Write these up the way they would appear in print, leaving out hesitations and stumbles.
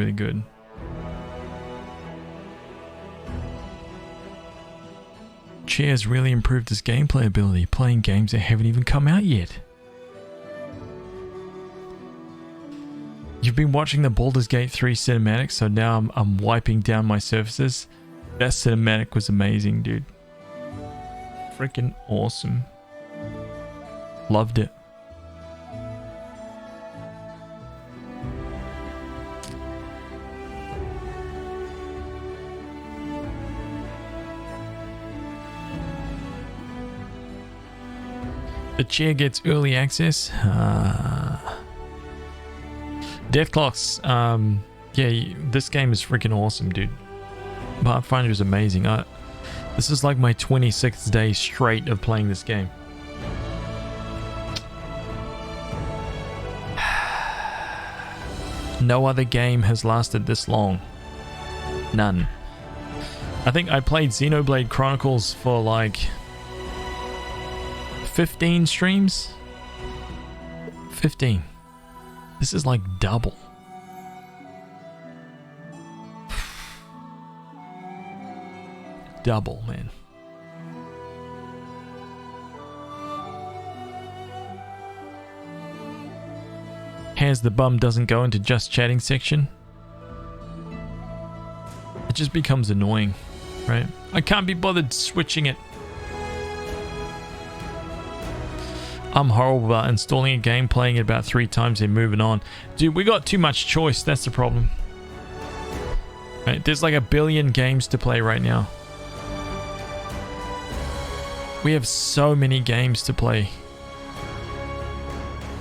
really good. Chair has really improved his gameplay ability, playing games that haven't even come out yet. You've been watching the Baldur's Gate 3 cinematic, so now I'm wiping down my surfaces. That cinematic was amazing, dude. Freaking awesome. Loved it. The chair gets early access. Death Clocks. Yeah, this game is freaking awesome, dude. Pathfinder is amazing. This is like my 26th day straight of playing this game. No other game has lasted this long. None. I think I played Xenoblade Chronicles for like 15 streams? 15. This is like double. Double, man. Haz the bum doesn't go into just chatting section. It just becomes annoying, right? I can't be bothered switching it. I'm horrible about installing a game, playing it about 3 times and moving on. Dude, we got too much choice. That's the problem. Right? There's like 1 billion games to play right now. We have so many games to play.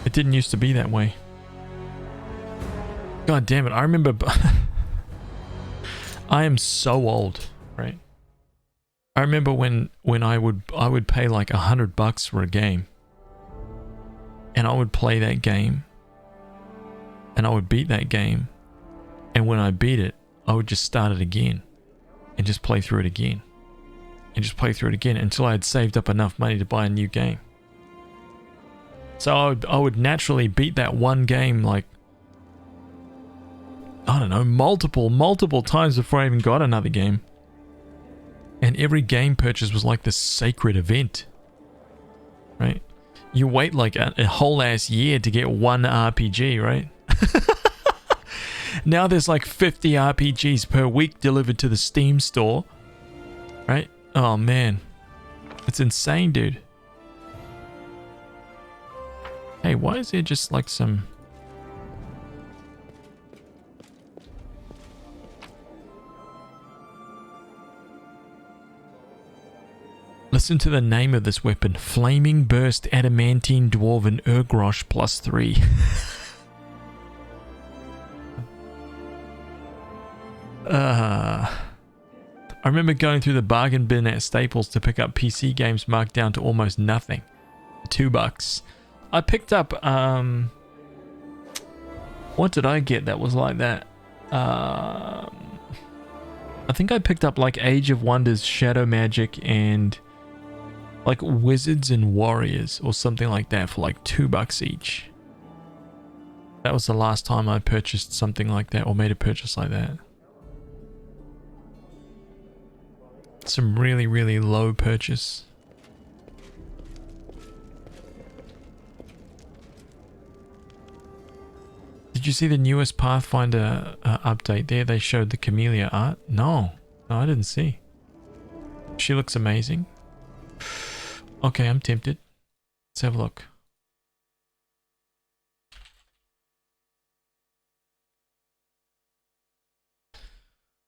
It didn't used to be that way. God damn it. I remember... I am so old, right? I remember when I would pay like $100 for a game. And I would play that game. And I would beat that game. And when I beat it, I would just start it again. And just play through it again. And just play through it again until I had saved up enough money to buy a new game. So I would naturally beat that one game like, I don't know, multiple times before I even got another game. And every game purchase was like this sacred event. Right? You wait like a whole ass year to get one RPG, right? Now there's like 50 RPGs per week delivered to the Steam store. Right? Oh man. It's insane, dude. Hey, why is there just like some... Listen to the name of this weapon. Flaming Burst Adamantine Dwarven Urgrosh +3. I remember going through the bargain bin at Staples to pick up PC games marked down to almost nothing. $2. I picked up, what did I get that was like that? I think I picked up like Age of Wonders, Shadow Magic, and like Wizards and Warriors or something like that for like $2 each. That was the last time I purchased something like that or made a purchase like that. Some really, really low purchase. Did you see the newest Pathfinder update there? They showed the Camellia art. No, I didn't see. She looks amazing. Okay, I'm tempted. Let's have a look.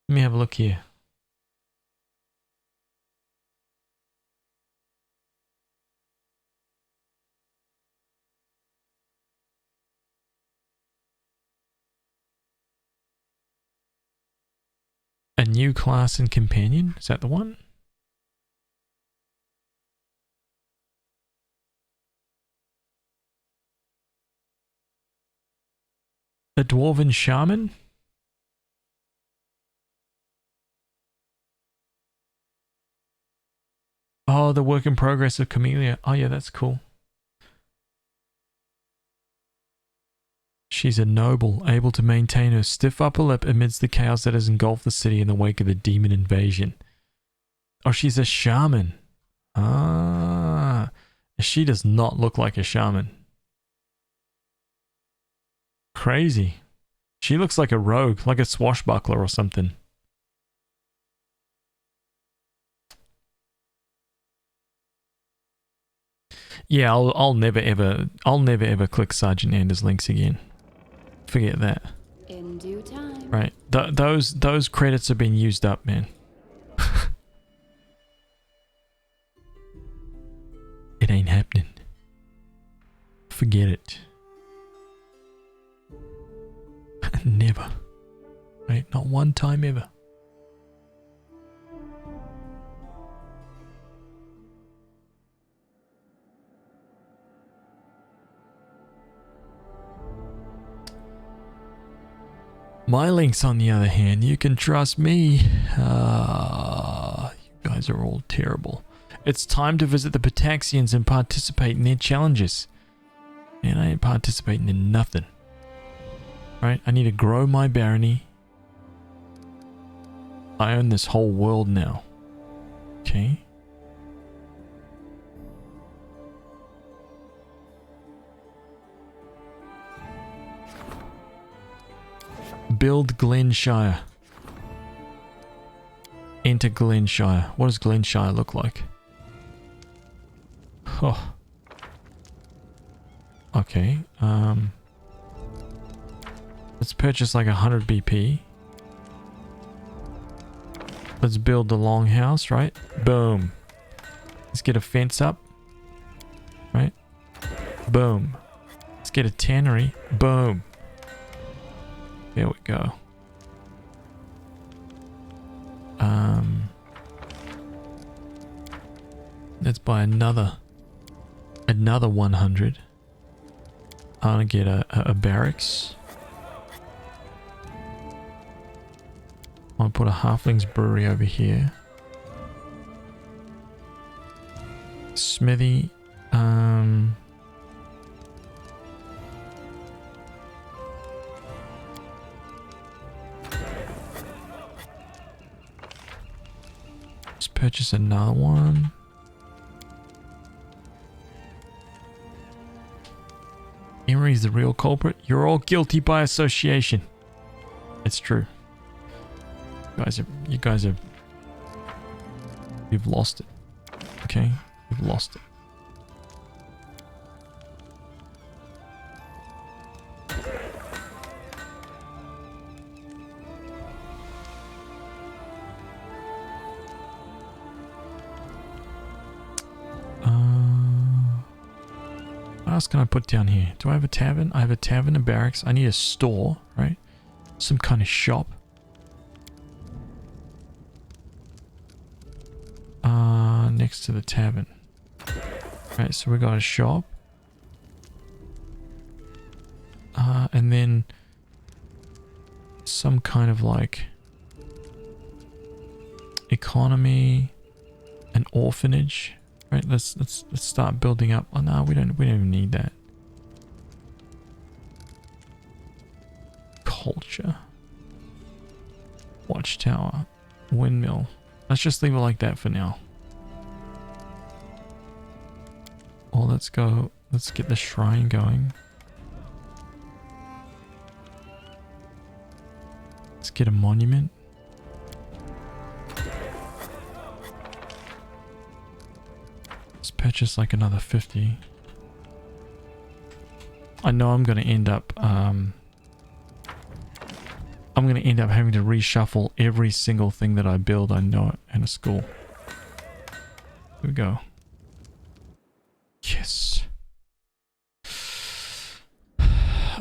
Let me have a look here. A new class and companion? Is that the one? The Dwarven Shaman? Oh, the work in progress of Camellia. Oh yeah, that's cool. She's a noble, able to maintain her stiff upper lip amidst the chaos that has engulfed the city in the wake of the demon invasion. Oh, she's a shaman. Ah, she does not look like a shaman. Crazy. She looks like a rogue, like a swashbuckler or something. Yeah, I'll never ever click Sergeant Anders links again. Forget that. In due time. Right. Those credits have been used up, man. It ain't happening. Forget it. Never. Right? Not one time ever. My links, on the other hand, you can trust me. You guys are all terrible. It's time to visit the Pataxians and participate in their challenges. And I ain't participating in nothing. Right? I need to grow my barony. I own this whole world now. Okay. Build Glenshire. Enter Glenshire. What does Glenshire look like? Oh. Okay. Let's purchase like 100 BP. Let's build the longhouse, right? Boom. Let's get a fence up. Right? Boom. Let's get a tannery. Boom. There we go. Let's buy another 100. I want to get a barracks. I want to put a halfling's brewery over here. Smithy. Let's purchase another one. Emery's the real culprit. You're all guilty by association. It's true. You guys are. You've lost it. Okay? You've lost it. What else can I put down here? Do I have a tavern? I have a tavern and barracks. I need a store, right? Some kind of shop. Next to the tavern. Right, so we got a shop. And then some kind of like economy, an orphanage. Right, let's start building up. Oh no, we don't even need that. Culture. Watchtower. Windmill. Let's just leave it like that for now. Oh, let's go. Let's get the shrine going. Let's get a monument. Let's purchase like another 50. I know I'm going to end up having to reshuffle every single thing that I build. I know it in a school. Here we go. Yes.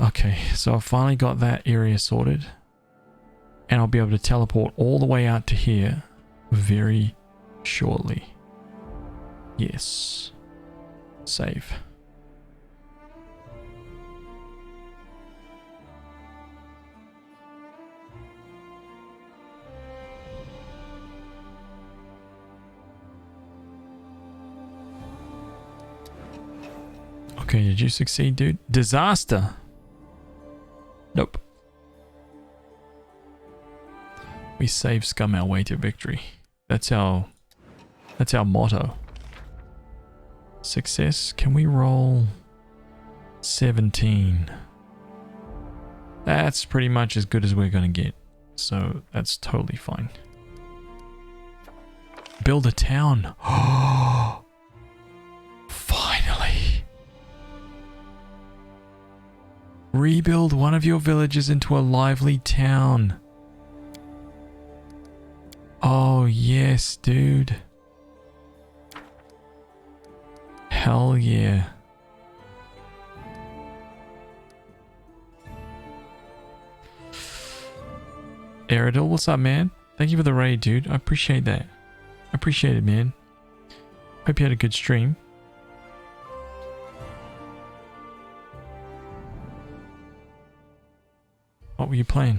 Okay, so I finally got that area sorted. And I'll be able to teleport all the way out to here very shortly. Yes. Save. Okay, did you succeed, dude? Disaster. Nope. We save scum our way to victory. That's our motto. Success. Can we roll 17? That's pretty much as good as we're going to get. So that's totally fine. Build a town. Oh, finally. Rebuild one of your villages into a lively town. Oh, yes, dude. Hell yeah. Aerodil, what's up, man? Thank you for the raid, dude. I appreciate that. I appreciate it, man. Hope you had a good stream. What were you playing?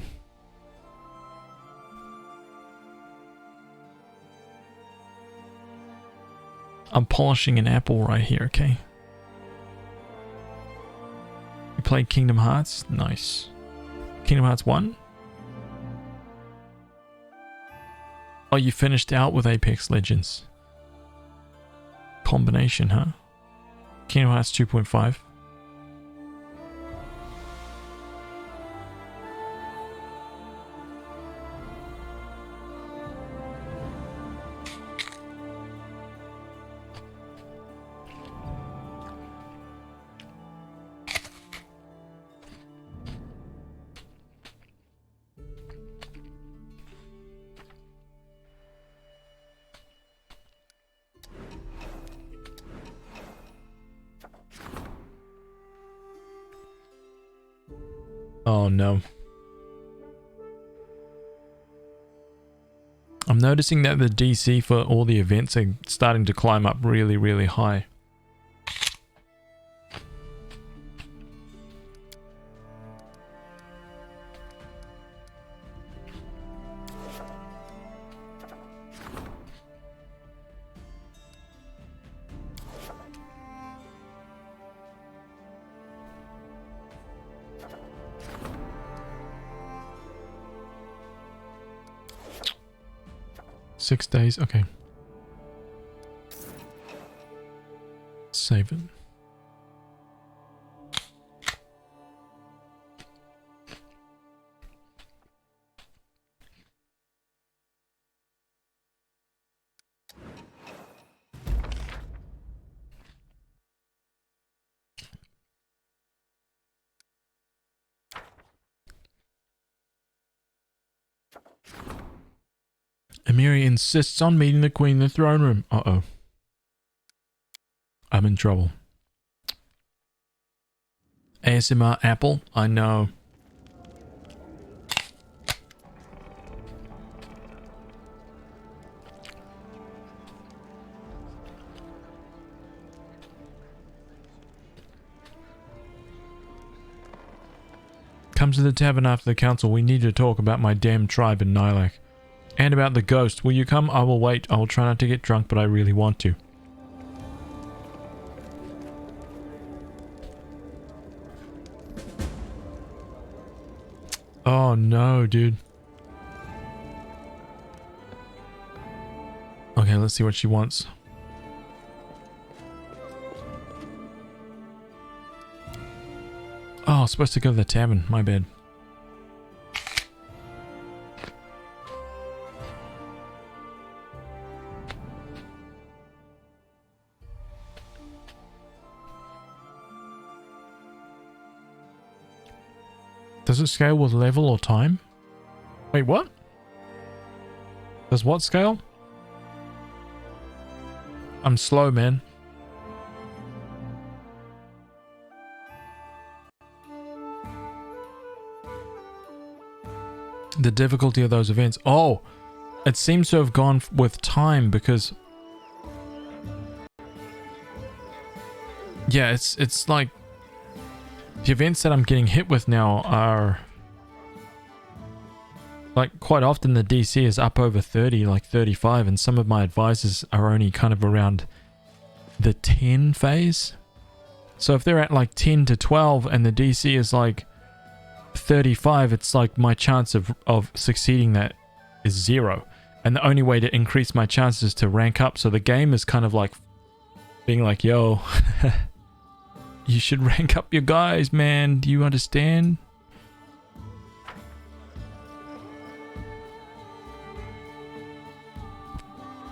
I'm polishing an apple right here, okay? You played Kingdom Hearts? Nice. Kingdom Hearts 1? Oh, you finished out with Apex Legends. Combination, huh? Kingdom Hearts 2.5. Oh no. I'm noticing that the DC for all the events are starting to climb up really, really high. Six days, okay. Save it. Amiri insists on meeting the queen in the throne room. Uh-oh. I'm in trouble. ASMR apple? I know. Come to the tavern after the council. We need to talk about my damn tribe in Nilak. And about the ghost. Will you come? I will wait. I will try not to get drunk, but I really want to. Oh no, dude. Okay, let's see what she wants. Oh, I was supposed to go to the tavern. My bad. Does it scale with level or time? Wait, what? Does what scale? I'm slow, man. The difficulty of those events. Oh, it seems to have gone with time because... Yeah, it's like... The events that I'm getting hit with now are... Like, quite often the DC is up over 30, like 35, and some of my advisors are only kind of around the 10 phase. So if they're at like 10 to 12 and the DC is like 35, it's like my chance of succeeding that is 0. And the only way to increase my chances is to rank up. So the game is kind of like being like, yo, you should rank up your guys, man. Do you understand?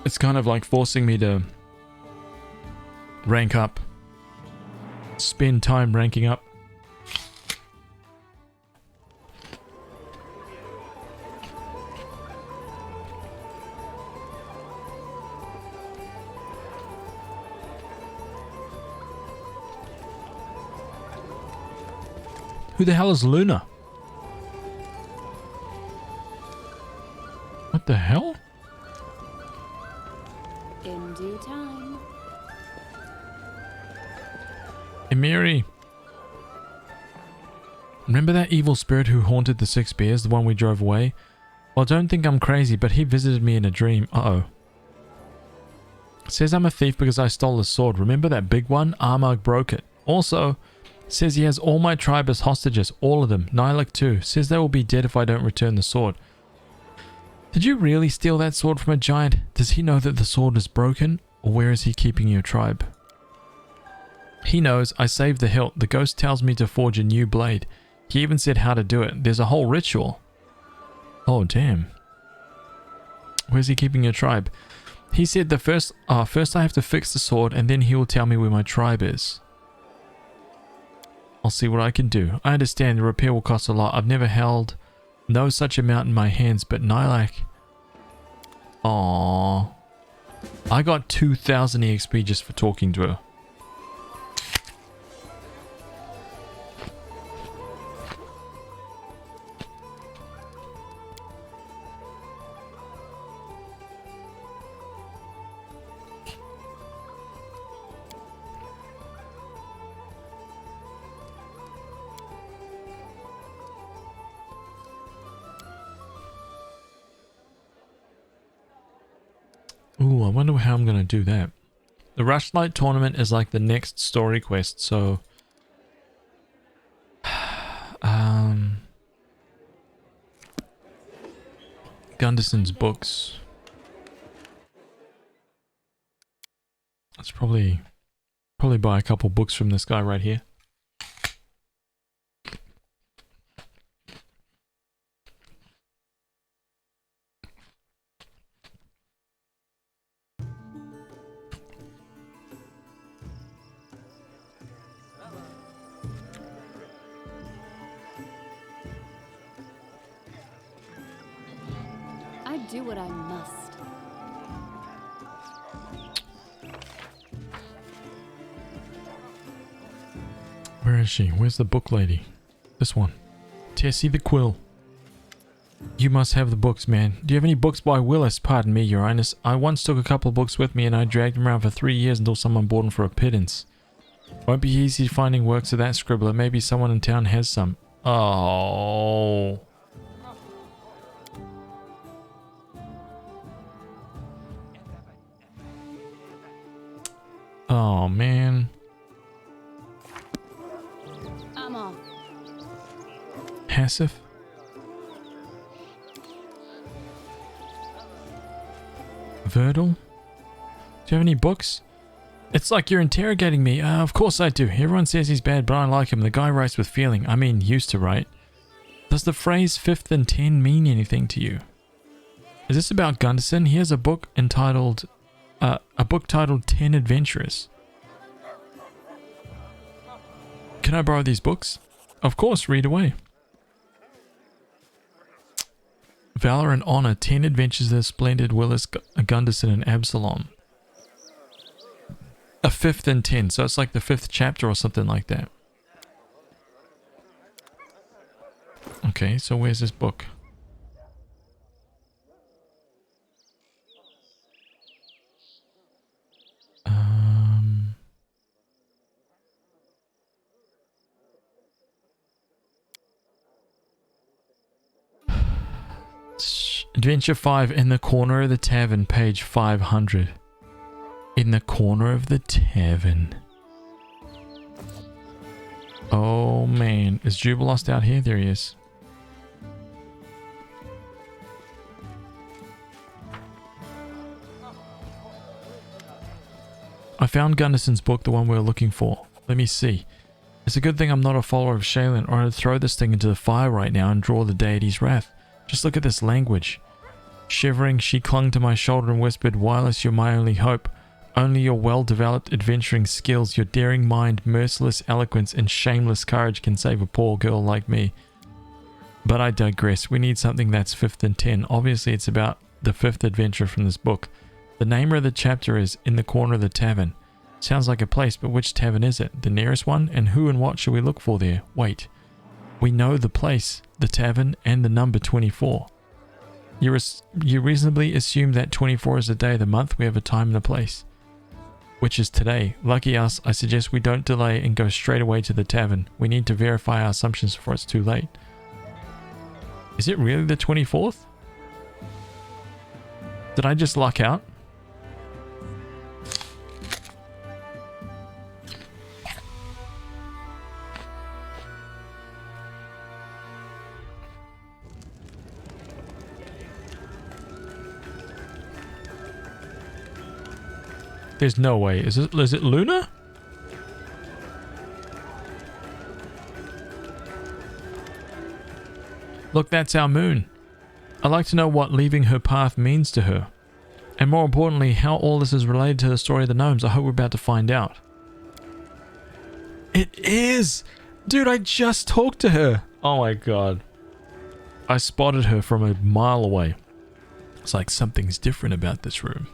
It's kind of like forcing me to rank up. Spend time ranking up. Who the hell is Luna? What the hell? In due time. Emiri. Remember that evil spirit who haunted the 6 bears, the one we drove away? Well, don't think I'm crazy, but he visited me in a dream. Uh-oh. Says I'm a thief because I stole his sword. Remember that big one? Armagh broke it. Also, says he has all my tribe as hostages. All of them. Nylak too. Says they will be dead if I don't return the sword. Did you really steal that sword from a giant? Does he know that the sword is broken? Or where is he keeping your tribe? He knows. I saved the hilt. The ghost tells me to forge a new blade. He even said how to do it. There's a whole ritual. Oh, damn. Where's he keeping your tribe? He said first I have to fix the sword and then he will tell me where my tribe is. I'll see what I can do. I understand the repair will cost a lot. I've never held no such amount in my hands, but Nylak... Aww. I got 2,000 EXP just for talking to her. Ooh, I wonder how I'm going to do that. The Rushlight tournament is like the next story quest, so... Gunderson's books. Let's probably buy a couple books from this guy right here. I do what I must. Where is she? Where's the book lady? This one. Tessie the Quill. You must have the books, man. Do you have any books by Willis? Pardon me, Your Highness. I once took a couple of books with me and I dragged them around for 3 years until someone bought them for a pittance. Won't be easy finding works of that scribbler. Maybe someone in town has some. Oh... Oh, man. I'm off. Passive? Verdal? Do you have any books? It's like you're interrogating me. Of course I do. Everyone says he's bad, but I like him. The guy writes with feeling. I mean, used to write. Does the phrase 5th and 10 mean anything to you? Is this about Gunderson? He has a book entitled... a book titled 10 Adventurers. Can I borrow these books? Of course, read away. Valor and Honor, 10 Adventures of the Splendid Willis, Gunderson, and Absalom. A 5th and 10, so it's like the 5th chapter or something like that. Okay, so where's this book? Adventure 5, in the corner of the tavern, page 500. In the corner of the tavern. Oh man, is Jubilost out here? There he is. I found Gunderson's book, the one we were looking for. Let me see. It's a good thing I'm not a follower of Shaylin, or I'd throw this thing into the fire right now and draw the deity's wrath. Just look at this language. Shivering, she clung to my shoulder and whispered, "Wireless, you're my only hope. Only your well-developed adventuring skills, your daring mind, merciless eloquence, and shameless courage can save a poor girl like me." But I digress. We need something that's 5th and 10. Obviously, it's about the 5th adventure from this book. The name of the chapter is In the Corner of the Tavern. Sounds like a place, but which tavern is it? The nearest one? And who and what should we look for there? Wait. We know the place, the tavern, and the number 24. You reasonably assume that 24 is the day of the month. We have a time and a place, which is today. Lucky us, I suggest we don't delay and go straight away to the tavern. We need to verify our assumptions before it's too late. Is it really the 24th? Did I just luck out? There's no way. Is it Luna? Look, that's our moon. I'd like to know what leaving her path means to her. And more importantly, how all this is related to the story of the gnomes. I hope we're about to find out. It is! Dude, I just talked to her. Oh my god. I spotted her from a mile away. It's like something's different about this room.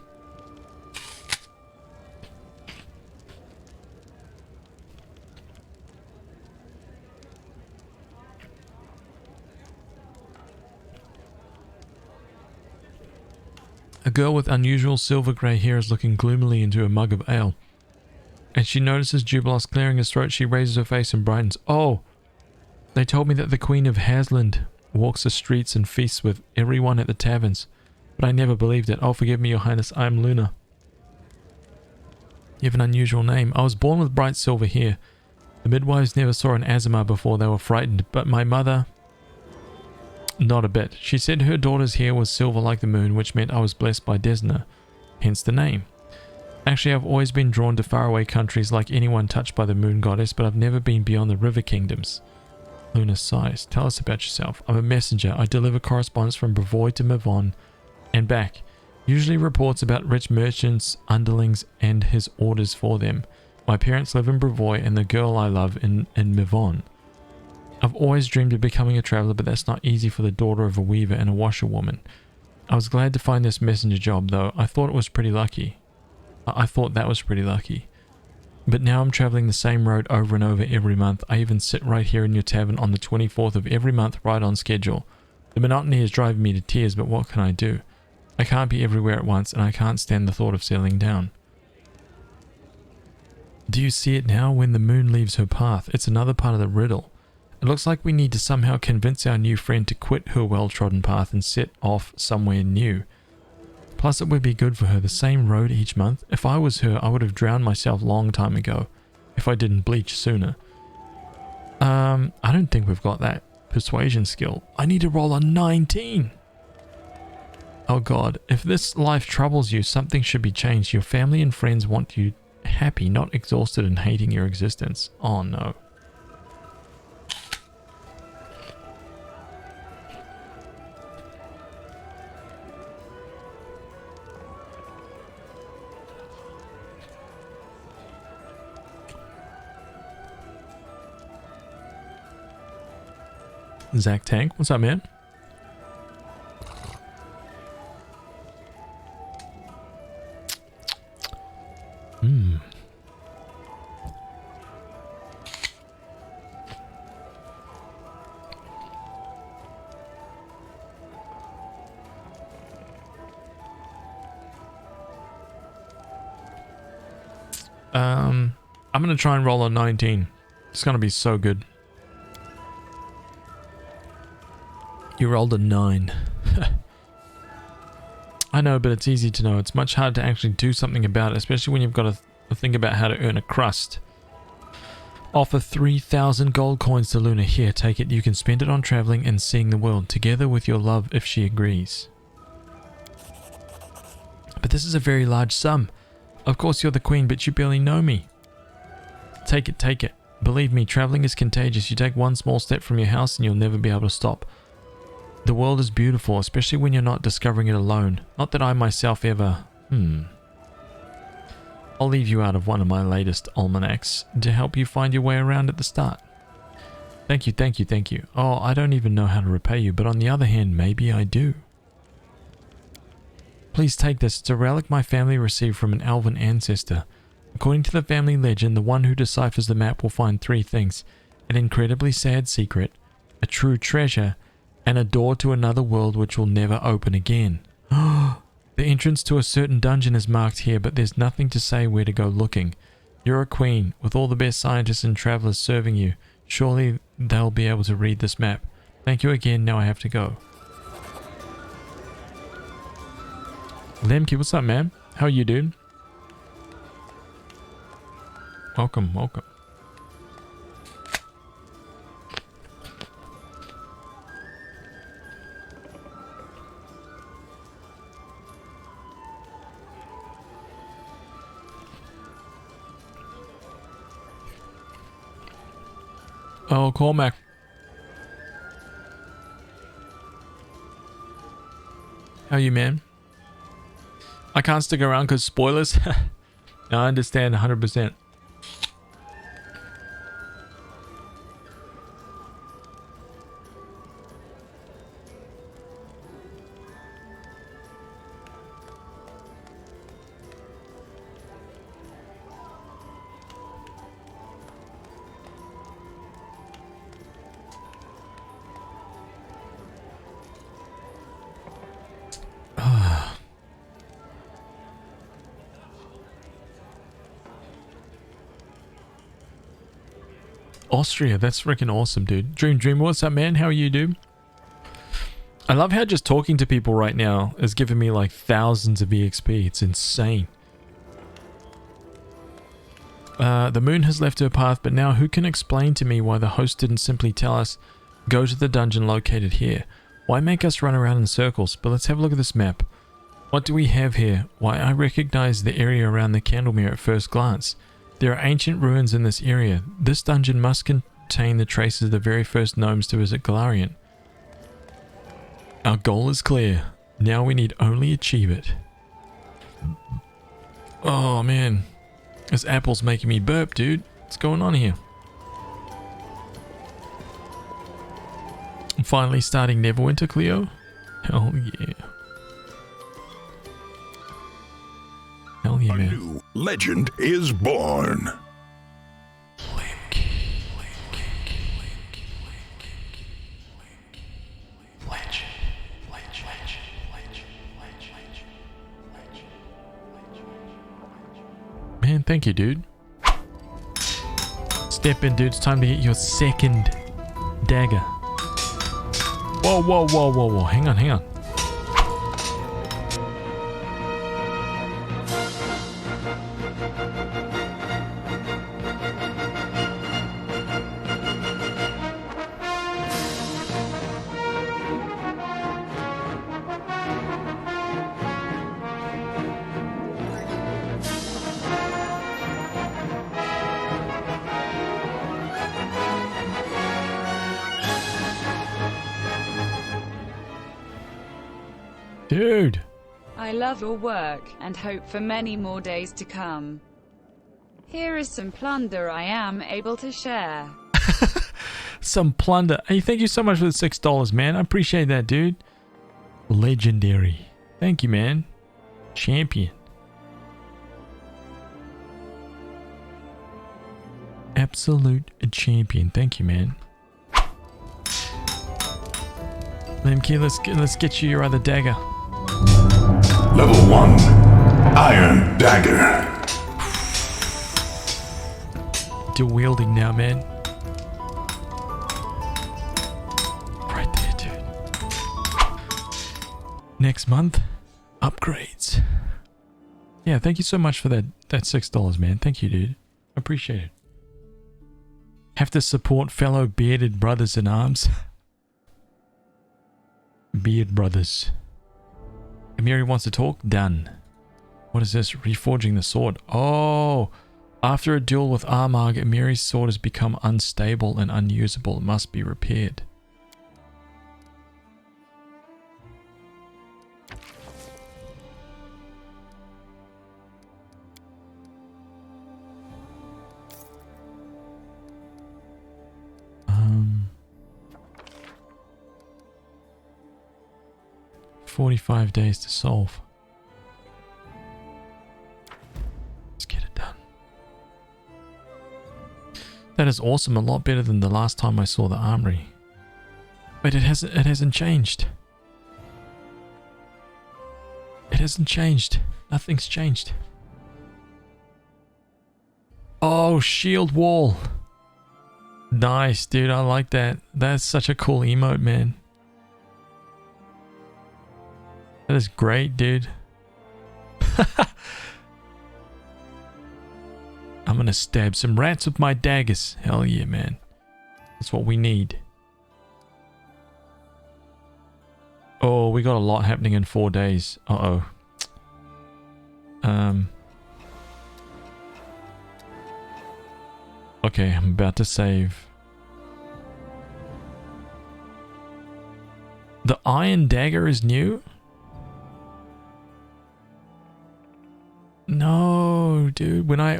A girl with unusual silver grey hair is looking gloomily into a mug of ale. As she notices Jubilost clearing his throat, she raises her face and brightens. "Oh, they told me that the Queen of Hasland walks the streets and feasts with everyone at the taverns, but I never believed it. Oh, forgive me, Your Highness, I am Luna. You have an unusual name. I was born with bright silver hair. The midwives never saw an Azamar before. They were frightened, but my mother... Not a bit. She said her daughter's hair was silver like the moon, which meant I was blessed by Desna. Hence the name. Actually, I've always been drawn to faraway countries like anyone touched by the moon goddess, but I've never been beyond the river kingdoms. Luna sighs. Tell us about yourself. I'm a messenger. I deliver correspondence from Brevoy to Mavon and back. Usually reports about rich merchants, underlings, and his orders for them. My parents live in Brevoy and the girl I love in Mavon. I've always dreamed of becoming a traveller, but that's not easy for the daughter of a weaver and a washerwoman. I was glad to find this messenger job, though. I thought that was pretty lucky. But now I'm travelling the same road over and over every month. I even sit right here in your tavern on the 24th of every month, right on schedule. The monotony is driving me to tears, but what can I do? I can't be everywhere at once, and I can't stand the thought of settling down. Do you see it now when the moon leaves her path? It's another part of the riddle. It looks like we need to somehow convince our new friend to quit her well-trodden path and set off somewhere new. Plus it would be good for her, the same road each month. If I was her, I would have drowned myself long time ago, if I didn't bleach sooner. I don't think we've got that persuasion skill. I need to roll a 19! Oh god, if this life troubles you, something should be changed. Your family and friends want you happy, not exhausted and hating your existence. Oh no. Zach Tank, what's up, man? I'm gonna try and roll a 19. It's gonna be so good. You rolled a 9. I know, but it's easy to know. It's much harder to actually do something about it, especially when you've got to think about how to earn a crust. Offer 3,000 gold coins to Luna. Here, take it. You can spend it on traveling and seeing the world, together with your love if she agrees. But this is a very large sum. Of course you're the queen, but you barely know me. Take it, take it. Believe me, traveling is contagious. You take one small step from your house and you'll never be able to stop. The world is beautiful, especially when you're not discovering it alone. Not that I myself ever... I'll leave you out of one of my latest almanacs to help you find your way around at the start. Thank you, thank you, thank you. Oh, I don't even know how to repay you, but on the other hand, maybe I do. Please take this. It's a relic my family received from an elven ancestor. According to the family legend, the one who deciphers the map will find 3 things. An incredibly sad secret, a true treasure, and a door to another world which will never open again. The entrance to a certain dungeon is marked here, but there's nothing to say where to go looking. You're a queen, with all the best scientists and travelers serving you. Surely they'll be able to read this map. Thank you again, now I have to go. Lemke, what's up, man? How are you, dude? Welcome, welcome. Oh, Cormac. How are you, man? I can't stick around because spoilers. No, I understand 100%. Austria, that's freaking awesome, dude. Dream, what's up, man? How are you, dude? I love how just talking to people right now is giving me like thousands of EXP. It's insane. The moon has left her path, but now who can explain to me why the host didn't simply tell us, go to the dungeon located here? Why make us run around in circles? But let's have a look at this map. What do we have here? Why, I recognize the area around the Candlemere at first glance. There are ancient ruins in this area. This dungeon must contain the traces of the very first gnomes to visit Galarian. Our goal is clear. Now we need only achieve it. Oh man. This apple's making me burp, dude. What's going on here? I'm finally starting Neverwinter, Cleo. Hell yeah. Hell yeah, man. A new legend is born. Man, thank you, dude. Step in, dude. It's time to get your second dagger. Whoa, whoa, whoa, whoa, whoa. Hang on, hang on. Dude. I love your work and hope for many more days to come. Here is some plunder I am able to share. Some plunder. Hey, thank you so much for the $6, man. I appreciate that, dude. Legendary. Thank you, man. Champion. Absolute champion. Thank you, man. Lemke, let's get you your other dagger. Level 1. Iron Dagger. Dual wielding now, man. Right there, dude. Next month, upgrades. Yeah, thank you so much for that $6, man. Thank you, dude. Appreciate it. Have to support fellow bearded brothers in arms. Beard brothers. Amiri wants to talk? Done. What is this? Reforging the sword. Oh! After a duel with Armagh, Amiri's sword has become unstable and unusable. It must be repaired. Um, 45 days to solve. Let's get it done. That is awesome. A lot better than the last time I saw the armory. Wait, it hasn't changed. It hasn't changed. Nothing's changed. Oh, shield wall. Nice, dude. I like that. That's such a cool emote, man. That is great, dude. I'm gonna stab some rats with my daggers. Hell yeah, man. That's what we need. Oh, we got a lot happening in 4 days. Uh-oh. Okay, I'm about to save. The iron dagger is new? No, dude. When I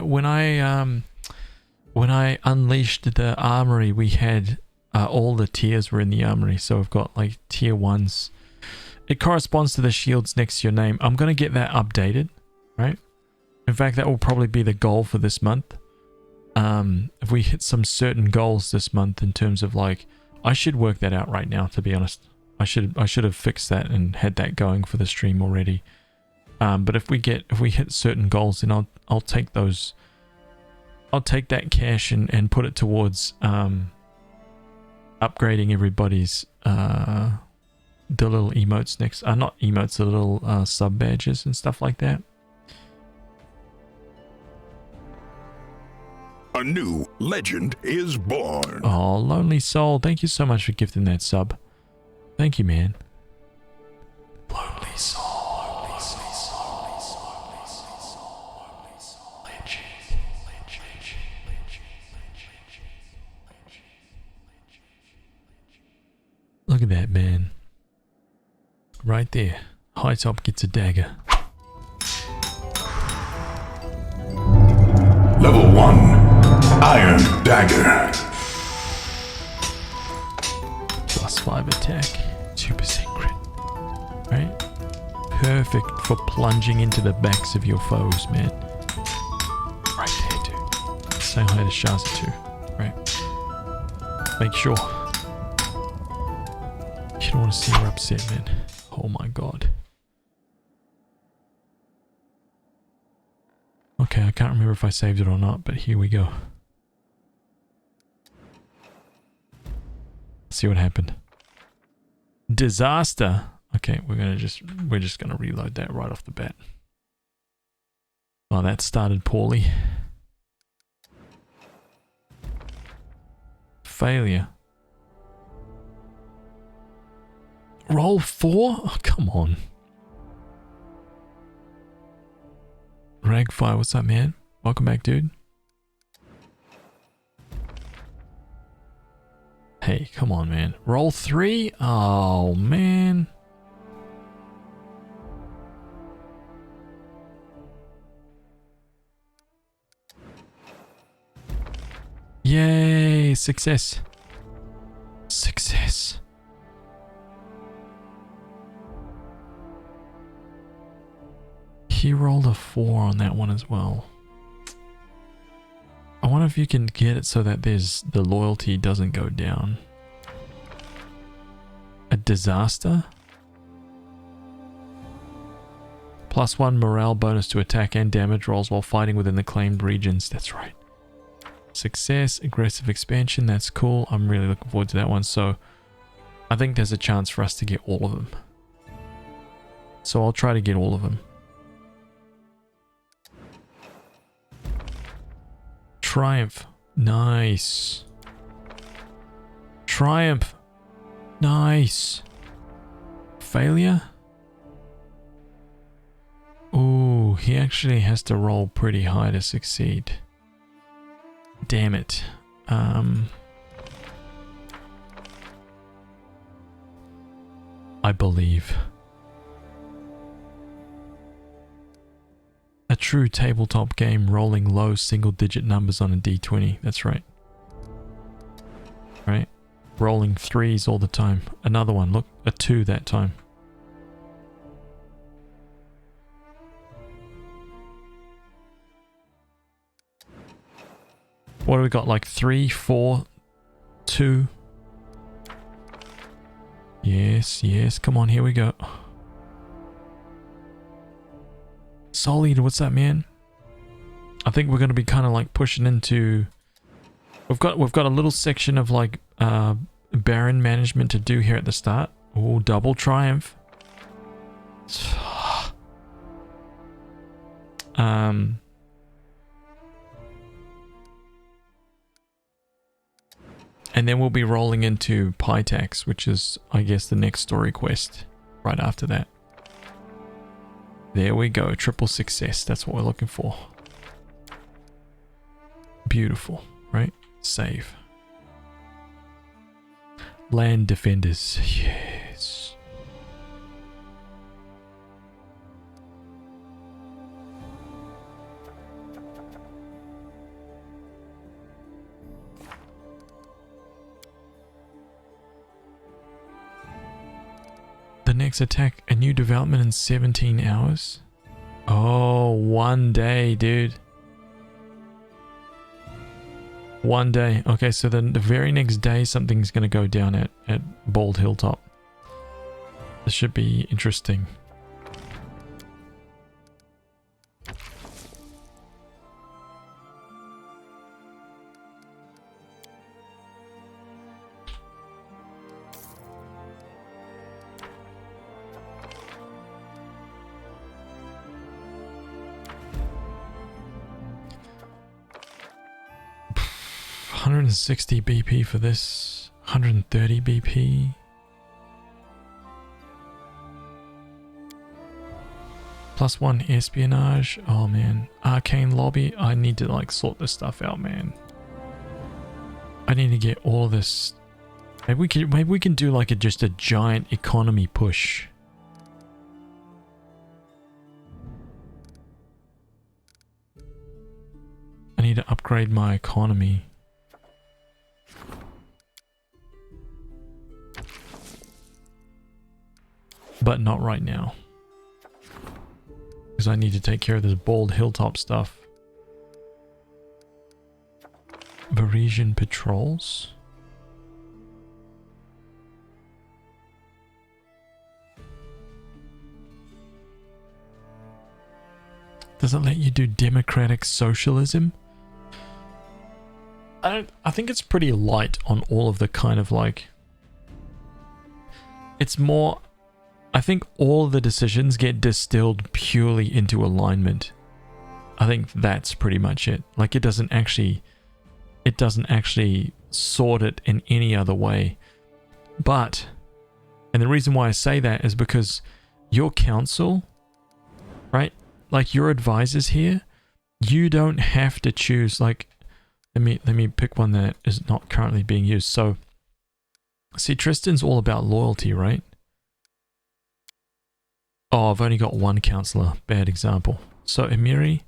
unleashed the armory, we had all the tiers were in the armory. So we've got like tier 1s. It corresponds to the shields next to your name. I'm gonna get that updated, right? In fact, that will probably be the goal for this month. If we hit some certain goals this month in terms of like, I should work that out right now, to be honest. I should have fixed that and had that going for the stream already. But if we hit certain goals, then I'll take those. I'll take that cash and put it towards upgrading everybody's the little emotes next. Not emotes, the little sub badges and stuff like that. A new legend is born. Oh, Lonely Soul, thank you so much for gifting that sub. Thank you, man. Lonely Soul. Look at that, man. Right there. High top gets a dagger. Level 1. Iron Dagger. +5 attack. 2% crit. Right? Perfect for plunging into the backs of your foes, man. Right there, dude. Say hi to Shaza too. Right? Make sure. You don't want to see her upset, man. Oh my god. Okay, I can't remember if I saved it or not, but here we go. Let's see what happened. Disaster. Okay, we're just gonna reload that right off the bat. Oh, that started poorly. Failure. Roll 4? Oh, come on. Ragfire, what's up, man? Welcome back, dude. Hey, come on, man. Roll 3? Oh, man. Yay, success. Success. He rolled a 4 on that one as well. I wonder if you can get it so that the loyalty doesn't go down. A disaster? +1 morale bonus to attack and damage rolls while fighting within the claimed regions. That's right. Success, aggressive expansion. That's cool. I'm really looking forward to that one. So I think there's a chance for us to get all of them. So I'll try to get all of them. Triumph. Nice. Triumph. Nice. Failure? Ooh, he actually has to roll pretty high to succeed. Damn it. I believe. A true tabletop game rolling low single-digit numbers on a d20. That's right. Right? Rolling 3s all the time. Another one. Look, a 2 that time. What do we got? Like 3, 4, 2. Yes, yes. Come on, here we go. Soul Eater, what's that, man? I think we're going to be kind of like pushing into... We've got a little section of like Baron management to do here at the start. Oh, double triumph. And then we'll be rolling into Pytax, which is, I guess, the next story quest right after that. There we go. Triple success. That's what we're looking for. Beautiful, right? Save. Land defenders. Yes. The next attack, a new development in 17 hours. Oh, 1 day, dude. 1 day. Okay, so then the very next day something's going to go down at Bald Hilltop. This should be interesting. $160 BP for this, 130 BP. +1 espionage. Oh man, arcane lobby. I need to like sort this stuff out, man. I need to get all this. Maybe we can do like just a giant economy push. I need to upgrade my economy. But not right now. Because I need to take care of this Bald Hilltop stuff. Parisian patrols? Does it let you do democratic socialism? I think it's pretty light on all of the kind of like... It's more... I think all the decisions get distilled purely into alignment. I think that's pretty much it. Like it doesn't actually sort it in any other way. But, and the reason why I say that is because your council, right? Like your advisors here, you don't have to choose like, let me pick one that is not currently being used. So, see, Tristan's all about loyalty, right? Oh, I've only got one counselor. Bad example. So Emiri,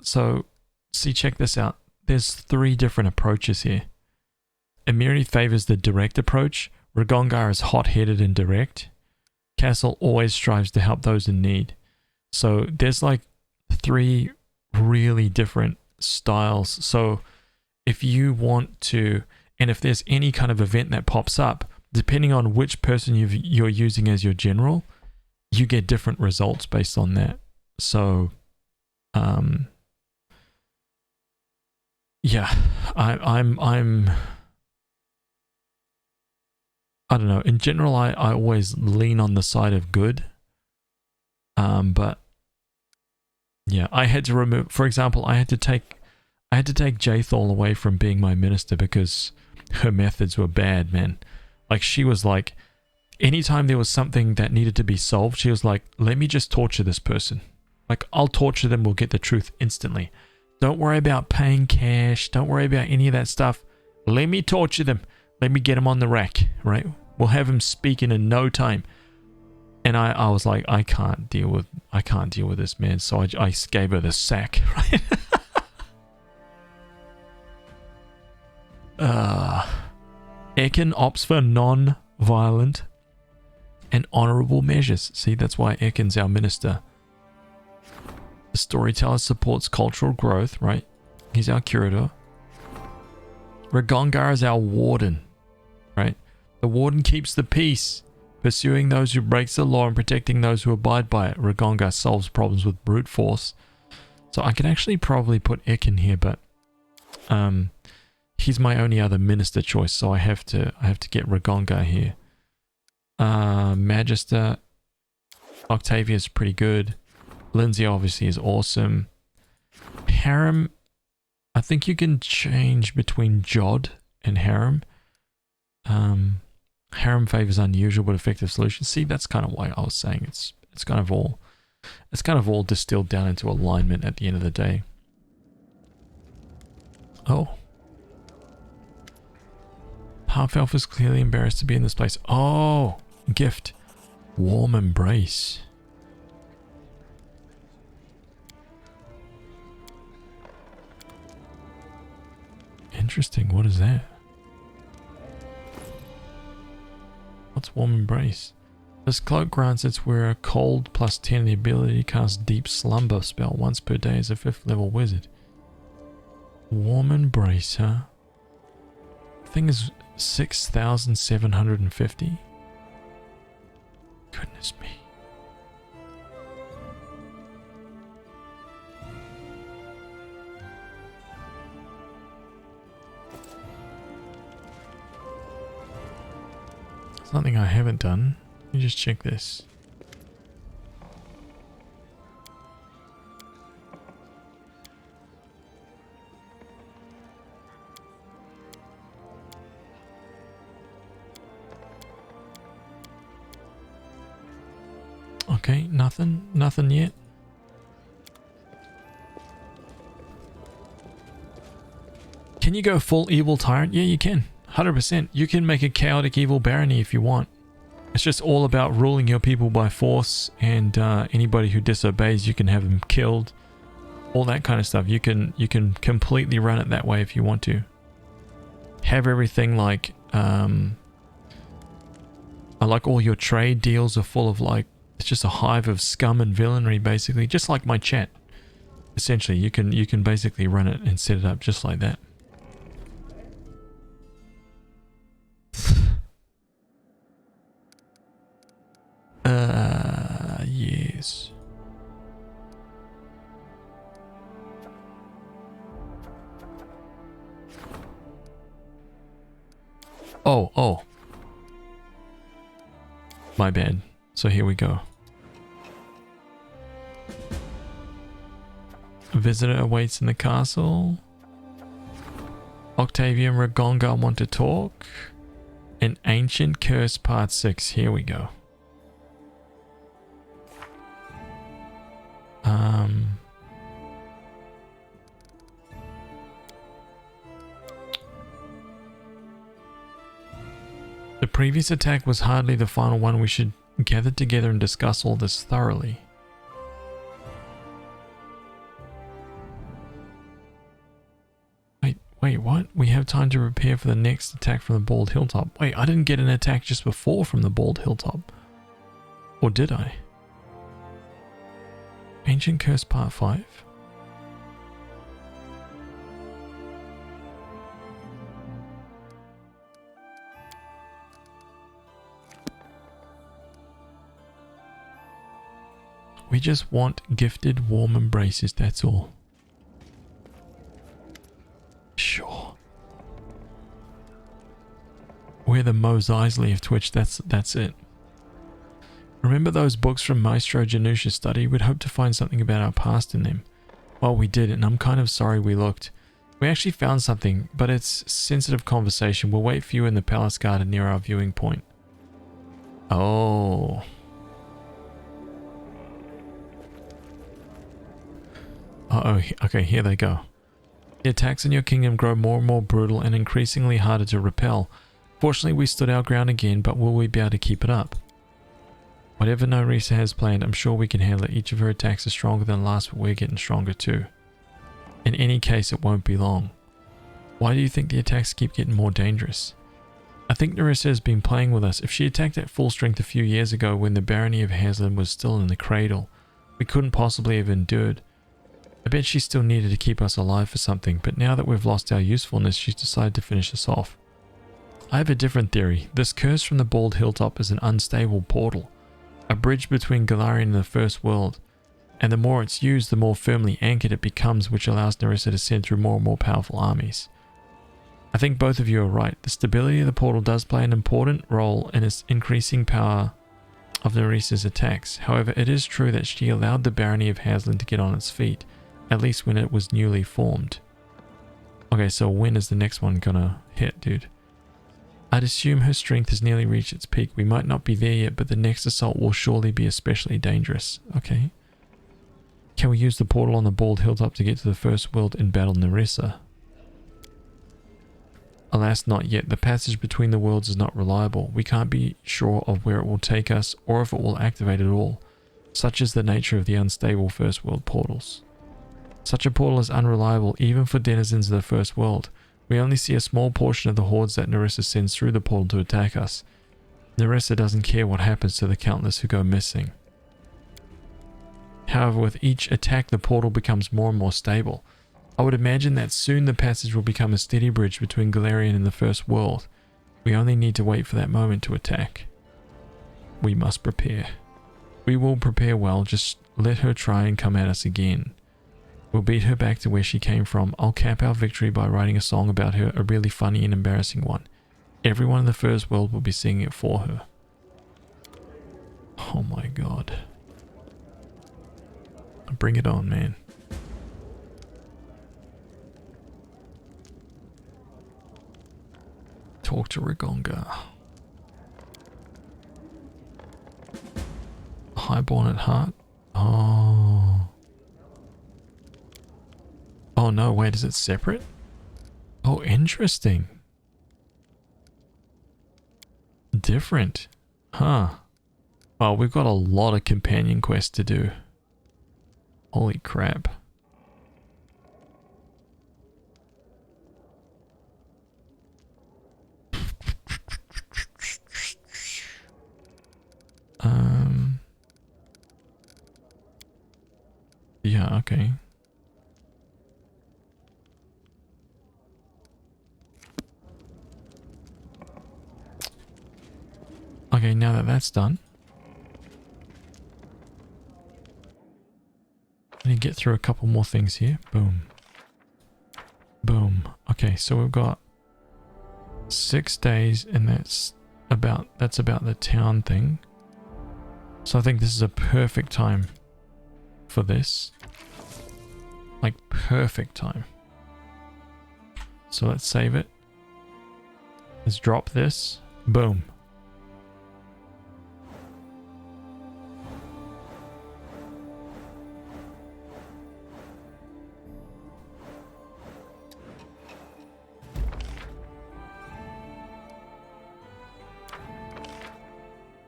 so see, check this out. There's 3 different approaches here. Emiri favors the direct approach. Ragongar is hot-headed and direct. Castle always strives to help those in need. So there's like 3 really different styles. So if you want to, and if there's any kind of event that pops up, depending on which person you're using as your general, you get different results based on that. So, yeah, I don't know. In general, I always lean on the side of good. But yeah, I had to remove, for example, I had to take Jathal away from being my minister because her methods were bad, man. Like, she was like, anytime there was something that needed to be solved, she was like, let me just torture this person. Like, I'll torture them, we'll get the truth instantly. Don't worry about paying cash. Don't worry about any of that stuff. Let me torture them. Let me get them on the rack, right? We'll have them speaking in no time. And I was like, I can't deal with this, man. So I gave her the sack, right? Ekin opts for non-violent and honorable measures. See, that's why Ekin's our minister. The storyteller supports cultural growth, right? He's our curator. Ragongar is our warden, right? The warden keeps the peace, pursuing those who break the law and protecting those who abide by it. Ragongar solves problems with brute force. So I could actually probably put Ekin here, but he's my only other minister choice, so I have to get Ragongar here. Magister, Octavia's pretty good. Lindsay obviously is awesome. Harem, I think you can change between Jod and Harem. Harem favors unusual but effective solutions. See, that's kind of why I was saying it's kind of all distilled down into alignment at the end of the day. Oh. Half Elf is clearly embarrassed to be in this place. Oh, gift. Warm embrace. Interesting. What is that? What's warm embrace? This cloak grants its wearer cold plus 10 the ability to cast deep slumber spell once per day as a 5th level wizard. Warm embrace, huh? Thing is 6,750. Goodness me. Something I haven't done. Let me just check this. Okay, nothing yet. Can you go full evil tyrant? Yeah, you can. 100%. You can make a chaotic evil barony if you want. It's just all about ruling your people by force, and anybody who disobeys, you can have them killed. All that kind of stuff. You can completely run it that way if you want to. Have everything like like all your trade deals are full of like, it's just a hive of scum and villainy basically, just like my chat. Essentially, you can basically run it and set it up just like that. Yes. Oh. My bad. So here we go. A visitor awaits in the castle. Octavia and Ragongar want to talk. An Ancient Curse Part 6. Here we go. The previous attack was hardly the final one. We should gather together and discuss all this thoroughly. Wait, what? We have time to prepare for the next attack from the Bald Hilltop. Wait, I didn't get an attack just before from the Bald Hilltop. Or did I? Ancient Curse Part 5. We just want gifted warm embraces, that's all. Sure. We're the Mos Eisley of Twitch, that's it. Remember those books from Maestro Janusha's study? We'd hoped to find something about our past in them. Well, we did, and I'm kind of sorry we looked. We actually found something, but it's sensitive conversation. We'll wait for you in the palace garden near our viewing point. Oh. Uh-oh, okay, here they go. The attacks in your kingdom grow more and more brutal and increasingly harder to repel. Fortunately, we stood our ground again, but will we be able to keep it up? Whatever Nerissa has planned, I'm sure we can handle it. Each of her attacks is stronger than last, but we're getting stronger too. In any case, it won't be long. Why do you think the attacks keep getting more dangerous? I think Nerissa has been playing with us. If she attacked at full strength a few years ago when the barony of Hazland was still in the cradle, we couldn't possibly have endured. I bet she still needed to keep us alive for something, but now that we've lost our usefulness, she's decided to finish us off. I have a different theory. This curse from the bald hilltop is an unstable portal, a bridge between Golarion and the First World, and the more it's used, the more firmly anchored it becomes, which allows Nerissa to send through more and more powerful armies. I think both of you are right. The stability of the portal does play an important role in its increasing power of Nerissa's attacks. However, it is true that she allowed the barony of Hazland to get on its feet, at least when it was newly formed. Okay, so when is the next one gonna hit, dude? I'd assume her strength has nearly reached its peak. We might not be there yet, but the next assault will surely be especially dangerous. Okay. Can we use the portal on the bald hilltop to get to the First World and battle Nerissa? Alas, not yet. The passage between the worlds is not reliable. We can't be sure of where it will take us or if it will activate at all. Such is the nature of the unstable First World portals. Such a portal is unreliable even for denizens of the First World. We only see a small portion of the hordes that Nerissa sends through the portal to attack us. Nerissa doesn't care what happens to the countless who go missing. However, with each attack, the portal becomes more and more stable. I would imagine that soon the passage will become a steady bridge between Golarion and the First World. We only need to wait for that moment to attack. We must prepare. We will prepare well, just let her try and come at us again. We'll beat her back to where she came from. I'll cap our victory by writing a song about her, a really funny and embarrassing one. Everyone in the First World will be singing it for her. Oh my god. Bring it on, man. Talk to Rigonga. Highborn at heart? Oh. Oh no, wait, is it separate? Oh, interesting. Different. Huh. Well, we've got a lot of companion quests to do. Holy crap. Yeah, okay. Okay, now that that's done, I need to get through a couple more things here. Boom. Boom. Okay, so we've got 6 days, and that's about the town thing. So I think this is a perfect time for this. Like, perfect time. So let's save it. Let's drop this. Boom.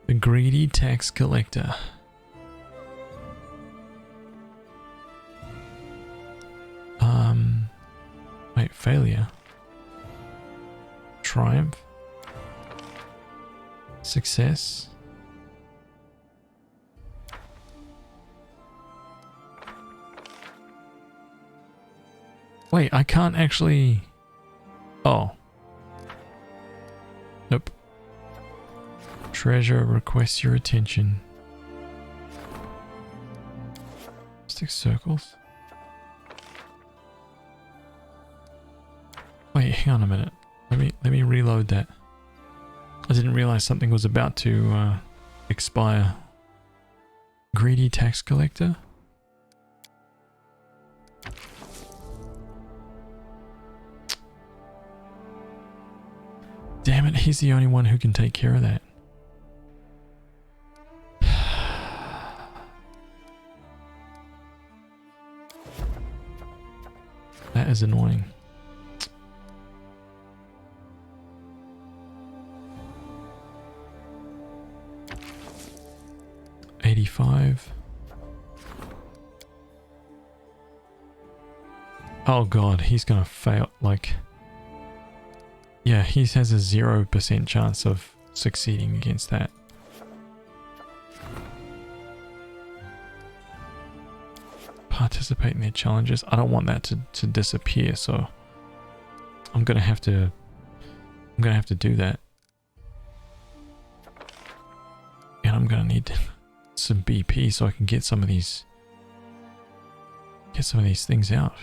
The greedy tax collector. Wait, failure. Triumph. Success. Wait, I can't actually... Oh. Nope. Treasure requests your attention. Stick circles. Wait, hang on a minute. Let me reload that. I didn't realize something was about to expire. Greedy tax collector. Damn it, he's the only one who can take care of that. That is annoying. $85. Oh god, he's gonna fail. Like, yeah, he has a 0% chance of succeeding against that. Participate in their challenges. I don't want that to disappear, so I'm gonna have to do that. And I'm gonna need some BP so I can get some of these things out.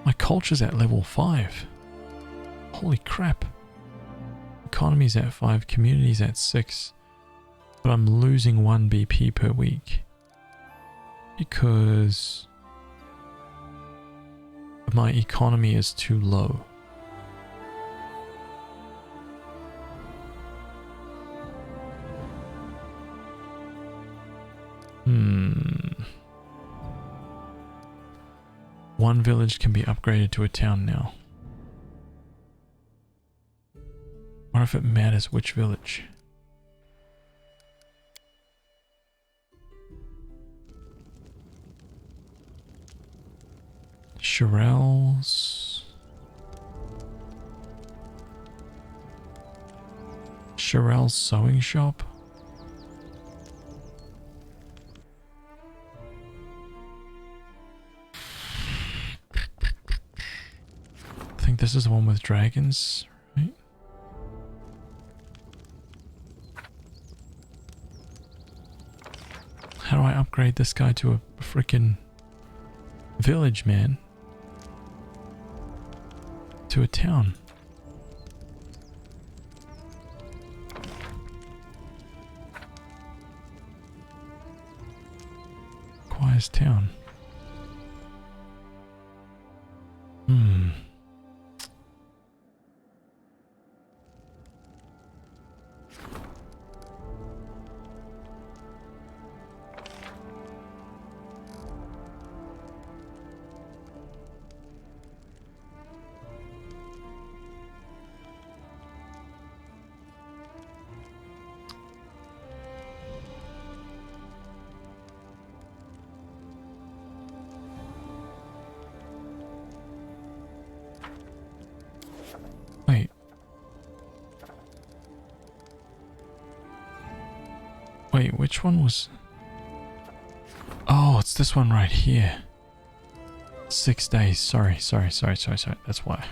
My culture's at level 5. Holy crap. Economy's at 5, community's at 6. But I'm losing 1 BP per week. Because my economy is too low. One village can be upgraded to a town now. What if it matters which village? Shirell's sewing shop. I think this is the one with dragons, right? How do I upgrade this guy to a freaking village, man? To a town. Requires town. Wait, which one was... Oh, it's this one right here. 6 days. Sorry. That's why.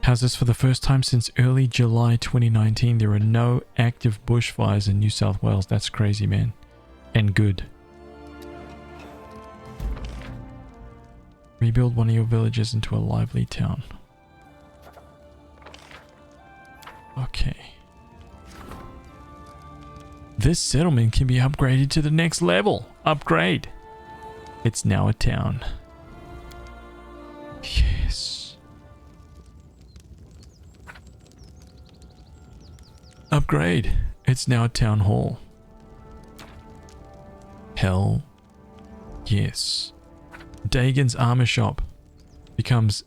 How's this? For the first time since early July 2019, there are no active bushfires in New South Wales. That's crazy, man. And good. Rebuild one of your villages into a lively town. Okay. This settlement can be upgraded to the next level. Upgrade. It's now a town. Yes. Upgrade. It's now a town hall. Hell yes. Dagon's armor shop becomes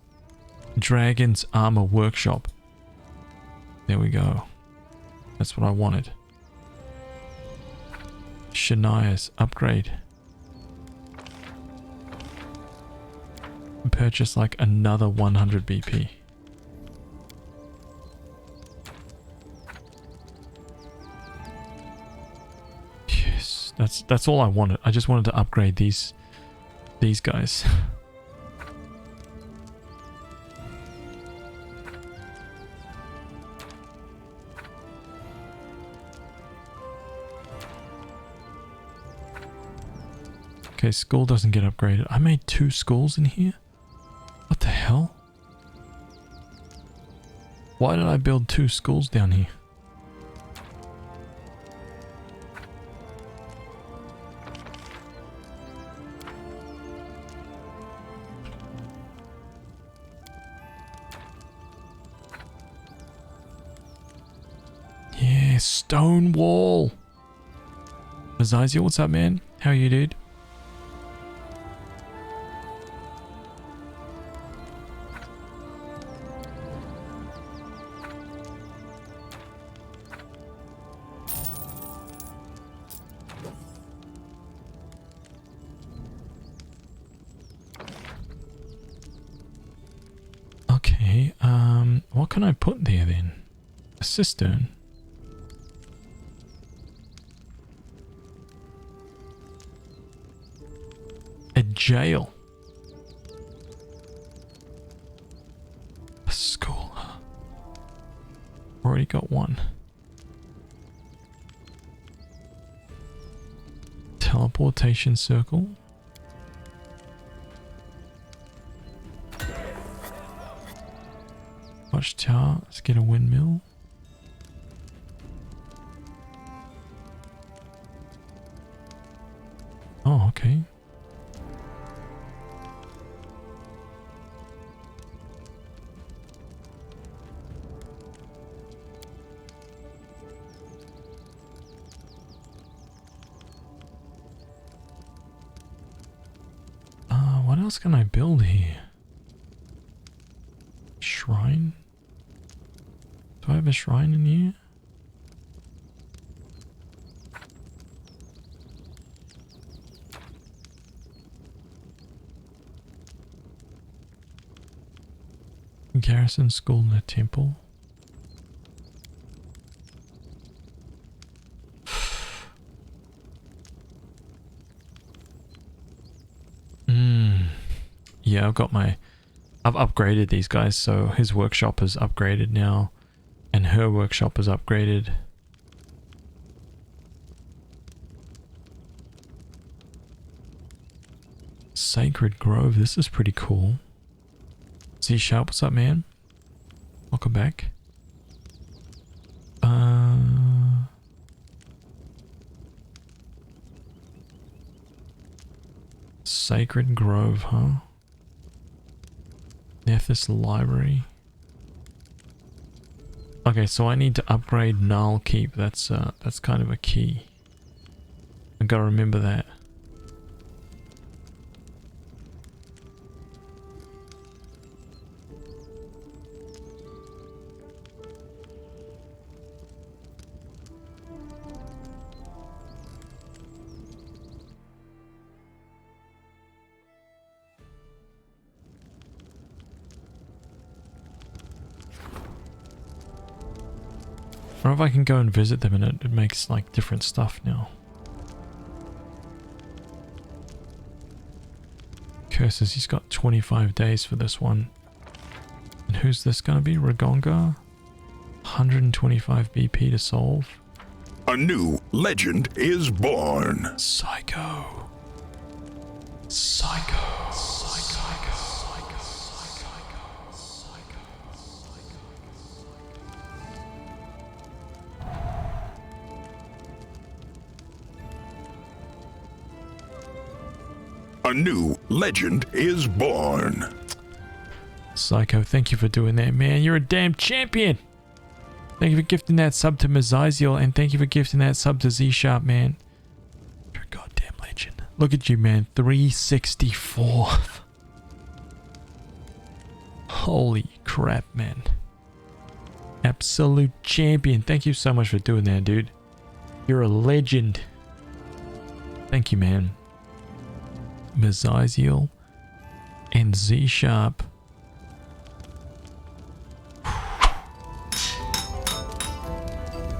Dragon's armor workshop. There we go. That's what I wanted. Shania's upgrade. Purchase like another 100 BP. That's all I wanted. I just wanted to upgrade these guys. Okay, school doesn't get upgraded. I made 2 schools in here? Why did I build 2 schools down here? Yeah, stone wall. HazVsRPG, what's up, man? How are you, dude? Okay, what can I put there then? A cistern. A jail. A school. Already got one. Teleportation circle. Watchtower. Let's get a windmill. Oh, okay. What else can I build here? Shrine? Do I have a shrine in here? Garrison school and a temple. Yeah, I've upgraded these guys, so his workshop is upgraded now, and her workshop is upgraded. Sacred Grove, this is pretty cool. Z Sharp, what's up, man? Welcome back. Sacred Grove, huh? Nethys Library. Okay, so I need to upgrade Null Keep. That's kind of a key. I gotta remember that. I wonder if I can go and visit them and it makes like different stuff now. Curses, he's got 25 days for this one. And who's this gonna be? Ragonga? 125 BP to solve. A new legend is born. Psycho. Psycho. A new legend is born. Psycho, thank you for doing that, man. You're a damn champion. Thank you for gifting that sub to HazVsRPG, and thank you for gifting that sub to Z Sharp, man. You're a goddamn legend. Look at you, man. 364. Holy crap, man. Absolute champion. Thank you so much for doing that, dude. You're a legend. Thank you, man. HazVsRPG and Z Sharp.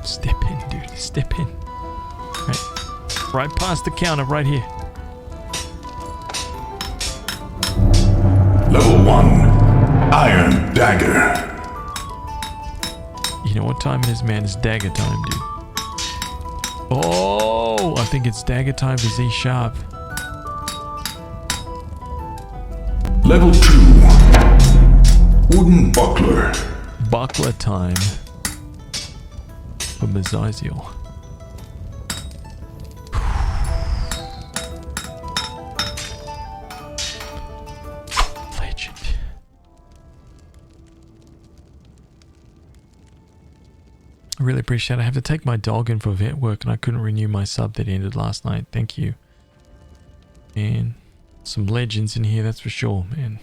Step in, dude. Step in. Right past the counter, right here. Level 1. Iron Dagger. You know what time it is, man? It's dagger time, dude. Oh, I think it's dagger time for Z Sharp. Level 2. Wooden Buckler. buckler time for Mazaziel. Legend. I really appreciate it. I have to take my dog in for vet work and I couldn't renew my sub that ended last night. Thank you. And some legends in here, that's for sure, man.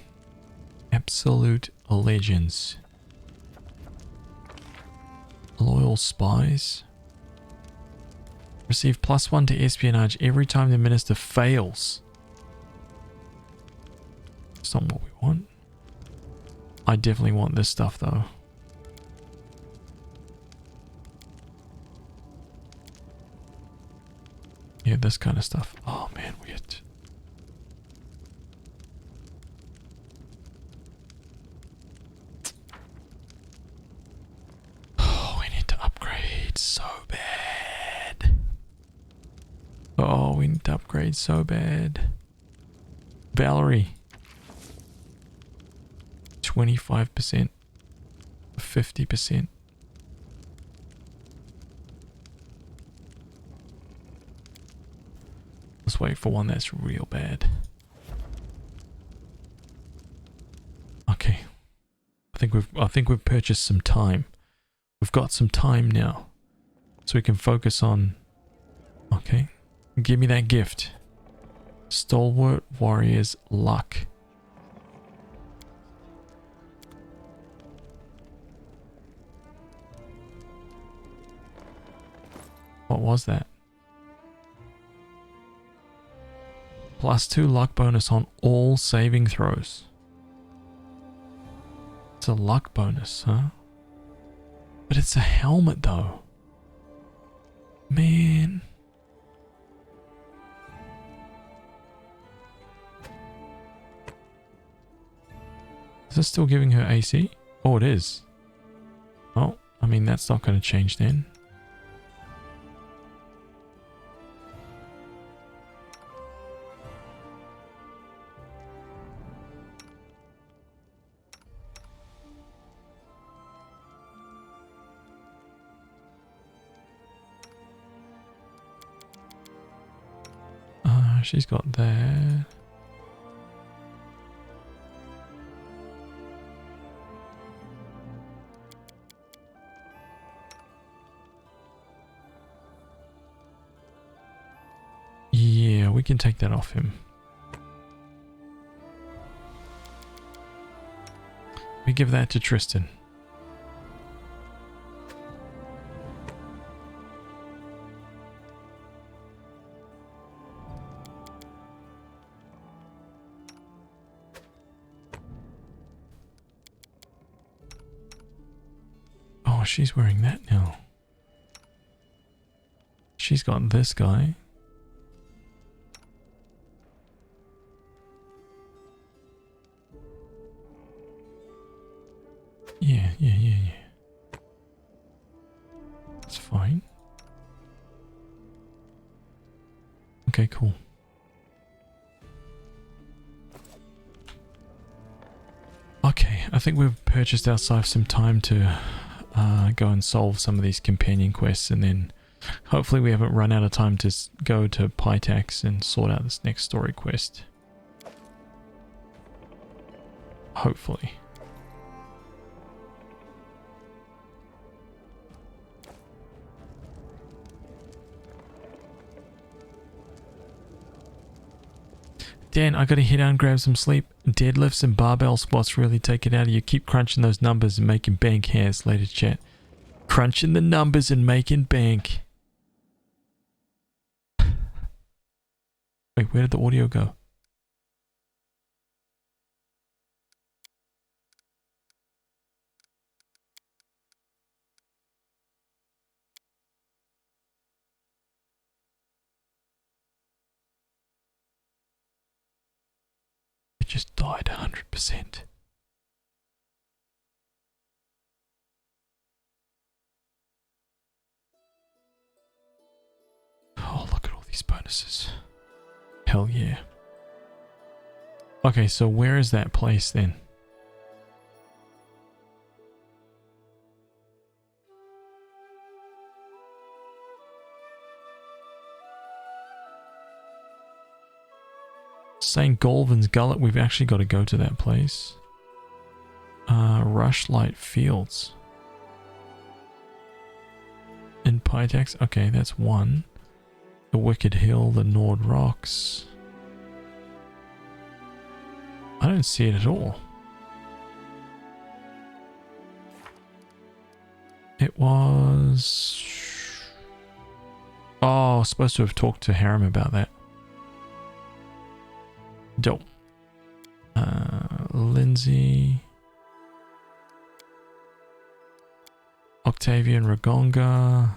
Absolute legends. Loyal spies. Receive +1 to espionage every time the minister fails. That's not what we want. I definitely want this stuff though. Yeah, this kind of stuff. Oh man, weird. So bad. Oh, we need to upgrade so bad. Valerie. 25%. 50%. Let's wait for one that's real bad. Okay. I think we've purchased some time. We've got some time now. So we can focus on... Okay. Give me that gift. Stalwart Warrior's Luck. What was that? +2 luck bonus on all saving throws. It's a luck bonus, huh? But it's a helmet though. Man. Is this still giving her AC? Oh, it is. Oh, I mean, that's not going to change then. She's got that. Yeah, we can take that off him. We give that to Tristan. Oh, she's wearing that now. She's got this guy. Yeah. That's fine. Okay, cool. Okay, I think we've purchased ourselves some time to go and solve some of these companion quests, and then hopefully we haven't run out of time to go to Pytax and sort out this next story quest. Hopefully. Dan, I gotta head down and grab some sleep. Deadlifts and barbell squats really take it out of you. Keep crunching those numbers and making bank hairs. Later, chat. Crunching the numbers and making bank. Wait, where did the audio go? It just died 100%. Oh, look at all these bonuses. Hell yeah. Okay, so where is that place then? St. Galvin's Gullet. We've actually got to go to that place. Rushlight Fields. In Pitax. Okay, that's one. The Wicked Hill, the Nord Rocks. I don't see it at all. It was... Oh, I was supposed to have talked to Harem about that. Dope. Lindsay. Octavian Ragonga.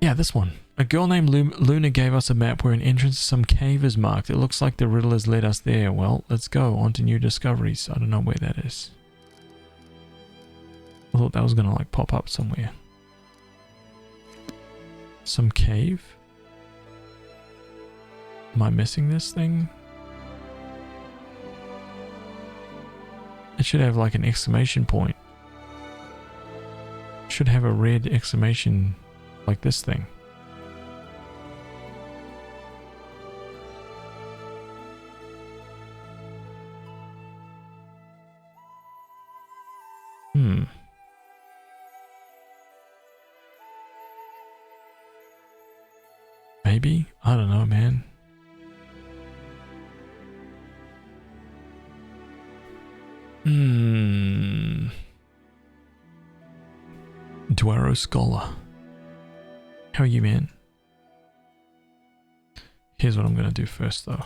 Yeah, this one. A girl named Luna gave us a map where an entrance to some cave is marked. It looks like the riddle has led us there. Well, let's go on to new discoveries. I don't know where that is. I thought that was gonna like pop up somewhere. Some cave? Am I missing this thing? It should have like an exclamation point. It should have a red exclamation like this thing. Maybe? I don't know, man. Dwaro Scholar. How are you, man? Here's what I'm gonna do first, though.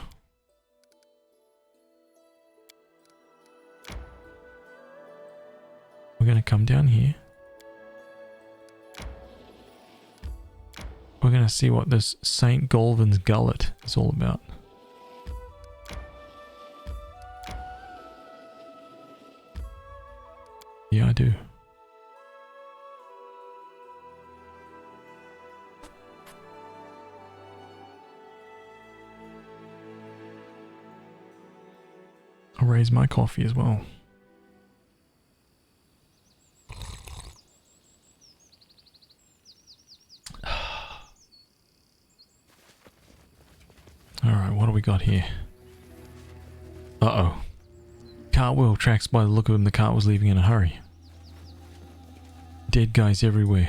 We're gonna come down here. We're gonna see what this St. Galvin's Gullet is all about. Yeah, I do. I'll raise my coffee as well. Alright, what do we got here? Uh-oh. Cartwheel tracks. By the look of them, the cart was leaving in a hurry. Dead guys everywhere.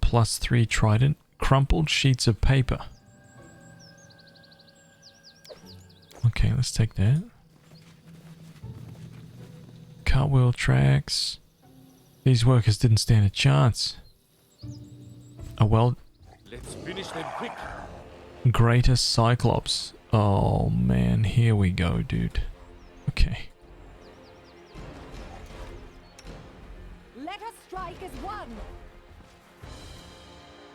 +3 trident. Crumpled sheets of paper. Okay, let's take that. Cartwheel tracks. These workers didn't stand a chance. Oh well. Let's finish them quick. Greater Cyclops. Oh man, here we go, dude. Okay. Let us strike as one.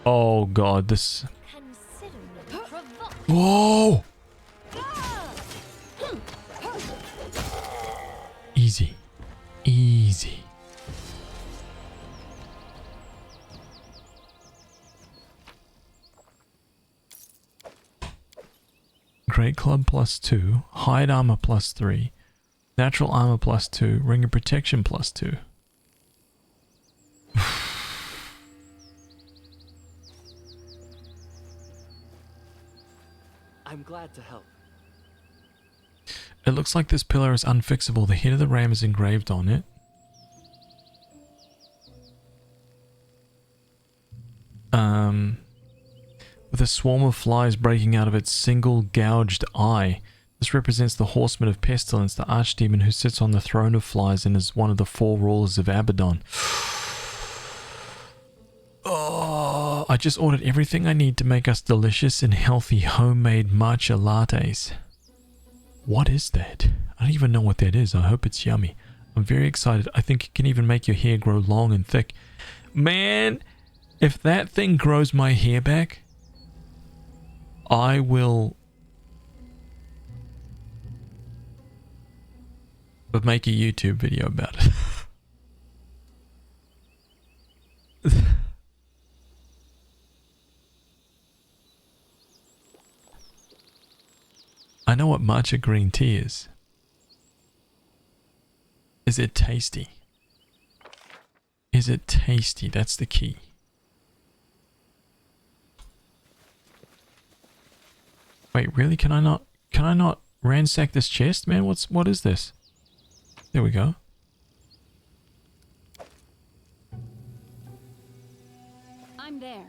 Oh god, this... Consider me provoked. Whoa! Easy. Easy. Great Club +2, Hide Armor +3, Natural Armor +2, Ring of Protection +2. I'm glad to help. It looks like this pillar is unfixable. The head of the ram is engraved on it. With a swarm of flies breaking out of its single gouged eye. This represents the horseman of pestilence, the archdemon who sits on the throne of flies and is one of the 4 rulers of Abaddon. Oh, I just ordered everything I need to make us delicious and healthy homemade matcha lattes. What is that? I don't even know what that is. I hope it's yummy. I'm very excited. I think it can even make your hair grow long and thick. Man, if that thing grows my hair back, I will make a YouTube video about it. I know what matcha green tea is. Is it tasty? Is Is it tasty? That's the key. Wait, really? Can I not ransack this chest, man? What is this? There we go. I'm there.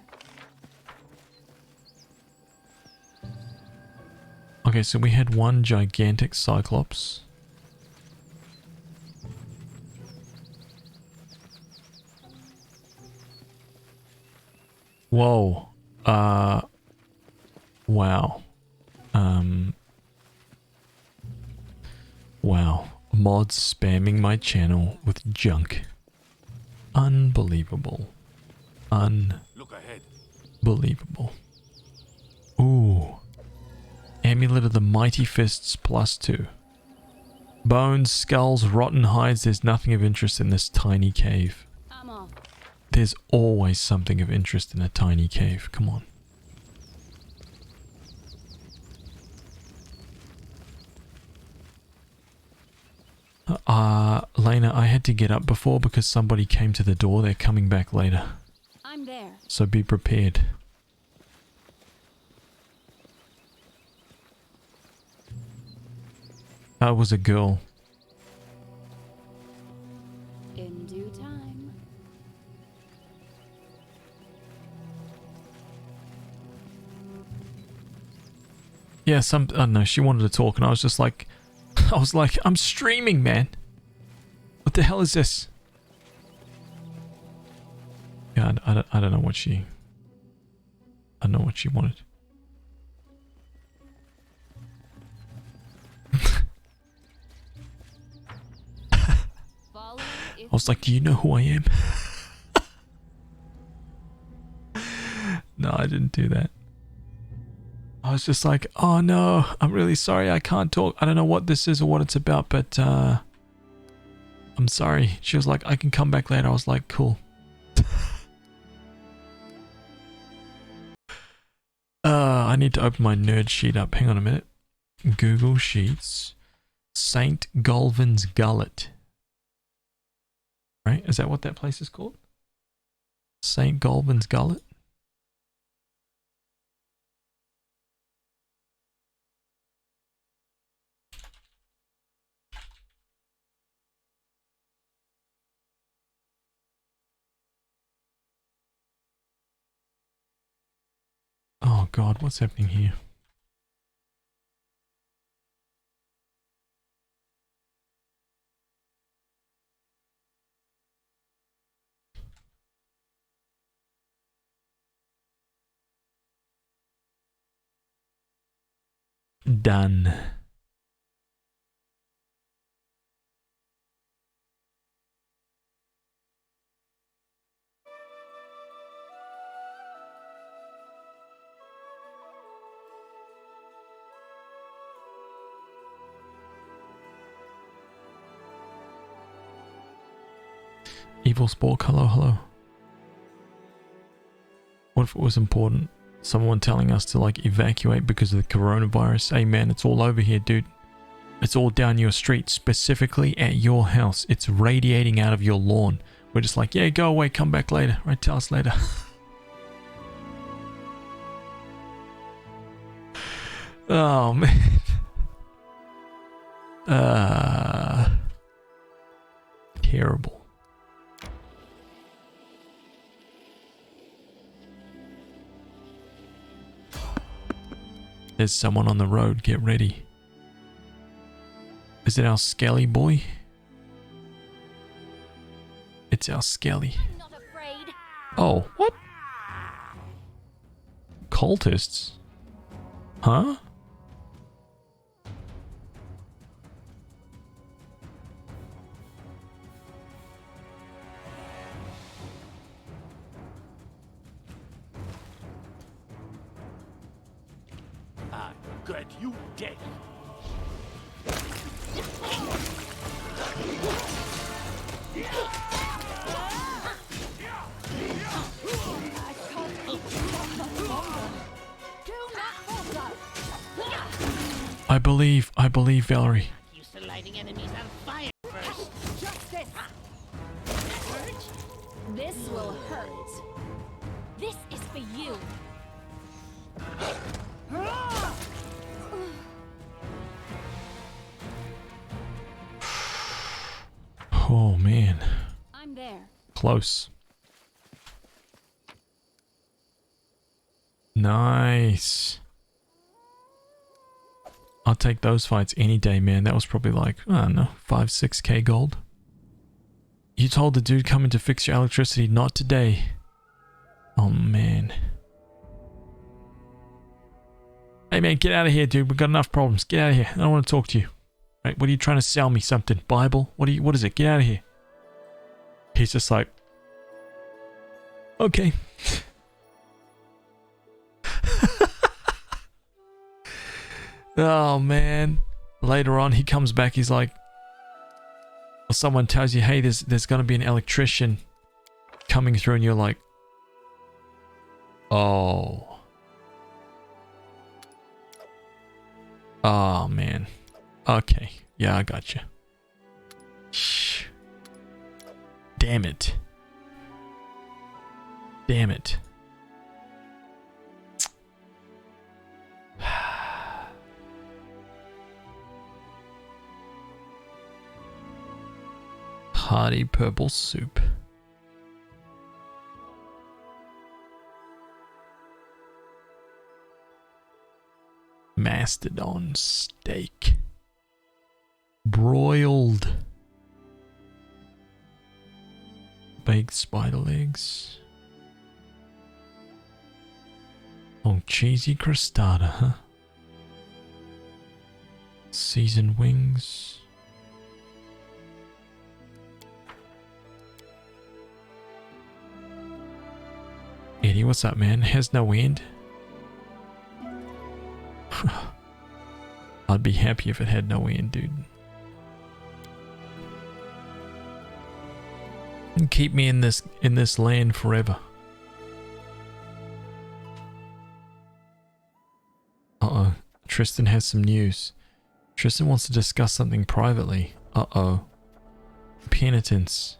Okay, so we had one gigantic cyclops. Whoa. Wow. Wow. Mods spamming my channel with junk. Unbelievable. Look ahead. Unbelievable. Ooh. Amulet of the Mighty Fists +2. Bones, skulls, rotten hides. There's nothing of interest in this tiny cave. I'm off. There's always something of interest in a tiny cave. Come on. Lena, I had to get up before because somebody came to the door. They're coming back later. I'm there. So be prepared. That was a girl. In due time. Yeah, I don't know, she wanted to talk and I was just like, I'm streaming, man. What the hell is this? Yeah, I don't know what she... I don't know what she wanted. Follow if I was like, do you know who I am? No, I didn't do that. I was just like, oh no, I'm really sorry, I can't talk. I don't know what this is or what it's about, but I'm sorry. She was like, I can come back later. I was like, cool. I need to open my nerd sheet up. Hang on a minute. Google Sheets. St. Golvan's Gullet. Right? Is that what that place is called? St. Golvan's Gullet? Oh god, what's happening here? Done. Evil Spork, hello. What if it was important? Someone telling us to like evacuate because of the coronavirus. Hey man, it's all over here, dude. It's all down your street, specifically at your house. It's radiating out of your lawn. We're just like, yeah, go away, come back later. Right, tell us later. Oh man. Terrible. There's someone on the road. Get ready. Is it our Skelly boy? It's our Skelly. I'm not afraid. Oh, what? Cultists? Huh? I got you dead. I believe Valerie. Used to lighting enemies on fire first. Justice! That hurt? This will hurt. This is for you. Oh man. I'm there. Close. Nice. I'll take those fights any day, man. That was probably like, I don't know, 5-6k gold. You told the dude coming to fix your electricity, not today. Oh man. Hey man, get out of here, dude. We've got enough problems. Get out of here. I don't want to talk to you. Right, what are you trying to sell me? Something? Bible? What is it? Get out of here. He's just like, okay. Oh man. Later on he comes back, he's like, or someone tells you, hey, there's gonna be an electrician coming through, and you're like, oh. Oh man. Okay. Yeah, I got you. Shh. Damn it. Damn it. Hearty purple soup. Mastodon steak. Broiled. Baked spider legs. Oh, cheesy crostata, huh? Seasoned wings. Eddie, what's up, man? Has no end. I'd be happy if it had no end, dude. And keep me in this land forever. Uh-oh. Tristan has some news. Tristan wants to discuss something privately. Uh-oh. Penitence.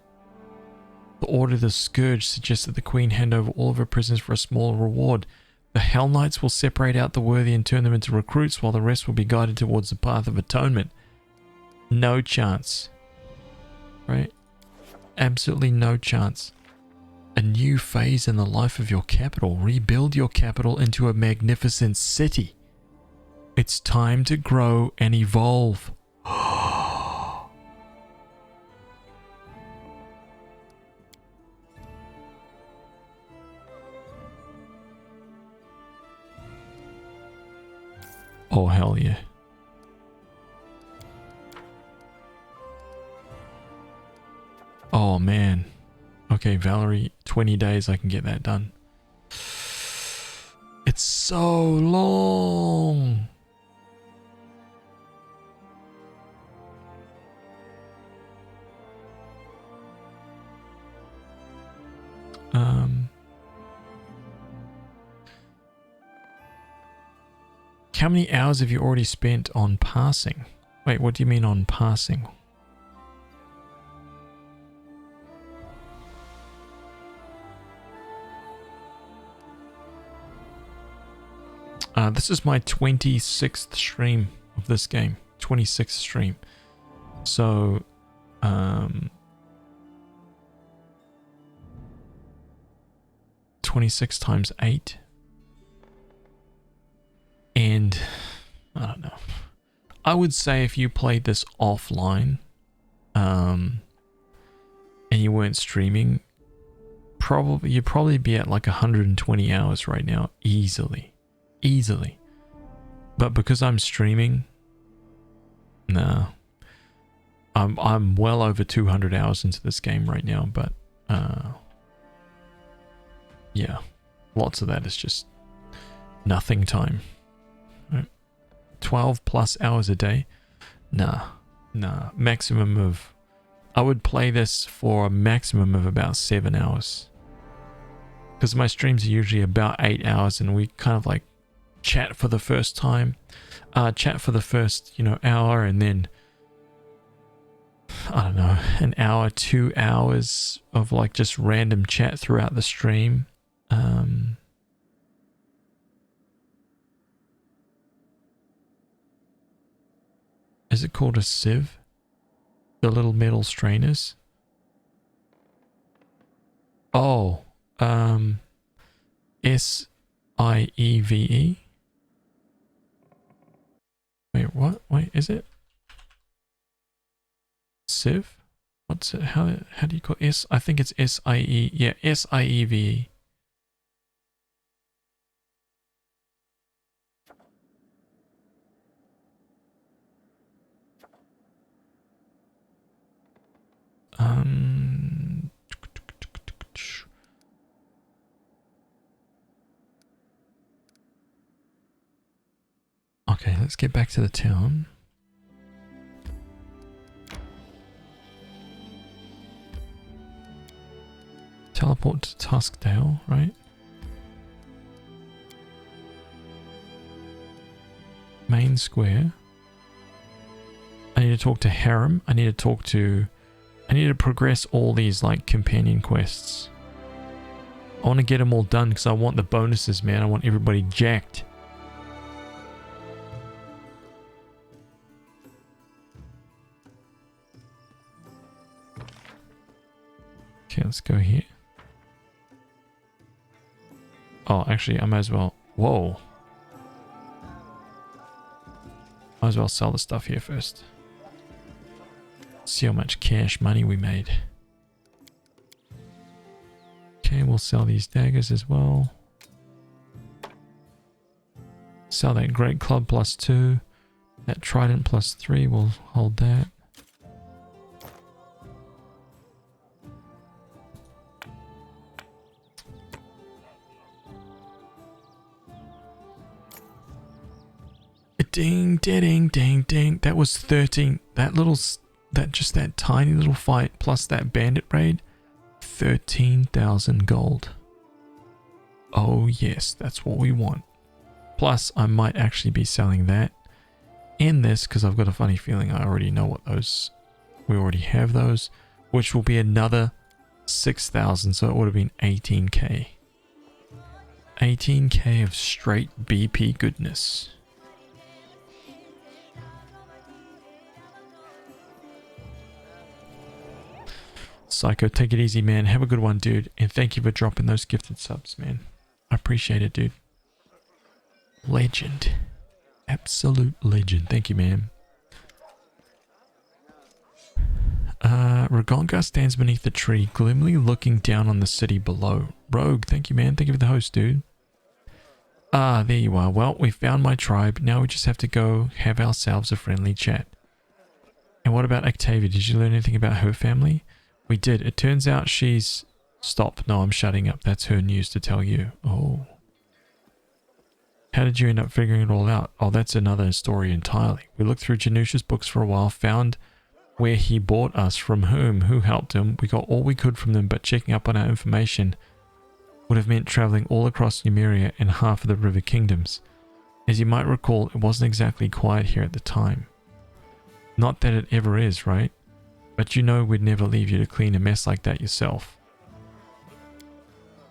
The Order of the Scourge suggests that the Queen hand over all of her prisoners for a small reward. The Hell Knights will separate out the worthy and turn them into recruits, while the rest will be guided towards the path of atonement. No chance. Right? Absolutely no chance. A new phase in the life of your capital. Rebuild your capital into a magnificent city. It's time to grow and evolve. Oh, hell yeah. Oh, man. Okay, Valerie, 20 days I can get that done. It's so long. How many hours have you already spent on passing? Wait, what do you mean on passing? This is my 26th stream of this game. 26th stream. So, 26 times 8. And I don't know. I would say if you played this offline, and you weren't streaming, you'd probably be at like 120 hours right now, easily. But because I'm streaming, no. I'm well over 200 hours into this game right now, but yeah, lots of that is just nothing time. 12 plus hours a day? Nah. Maximum of... I would play this for a maximum of about 7 hours. Because my streams are usually about 8 hours, and we kind of like chat for the first time. Chat for the first, hour, and then I don't know, an hour, 2 hours of like just random chat throughout the stream. Is it called a sieve? The little metal strainers? Oh, S-I-E-V-E? Wait, what? Wait, is it? Sieve? What's it? How do you call it? I think it's S-I-E. Yeah, S-I-E-V-E. Okay, let's get back to the town. Teleport to Tuskdale, right? Main square. I need to talk to Harem. I need to progress all these like companion quests. I want to get them all done because I want the bonuses, man. I want everybody jacked. Okay, let's go here. Oh, actually, I might as well... Whoa. Might as well sell the stuff here first. See how much cash money we made. Okay, we'll sell these daggers as well. Sell that great club +2. That trident +3, we'll hold that. Ding, ding, ding, ding. That was 13. That tiny little fight plus that bandit raid. 13,000 gold. Oh yes, that's what we want. Plus, I might actually be selling that and this because I've got a funny feeling I already know what those... We already have those, which will be another 6,000, so it would have been 18k. 18k of straight BP goodness. Psycho, take it easy, man. Have a good one, dude. And thank you for dropping those gifted subs, man. I appreciate it, dude. Legend. Absolute legend. Thank you, man. Ragonga stands beneath the tree, gloomily looking down on the city below. Rogue, thank you, man. Thank you for the host, dude. Ah, there you are. Well, we found my tribe. Now we just have to go have ourselves a friendly chat. And what about Octavia? Did you learn anything about her family? We did. It turns out she's... Stop. No, I'm shutting up. That's her news to tell you. Oh. How did you end up figuring it all out? Oh, that's another story entirely. We looked through Janusha's books for a while, found where he bought us, from whom, who helped him. We got all we could from them, but checking up on our information would have meant traveling all across Numeria and half of the River Kingdoms. As you might recall, it wasn't exactly quiet here at the time. Not that it ever is, right? But you know we'd never leave you to clean a mess like that yourself.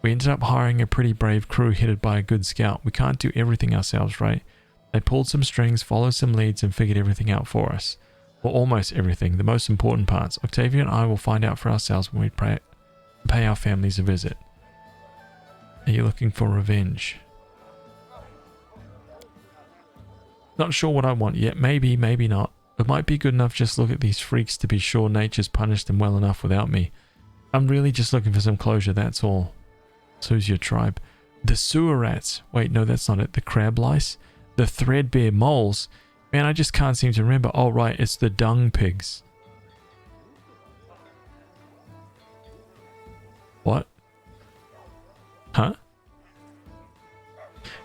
We ended up hiring a pretty brave crew headed by a good scout. We can't do everything ourselves, right? They pulled some strings, followed some leads, and figured everything out for us. Or almost everything, the most important parts. Octavia and I will find out for ourselves when we pay our families a visit. Are you looking for revenge? Not sure what I want yet. Maybe, maybe not. It might be good enough just look at these freaks to be sure nature's punished them well enough without me. I'm really just looking for some closure, that's all. So who's your tribe? The sewer rats. Wait, no, that's not it. The crab lice? The threadbare moles? Man, I just can't seem to remember. Oh, right, it's the dung pigs. What? Huh?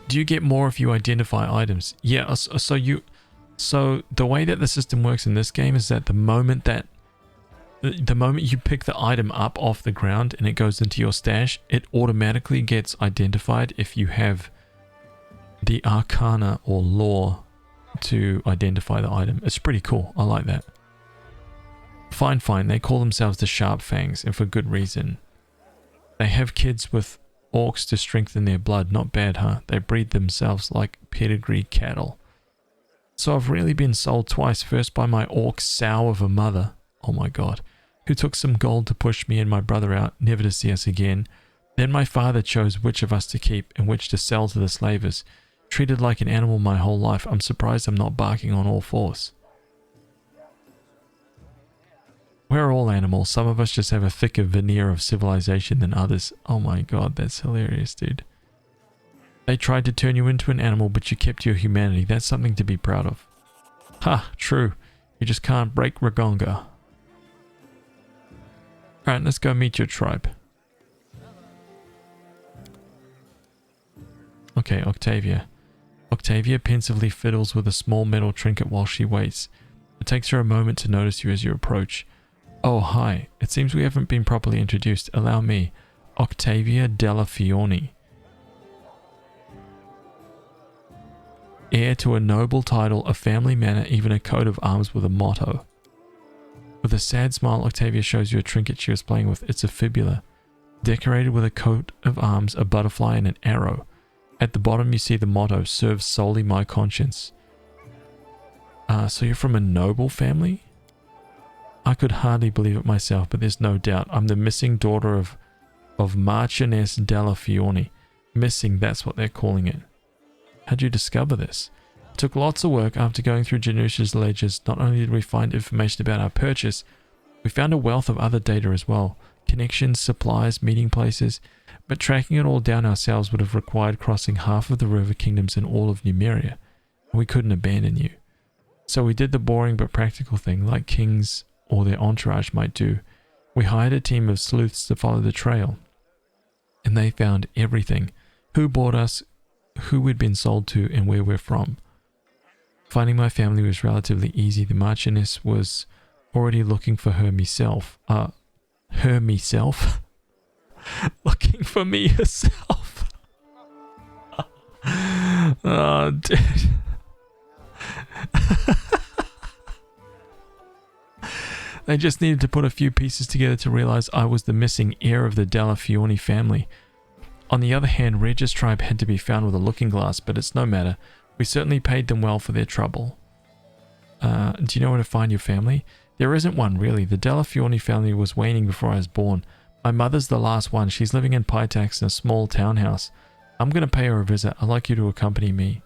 Do you get more if you identify items? Yeah, so the way that the system works in this game is that the moment you pick the item up off the ground and it goes into your stash, it automatically gets identified if you have the arcana or lore to identify the item. It's pretty cool. I like that. Fine, fine. They call themselves the Sharp Fangs, and for good reason. They have kids with orcs to strengthen their blood. Not bad, huh? They breed themselves like pedigree cattle. So I've really been sold twice. First by my orc sow of a mother. Oh my god. Who took some gold to push me and my brother out, never to see us again. Then my father chose which of us to keep and which to sell to the slavers. Treated like an animal my whole life. I'm surprised I'm not barking on all fours. We're all animals. Some of us just have a thicker veneer of civilization than others. Oh my god, that's hilarious, dude. They tried to turn you into an animal, but you kept your humanity. That's something to be proud of. Ha, true. You just can't break Ragonga. Alright, let's go meet your tribe. Okay, Octavia. Octavia pensively fiddles with a small metal trinket while she waits. It takes her a moment to notice you as you approach. Oh, hi. It seems we haven't been properly introduced. Allow me. Octavia della Fiorni. Heir to a noble title, a family manor, even a coat of arms with a motto. With a sad smile, Octavia shows you a trinket she was playing with. It's a fibula, decorated with a coat of arms, a butterfly, and an arrow. At the bottom you see the motto, serves solely my conscience. So you're from a noble family? I could hardly believe it myself, but there's no doubt. I'm the missing daughter of Marchioness della Fiorni. Missing, that's what they're calling it. How'd you discover this? It took lots of work. After going through Janusha's ledgers, not only did we find information about our purchase, we found a wealth of other data as well. Connections, supplies, meeting places. But tracking it all down ourselves would have required crossing half of the river kingdoms in all of Numeria. And we couldn't abandon you. So we did the boring but practical thing, like kings or their entourage might do. We hired a team of sleuths to follow the trail. And they found everything. Who bought us, who we'd been sold to, and where we're from. Finding my family was relatively easy. The Marchioness was already looking for her myself. Her myself? Looking for me herself. Oh, dude. They just needed to put a few pieces together to realize I was the missing heir of the Della Fiorni family. On the other hand, Regis' tribe had to be found with a looking glass, but it's no matter. We certainly paid them well for their trouble. Do you know where to find your family? There isn't one, really. The Della Fiorni family was waning before I was born. My mother's the last one. She's living in Pytax in a small townhouse. I'm going to pay her a visit. I'd like you to accompany me.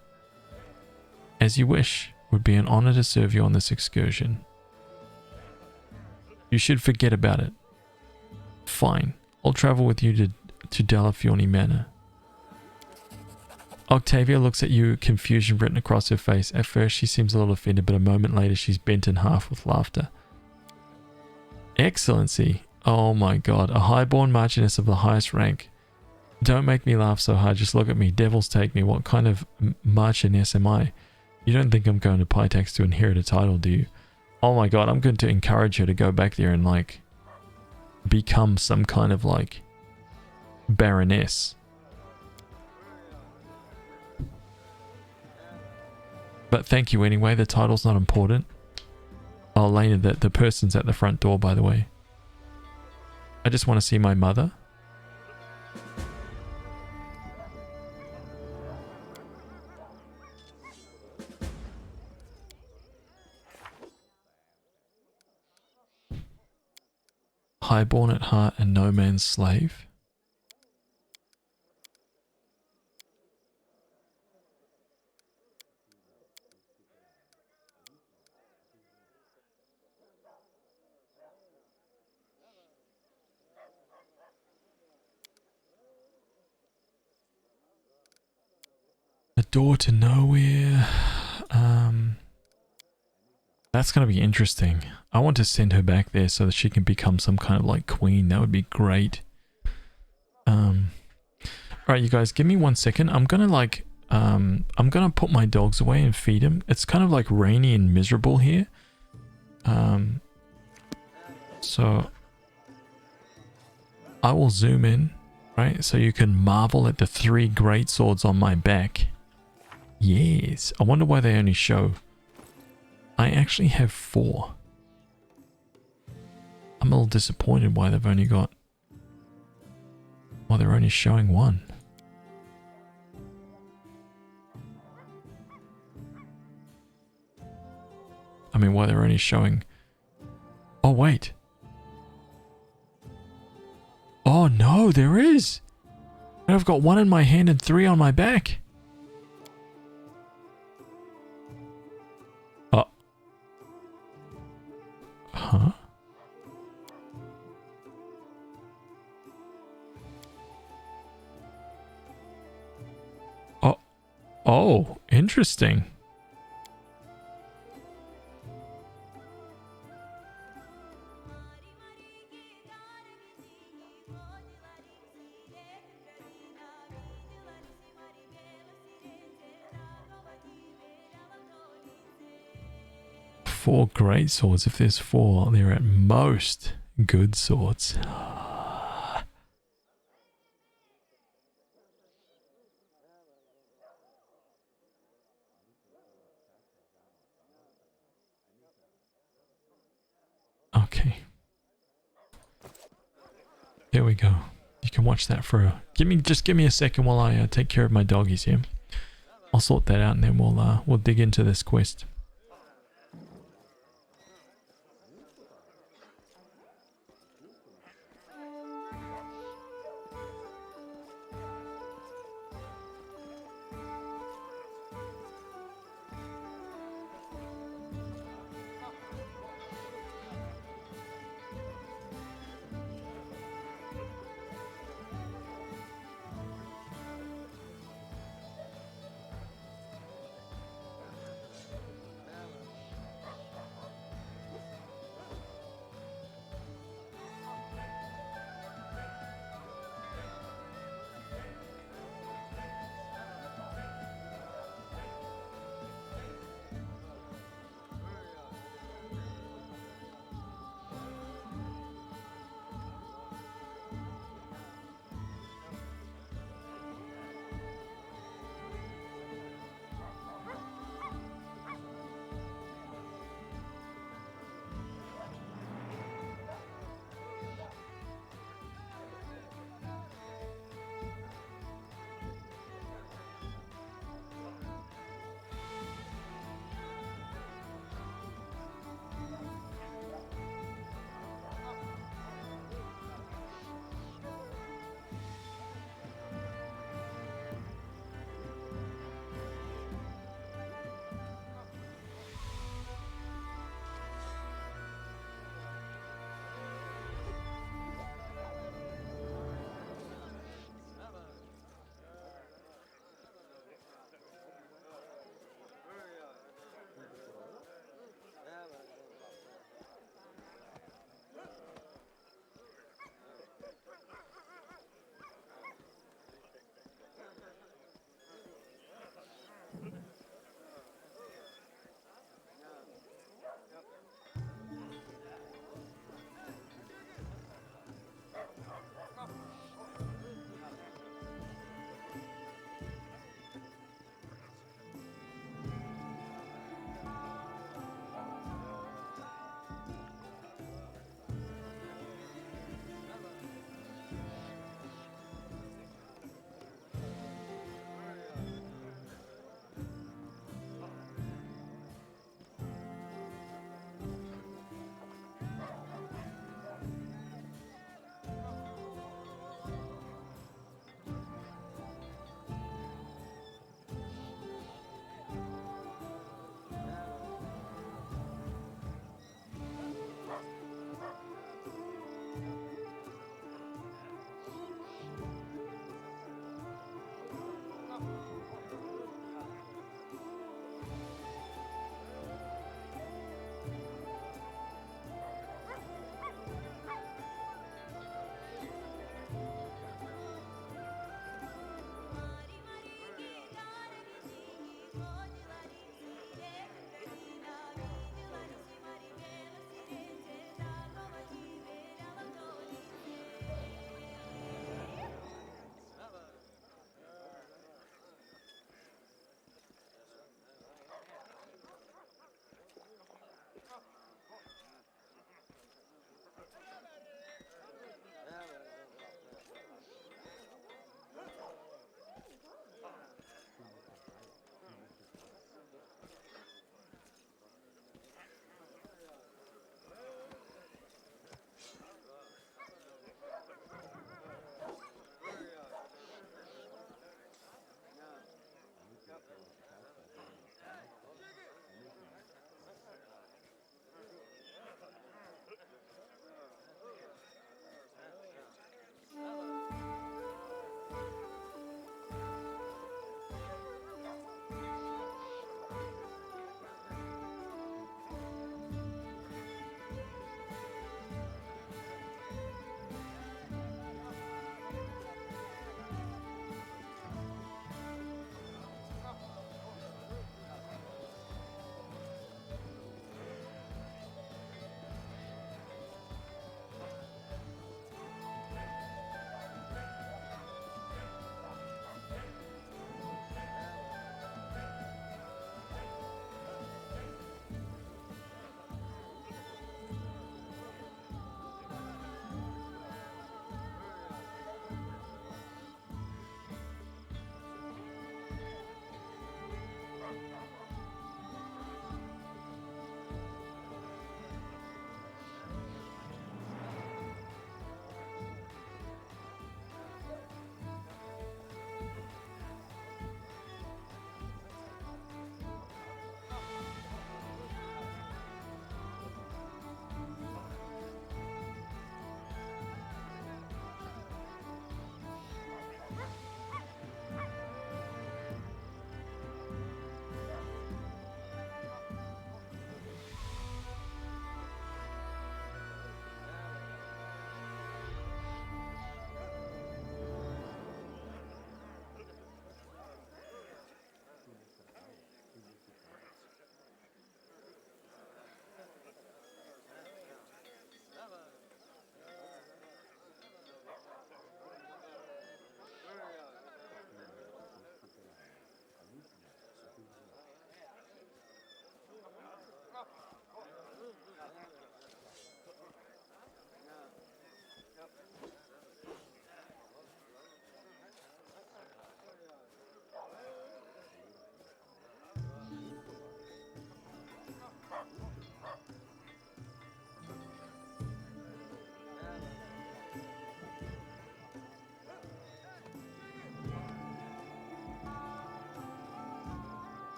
As you wish. It would be an honor to serve you on this excursion. You should forget about it. Fine. I'll travel with you to Della Fiorni Manor. Octavia looks at you, confusion written across her face. At first she seems a little offended, but a moment later she's bent in half with laughter. Excellency. Oh my god, a highborn Marchioness of the highest rank. Don't make me laugh so hard, just look at me. Devils take me. What kind of Marchioness am I? You don't think I'm going to Pytax to inherit a title, do you? Oh my god, I'm going to encourage her to go back there and like become some kind of like baroness. But thank you anyway, the title's not important. Oh, Lena, the person's at the front door, by the way. I just want to see my mother. Highborn at heart and no man's slave. A door to nowhere. That's going to be interesting. I want to send her back there so that she can become some kind of like queen. That would be great. Alright, you guys, give me 1 second. I'm going to like, I'm going to put my dogs away and feed them. It's kind of like rainy and miserable here. So I will zoom in, right? So you can marvel at the 3 great swords on my back. Yes. I wonder why they only show. I actually have 4. I'm a little disappointed why they've only got... Why they're only showing one. I mean, why they're only showing... Oh, wait. Oh, no, there is. And I've got one in my hand and 3 on my back. Oh. Huh? Oh. Oh, interesting. Four great swords. If there's 4, they're at most good swords. Okay. There we go. You can watch that for a... Just give me a second while I take care of my doggies here. I'll sort that out and then we'll dig into this quest.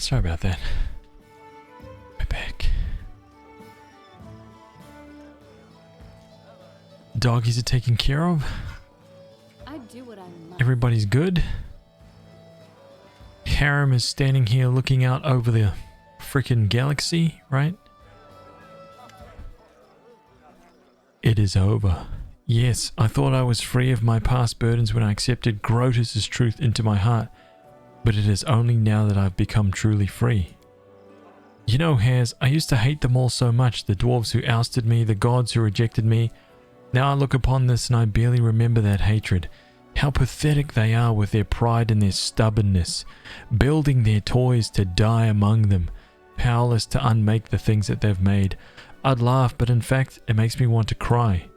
Sorry about that. We're back. Doggies are taken care of. I do what I must. Everybody's good. Harem is standing here looking out over the freaking galaxy, right? It is over. Yes, I thought I was free of my past burdens when I accepted Grotus's truth into my heart, but it is only now that I've become truly free. You know, Haz, I used to hate them all so much, the dwarves who ousted me, the gods who rejected me. Now I look upon this and I barely remember that hatred. How pathetic they are with their pride and their stubbornness, building their toys to die among them, powerless to unmake the things that they've made. I'd laugh, but in fact, it makes me want to cry.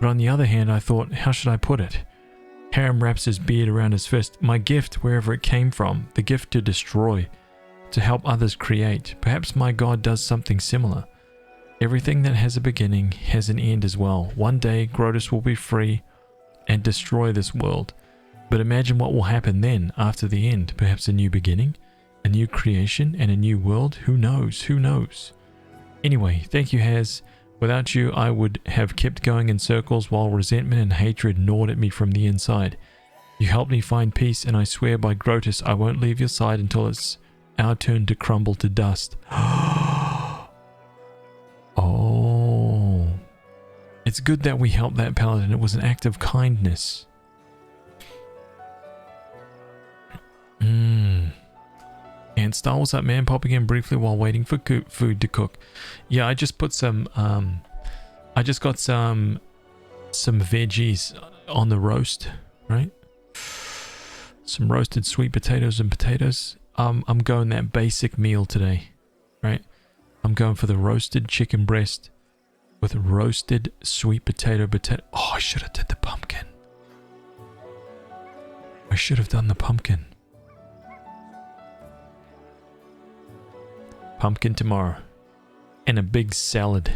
But on the other hand, I thought, how should I put it? Harem wraps his beard around his fist. My gift, wherever it came from, the gift to destroy, to help others create. Perhaps my God does something similar. Everything that has a beginning has an end as well. One day, Grotus will be free and destroy this world. But imagine what will happen then, after the end. Perhaps a new beginning, a new creation, and a new world. Who knows? Who knows? Anyway, thank you, Haz. Without you, I would have kept going in circles while resentment and hatred gnawed at me from the inside. You helped me find peace, and I swear by Grotus, I won't leave your side until it's our turn to crumble to dust. Oh. It's good that we helped that paladin. It was an act of kindness. And Star, what's up, man? Popping in briefly while waiting for food to cook. Yeah, I just put some, I just got some veggies on the roast, right? Some roasted sweet potatoes and potatoes. I'm going that basic meal today, right? I'm going for the roasted chicken breast with roasted sweet potato. Oh, I should have did the pumpkin. I should have done the pumpkin. Pumpkin tomorrow. And a big salad,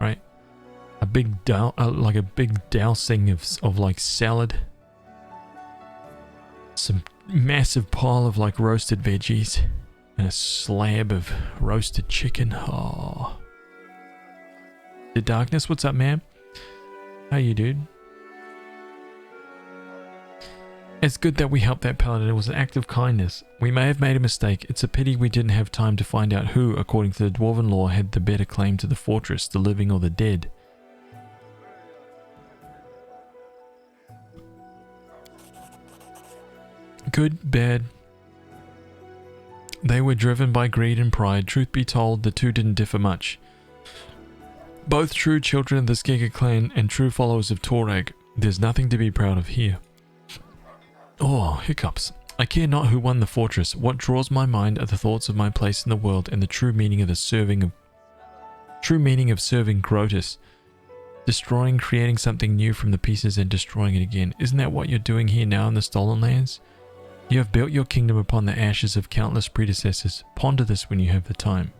right? A big like a big dousing of like salad. Some massive pile of like roasted veggies. And a slab of roasted chicken. Oh. The Darkness, what's up, man? How you, dude? It's good that we helped that paladin. It was an act of kindness. We may have made a mistake. It's a pity we didn't have time to find out who, according to the dwarven law, had the better claim to the fortress, the living or the dead. Good, bad. They were driven by greed and pride. Truth be told, the two didn't differ much. Both true children of the Skega clan and true followers of Torag. There's nothing to be proud of here. Oh, hiccups. I care not who won the fortress. What draws my mind are the thoughts of my place in the world and the true meaning of serving Grotus. Destroying, creating something new from the pieces and destroying it again. Isn't that what you're doing here now in the Stolen Lands? You have built your kingdom upon the ashes of countless predecessors. Ponder this when you have the time.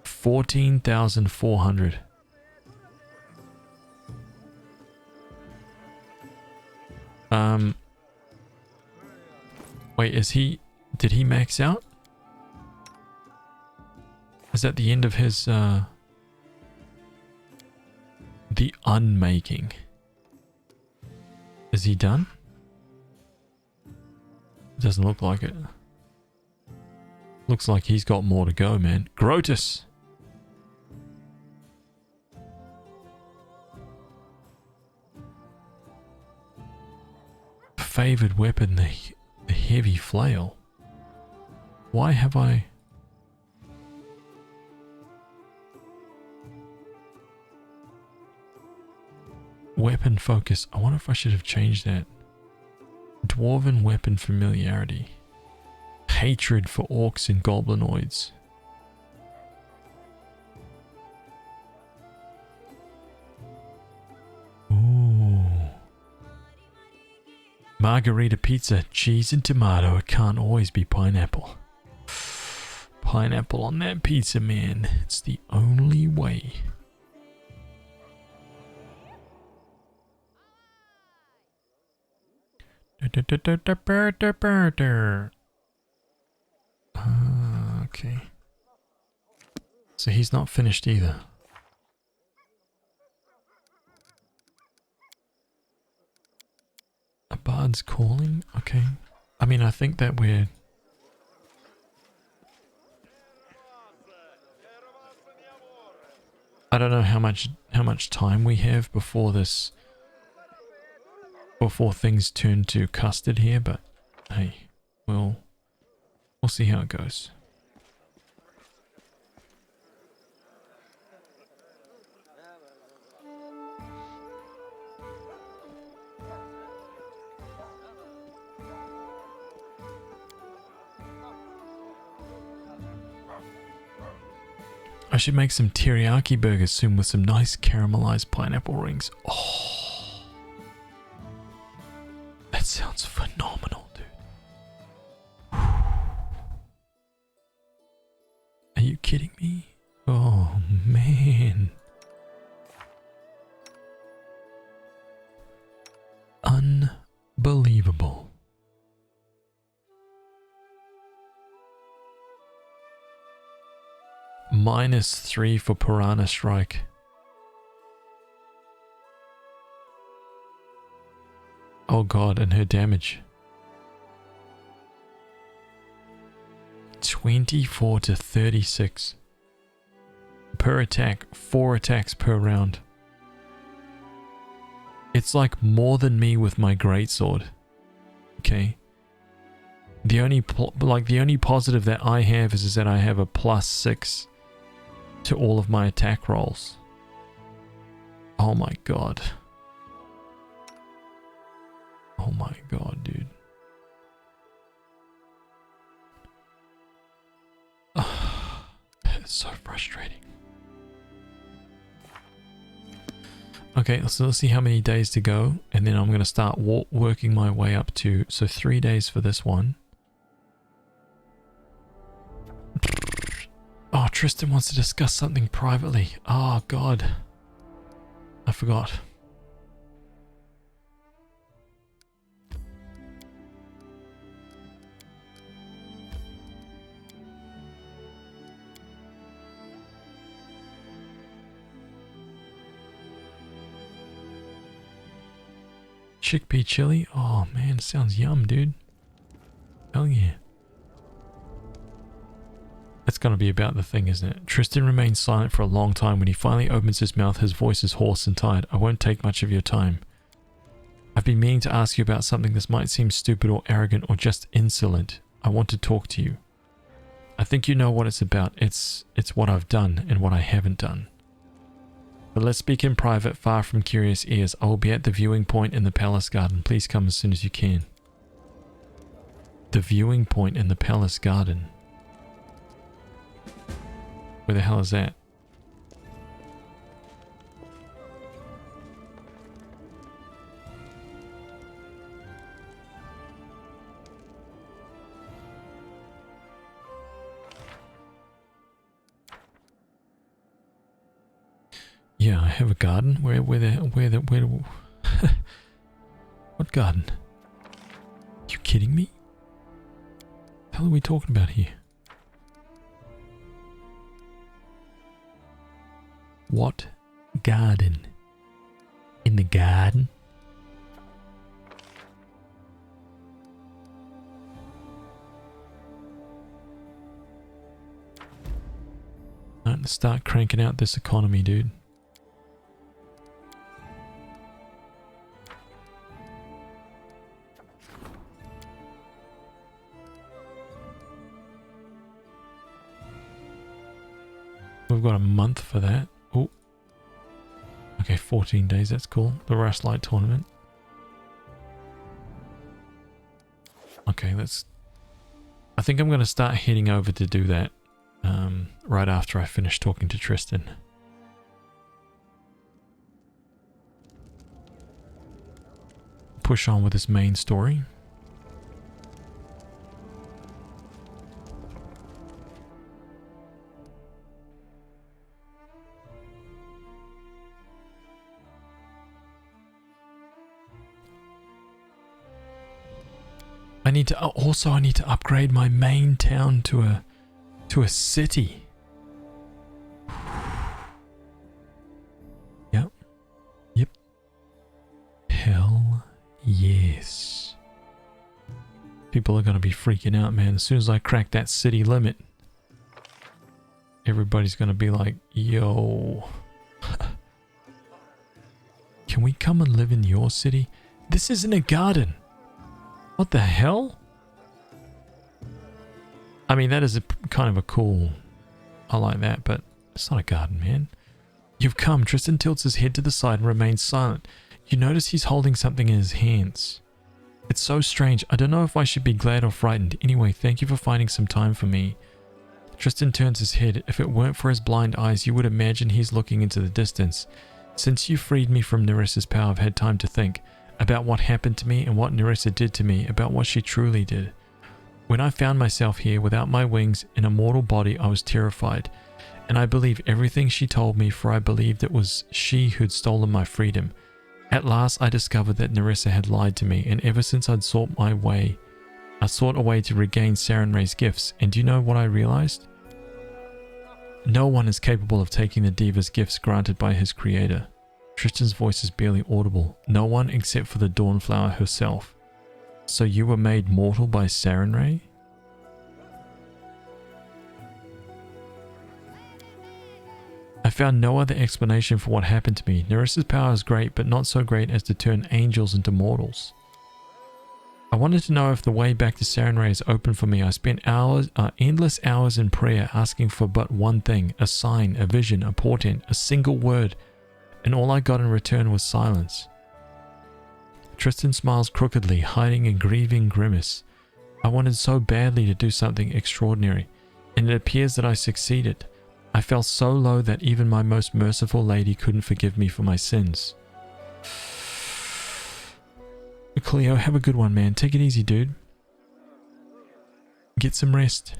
14,400. Wait, did he max out? Is that the end of his, the unmaking? Is he done? Doesn't look like it. Looks like he's got more to go, man. Grotus! Favored weapon, the heavy flail. Why have I... Weapon focus. I wonder if I should have changed that. Dwarven weapon familiarity. Hatred for orcs and goblinoids. Ooh. Margarita pizza, cheese and tomato. It can't always be pineapple. Pineapple on that pizza, man. It's the only way. So he's not finished either. A bard's calling? Okay. I mean, I think that we're... I don't know how much time we have before this... before things turn to custard here, but hey, we'll see how it goes. I should make some teriyaki burgers soon with some nice caramelized pineapple rings. Oh, that sounds phenomenal, dude. Are you kidding me? Oh, man. Unbelievable. -3 for Piranha Strike. Oh god, and her damage. 24 to 36. Per attack, 4 attacks per round. It's like more than me with my greatsword. Okay. The only positive that I have is that I have a +6 to all of my attack rolls. Oh my god. Oh my god, dude. It's so frustrating. Okay, so let's see how many days to go, and then I'm going to start working my way up to... So 3 days for this one. Oh, Tristan wants to discuss something privately. Oh, God. I forgot. Chickpea chili? Oh, man, sounds yum, dude. Hell yeah. That's going to be about the thing, isn't it? Tristan remains silent for a long time. When he finally opens his mouth, his voice is hoarse and tired. I won't take much of your time. I've been meaning to ask you about something. This might seem stupid or arrogant or just insolent. I want to talk to you. I think you know what it's about. It's what I've done and what I haven't done. But let's speak in private, far from curious ears. I will be at the viewing point in the palace garden. Please come as soon as you can. The viewing point in the palace garden. Where the hell is that? Yeah, I have a garden. Where what garden? You kidding me? What the hell are we talking about here? What garden? In the garden? Let's start cranking out this economy, dude. We've got a month for that. Oh. Okay, 14 days, that's cool. The Rustlight tournament. Okay, I think I'm going to start heading over to do that right after I finish talking to Tristan. Push on with this main story. I need to upgrade my main town to a city. this. People are going to be freaking out, man. As soon as I crack that city limit, everybody's going to be like, yo. Can we come and live in your city? This isn't a garden. What the hell? I mean, that is kind of a cool... I like that, but it's not a garden, man. You've come. Tristan tilts his head to the side and remains silent. You notice he's holding something in his hands. It's so strange. I don't know if I should be glad or frightened. Anyway, thank you for finding some time for me. Tristan turns his head. If it weren't for his blind eyes, you would imagine he's looking into the distance. Since you freed me from Nerissa's power, I've had time to think about what happened to me and what Nerissa did to me, about what she truly did. When I found myself here without my wings in a mortal body, I was terrified. And I believe everything she told me, for I believed it was she who'd stolen my freedom. At last I discovered that Nerissa had lied to me, and ever since I sought a way to regain Sarenrae's gifts. And do you know what I realized? No one is capable of taking the Diva's gifts granted by his creator. Tristan's voice is barely audible. No one except for the Dawnflower herself. So you were made mortal by Sarenrae? I found no other explanation for what happened to me. Nerissa's power is great, but not so great as to turn angels into mortals. I wanted to know if the way back to Sarenrae is open for me. I spent endless hours in prayer, asking for but one thing: a sign, a vision, a portent, a single word, and all I got in return was silence. Tristan smiles crookedly, hiding a grieving grimace. I wanted so badly to do something extraordinary, and it appears that I succeeded. I fell so low that even my most merciful lady couldn't forgive me for my sins. Cleo, have a good one, man. Take it easy, dude. Get some rest.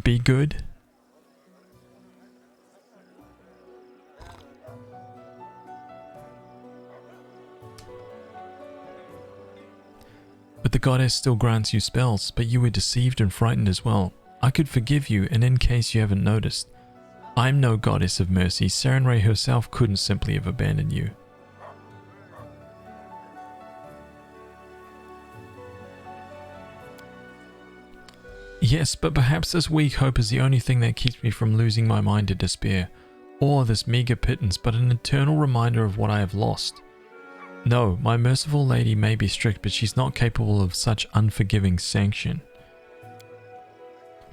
Be good. But the goddess still grants you spells, but you were deceived and frightened as well. I could forgive you, and in case you haven't noticed, I'm no goddess of mercy. Sarenrae herself couldn't simply have abandoned you. Yes, but perhaps this weak hope is the only thing that keeps me from losing my mind to despair, or this meager pittance, but an eternal reminder of what I have lost. No, my merciful lady may be strict, but she's not capable of such unforgiving sanction.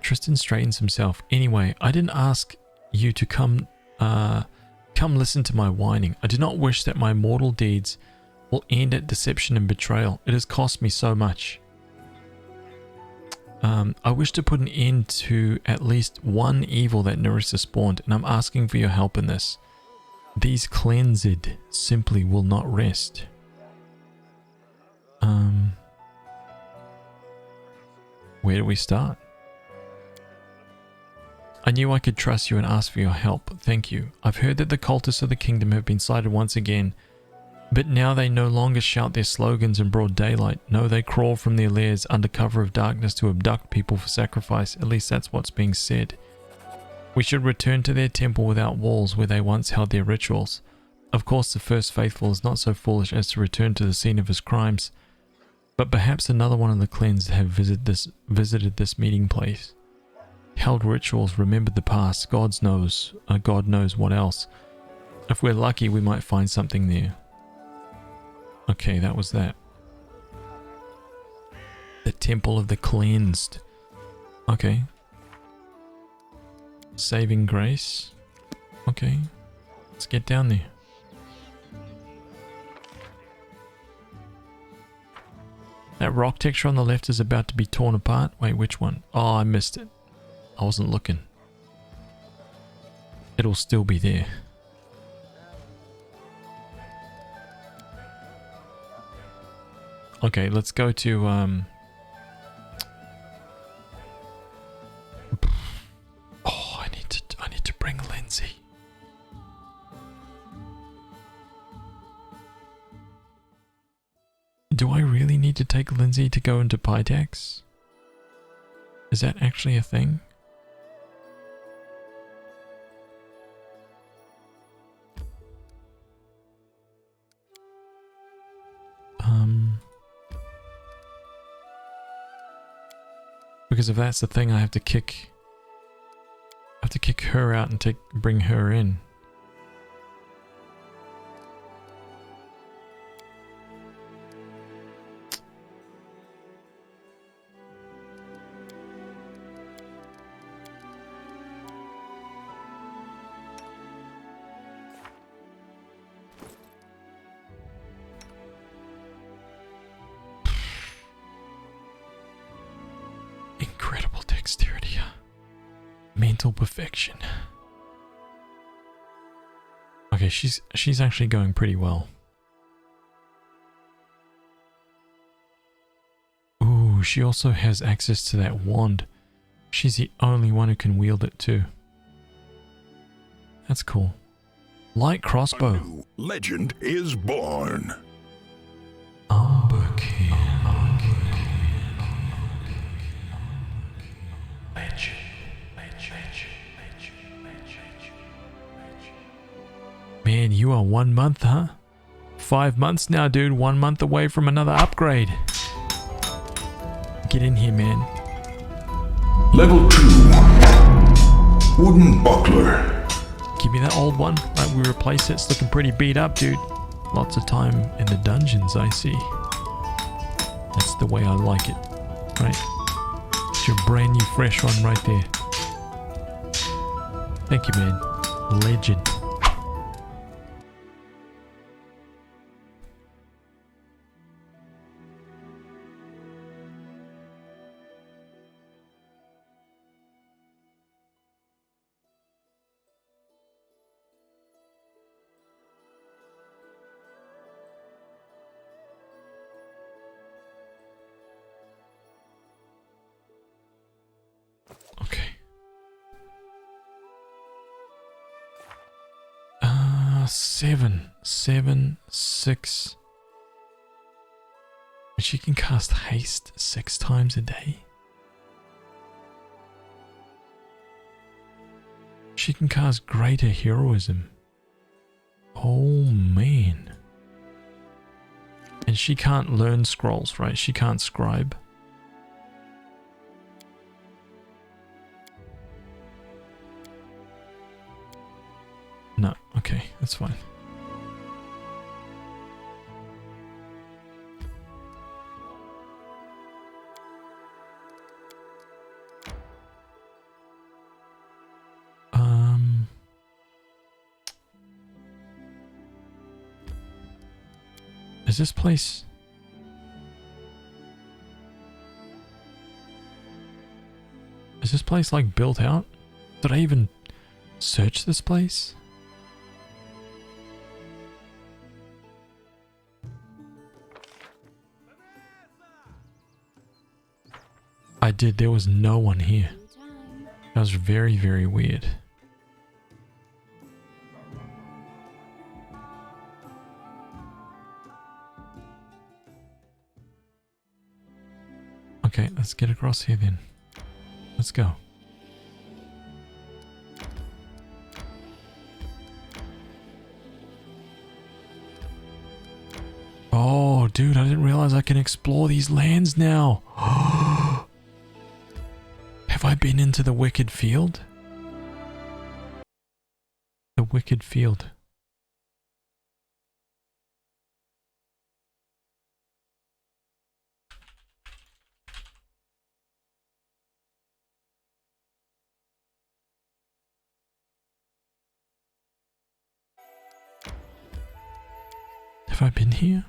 Tristan straightens himself. Anyway, I didn't ask you to come listen to my whining. I do not wish that my mortal deeds will end at deception and betrayal. It has cost me so much. I wish to put an end to at least one evil that Nerissa spawned, and I'm asking for your help in this. These cleansed simply will not rest. Where do we start? I knew I could trust you and ask for your help. Thank you. I've heard that the cultists of the kingdom have been sighted once again, but now they no longer shout their slogans in broad daylight. No, they crawl from their lairs under cover of darkness to abduct people for sacrifice. At least that's what's being said. We should return to their temple without walls where they once held their rituals. Of course, the first faithful is not so foolish as to return to the scene of his crimes, but perhaps another one of the cleansed have visited this meeting place. Held rituals, remembered the past. God knows what else. If we're lucky, we might find something there. Okay, that was that. The Temple of the Cleansed. Okay. Saving grace. Okay. Let's get down there. That rock texture on the left is about to be torn apart. Wait, which one? Oh, I missed it. I wasn't looking. It'll still be there. Okay, let's go to oh, I need to bring Lindsay. Do I really need to take Lindsay to go into Pytax? Is that actually a thing? Because if that's the thing, I have to kick her out and bring her in. Incredible dexterity. Mental perfection. Okay, she's actually going pretty well. Ooh, she also has access to that wand. She's the only one who can wield it too. That's cool. Light A crossbow. new legend is born. Man, you are 1 month, huh? 5 months now, dude. 1 month away from another upgrade. Get in here, man. Level 2. Wooden buckler. Give me that old one. Right, we replace it. It's looking pretty beat up, dude. Lots of time in the dungeons, I see. That's the way I like it. Right? It's your brand new fresh one right there. Thank you, man. Legend. Okay. 7, 6. But she can cast haste 6 times a day. She can cast greater heroism. Oh man. And she can't learn scrolls, right? She can't scribe. No, okay, that's fine. Is this place... Is this place like built out? Did I even search this place? I did. There was no one here. That was very, very weird. Okay, let's get across here then. Let's go. Oh, dude, I didn't realize I can explore these lands now. Have I been into the Wicked Field? The Wicked Field. Have I been here?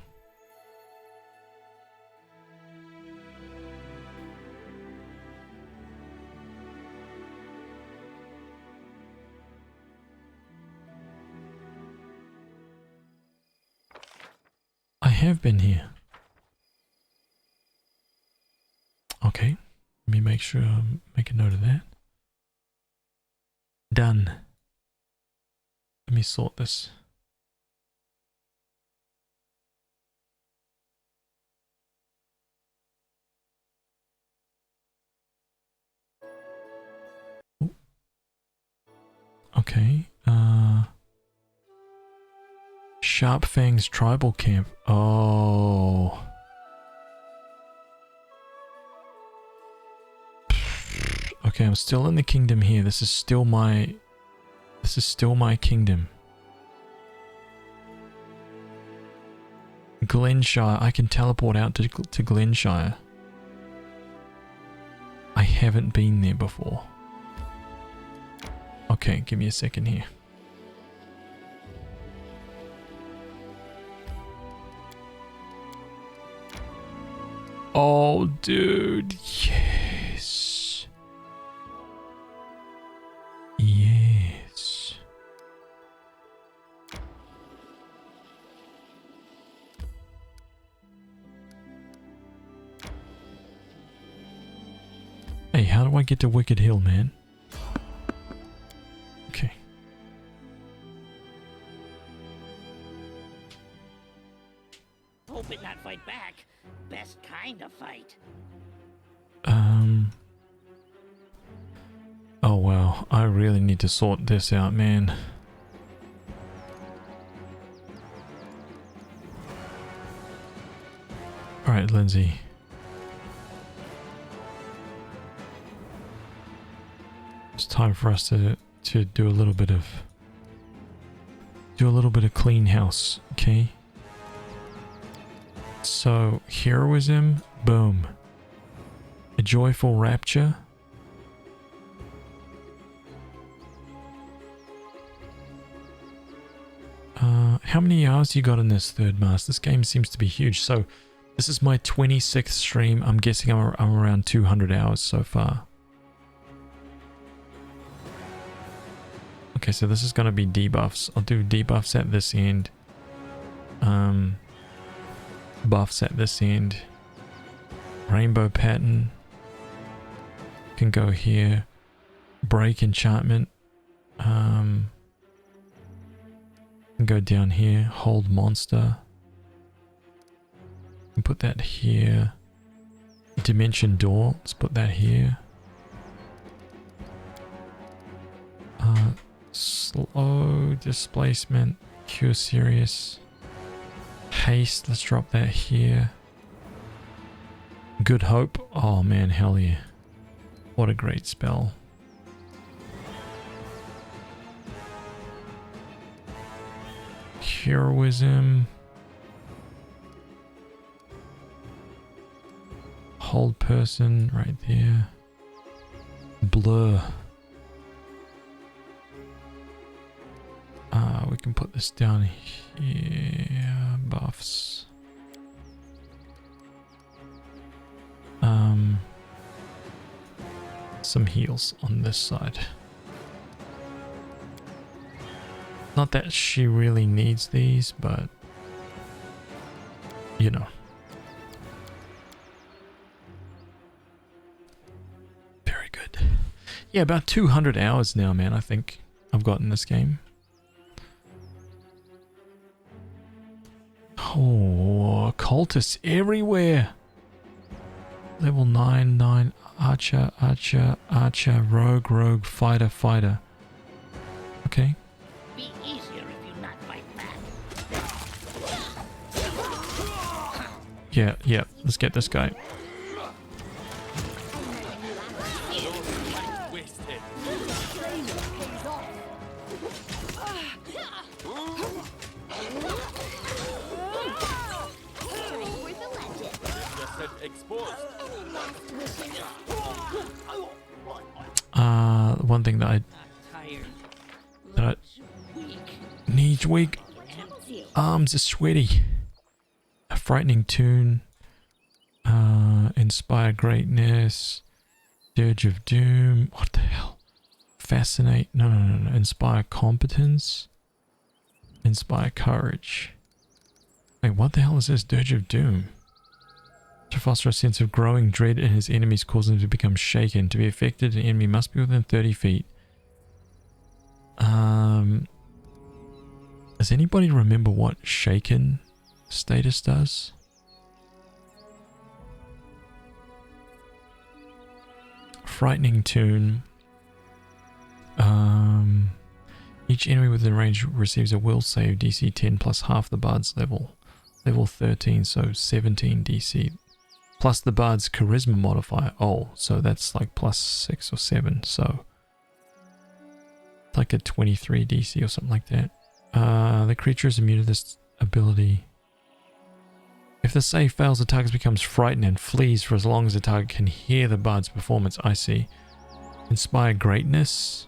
I have been here. Okay, let me make sure, make a note of that. Done. Let me sort this. Okay, Sharp Fang's tribal camp. Oh. Okay, I'm still in the kingdom here. This is still my kingdom. Glenshire. I can teleport out to Glenshire. I haven't been there before. Okay, give me a second here. Oh, dude. Yes. Yes. Hey, how do I get to Wicked Hill, man? Okay. Hope it not fight back. Best kind of fight. Oh wow, I really need to sort this out, man. Alright, Lindsay. It's time for us to do a little bit of clean house, okay? So, heroism, boom. A joyful rapture. How many hours you got in this, Third Mass? This game seems to be huge. So, this is my 26th stream. I'm guessing I'm around 200 hours so far. Okay, so this is going to be debuffs. I'll do debuffs at this end. Buffs at this end. Rainbow pattern. Can go here. Break enchantment. Can go down here. Hold monster. And put that here. Dimension door. Let's put that here. Slow displacement. Cure serious. Haste. Let's drop that here. Good hope. Oh man, hell yeah. What a great spell. Heroism. Hold person right there. Blur. We can put this down here. Buffs. Some heals on this side. Not that she really needs these, but you know. Very good. Yeah, about 200 hours now, man, I think I've gotten this game. Oh, cultists everywhere. Level 9, archer, rogue, fighter. Okay. Be easier if you not fight back. Yeah, let's get this guy. One thing that I knees weak, arms are sweaty. A frightening tune, inspire greatness, dirge of doom. What the hell? Fascinate. No. Inspire competence. Inspire courage. Wait, what the hell is this? Dirge of doom. To foster a sense of growing dread in his enemies, causing them to become shaken. To be affected, an enemy must be within 30 feet. Does anybody remember what shaken status does? Frightening tune. Each enemy within range receives a will save DC 10 plus half the bard's level. Level 13, so 17 DC. plus the bard's charisma modifier. Oh, so that's like plus 6 or 7. So it's like a 23 DC or something like that. The creature is immune to this ability. If the save fails, the target becomes frightened and flees for as long as the target can hear the bard's performance. I see. Inspire Greatness.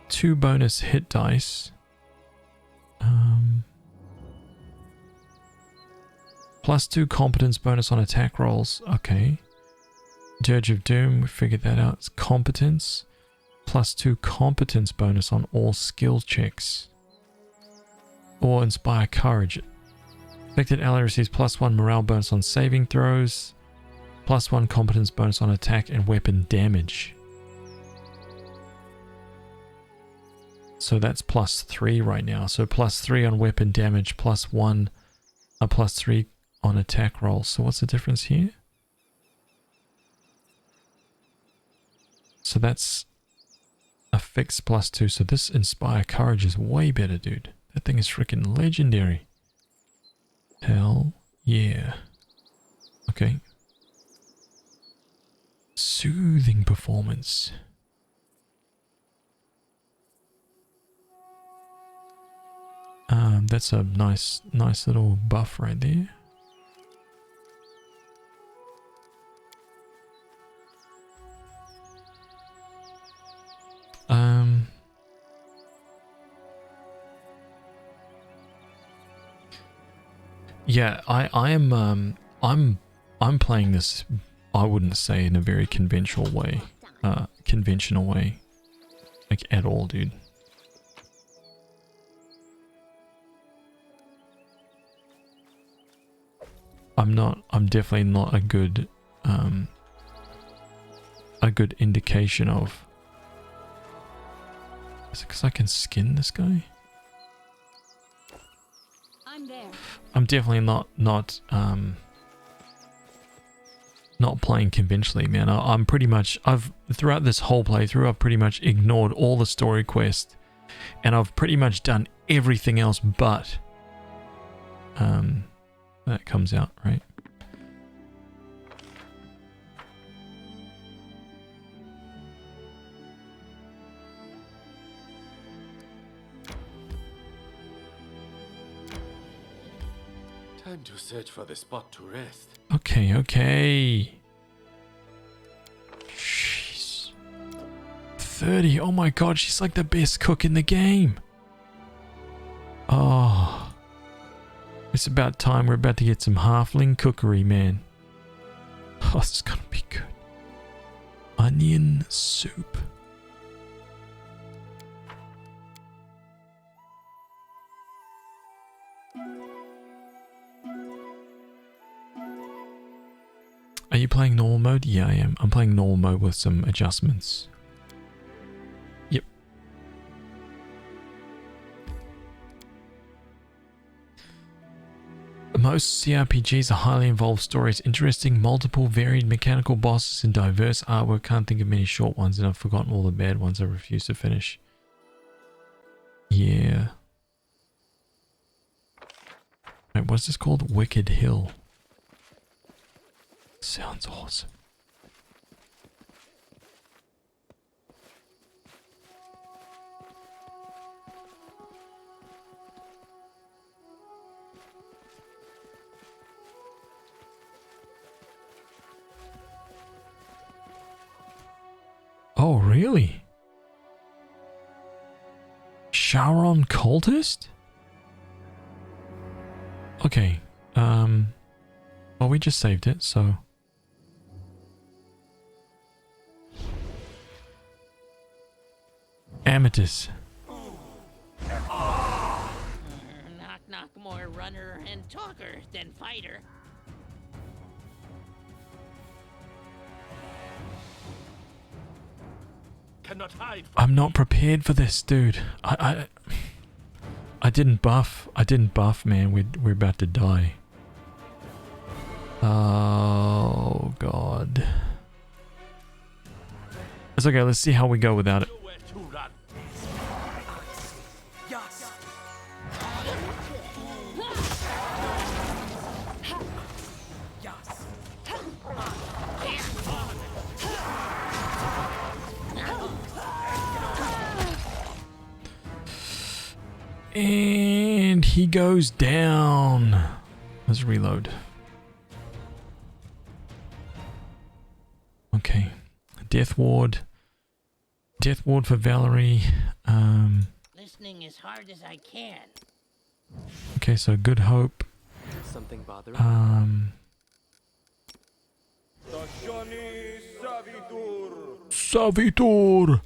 2 bonus hit dice. Plus 2 competence bonus on attack rolls. Okay. Dirge of Doom, we figured that out. It's competence. Plus 2 competence bonus on all skill checks. Or Inspire Courage. Affected ally receives plus 1 morale bonus on saving throws. Plus 1 competence bonus on attack and weapon damage. So that's plus 3 right now. So plus 3 on weapon damage, plus 3 on attack rolls. So what's the difference here? So that's a fixed plus 2. So this Inspire Courage is way better, dude. That thing is freaking legendary. Hell yeah. Okay. Soothing performance. That's a nice little buff right there. Yeah, I'm playing this, I wouldn't say in a very conventional way, like at all, dude. I'm definitely not a good indication of. Is it because I can skin this guy? I'm there. I'm definitely not playing conventionally, man. I'm pretty much, throughout this whole playthrough, I've pretty much ignored all the story quests, and I've pretty much done everything else but that comes out, right? Time to search for the spot to rest. Okay. Jeez. 30. Oh my god, she's like the best cook in the game. Oh. It's about time. We're about to get some halfling cookery, man. Oh, this is gonna be good. Onion soup. Are you playing normal mode? Yeah, I am. I'm playing normal mode with some adjustments. Yep. Most CRPGs are highly involved stories, interesting, multiple, varied mechanical bosses, and diverse artwork. Can't think of many short ones, and I've forgotten all the bad ones I refuse to finish. Yeah. Wait, what's this called? Wicked Hill. Sounds awesome. Oh, really? Sharon cultist? Okay. Well, we just saved it, so. Amethyst. Knock, knock, more runner and talker than fighter. Cannot hide. I'm not prepared for this, dude. I didn't buff. I didn't buff, man. We're about to die. Oh god. It's okay. Let's see how we go without it. Nowhere to run. And he goes down. Let's reload. Okay. Death Ward. Death Ward for Valerie. Listening as hard as I can. Okay, so Good Hope. Something bothering? Savitor.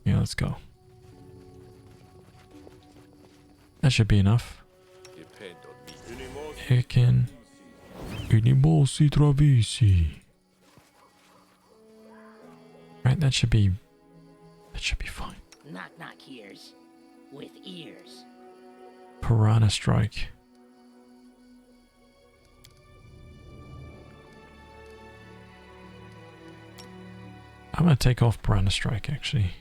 Yeah, let's go. That should be enough. Depend on me. Eken. Unimosi travisi. Right, that should be fine. Knock knock ears. With ears. Piranha Strike. I'm gonna take off Piranha Strike actually.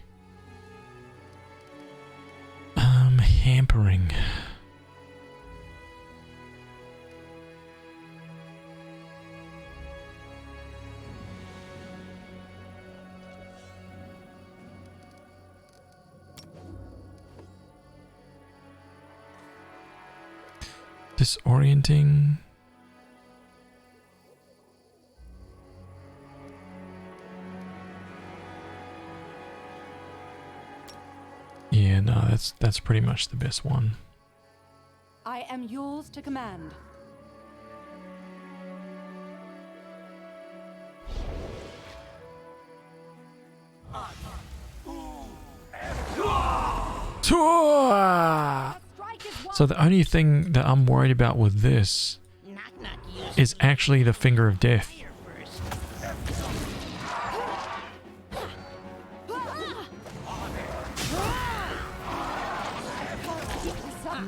Hampering. Disorienting. Yeah, no, that's pretty much the best one. I am yours to command. Strike is one. So the only thing that I'm worried about with this Knock knock ears. is actually the Finger of Death. Fire first.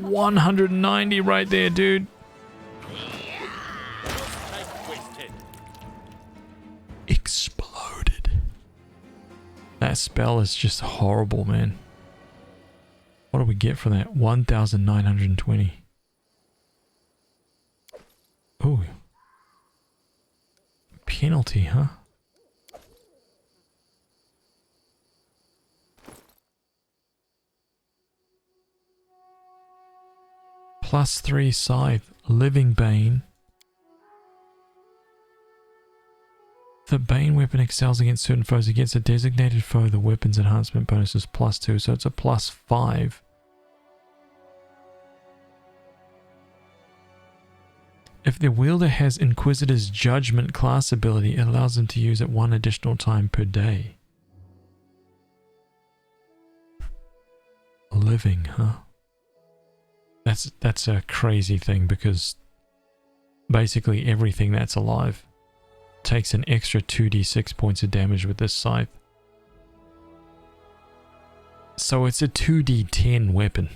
190 right there, dude. Exploded. That spell is just horrible, man. What do we get for that? 1,920. Oh. Penalty, huh? +3 Scythe, Living Bane. The Bane weapon excels against certain foes. Against a designated foe, the weapon's enhancement bonus is +2, so it's a +5. If the wielder has Inquisitor's Judgment class ability, it allows them to use it 1 additional time per day. Living, huh? That's a crazy thing, because basically everything that's alive takes an extra 2d6 points of damage with this scythe. So it's a 2d10 weapon.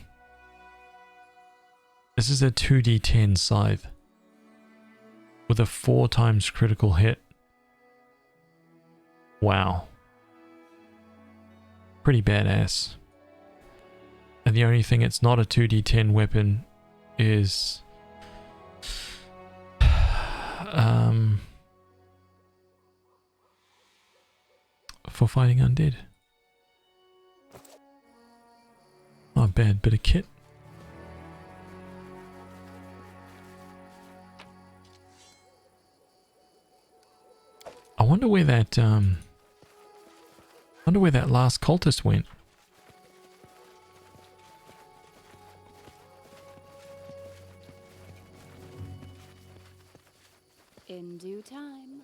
This is a 2d10 scythe with a 4 times critical hit. Wow. Pretty badass. And the only thing it's not a 2d10 weapon is for fighting undead. Not bad bit of kit. I wonder where that last cultist went. In due time.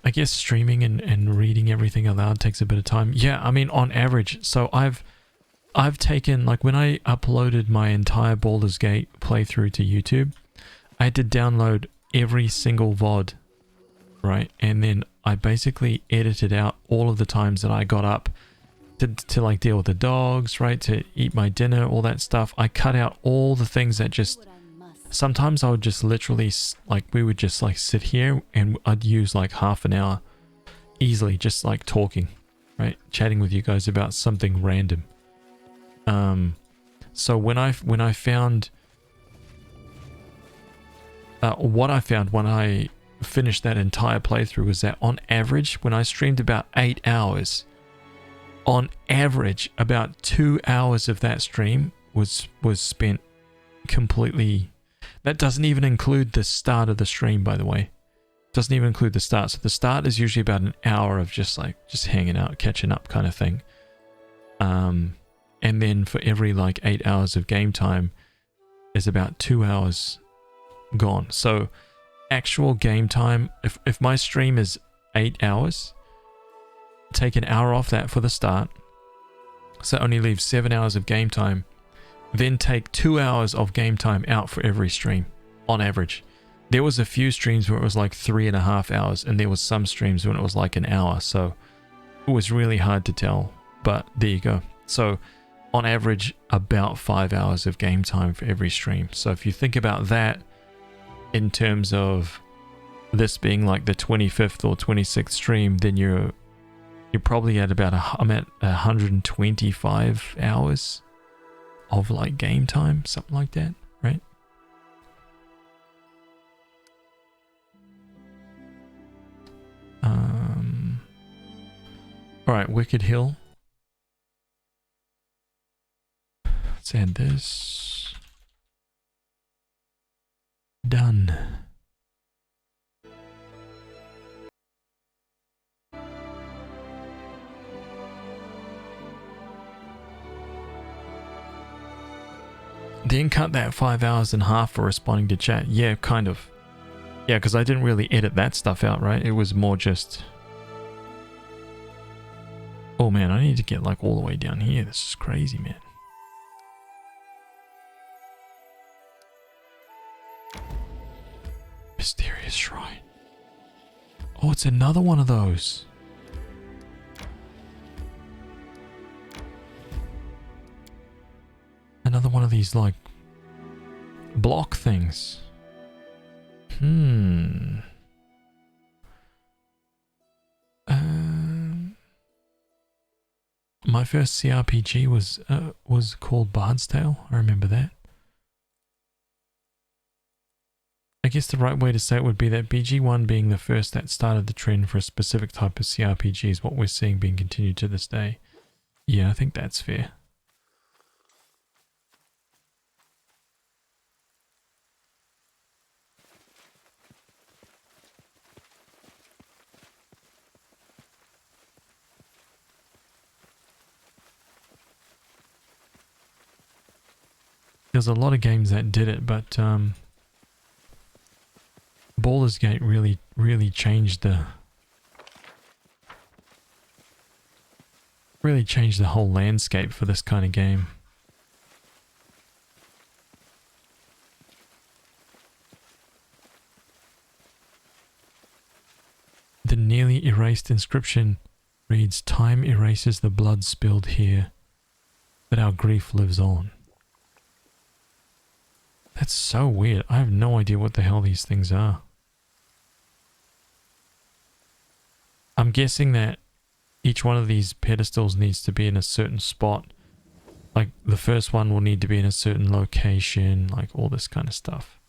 I guess streaming and reading everything aloud takes a bit of time. Yeah, I mean on average. So I've taken, like when I uploaded my entire Baldur's Gate playthrough to YouTube, I had to download every single VOD, right? And then I basically edited out all of the times that I got up to like deal with the dogs, right? To eat my dinner, all that stuff. I cut out all the things that just, What I must. sometimes I would just literally, like we would just like sit here and I'd use like half an hour easily just like talking, right? Chatting with you guys about something random. So when I found, what I found when I finished that entire playthrough was that on average, when I streamed about 8 hours, on average, about 2 hours of that stream was spent completely. That doesn't even include the start of the stream, by the way. Doesn't even include the start. So the start is usually about an hour of just hanging out, catching up kind of thing. And then for every like 8 hours of game time is about 2 hours gone. So actual game time, if my stream is 8 hours, take an hour off that for the start, so it only leaves 7 hours of game time, then take 2 hours of game time out for every stream on average. There was a few streams where it was like 3.5 hours, and there was some streams when it was like an hour, so it was really hard to tell, but there you go. So on average, about 5 hours of game time for every stream. So if you think about that in terms of this being like the 25th or 26th stream, then you're probably at about I'm at 125 hours of like game time, something like that, right? All right, Wicked Hill. Let's add this. Done. Didn't cut that 5 hours and a half for responding to chat. Yeah, kind of. Yeah, because I didn't really edit that stuff out, right? It was more just... Oh man, I need to get like all the way down here. This is crazy, man. Mysterious Shrine. Oh, it's another one of those. Another one of these like block things. My first CRPG was called Bard's Tale. I remember that. I guess the right way to say it would be that BG1 being the first that started the trend for a specific type of CRPG is what we're seeing being continued to this day. Yeah, I think that's fair. There's a lot of games that did it, but Baldur's Gate really changed the whole landscape for this kind of game. The nearly erased inscription reads, "Time erases the blood spilled here, but our grief lives on." That's so weird. I have no idea what the hell these things are. I'm guessing that each one of these pedestals needs to be in a certain spot. Like the first one will need to be in a certain location, like all this kind of stuff.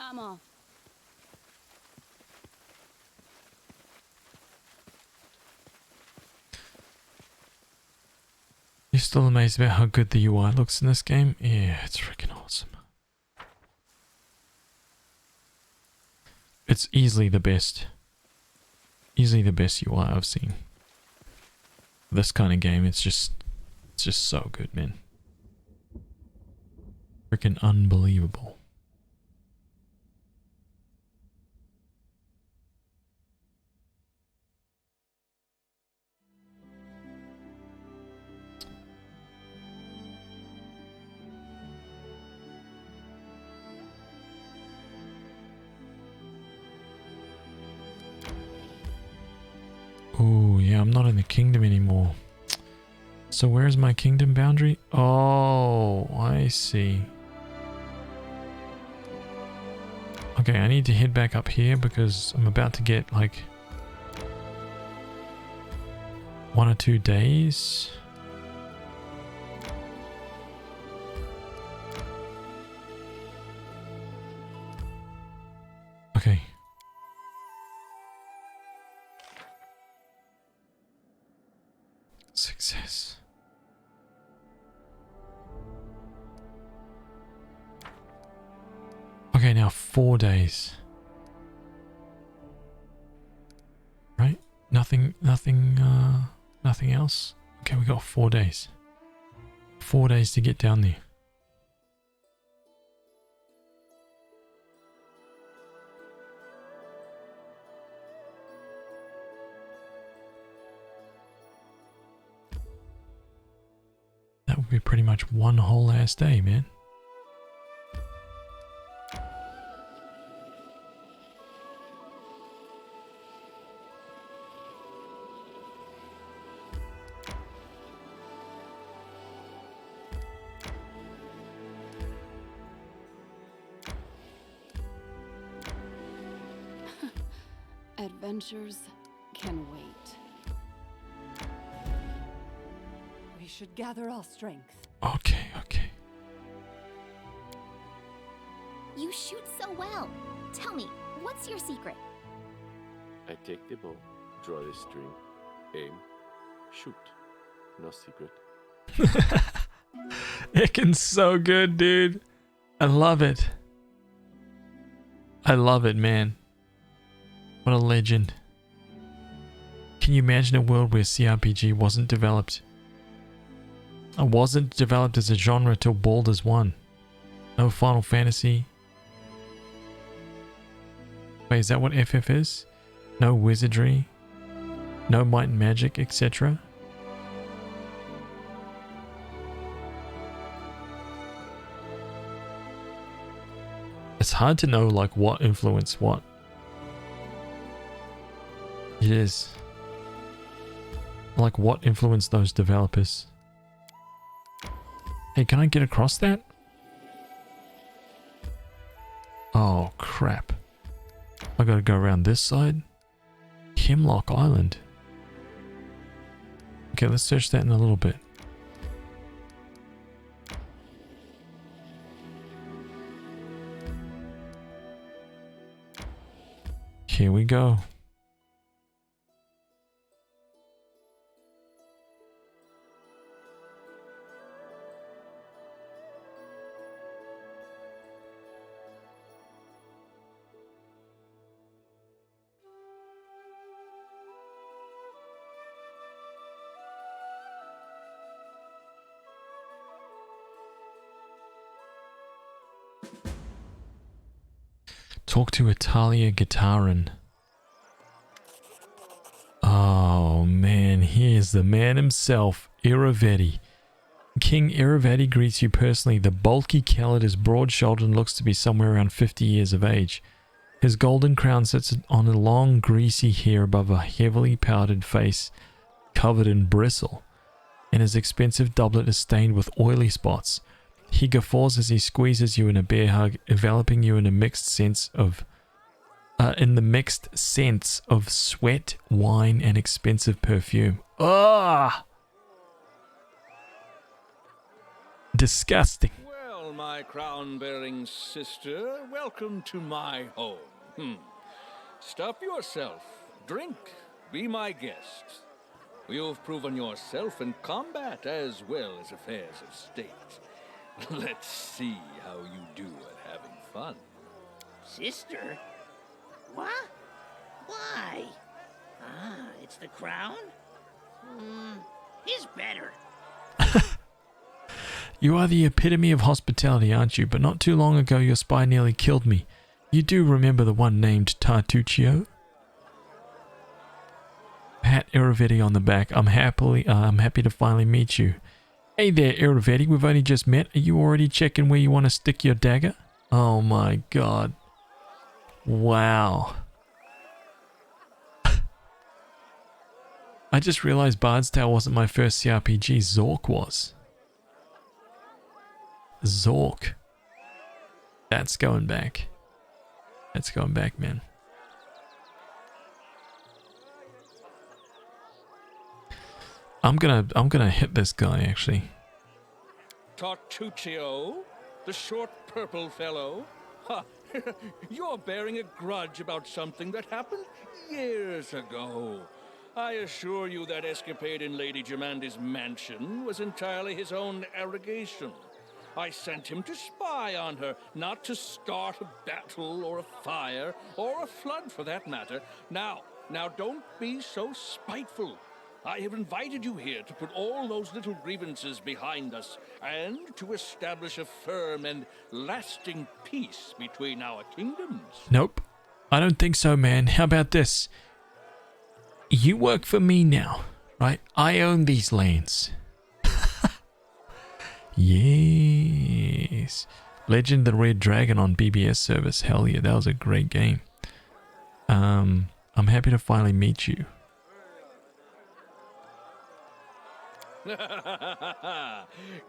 I'm off. You're still amazed about how good the UI looks in this game? Yeah, it's freaking awesome. It's easily the best. Easily the best UI I've seen. This kind of game, it's just so good, man. Freaking unbelievable. Oh, yeah, I'm not in the kingdom anymore. So where's my kingdom boundary? Oh, I see. Okay, I need to head back up here because I'm about to get, like... 1 or 2 days. Okay. Success. Okay, now 4 days. Right? Nothing else? Okay, we got 4 days. 4 days to get down there. That would be pretty much one whole ass day, man. Adventures can wait. We should gather our strength. Okay, okay. You shoot so well. Tell me, what's your secret? I take the bow, draw the string, aim, shoot. No secret. Icken's so good, dude. I love it. I love it, man. What a legend. Can you imagine a world where CRPG wasn't developed? It wasn't developed as a genre till Baldur's 1. No Final Fantasy. Wait, is that what FF is? No wizardry? No might and magic, etc.? It's hard to know like what influenced what. It is. Like what influenced those developers. Hey, can I get across that? Oh crap. I gotta go around this side. Hemlock Island. Okay, let's search that in a little bit. Here we go. Talk to Italia Guitarin. Oh man, here's the man himself, Iravetti. King Iravetti greets you personally. The bulky Kellid is broad-shouldered and looks to be somewhere around 50 years of age. His golden crown sits on a long, greasy hair above a heavily powdered face covered in bristle, and his expensive doublet is stained with oily spots. He guffaws as he squeezes you in a bear hug, enveloping you in the mixed sense of sweat, wine, and expensive perfume. Ah! Disgusting. Well, my crown-bearing sister, welcome to my home. Stuff yourself, drink, be my guest. You've proven yourself in combat as well as affairs of state. Let's see how you do at having fun. Sister? What? Why? Ah, it's the crown? He's better. You are the epitome of hospitality, aren't you? But not too long ago your spy nearly killed me. You do remember the one named Tartuccio? Pat Iravetti on the back. I'm happy to finally meet you. Hey there, Iravetti. We've only just met. Are you already checking where you want to stick your dagger? Oh my god. Wow. I just realized Bard's Tale wasn't my first CRPG. Zork was. Zork. That's going back. That's going back, man. I'm gonna hit this guy actually. Tartuccio, the short purple fellow. Ha! You're bearing a grudge about something that happened years ago. I assure you that escapade in Lady Germandi's mansion was entirely his own arrogation. I sent him to spy on her, not to start a battle or a fire, or a flood for that matter. Now don't be so spiteful. I have invited you here to put all those little grievances behind us, and to establish a firm and lasting peace between our kingdoms. Nope. I don't think so, man. How about this? You work for me now, right? I own these lands. Yes. Legend of the Red Dragon on BBS service. Hell yeah, that was a great game. I'm happy to finally meet you.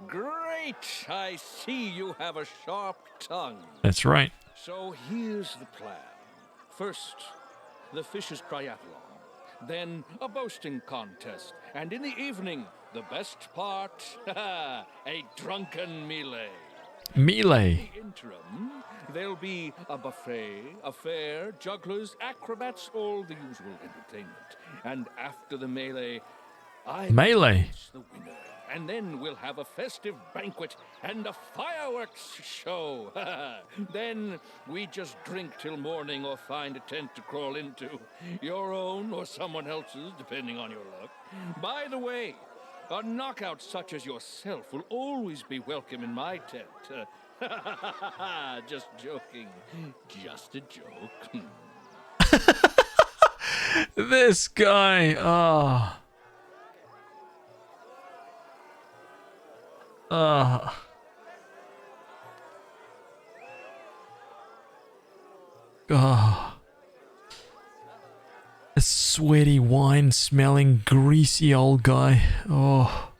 Great! I see you have a sharp tongue. That's right. So here's the plan. First, the Fish's Triathlon. Then a boasting contest. And in the evening, the best part, a drunken melee. Melee. In the interim, there'll be a buffet, a fair, jugglers, acrobats, all the usual entertainment. And after the melee, Melee. the winner. And then we'll have a festive banquet and a fireworks show. Then we just drink till morning or find a tent to crawl into. Your own or someone else's, depending on your luck. By the way, a knockout such as yourself will always be welcome in my tent. Just joking. Just a joke. This guy. Oh. Oh. A sweaty, wine-smelling, greasy old guy. Oh.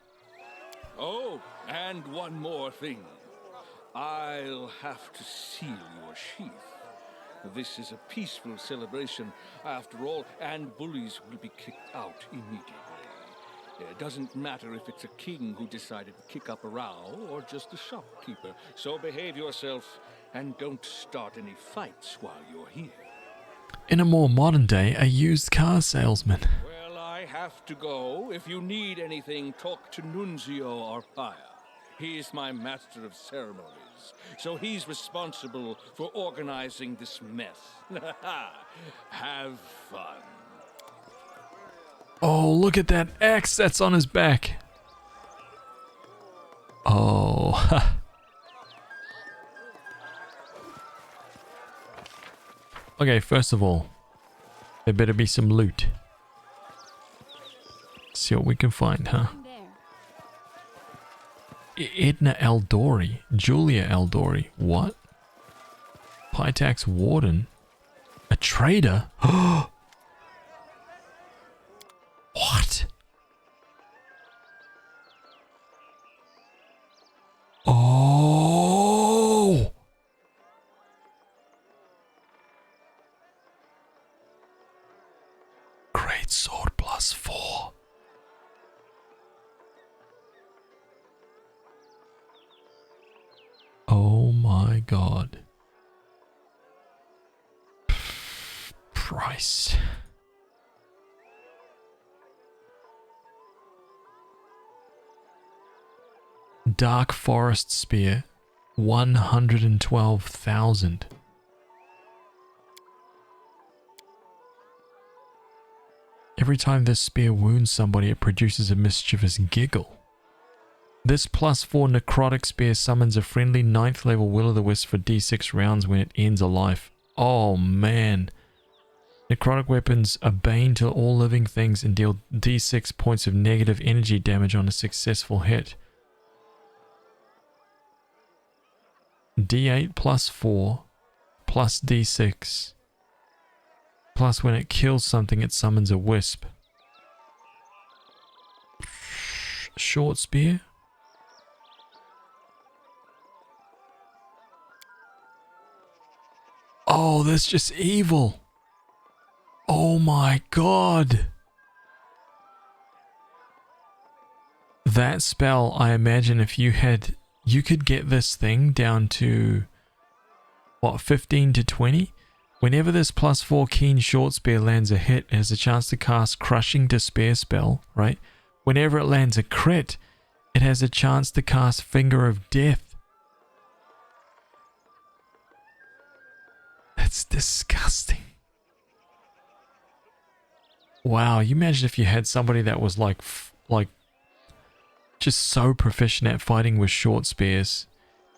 Oh, and one more thing. I'll have to seal your sheath. This is a peaceful celebration, after all, and bullies will be kicked out immediately. It doesn't matter if it's a king who decided to kick up a row or just a shopkeeper. So behave yourself and don't start any fights while you're here. In a more modern day, a used car salesman. Well, I have to go. If you need anything, talk to Nunzio Arpaia. He's my master of ceremonies, so he's responsible for organizing this mess. Have fun. Oh, look at that X that's on his back. Oh. Okay, first of all, there better be some loot. See what we can find, huh? Edna Eldori. Julia Eldori. What? Pytax Warden? A trader? What? Oh! Great sword +4. Oh my god. Price. Dark Forest Spear, 112,000. Every time this spear wounds somebody, it produces a mischievous giggle. This +4 necrotic spear summons a friendly 9th level Will-o'-the-Wisp for d6 rounds when it ends a life. Oh man. Necrotic weapons are bane to all living things and deal d6 points of negative energy damage on a successful hit. D8 +4 plus D6 plus when it kills something it summons a wisp. Short spear? Oh, that's just evil. Oh my god. that spell, I imagine if you had, you could get this thing down to, what, 15 to 20? Whenever this +4 keen short spear lands a hit, it has a chance to cast Crushing Despair spell, right? Whenever it lands a crit, it has a chance to cast Finger of Death. That's disgusting. Wow, you imagine if you had somebody that was like just so proficient at fighting with short spears,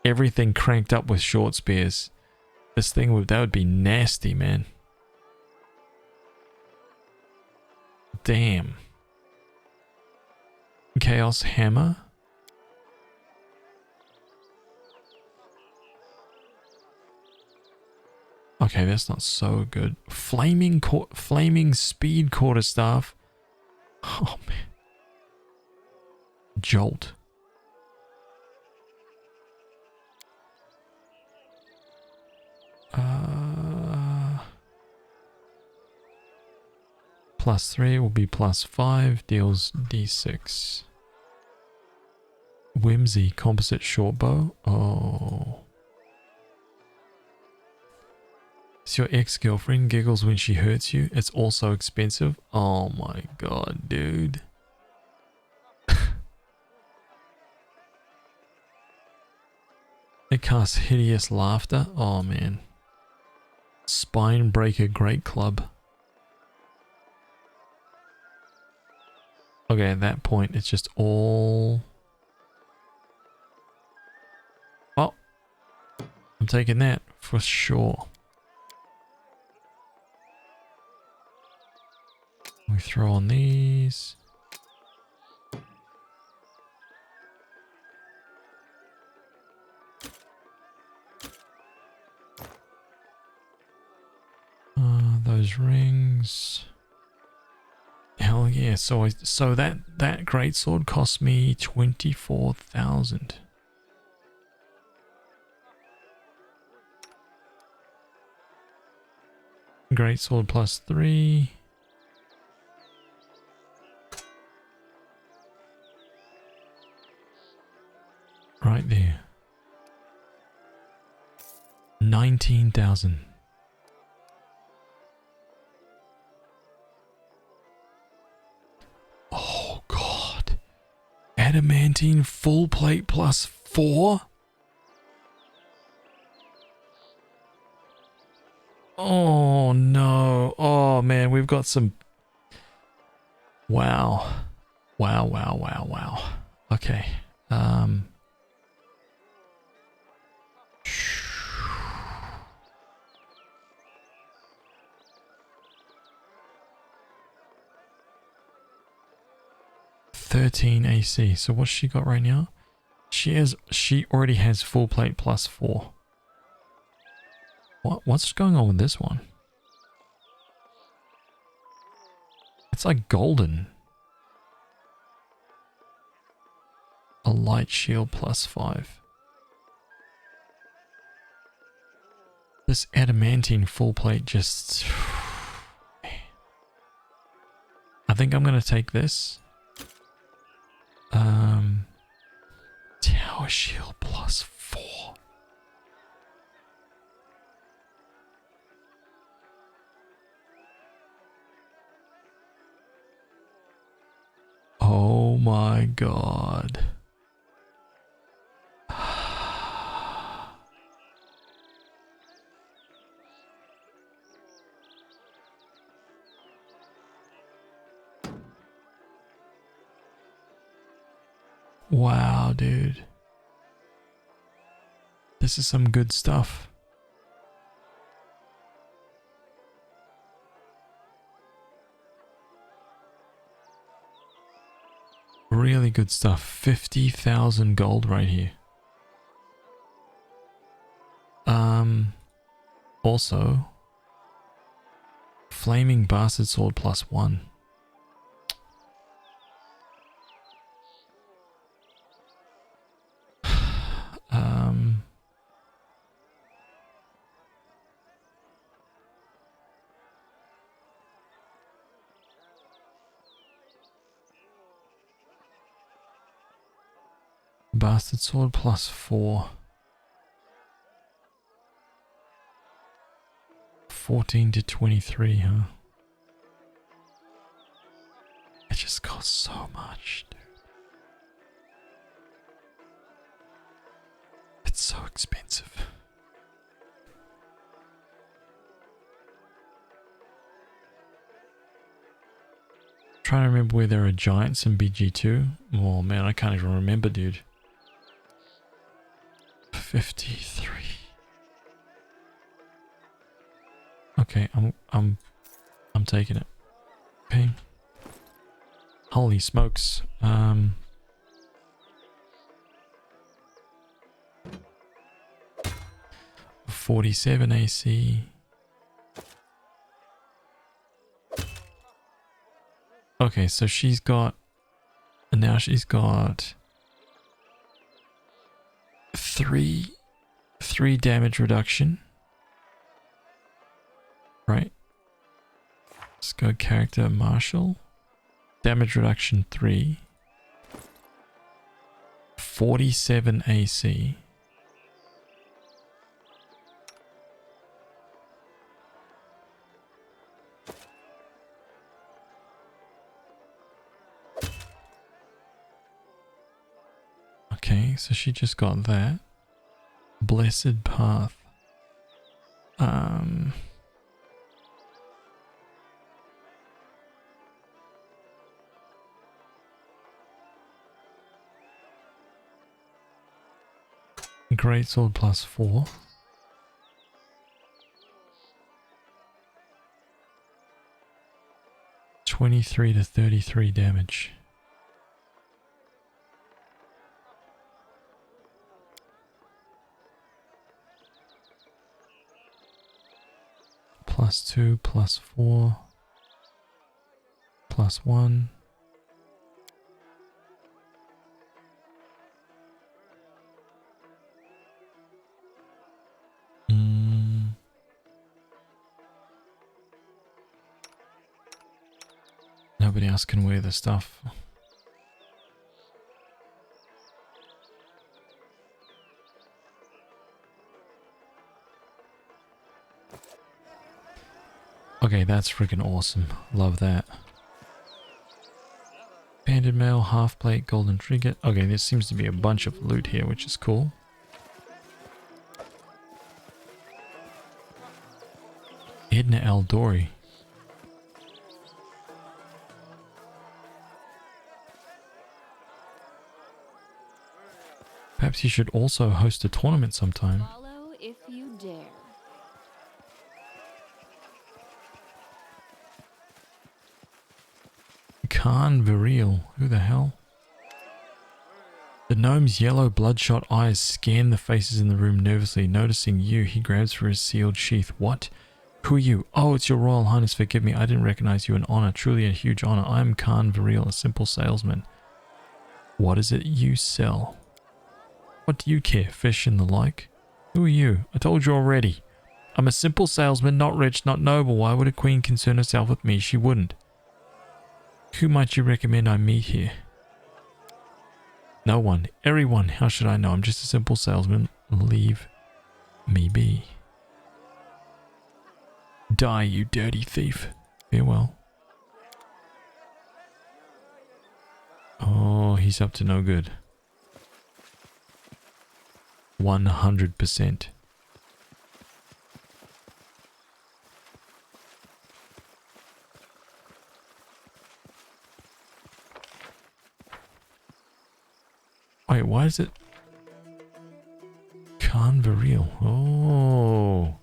everything cranked up with short spears. This thing would, that would be nasty, man. Damn. Chaos Hammer. Okay, that's not so good. Flaming Speed Quarterstaff. Oh man. Jolt. +3 will be +5, deals D6. Whimsy, composite shortbow. Oh. Is your ex-girlfriend giggles when she hurts you? It's also expensive. Oh my god, dude. It casts Hideous Laughter. Oh man. Spine Breaker Great Club. Okay, at that point, it's just all... Oh. I'm taking that for sure. We throw on these. Those rings. Hell yeah! So that greatsword cost me 24,000. Greatsword +3. Right there. 19,000. Oh god. Adamantine full plate +4? Oh no. Oh man, we've got some... Wow. Wow. Okay. 13 AC. So what's she got right now? She already has full plate +4. What's going on with this one? It's like golden. A light shield +5. This adamantine full plate just... I think I'm going to take this. Tower shield +4. Oh my god. Wow, dude. This is some good stuff. Really good stuff. 50,000 gold right here. Also, Flaming Bastard Sword +1. Bastard sword +4. 14 to 23, huh? It just costs so much, dude. It's so expensive. Trying to remember where there are giants in BG2. Oh man, I can't even remember, dude. 53. Okay, I'm taking it. Okay. Holy smokes. 47 AC. Okay, so she's got, and now she's got three damage reduction. Right. Let's go character Marshall. Damage reduction 3. 47 AC. Okay, so she just got that. Blessed Path. Greatsword +4. +23 to 33 damage. +2, +4, +1. Nobody else can wear the stuff. Okay, that's freaking awesome. Love that. Banded mail, half plate, golden trinket. Okay, there seems to be a bunch of loot here, which is cool. Edna Eldori. Perhaps you should also host a tournament sometime. Follow if you dare. Khan Viril. Who the hell? The gnome's yellow bloodshot eyes scan the faces in the room nervously. Noticing you, he grabs for his sealed sheath. What? Who are you? Oh, it's your Royal Highness. Forgive me, I didn't recognize you. An honor, truly a huge honor. I am Khan Viril, a simple salesman. What is it you sell? What do you care, fish and the like? Who are you? I told you already. I'm a simple salesman, not rich, not noble. Why would a queen concern herself with me? She wouldn't. Who might you recommend I meet here? No one. Everyone. How should I know? I'm just a simple salesman. Leave me be. Die, you dirty thief. Farewell. Oh, he's up to no good. 100%. Wait, why is it Khan Viril? Oh.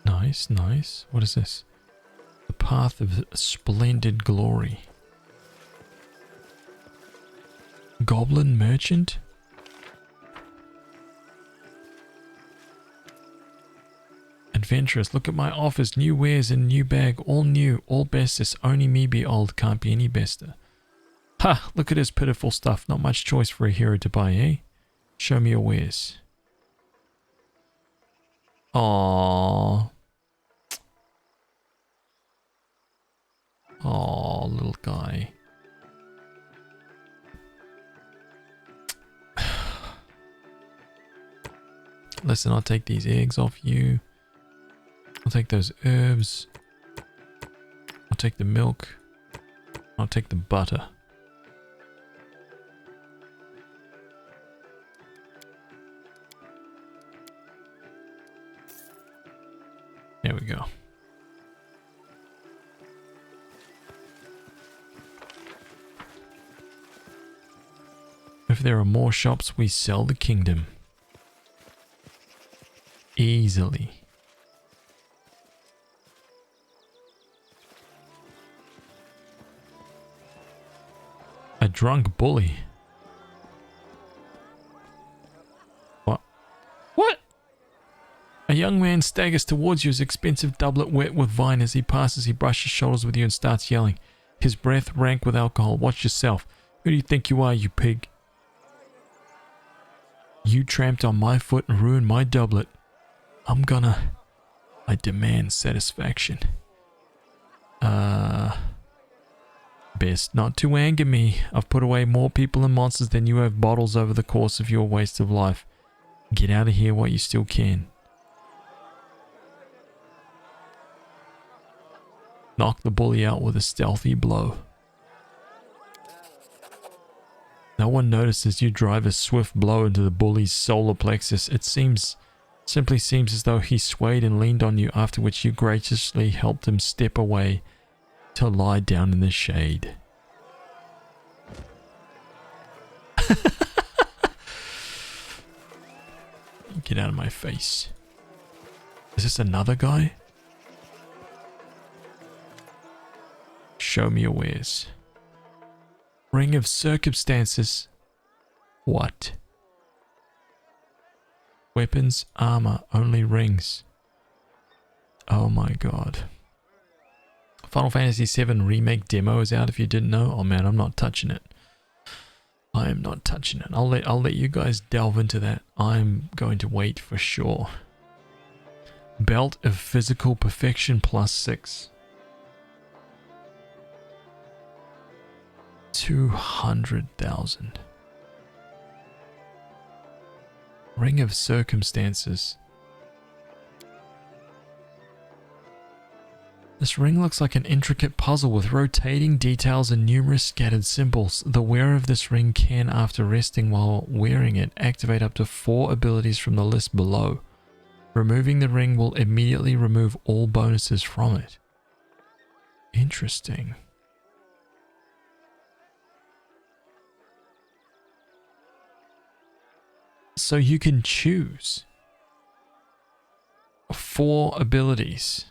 Nice, nice. What is this? The Path of Splendid Glory. Goblin Merchant? Adventurous, look at my office. New wares in new bag. All new, all bestest. Only me be old, can't be any bester. Ha! Look at his pitiful stuff. Not much choice for a hero to buy, eh? Show me your wares. Aww. Oh, little guy. Listen, I'll take these eggs off you. I'll take those herbs. I'll take the milk. I'll take the butter. There we go. If there are more shops, we sell the kingdom. Easily. A drunk bully. What? What? A young man staggers towards you, his expensive doublet wet with wine. As he passes, he brushes shoulders with you and starts yelling. His breath rank with alcohol. Watch yourself. Who do you think you are, you pig? You tramped on my foot and ruined my doublet. I demand satisfaction. Best not to anger me. I've put away more people and monsters than you have bottles over the course of your waste of life. Get out of here while you still can. Knock the bully out with a stealthy blow. No one notices you drive a swift blow into the bully's solar plexus. It simply seems as though he swayed and leaned on you, after which you graciously helped him step away to lie down in the shade. Get out of my face. Is this another guy? Show me your wares. Ring of circumstances. What? Weapons, armor, only rings. Oh my god. Final Fantasy VII Remake demo is out if you didn't know. Oh man, I'm not touching it. I am not touching it. I'll let you guys delve into that. I'm going to wait for sure. Belt of Physical Perfection +6. 200,000. Ring of Circumstances. This ring looks like an intricate puzzle with rotating details and numerous scattered symbols. The wearer of this ring can, after resting while wearing it, activate up to 4 abilities from the list below. Removing the ring will immediately remove all bonuses from it. Interesting. So you can choose 4 abilities.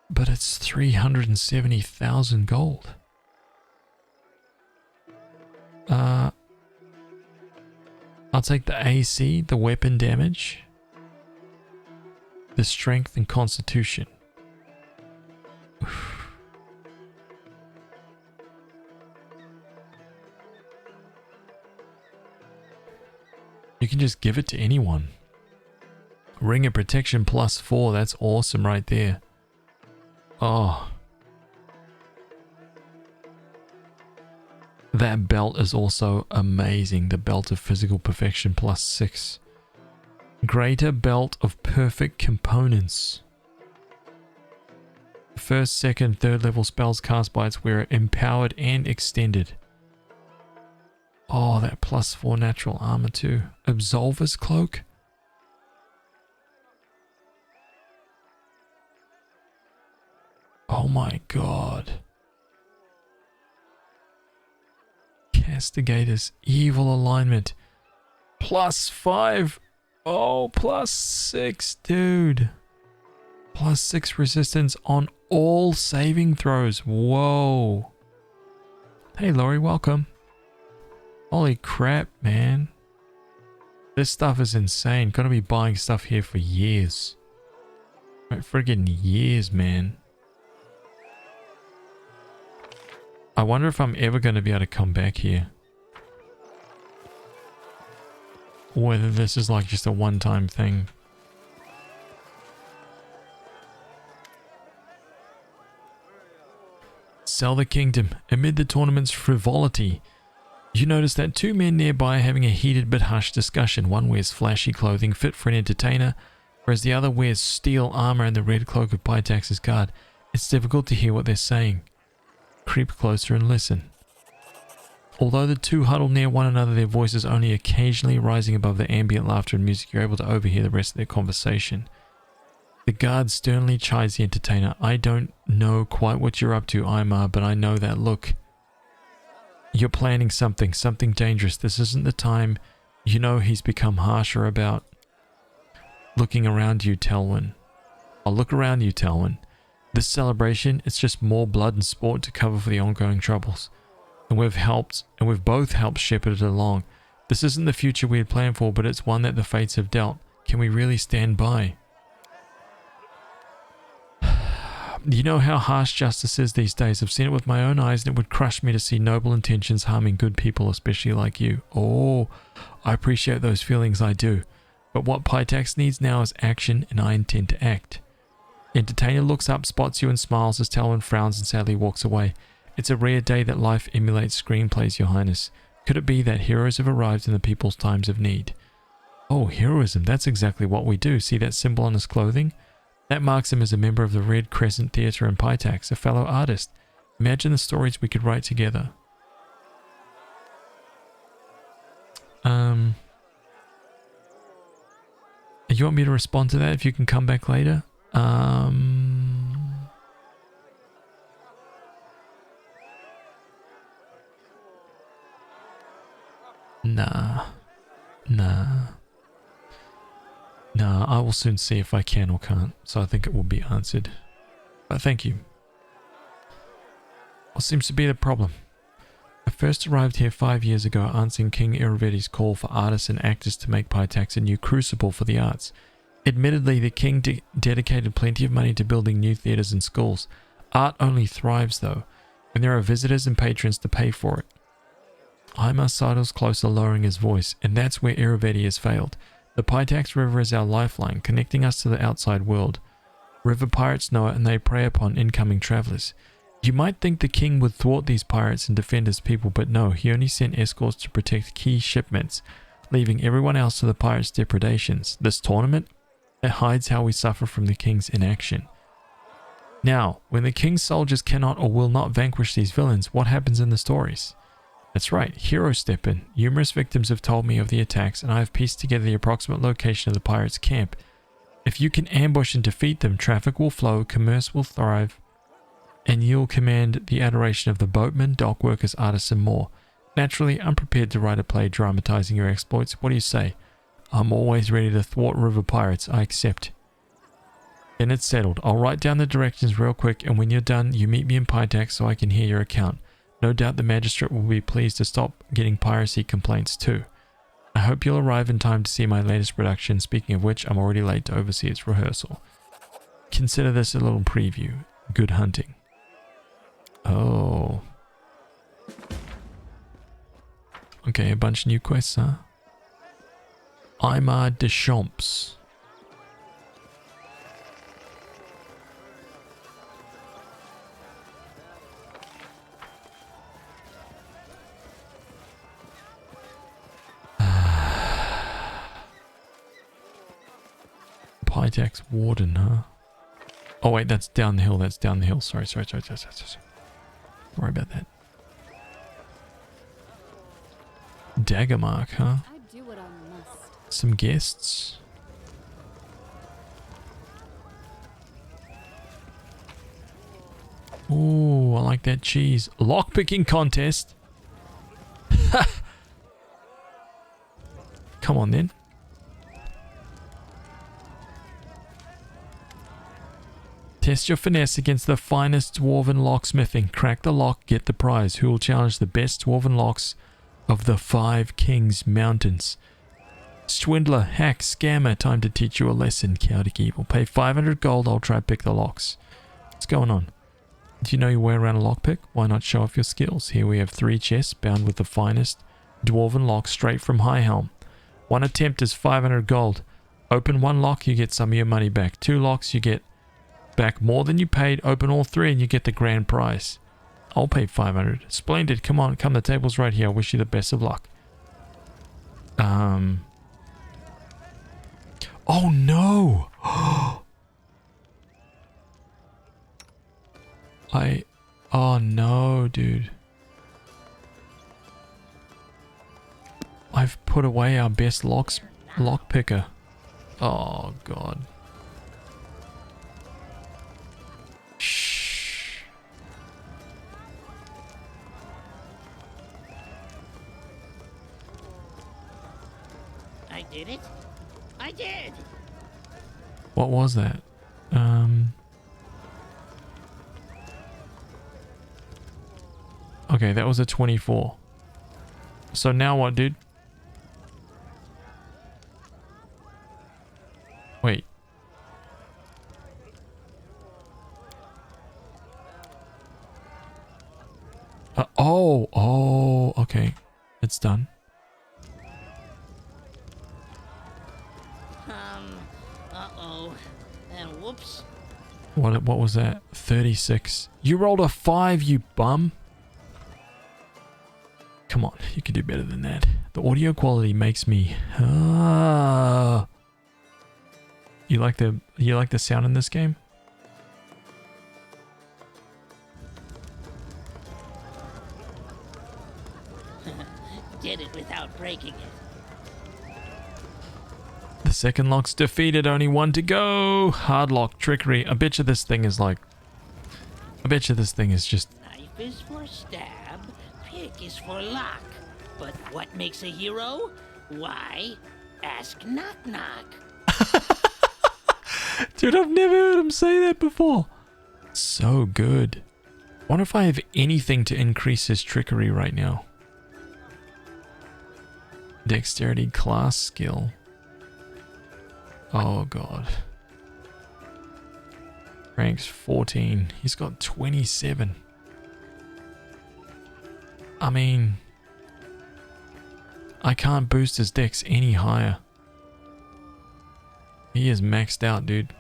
But it's 370,000 gold. I'll take the AC, the weapon damage, the strength and constitution. Oof. You can just give it to anyone. Ring of Protection +4, that's awesome right there. Oh. That belt is also amazing. The Belt of Physical Perfection +6. Greater Belt of Perfect Components. First, second, third level spells cast by its wearer empowered and extended. Oh, that +4 natural armor too. Absolver's Cloak. Oh my god. Castigator's Evil Alignment. +5. Oh, +6, dude. +6 resistance on all saving throws. Whoa. Hey, Laurie, welcome. Holy crap, man. This stuff is insane. Gonna be buying stuff here for years. Like friggin' years, man. I wonder if I'm ever going to be able to come back here. Or whether this is like just a one-time thing. Sell the kingdom. Amid the tournament's frivolity, you notice that two men nearby are having a heated but hushed discussion. One wears flashy clothing fit for an entertainer, whereas the other wears steel armor and the red cloak of Pytax's guard. It's difficult to hear what they're saying. Creep closer and listen. Although the two huddle near one another, their voices only occasionally rising above the ambient laughter and music, you're able to overhear the rest of their conversation. The guard sternly chides the entertainer. I don't know quite what you're up to, Imar, but I know that look. You're planning something dangerous. This isn't the time. You know he's become harsher about. Looking around you, Telwyn. I'll look around you, Telwyn. This celebration, it's just more blood and sport to cover for the ongoing troubles. And we've both helped shepherd it along. This isn't the future we had planned for, but it's one that the fates have dealt. Can we really stand by? You know how harsh justice is these days. I've seen it with my own eyes, and it would crush me to see noble intentions harming good people, especially like you. Oh, I appreciate those feelings, I do. But what Pytax needs now is action, and I intend to act. Entertainer looks up, spots you and smiles as Talwyn frowns and sadly walks away. It's a rare day that life emulates screenplays, Your Highness. Could it be that heroes have arrived in the people's times of need? Oh, heroism, that's exactly what we do. See that symbol on his clothing? That marks him as a member of the Red Crescent Theatre in Pytax, a fellow artist. Imagine the stories we could write together. You want me to respond to that if you can come back later? Nah, I will soon see if I can or can't, so I think it will be answered. But thank you. What seems to be the problem? I first arrived here 5 years ago, answering King Iravetti's call for artists and actors to make Pytax a new crucible for the arts. Admittedly, the king dedicated plenty of money to building new theatres and schools. Art only thrives, though, when there are visitors and patrons to pay for it. Imar sidles closer, lowering his voice, and that's where Iravetti has failed. The Pytax River is our lifeline, connecting us to the outside world. River pirates know it, and they prey upon incoming travellers. You might think the king would thwart these pirates and defend his people, but no, he only sent escorts to protect key shipments, leaving everyone else to the pirates' depredations. This tournament? It hides how we suffer from the king's inaction. Now, when the king's soldiers cannot or will not vanquish these villains, what happens in the stories? That's right, heroes step in. Numerous victims have told me of the attacks, and I have pieced together the approximate location of the pirates' camp. If you can ambush and defeat them, traffic will flow, commerce will thrive, and you'll command the adoration of the boatmen, dock workers, artists, and more. Naturally, I'm prepared to write a play dramatizing your exploits. What do you say? I'm always ready to thwart river pirates. I accept. Then it's settled. I'll write down the directions real quick, and when you're done, you meet me in Pytax so I can hear your account. No doubt the magistrate will be pleased to stop getting piracy complaints too. I hope you'll arrive in time to see my latest production. Speaking of which, I'm already late to oversee its rehearsal. Consider this a little preview. Good hunting. Oh. Okay, a bunch of new quests, huh? Imar Deschamps. Pytax Warden, huh? Oh wait, that's down the hill, Sorry. Don't worry about that. Daggermark, huh? I do what I must. Some guests. Ooh, I like that cheese. Lockpicking contest. Come on then. Test your finesse against the finest dwarven locksmithing. Crack the lock, get the prize. Who will challenge the best dwarven locks of the 5 Kings Mountains? Swindler, hack, scammer, time to teach you a lesson. Chaotic evil. Pay 500 gold, I'll try to pick the locks. What's going on? Do you know your way around a lockpick? Why not show off your skills? Here we have 3 chests bound with the finest dwarven locks straight from Highhelm. 1 attempt is 500 gold. Open 1 lock, you get some of your money back. 2 locks, you get back more than you paid. Open all 3 and you get the grand prize. I'll pay 500. Splendid. Come on, come. The table's right here. I wish you the best of luck. Oh no! Oh no, dude. I've put away our best lock picker. Oh god. Shh. I did it. I did. What was that? Okay, that was a 24. So now what, dude? Wait. Oh, okay. It's done. Uh-oh. And whoops. What was that? 36. You rolled a 5, you bum. Come on, you can do better than that. The audio quality makes me You like the sound in this game? Did it without breaking it. The second lock's defeated, only one to go. Hard lock, trickery. I bet you this thing is just... Knife is for stab, pick is for lock. But what makes a hero? Why, ask Knock Knock. Dude, I've never heard him say that before. So good. Wonder if I have anything to increase his trickery right now. Dexterity class skill. Oh god. Ranks 14. He's got 27. I mean, I can't boost his dex any higher. He is maxed out, dude.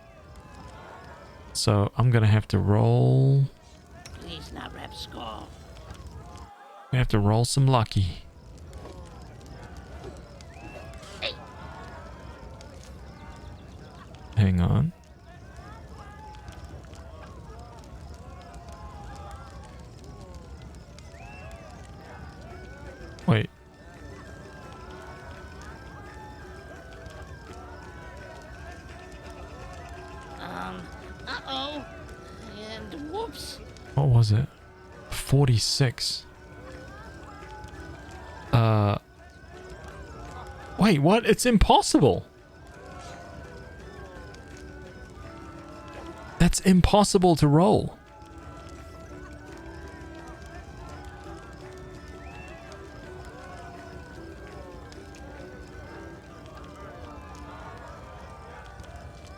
So I'm gonna have to roll. Please not rap skull. We have to roll some lucky. Hey. Hang on. Wait. Uh-oh. And whoops. What was it? 46. Wait, what? It's impossible. That's impossible to roll.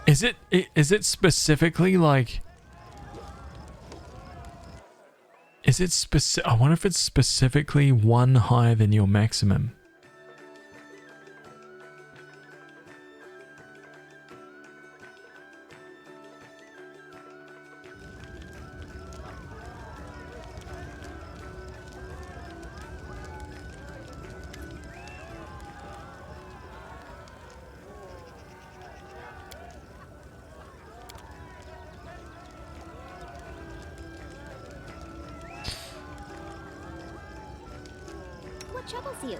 Is it specifically like... Is it specific? I wonder if it's specifically one higher than your maximum. What troubles you?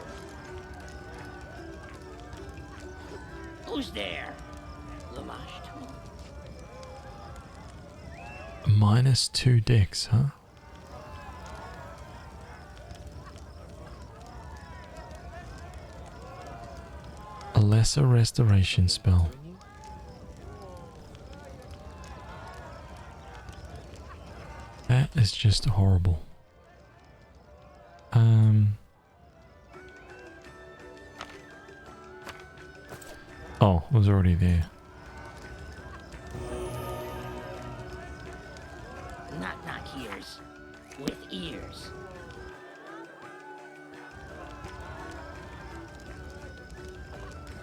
Who's there? Lamage. -2 dex, huh? A lesser restoration spell. That is just horrible. Oh, it was already there. Knock knock ears. With ears.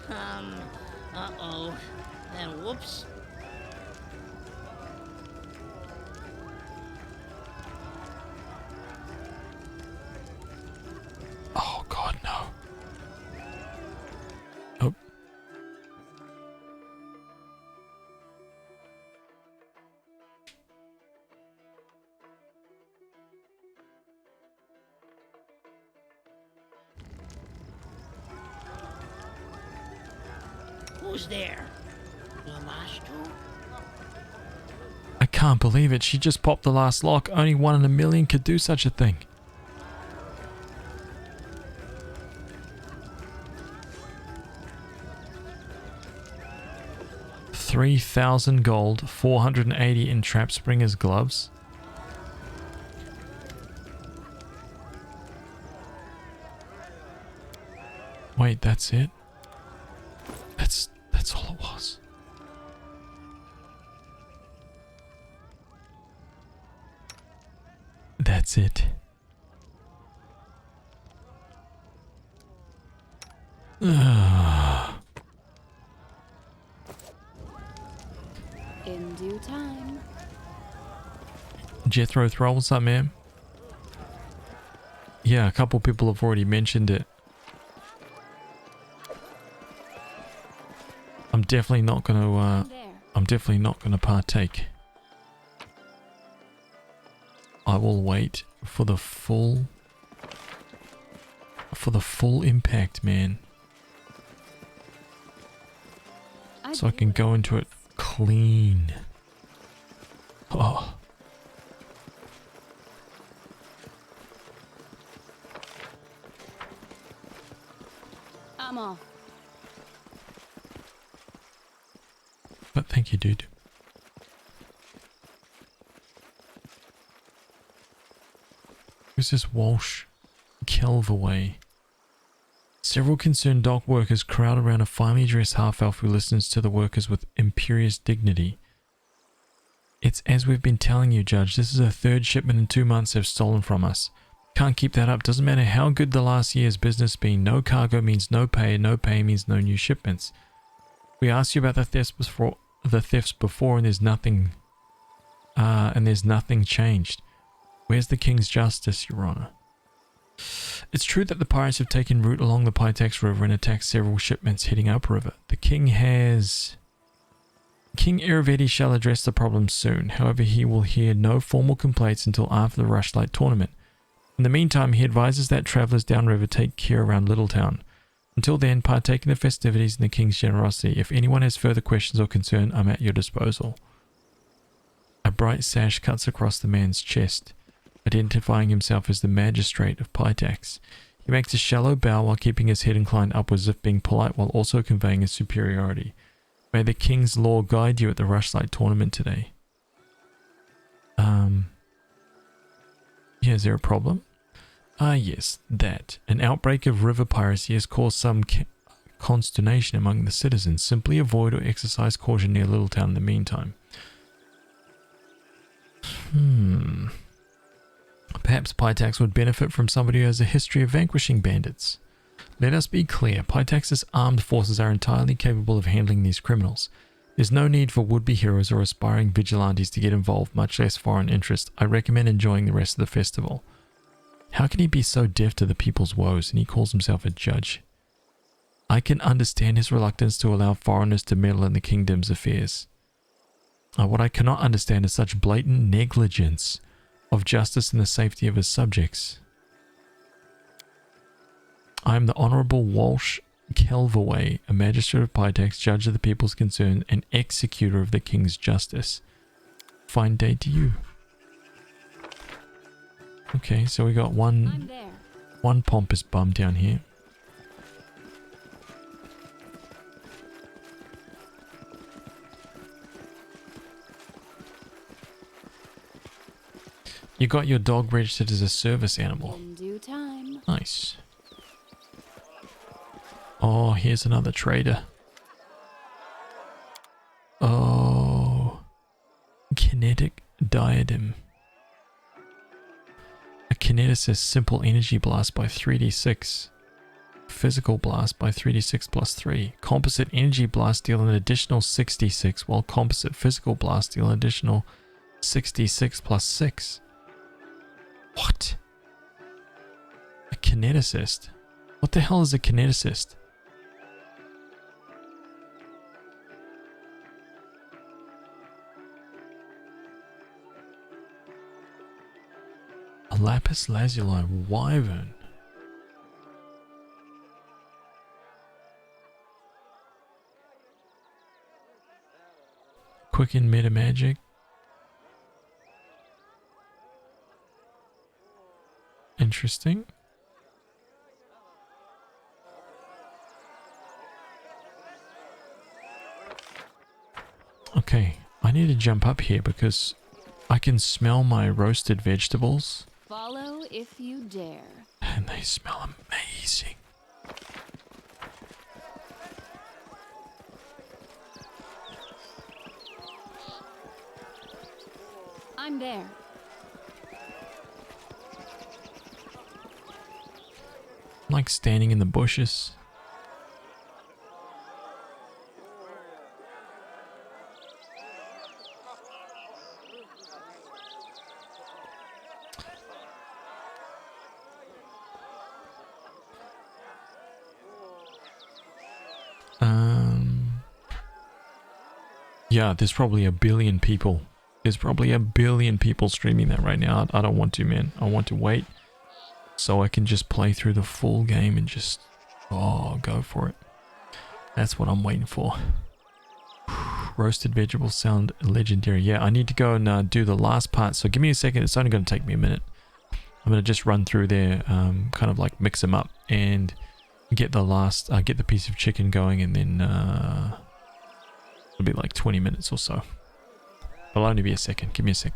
Uh-oh. And whoops. Who's there? Lamastro? I can't believe it. She just popped the last lock. Only 1 in a million could do such a thing. $3,000 gold, 480 in Trap Springer's gloves. Wait, that's it? That's all it was. That's it. In due time. Jethro Thrall, what's up, man? Yeah, a couple people have already mentioned it. I'm definitely not gonna partake. I will wait for the full impact, man. So I can go into it clean. Oh. I'm off. But thank you, dude. Who's this Walsh Kelvaway? Several concerned dock workers crowd around a finely dressed half-elf who listens to the workers with imperious dignity. It's as we've been telling you, Judge. This is a third shipment in 2 months they've stolen from us. Can't keep that up. Doesn't matter how good the last year's business been. No cargo means no pay, and no pay means no new shipments. We asked you about the thefts before, and there's nothing changed. Where's the King's justice, Your Honor? It's true that the pirates have taken route along the Pitax River and attacked several shipments heading upriver. King Iravetti shall address the problem soon. However, he will hear no formal complaints until after the Rushlight tournament. In the meantime, he advises that travelers downriver take care around Littletown. Until then, partake in the festivities in the King's generosity. If anyone has further questions or concern, I'm at your disposal. A bright sash cuts across the man's chest, identifying himself as the Magistrate of Pitax. He makes a shallow bow while keeping his head inclined upwards, as if being polite while also conveying his superiority. May the King's law guide you at the Rushlight tournament today. Yeah, is there a problem? Yes, that. An outbreak of river piracy has caused some consternation among the citizens. Simply avoid or exercise caution near Littletown in the meantime. Perhaps Pitax would benefit from somebody who has a history of vanquishing bandits. Let us be clear, Pitax's armed forces are entirely capable of handling these criminals. There's no need for would-be heroes or aspiring vigilantes to get involved, much less foreign interest. I recommend enjoying the rest of the festival. How can he be so deaf to the people's woes, and he calls himself a judge? I can understand his reluctance to allow foreigners to meddle in the kingdom's affairs. What I cannot understand is such blatant negligence of justice and the safety of his subjects. I am the Honourable Walsh Kelvaway, a magistrate of Pitax, judge of the people's concern, and executor of the King's justice. Fine day to you. Okay, so we got one pompous bum down here. You got your dog registered as a service animal. In due time. Nice. Oh, here's another trader. Oh, kinetic diadem. A kineticist simple energy blast by 3d6. Physical blast by 3d6 plus 3. Composite energy blast deal an additional 66, while composite physical blast deal an additional 66 plus 6. What? A kineticist? What the hell is a kineticist? A lapis lazuli wyvern. Quicken meta magic. Interesting. Okay, I need to jump up here because I can smell my roasted vegetables. Follow if you dare. And they smell amazing. I'm there. I'm like standing in the bushes. Yeah, there's probably a billion people. There's probably a billion people streaming that right now. I don't want to, man. I want to wait so I can just play through the full game and just, oh, go for it. That's what I'm waiting for. Roasted vegetables sound legendary. Yeah, I need to go and do the last part. So give me a second. It's only going to take me a minute. I'm going to just run through there, kind of like mix them up and get the last, get the piece of chicken going, and then it'll be like 20 minutes or so. It'll only be a second. Give me a sec.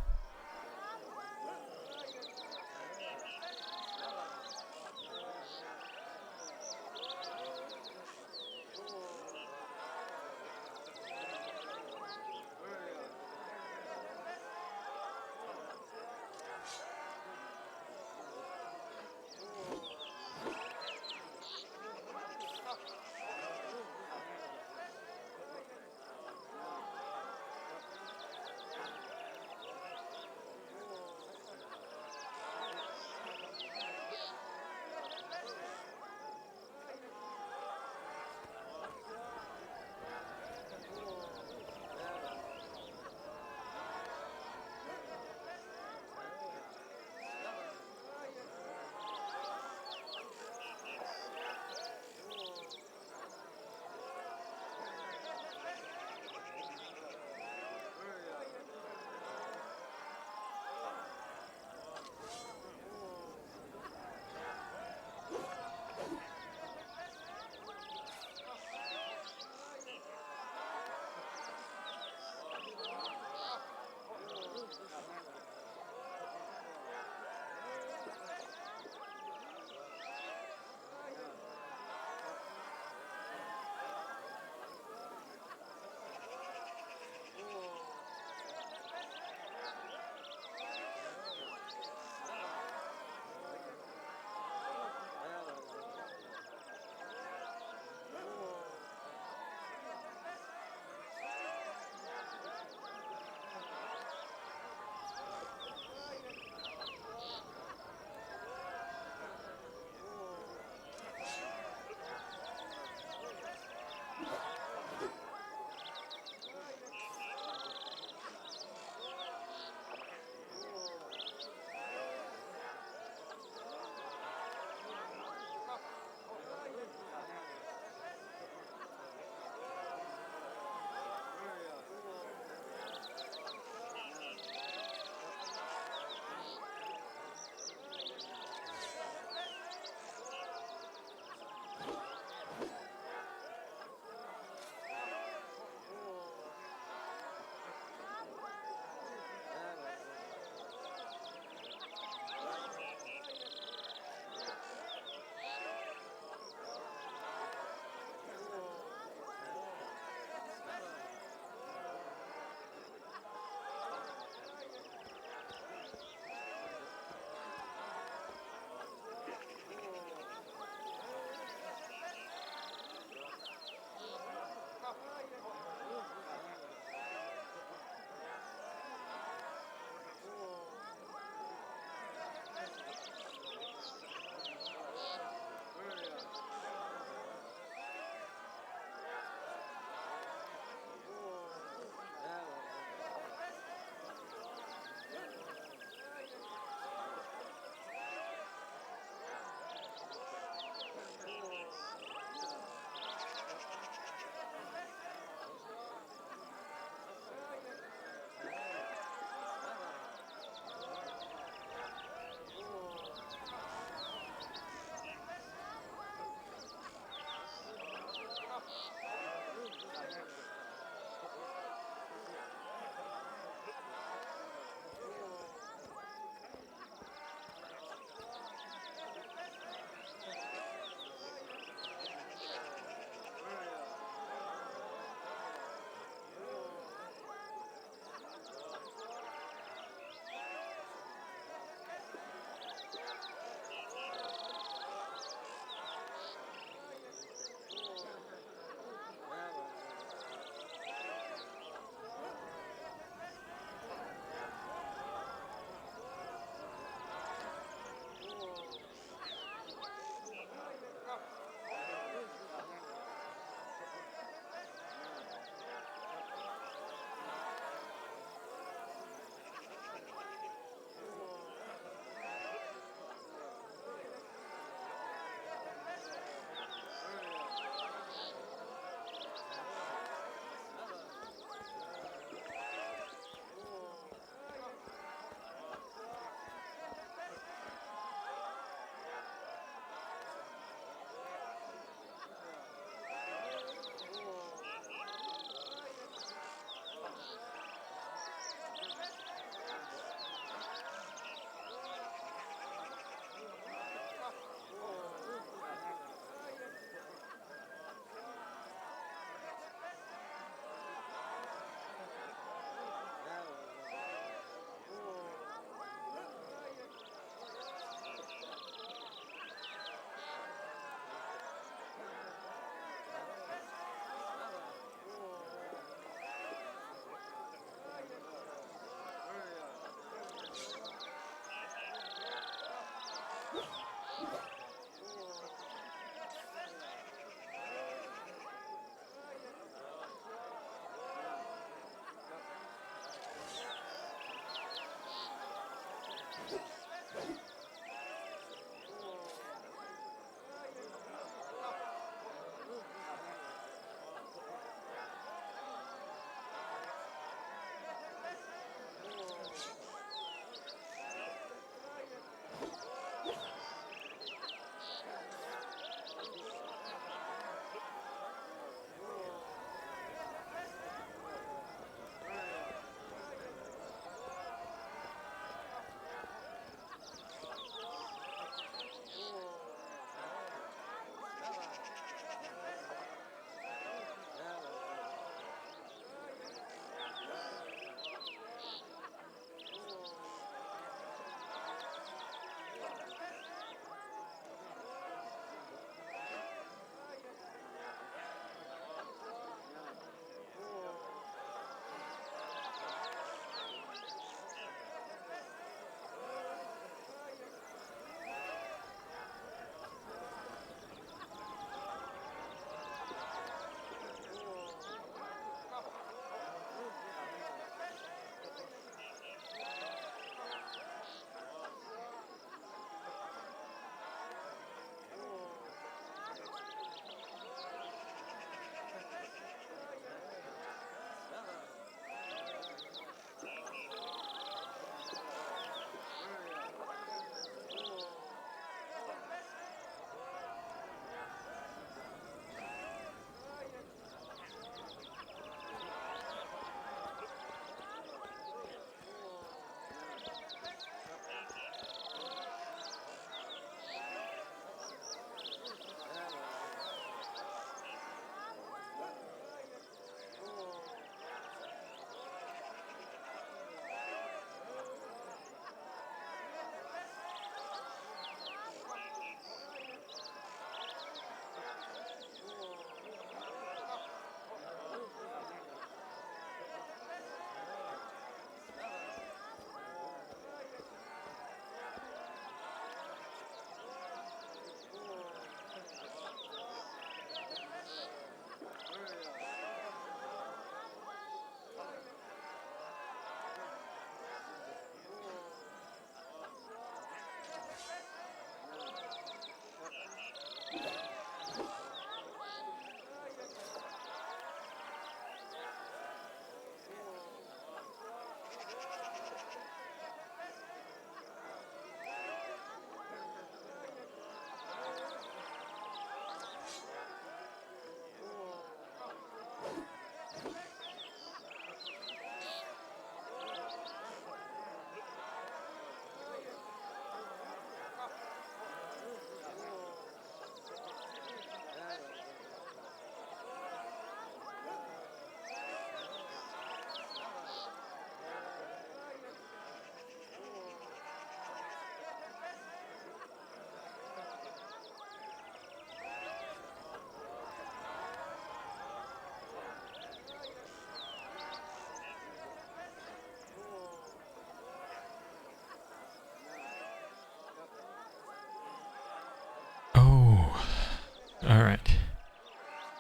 Alright.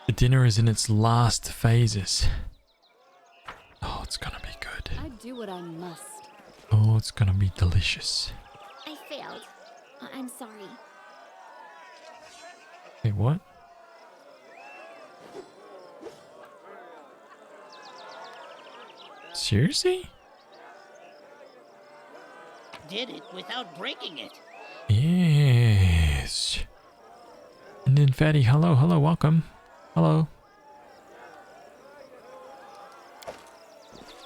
The dinner is in its last phases. Oh, it's gonna be good. I do what I must. Oh, it's gonna be delicious. I failed. I'm sorry. Wait, what? Seriously? Did it without breaking it. Yes. And then Fatty, hello, hello, welcome. Hello.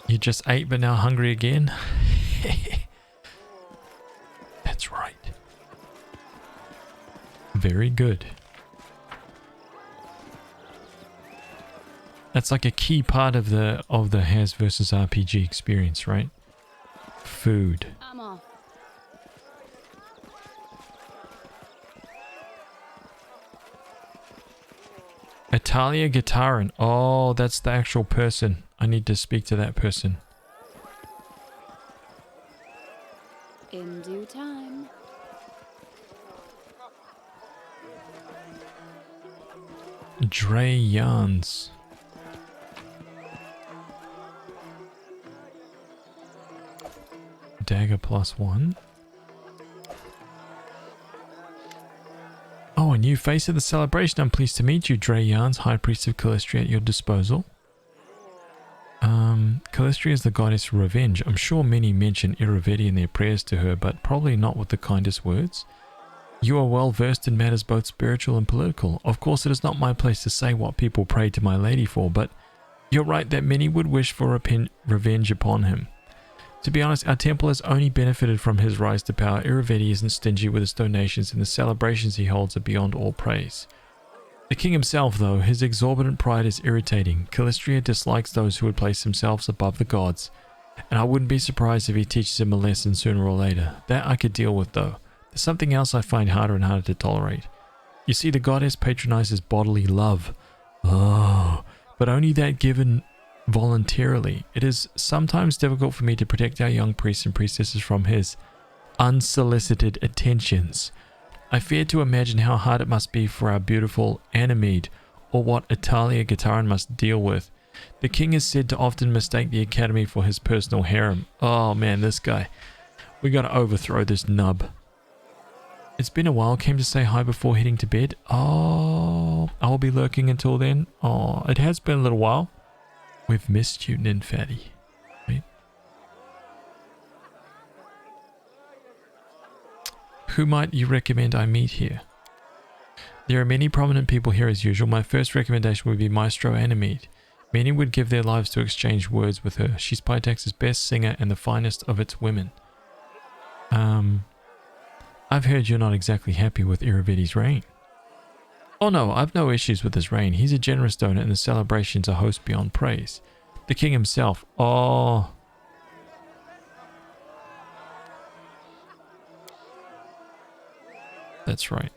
You just ate but now hungry again? That's right. Very good. That's like a key part of the HazVsRPG experience, right? Food. I'm off. Italia Guitarin. Oh, that's the actual person. I need to speak to that person. In due time. Dre Jans. Dagger +1. Oh, a new face of the celebration. I'm pleased to meet you, Dre Yarns, High Priest of Calistria, at your disposal. Calistria is the goddess of revenge. I'm sure many mention Iravedi in their prayers to her, but probably not with the kindest words. You are well versed in matters both spiritual and political. Of course, it is not my place to say what people pray to my lady for, but you're right that many would wish for revenge upon him. To be honest, our temple has only benefited from his rise to power. Iravedi isn't stingy with his donations, and the celebrations he holds are beyond all praise. The king himself, though, his exorbitant pride is irritating. Calistria dislikes those who would place themselves above the gods, and I wouldn't be surprised if he teaches him a lesson sooner or later. That I could deal with, though. There's something else I find harder and harder to tolerate. You see, the goddess patronizes bodily love. Oh, but only that given voluntarily. It is sometimes difficult for me to protect our young priests and priestesses from his unsolicited attentions. I fear to imagine how hard it must be for our beautiful Anemede, or what Italia Gitaran must deal with. The king is said to often mistake the academy for his personal harem. Oh man, this guy. We gotta overthrow this nub. It's been a while. Came to say hi before heading to bed. Oh, I'll be lurking until then. Oh, it has been a little while. We've missed you, Ninfatty. Right? Who might you recommend I meet here? There are many prominent people here as usual. My first recommendation would be Maestro Anemede. Many would give their lives to exchange words with her. She's Pytax's best singer and the finest of its women. I've heard you're not exactly happy with Iravedi's reign. Oh no, I've no issues with his reign. He's a generous donor and the celebration's a host beyond praise. The king himself, oh... That's right.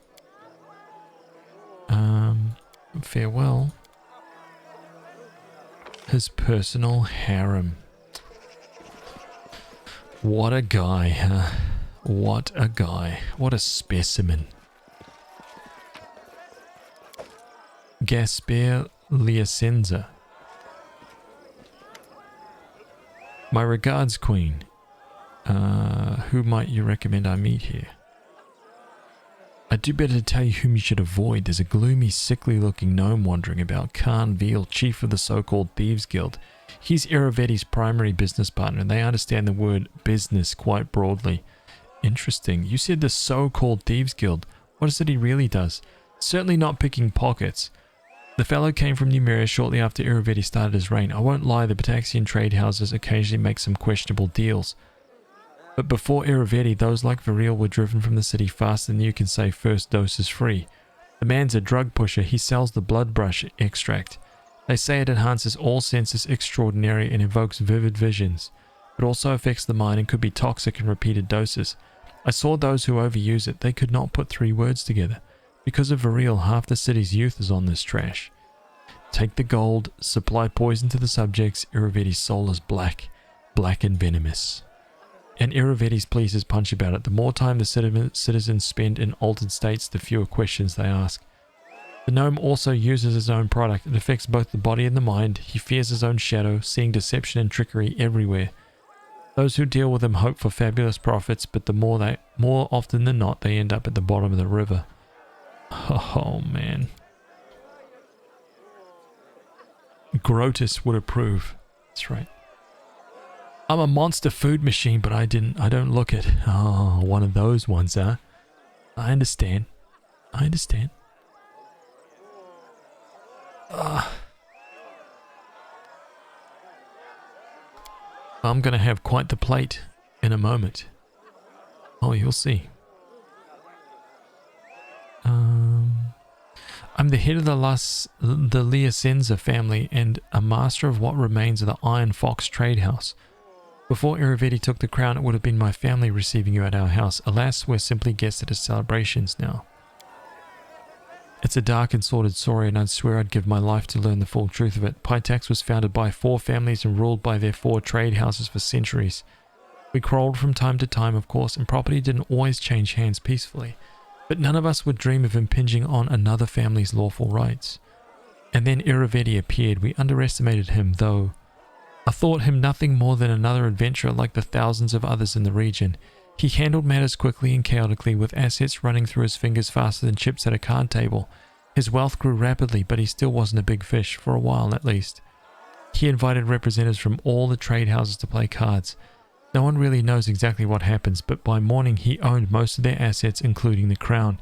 Farewell. His personal harem. What a guy, huh? What a guy. What a specimen. Gasper Liacenza. My regards, Queen. Who might you recommend I meet here? I do better to tell you whom you should avoid. There's a gloomy, sickly-looking gnome wandering about. Khan Veal, chief of the so-called Thieves Guild. He's Iravedi's primary business partner, and they understand the word business quite broadly. Interesting. You said the so-called Thieves Guild. What is it he really does? Certainly not picking pockets. The fellow came from Numeria shortly after Iravedi started his reign. I won't lie, the Pataxian trade houses occasionally make some questionable deals. But before Iravedi, those like Viril were driven from the city faster than you can say first dose is free. The man's a drug pusher. He sells the blood brush extract. They say it enhances all senses extraordinary and evokes vivid visions. It also affects the mind and could be toxic in repeated doses. I saw those who overuse it. They could not put 3 words together. Because of Viril, half the city's youth is on this trash. Take the gold, supply poison to the subjects. Iravedi's soul is black and venomous. And Iravedi's pleased as punch about it. The more time the citizens spend in altered states, the fewer questions they ask. The gnome also uses his own product. It affects both the body and the mind. He fears his own shadow, seeing deception and trickery everywhere. Those who deal with him hope for fabulous profits, but more often than not, they end up at the bottom of the river. Oh man. Grotus would approve. That's right. I'm a monster food machine, but I don't look it. Oh, one of those ones, huh? I understand. I'm gonna have quite the plate in a moment. Oh, you'll see. I'm the head of the Liacenza family and a master of what remains of the Iron Fox trade house. Before Iravedi took the crown, it would have been my family receiving you at our house. Alas, we're simply guests at his celebrations now. It's a dark and sordid story, and I'd swear I'd give my life to learn the full truth of it. Pytax was founded by 4 families and ruled by their 4 trade houses for centuries. We quarreled from time to time, of course, and property didn't always change hands peacefully. But none of us would dream of impinging on another family's lawful rights. And then Iravedi appeared. We underestimated him, though. I thought him nothing more than another adventurer like the thousands of others in the region. He handled matters quickly and chaotically, with assets running through his fingers faster than chips at a card table. His wealth grew rapidly, but he still wasn't a big fish, for a while at least. He invited representatives from all the trade houses to play cards. No one really knows exactly what happens, but by morning he owned most of their assets, including the crown.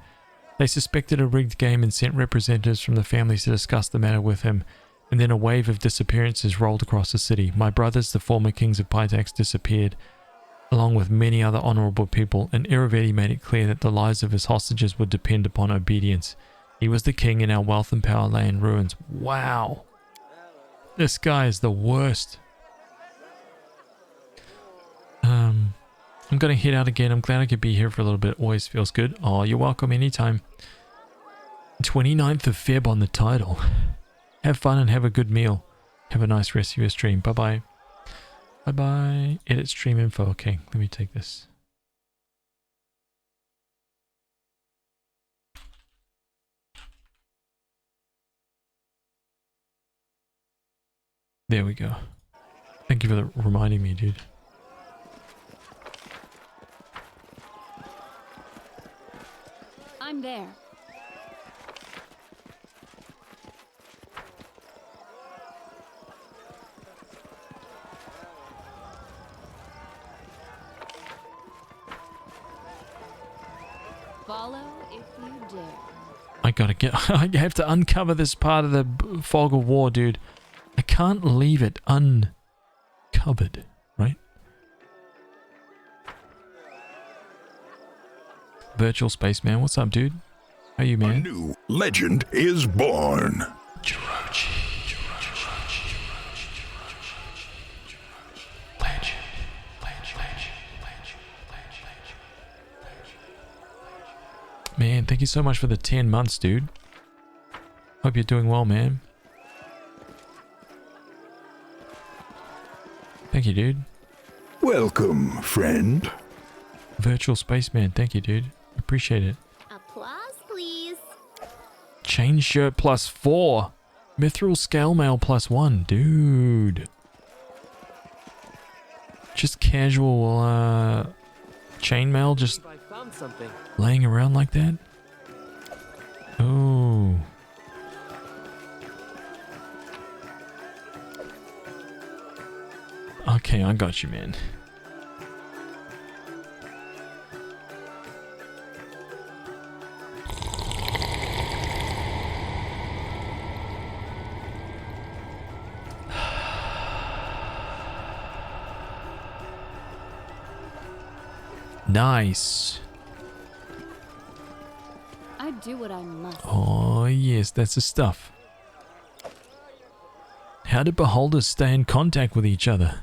They suspected a rigged game and sent representatives from the families to discuss the matter with him, and then a wave of disappearances rolled across the city. My brothers, the former kings of Pytax, disappeared, along with many other honorable people, and Irivedi made it clear that the lives of his hostages would depend upon obedience. He was the king, and our wealth and power lay in ruins. Wow. This guy is the worst. I'm going to head out again. I'm glad I could be here for a little bit. Always feels good. Oh, you're welcome anytime. 29th of Feb on the title. Have fun and have a good meal. Have a nice rest of your stream. Bye-bye. Bye-bye. Edit stream info. Okay, let me take this. There we go. Thank you for reminding me, dude. I'm there. Follow if you dare. I gotta get... I have to uncover this part of the fog of war, dude. I can't leave it uncovered, right? Virtual Spaceman, what's up, dude? How you, man? A new legend is born. Man, thank you so much for the 10 months, dude. Hope you're doing well, man. Thank you, dude. Welcome, friend. Virtual Spaceman, thank you, dude. Appreciate it. Applause, please. Chain shirt +4. Mithril scale mail +1. Dude. Just casual chainmail just laying around like that. Oh. Okay, I got you, man. Nice. I do what I must. Oh, yes, that's the stuff. How do beholders stay in contact with each other?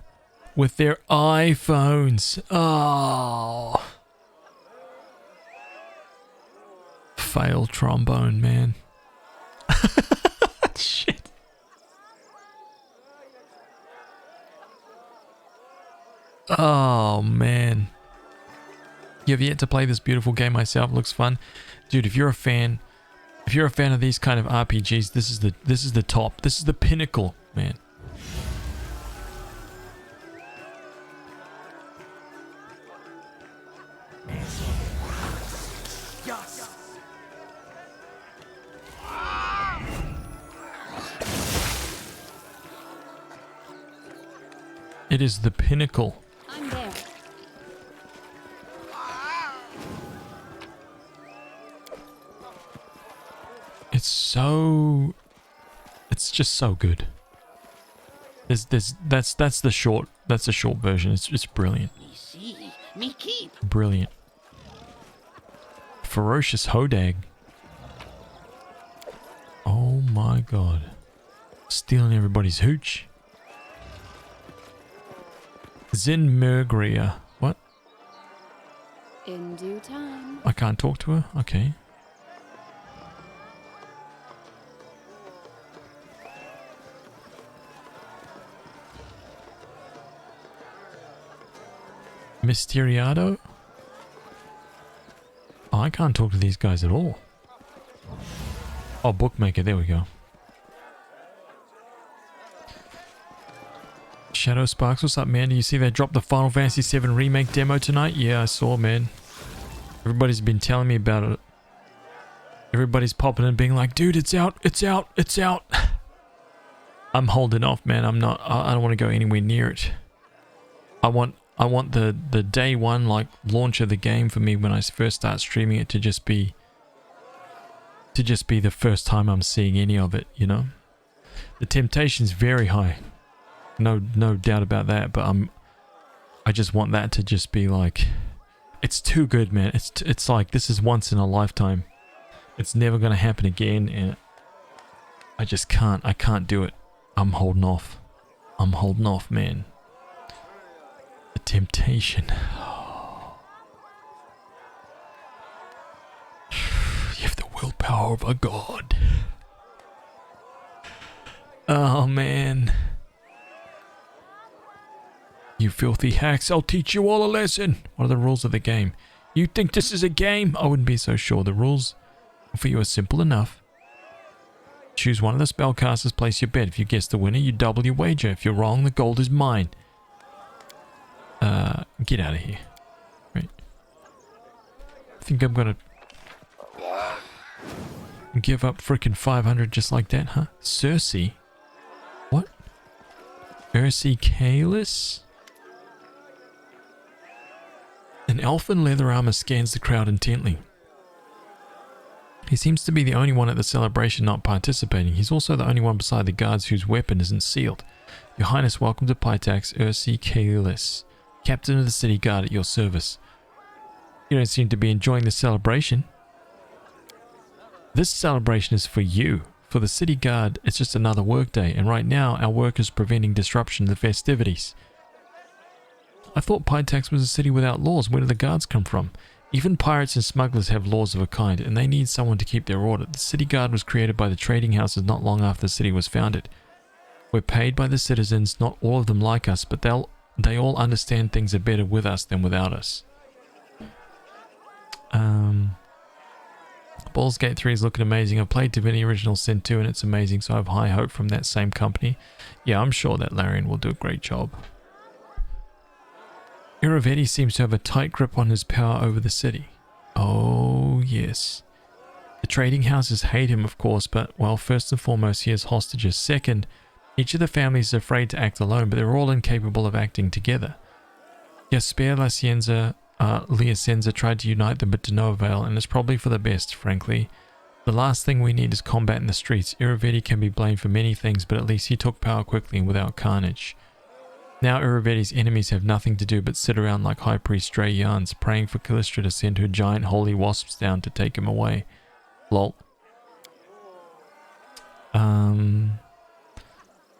With their iPhones. Oh. Fail trombone, man. Shit. Oh, man. You have yet to play this beautiful game myself. It looks fun. Dude, if you're a fan of these kind of RPGs, this is the top. This is the pinnacle, man. It is the pinnacle. I'm there. It's just so good. That's the short version. It's brilliant. Me keep. Brilliant. Ferocious Hodag. Oh my god. Stealing everybody's hooch. Zen Mergria. What? In due time. I can't talk to her? Okay. Mysteriado? Oh, I can't talk to these guys at all. Oh, Bookmaker, there we go. Shadow Sparks, what's up, man? Do you see they dropped the Final Fantasy VII Remake demo tonight? Yeah, I saw, man. Everybody's been telling me about it. Everybody's popping and being like, dude, it's out, it's out, it's out. I'm holding off, man. I don't want to go anywhere near it. I want the day one, like, launch of the game for me when I first start streaming it to just be the first time I'm seeing any of it, you know? The temptation's very high. No doubt about that, but I just want that to just be like, it's too good, man. It's like, this is once in a lifetime. It's never going to happen again, and I just can't. I can't do it. I'm holding off. I'm holding off, man. The temptation. You have the willpower of a god. Oh, man. You filthy hacks, I'll teach you all a lesson. What are the rules of the game? You think this is a game? I wouldn't be so sure. The rules for you are simple enough. Choose one of the spellcasters, place your bet. If you guess the winner, you double your wager. If you're wrong, the gold is mine. Get out of here. Right. I think I'm gonna give up frickin' 500 just like that, huh? Cersei? What? Cersei Kalis? An elf in leather armor scans the crowd intently. He seems to be the only one at the celebration not participating. He's also the only one beside the guards whose weapon isn't sealed. Your Highness, welcome to Pitax, Cersei Kalis, Captain of the City Guard at your service. You don't seem to be enjoying the celebration. This celebration is for you. For the City Guard, it's just another workday, and right now our work is preventing disruption of the festivities. I thought Pitax was a city without laws. Where do the guards come from? Even pirates and smugglers have laws of a kind, and they need someone to keep their order. The City Guard was created by the trading houses not long after the city was founded. We're paid by the citizens, not all of them like us, but they all understand things are better with us than without us. Baldur's Gate 3 is looking amazing. I've played Divinity Original Sin 2 and it's amazing, so I have high hope from that same company. Yeah, I'm sure that Larian will do a great job. Iravetti seems to have a tight grip on his power over the city. Oh, yes. The trading houses hate him, of course, but, well, first and foremost, he has hostages. Second, each of the families is afraid to act alone, but they're all incapable of acting together. Jasper Liacenza tried to unite them, but to no avail, and it's probably for the best, frankly. The last thing we need is combat in the streets. Iravetti can be blamed for many things, but at least he took power quickly and without carnage. Now Iravetti's enemies have nothing to do but sit around like High Priest Stray Yarns, praying for Callistra to send her giant holy wasps down to take him away. Lol.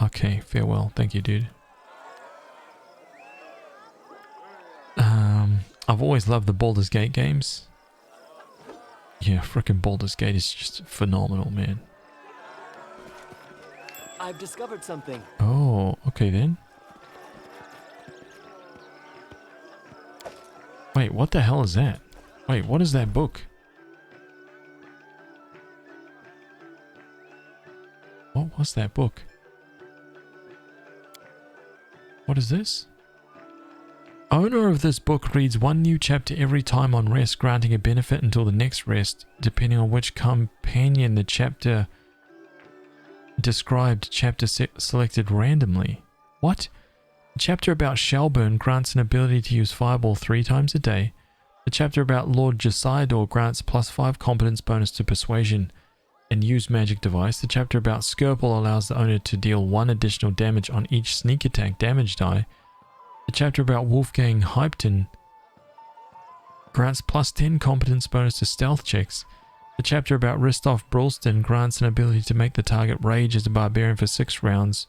Okay, farewell. Thank you, dude. I've always loved the Baldur's Gate games. Yeah, frickin' Baldur's Gate is just phenomenal, man. I've discovered something. Oh, okay then. Wait, what the hell is that? Wait, what is that book? What was that book? What is this? Owner of this book reads one new chapter every time on rest, granting a benefit until the next rest, depending on which companion the chapter described, selected randomly. What? The chapter about Shelburne grants an ability to use Fireball 3 times a day. The chapter about Lord Josiador grants +5 competence bonus to Persuasion and use magic device. The chapter about Skirple allows the owner to deal 1 additional damage on each sneak attack damage die. The chapter about Wolfgang Hypton grants +10 competence bonus to stealth checks. The chapter about Ristov Brulston grants an ability to make the target rage as a barbarian for 6 rounds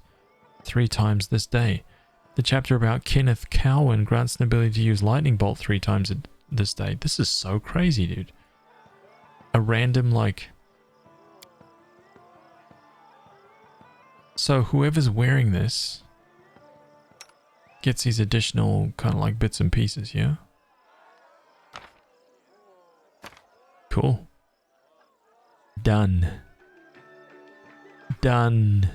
3 times this day. The chapter about Kenneth Cowan grants an ability to use Lightning Bolt 3 times this day. This is so crazy, dude. A random, like... So whoever's wearing this gets these additional kind of like bits and pieces, yeah? Cool. Done. Done.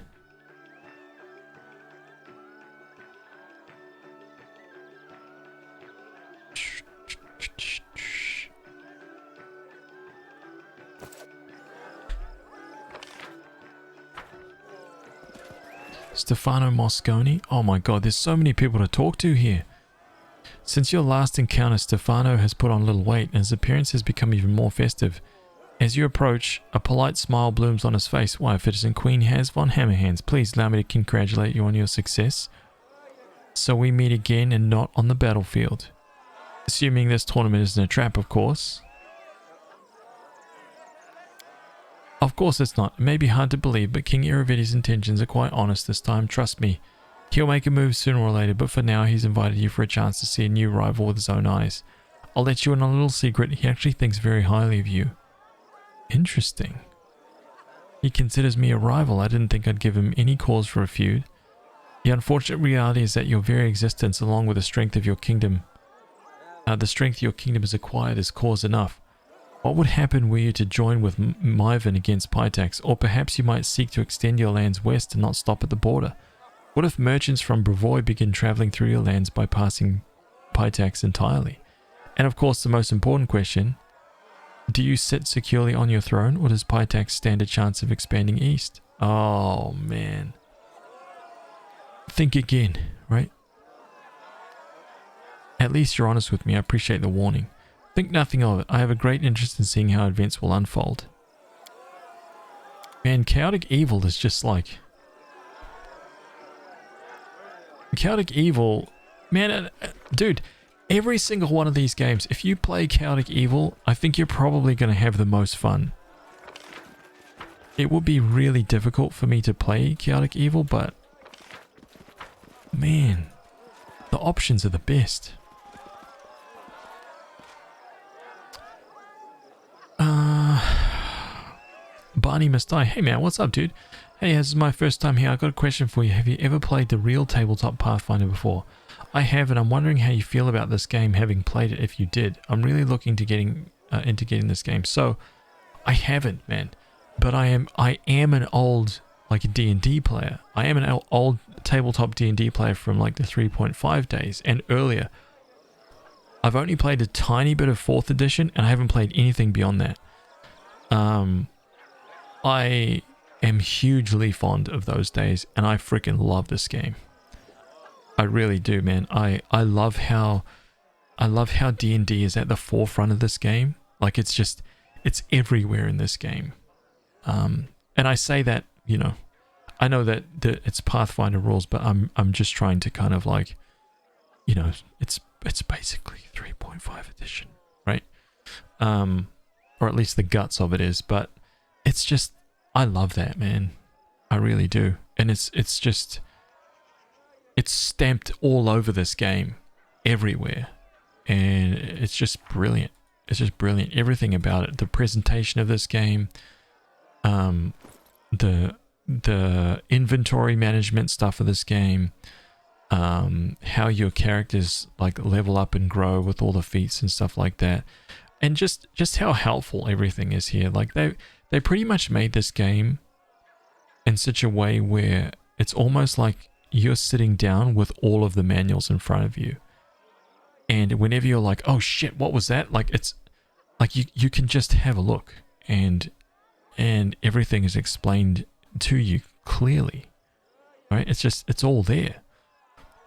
Stefano Mosconi. Oh my god, there's so many people to talk to here. Since your last encounter, Stefano has put on a little weight and his appearance has become even more festive. As you approach, a polite smile blooms on his face. Why, Citizen Queen Haz von Hammerhands, please allow me to congratulate you on your success. So we meet again and not on the battlefield. Assuming this tournament isn't a trap, of course. Of course it's not. It may be hard to believe, but King Iravidi's intentions are quite honest this time. Trust me. He'll make a move sooner or later, but for now he's invited you for a chance to see a new rival with his own eyes. I'll let you in on a little secret. He actually thinks very highly of you. Interesting. He considers me a rival. I didn't think I'd give him any cause for a feud. The unfortunate reality is that your very existence, along with the strength of your kingdom, has acquired is cause enough. What would happen were you to join with Myvan against Pitax, or perhaps you might seek to extend your lands west and not stop at the border? What if merchants from Brevoy begin traveling through your lands bypassing Pitax entirely? And of course the most important question, do you sit securely on your throne, or does Pitax stand a chance of expanding east? Oh man. Think again, right? At least you're honest with me. I appreciate the warning. Think nothing of it. I have a great interest in seeing how events will unfold. Man, Chaotic Evil is just like... Chaotic Evil... Man, dude, every single one of these games, if you play Chaotic Evil, I think you're probably going to have the most fun. It would be really difficult for me to play Chaotic Evil, but... Man, the options are the best. Barney must die. Hey man, what's up, dude? Hey, this is my first time here. I got a question for you. Have you ever played the real tabletop Pathfinder before? I have, and I'm wondering how you feel about this game, having played it if you did. I'm really looking to into getting this game. So, I haven't, man. But I am an old, like a D&D player. I am an old tabletop D&D player from like the 3.5 days and earlier. I've only played a tiny bit of 4th edition, and I haven't played anything beyond that. I am hugely fond of those days, and I freaking love this game. I really do, man. I love how D&D is at the forefront of this game. Like it's everywhere in this game. And I say that, you know, I know that it's Pathfinder rules, but I'm just trying to kind of like, you know, it's basically 3.5 edition, right? Or at least the guts of it is, but it's just, I love that, man. I really do. And it's stamped all over this game, everywhere. And it's just brilliant. It's just brilliant. Everything about it. The presentation of this game, the inventory management stuff of this game, how your characters like level up and grow with all the feats and stuff like that. And just how helpful everything is here. Like they pretty much made this game in such a way where it's almost like you're sitting down with all of the manuals in front of you. And whenever you're like, oh shit, what was that? Like it's like you can just have a look and everything is explained to you clearly. Right? It's all there.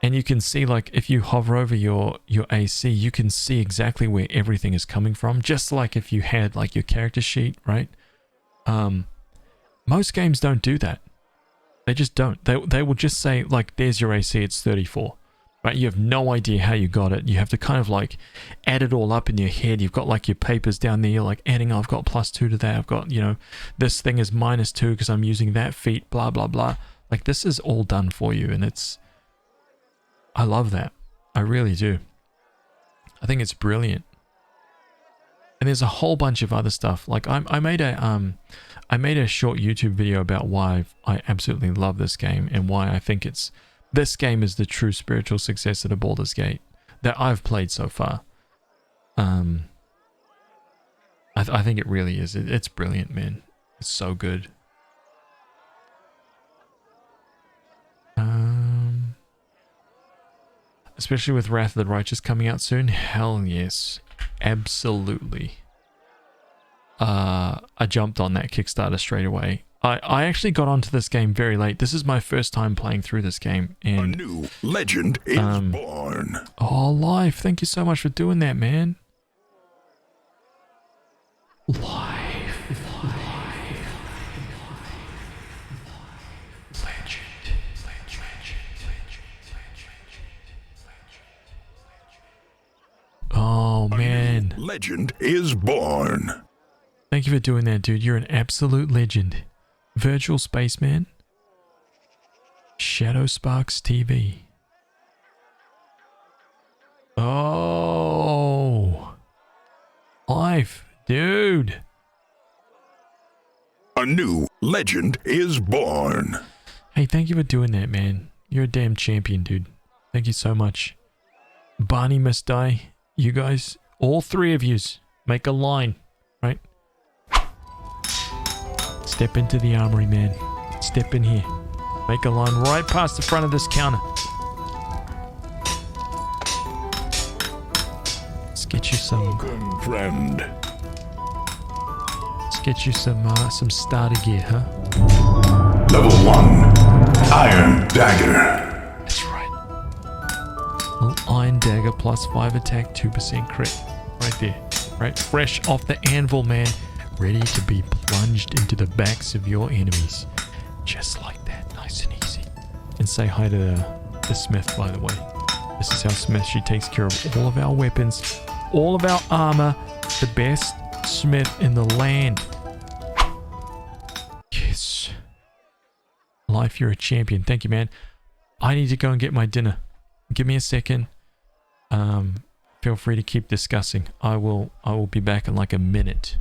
And you can see, like, if you hover over your AC, you can see exactly where everything is coming from. Just like if you had, like, your character sheet, right? Most games don't do that. They just don't. They will just say, like, there's your AC, it's 34. Right? You have no idea how you got it. You have to kind of, like, add it all up in your head. You've got, like, your papers down there. You're, like, adding, oh, I've got +2 to that. I've got, you know, this thing is -2 because I'm using that feat, blah, blah, blah. Like, this is all done for you, and it's... I love that. I really do. I think it's brilliant. And there's a whole bunch of other stuff. Like I made a short YouTube video about why I absolutely love this game and why I think this game is the true spiritual successor to Baldur's Gate that I've played so far. I think it really is. It's brilliant, man. It's so good. Especially with Wrath of the Righteous coming out soon. Hell yes. Absolutely. I jumped on that Kickstarter straight away. I actually got onto this game very late. This is my first time playing through this game. And, a new legend is born. Oh, Life, thank you so much for doing that, man. Life. Oh, man. Legend is born. Thank you for doing that, dude. You're an absolute legend. Virtual Spaceman. Shadow Sparks TV. Oh. Life, dude. A new legend is born. Hey, thank you for doing that, man. You're a damn champion, dude. Thank you so much. Barney must die. You guys, all three of yous, make a line, right? Step into the armory, man. Step in here. Make a line right past the front of this counter. Let's get you some... Welcome, friend. Let's get you some starter gear, huh? Level 1. Iron Dagger. That's right. Little Iron Dagger plus 5 attack, 2% crit. Right there. Right? Fresh off the anvil, man. Ready to be plunged into the backs of your enemies. Just like that. Nice and easy. And say hi to the smith, by the way. This is how Smith, she takes care of all of our weapons, all of our armor. The best smith in the land. Yes. Life, you're a champion. Thank you, man. I need to go and get my dinner. Give me a second. Feel free to keep discussing. I will be back in like a minute.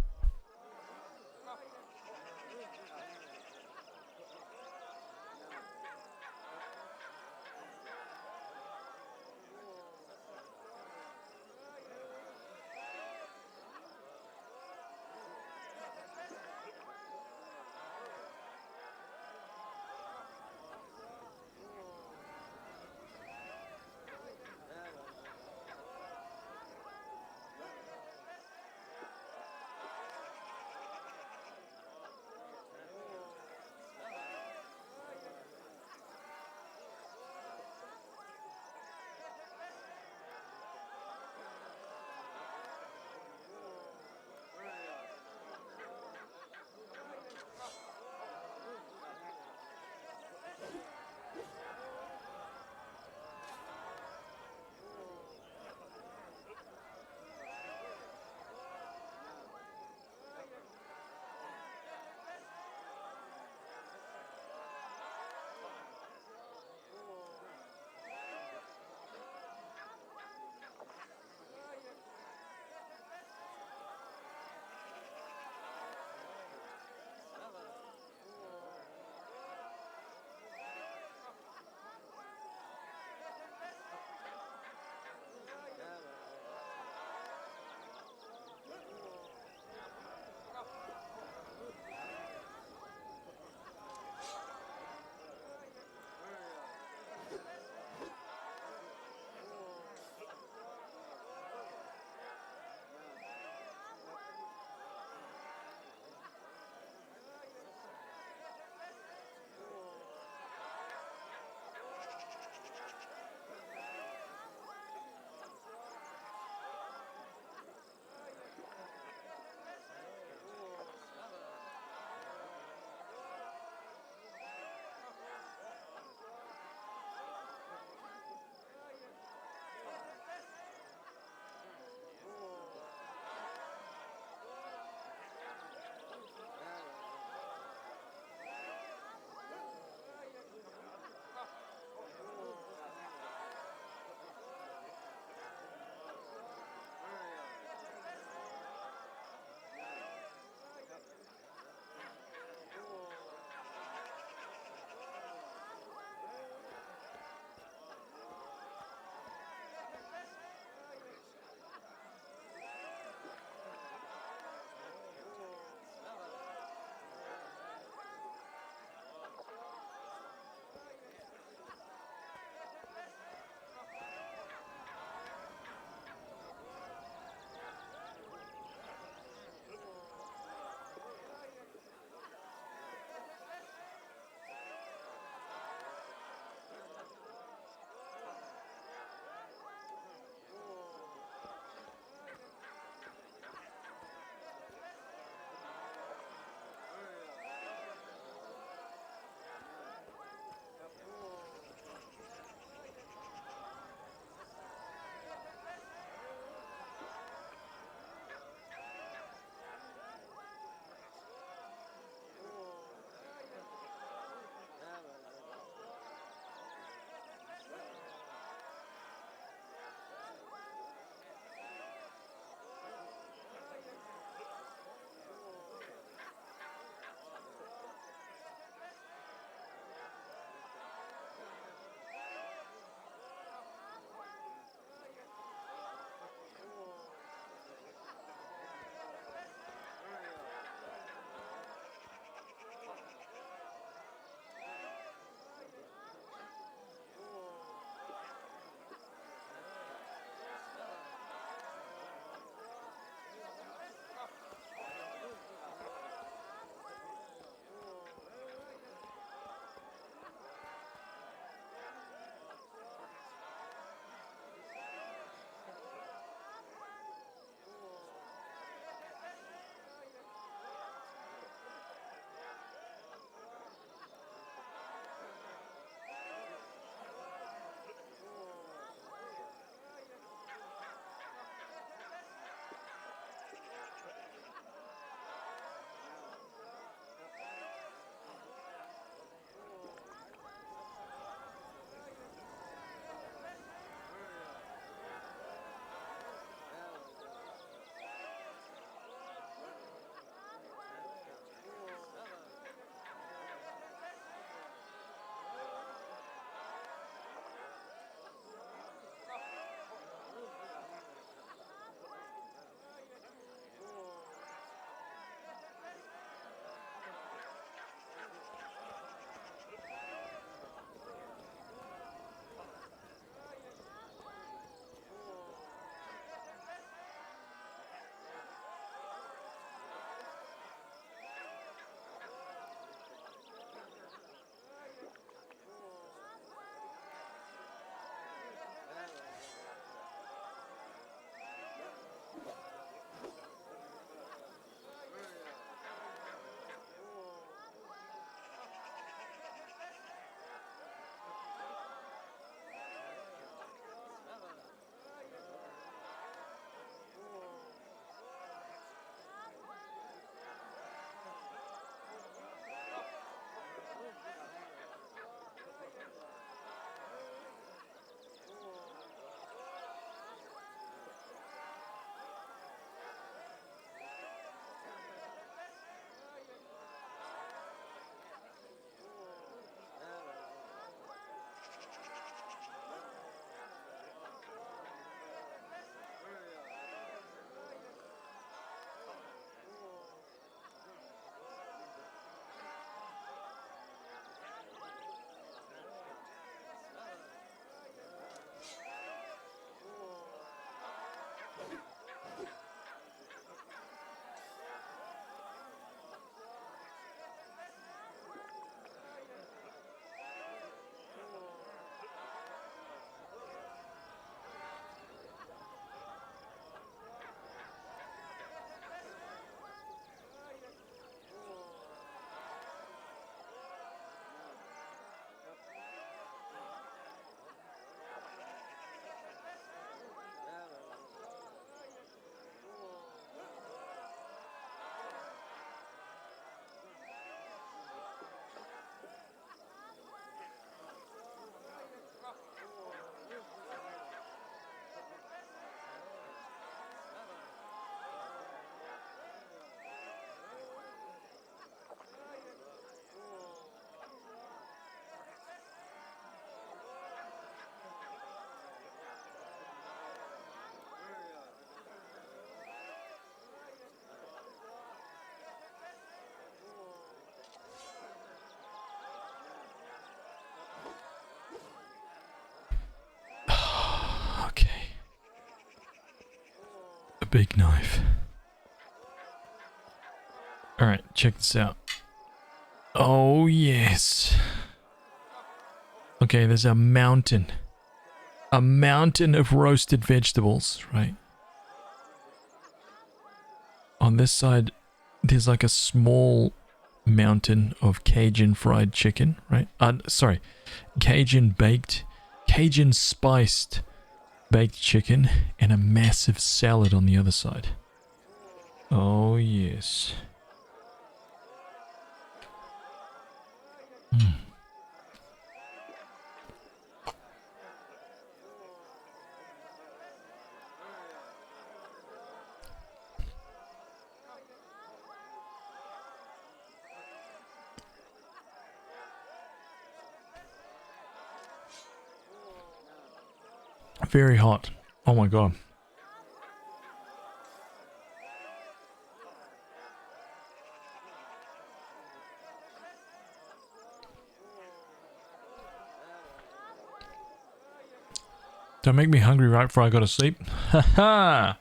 big knife. Alright, check this out. Oh, yes. Okay, there's a mountain. A mountain of roasted vegetables, right? On this side, there's like a small mountain of Cajun fried chicken, right? Sorry, Cajun spiced baked chicken, and a massive salad on the other side. Oh, yes. Very hot. Oh my god. Don't make me hungry right before I go to sleep. Ha ha!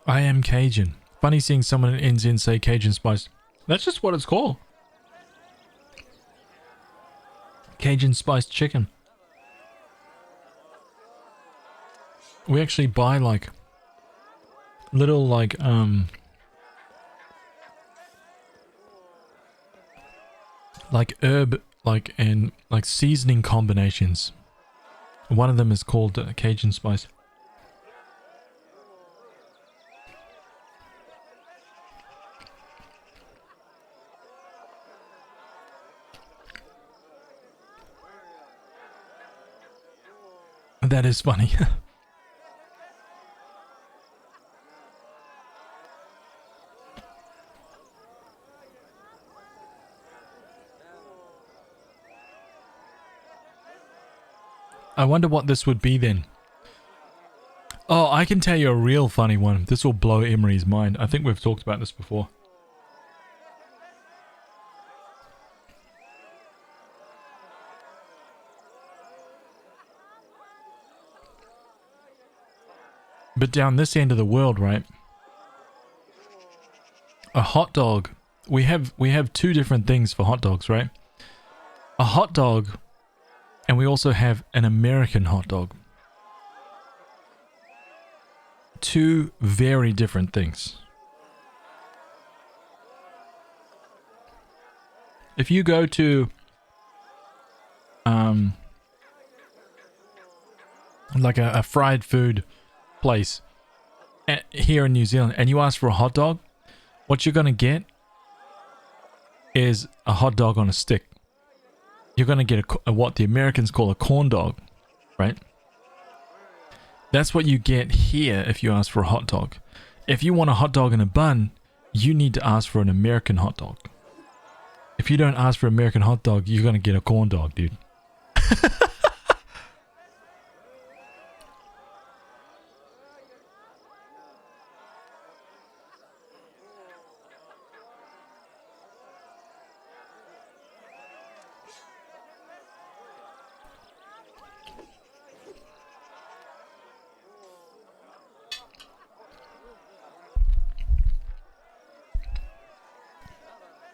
I am Cajun. Funny seeing someone in NZ say Cajun spice. That's just what it's called. Cajun spiced chicken. We actually buy like little like herb and seasoning combinations. One of them is called Cajun spice. That is funny. I wonder what this would be then. Oh, I can tell you a real funny one. This will blow Emery's mind. I think we've talked about this before. But down this end of the world, right? A hot dog. We have two different things for hot dogs, right? A hot dog, and we also have an American hot dog. Two very different things. If you go to like a fried food place here in New Zealand and you ask for a hot dog, what you're going to get is a hot dog on a stick. You're going to get what the Americans call a corn dog, right? That's what you get here if you ask for a hot dog. If you want a hot dog in a bun, you need to ask for an American hot dog. If you don't ask for an American hot dog, you're going to get a corn dog, dude.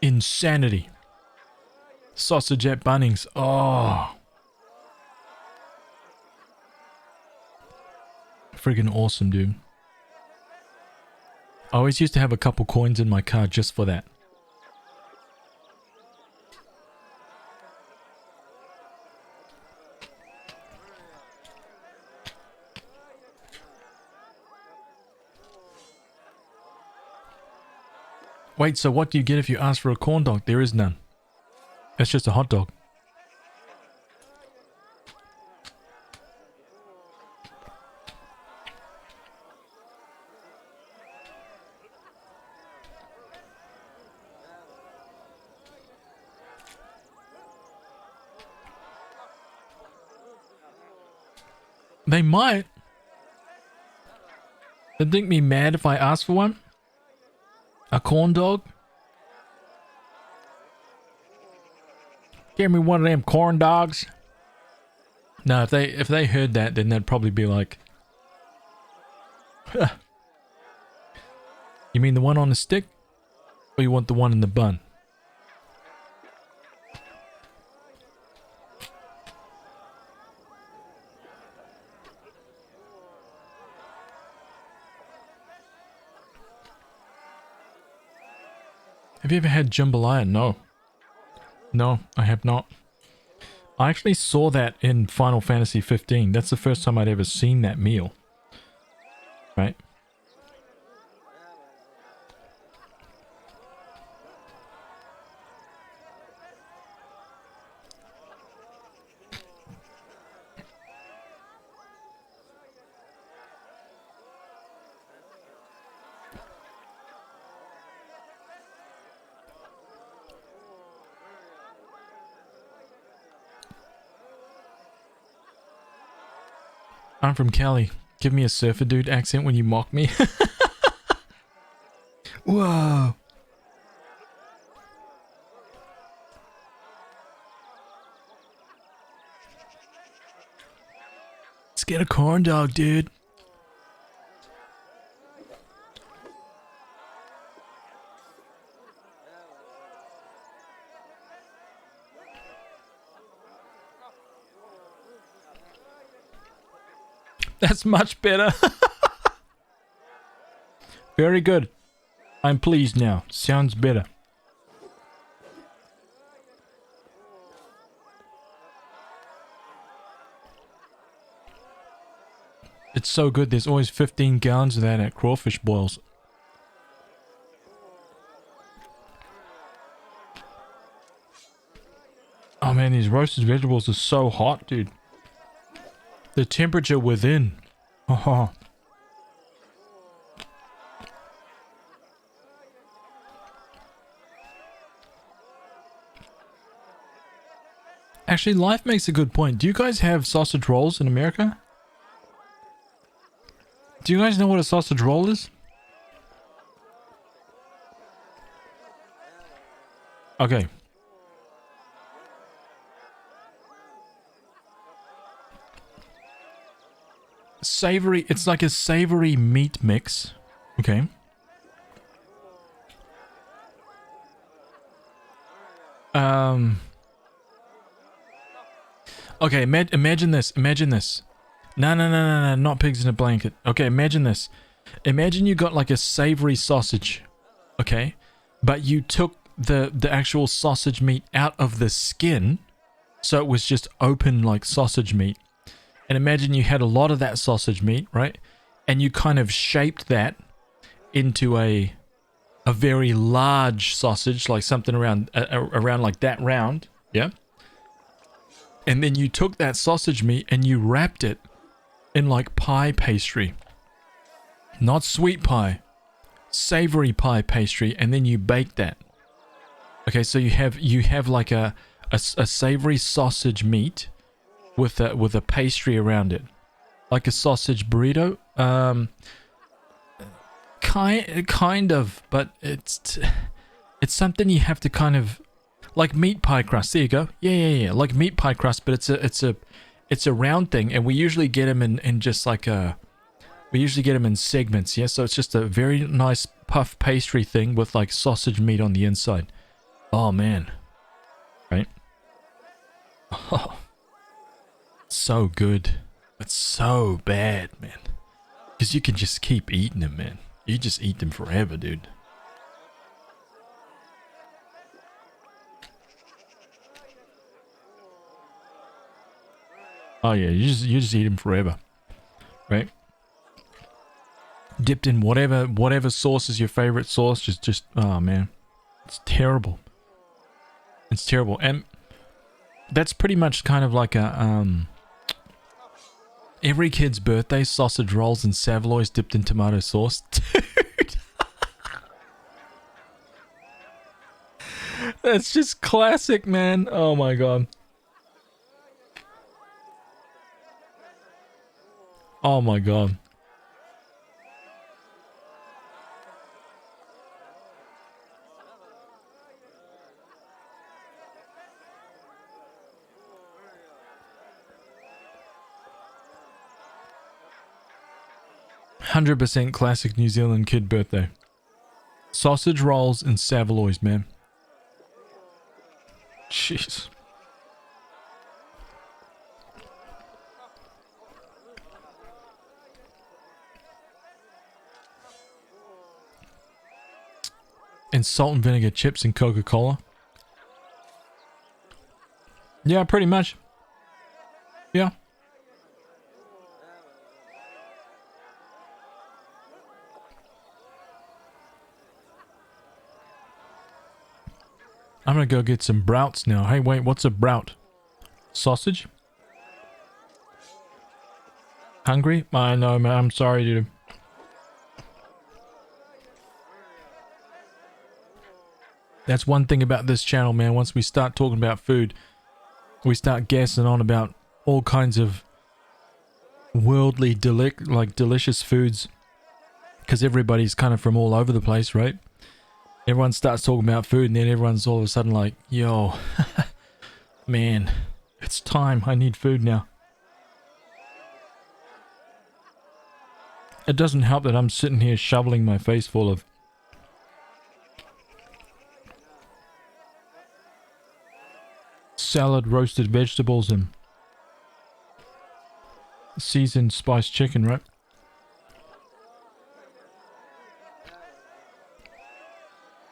Insanity. Sausage at Bunnings. Oh. Friggin' awesome, dude. I always used to have a couple coins in my car just for that. Wait, so what do you get if you ask for a corn dog? There is none. It's just a hot dog. They might. They'd think me mad if I ask for one. A corn dog. Give me one of them corn dogs. No, if they heard that, then they'd probably be like, huh. You mean the one on the stick? Or you want the one in the bun? Have you ever had jambalaya? No. No, I have not. I actually saw that in Final Fantasy 15. That's the first time I'd ever seen that meal. Right? I'm from Cali. Give me a surfer dude accent when you mock me. Whoa. Let's get a corn dog, dude. That's much better. Very good. I'm pleased now. Sounds better. It's so good. There's always 15 gallons of that at crawfish boils. Oh man, these roasted vegetables are so hot, dude. The temperature within. Oh. Actually, Life makes a good point. Do you guys have sausage rolls in America? Do you guys know what a sausage roll is? Okay. Savory, it's like a savory meat mix. Okay. Okay, imagine this. Imagine this. No, not pigs in a blanket. Okay, imagine this. Imagine you got like a savory sausage. Okay? But you took the actual sausage meat out of the skin. So it was just open like sausage meat. And imagine you had a lot of that sausage meat, right? And you kind of shaped that into a very large sausage, like something around like that round, yeah? And then you took that sausage meat and you wrapped it in like pie pastry. Not sweet pie, savory pie pastry, and then you baked that. Okay, so you have like a savory sausage meat with a pastry around it, like a sausage burrito. Kind of, but it's something you have to kind of, like meat pie crust. There you go. Yeah. Like meat pie crust, but it's a round thing, and we usually get them in just like we usually get them in segments. Yeah, so it's just a very nice puff pastry thing with like sausage meat on the inside. Oh man, right? Oh. So good, but so bad, man. Because you can just keep eating them, man. You just eat them forever, dude. Oh yeah, you just eat them forever, right? dipped in whatever sauce is your favorite sauce. Just oh man, it's terrible. It's terrible. And that's pretty much kind of like a every kid's birthday, sausage rolls and saveloys dipped in tomato sauce. Dude. That's just classic, man. Oh my god. Oh my god. %100% classic New Zealand kid birthday. Sausage rolls and saveloys, man. Jeez. And salt and vinegar chips and Coca-Cola. Yeah, pretty much. Yeah. I'm gonna go get some browts now. Hey, wait, what's a brout? Sausage? Hungry? I know, man. I'm sorry, dude. That's one thing about this channel, man. Once we start talking about food, we start guessing on about all kinds of worldly, delicious foods. Because everybody's kind of from all over the place, right? Everyone starts talking about food and then everyone's all of a sudden like, yo, man, it's time. I need food now. It doesn't help that I'm sitting here shoveling my face full of salad, roasted vegetables, and seasoned spiced chicken, right?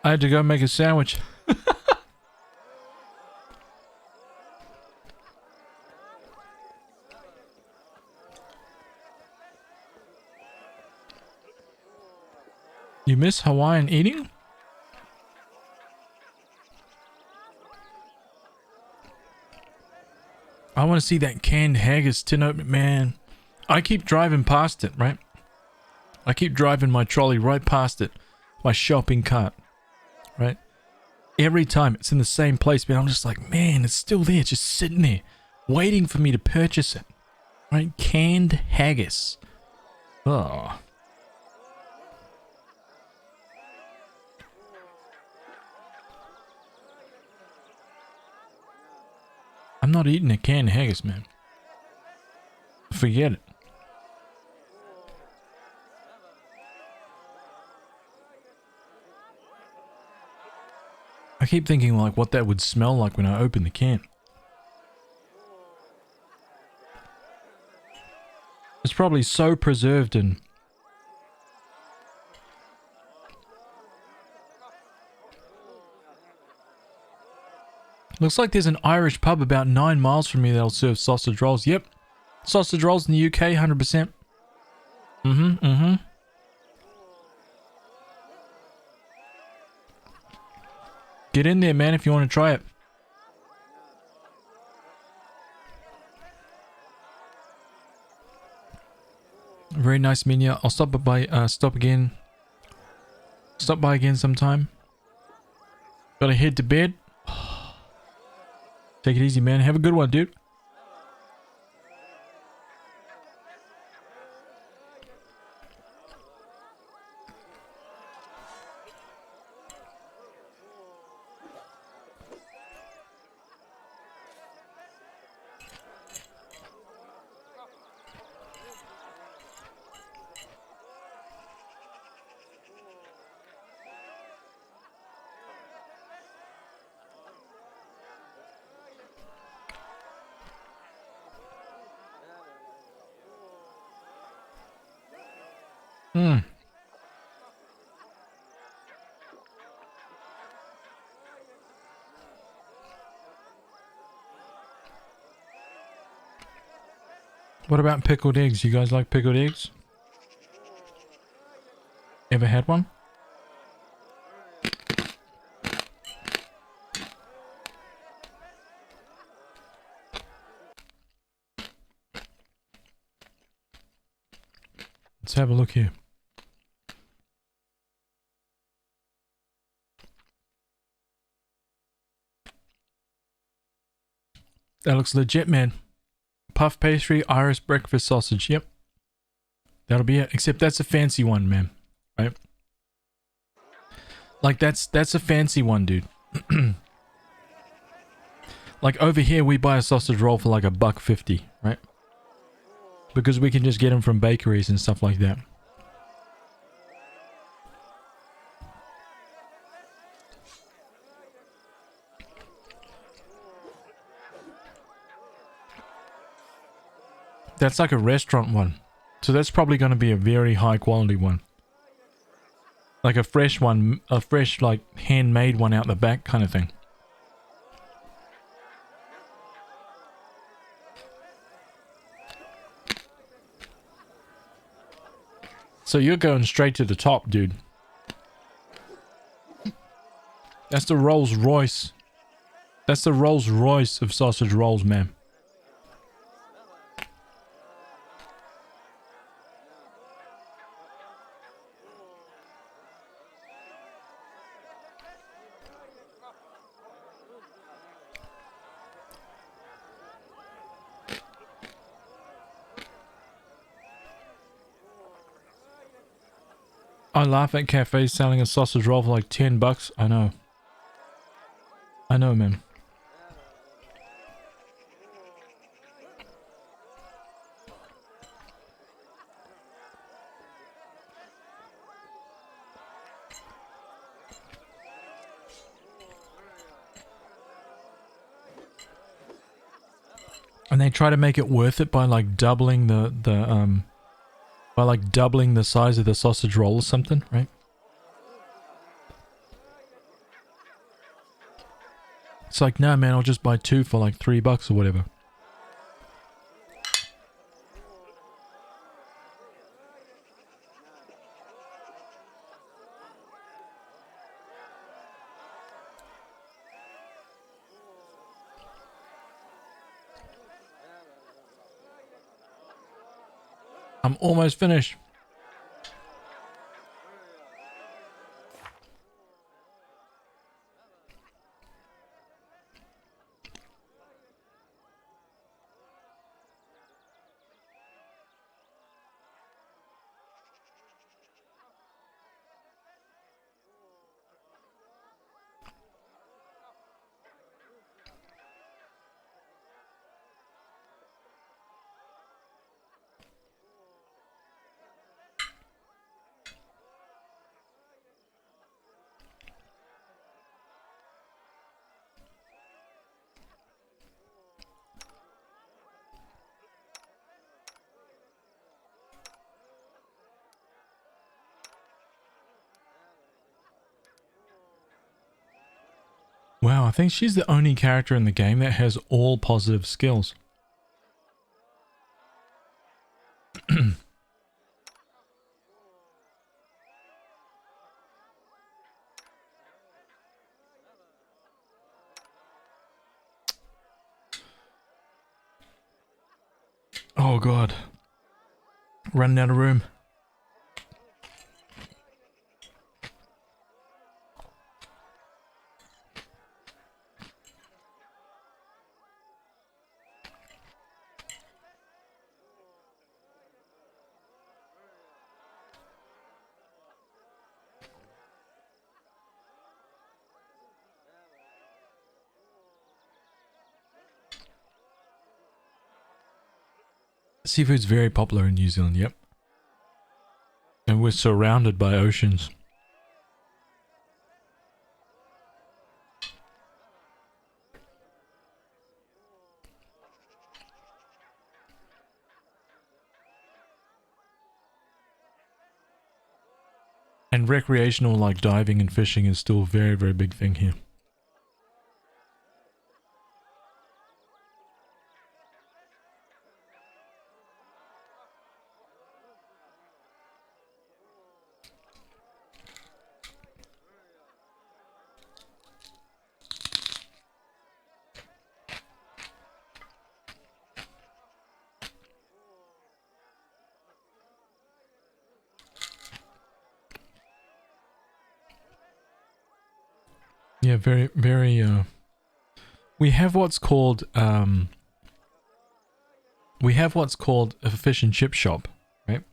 I had to go make a sandwich. You miss Hawaiian eating? I want to see that canned haggis tin open, man. I keep driving past it, right? I keep driving my trolley right past it. My shopping cart. Right? Every time it's in the same place, man, I'm just like, man, it's still there, just sitting there, waiting for me to purchase it. Right? Canned haggis. Oh. I'm not eating a canned haggis, man. Forget it. I keep thinking like what that would smell like when I open the can. It's probably so preserved and looks like there's an Irish pub about 9 miles from me that'll serve sausage rolls. Yep. Sausage rolls in the UK, 100%. Mm-hmm. Get in there, man, if you want to try it. Very nice menu. I'll stop by again. Stop by again sometime. Gotta head to bed. Take it easy, man. Have a good one, dude. What about pickled eggs? You guys like pickled eggs? Ever had one? Let's have a look here. That looks legit, man. Puff pastry, Irish breakfast sausage. Yep. That'll be it. Except that's a fancy one, man. Right? Like that's a fancy one, dude. Like over here we buy a sausage roll for like $1.50, right? Because we can just get them from bakeries and stuff like that. That's like a restaurant one. So that's probably going to be a very high quality one. Like a fresh one, a fresh like handmade one out the back kind of thing. So you're going straight to the top, dude. That's the Rolls Royce. That's the Rolls Royce of sausage rolls, man. I laugh at cafes selling a sausage roll for like $10. I know. I know, man. And they try to make it worth it by like doubling the size of the sausage roll or something, right? It's like, no, man, I'll just buy 2 for like $3 or whatever. I'm almost finished. Wow, I think she's the only character in the game that has all positive skills. Oh god. Running out of room. Seafood's very popular in New Zealand, yep. And we're surrounded by oceans. And recreational like diving and fishing is still a very, very big thing here. Yeah, very, very, we have what's called a fish and chip shop, right?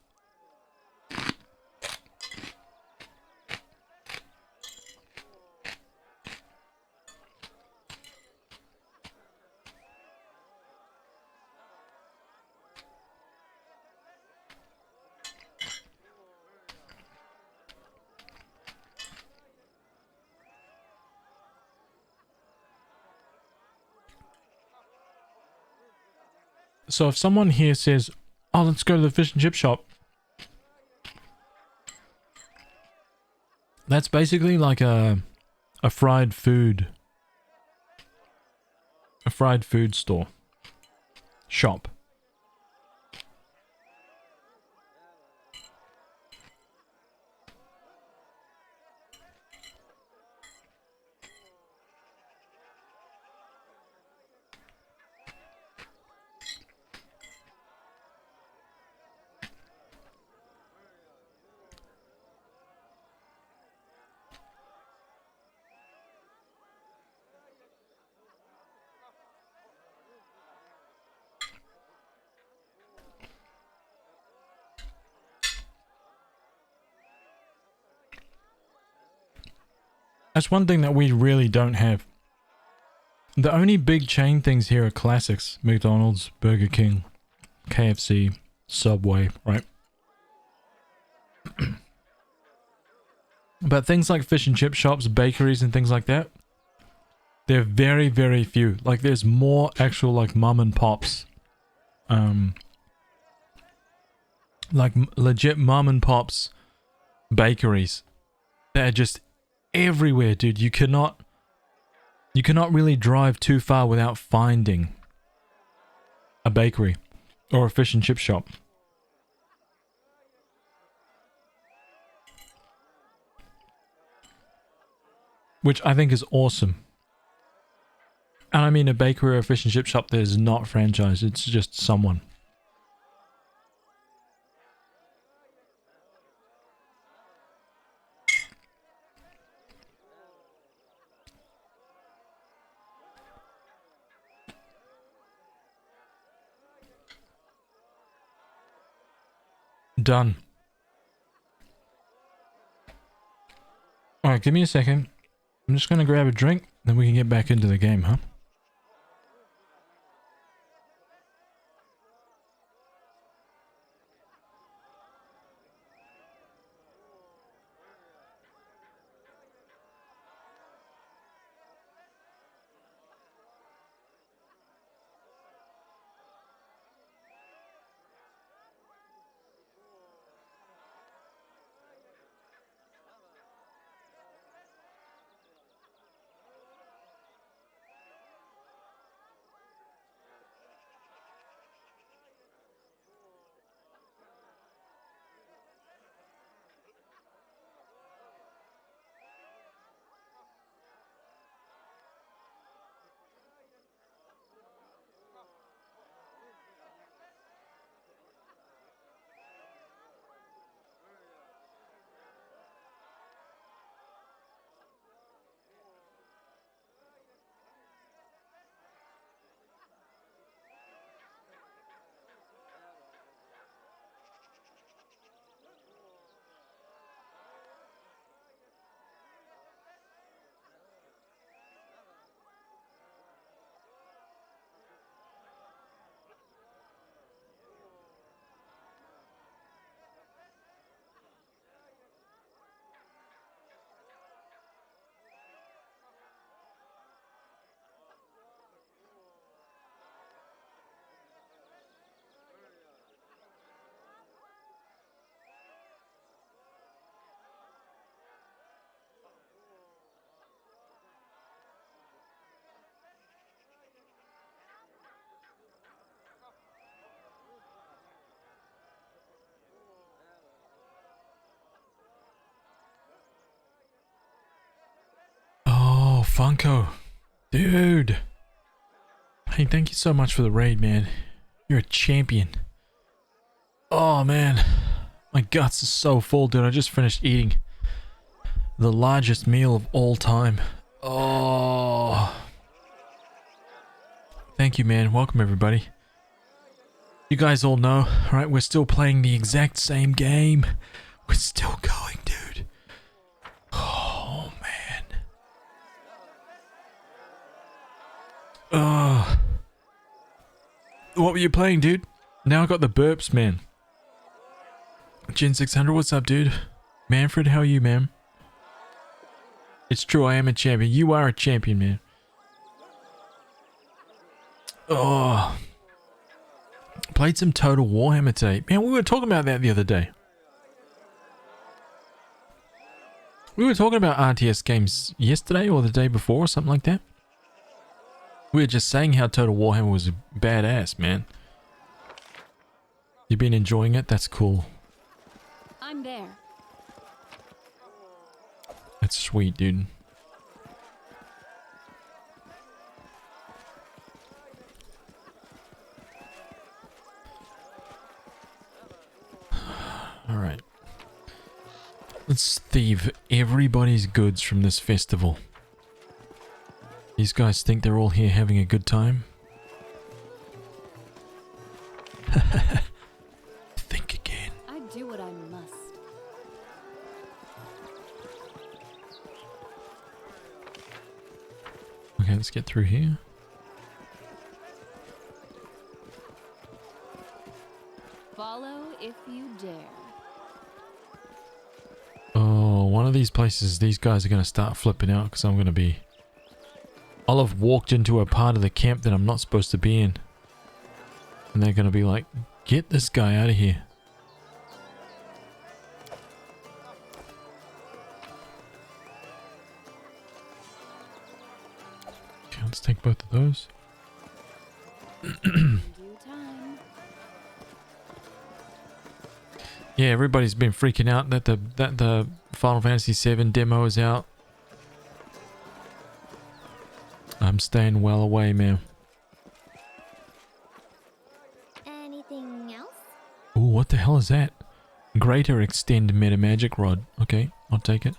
So if someone here says, oh, let's go to the fish and chip shop, that's basically like a fried food store shop. That's one thing that we really don't have. The only big chain things here are classics. McDonald's, Burger King, KFC, Subway, right? But things like fish and chip shops, bakeries and things like that, they're very, very few. Like there's more actual like mum and pops. Like legit mum and pops bakeries. They're just everywhere, dude. You cannot really drive too far without finding a bakery or a fish and chip shop. Which I think is awesome. And I mean a bakery or a fish and chip shop that is not franchised, it's just someone. Done. Alright, give me a second. I'm just gonna grab a drink, then we can get back into the game, huh? Funko. Dude. Hey, thank you so much for the raid, man. You're a champion. Oh, man. My guts are so full, dude. I just finished eating the largest meal of all time. Oh. Thank you, man. Welcome, everybody. You guys all know, right? We're still playing the exact same game. We're still going, dude. Oh, man. What were you playing, dude? Now I got the burps, man. Gen 600, what's up, dude? Manfred, how are you, man? It's true, I am a champion. You are a champion, man. Oh. Played some Total Warhammer today. Man, we were talking about that the other day. We were talking about RTS games yesterday or the day before or something like that. We were just saying how Total Warhammer was badass, man. You been enjoying it? That's cool. I'm there. That's sweet, dude. Alright. Let's thieve everybody's goods from this festival. These guys think they're all here having a good time. Think again. I do what I must. Okay, let's get through here. Follow if you dare. Oh, one of these places, these guys are going to start flipping out because I'm going to be... I'll have walked into a part of the camp that I'm not supposed to be in. And they're going to be like, get this guy out of here. Okay, let's take both of those. Due time. Yeah, everybody's been freaking out that the Final Fantasy VII demo is out. I'm staying well away, man. Anything else? Ooh, what the hell is that? Greater Extend Meta Magic Rod. Okay, I'll take it.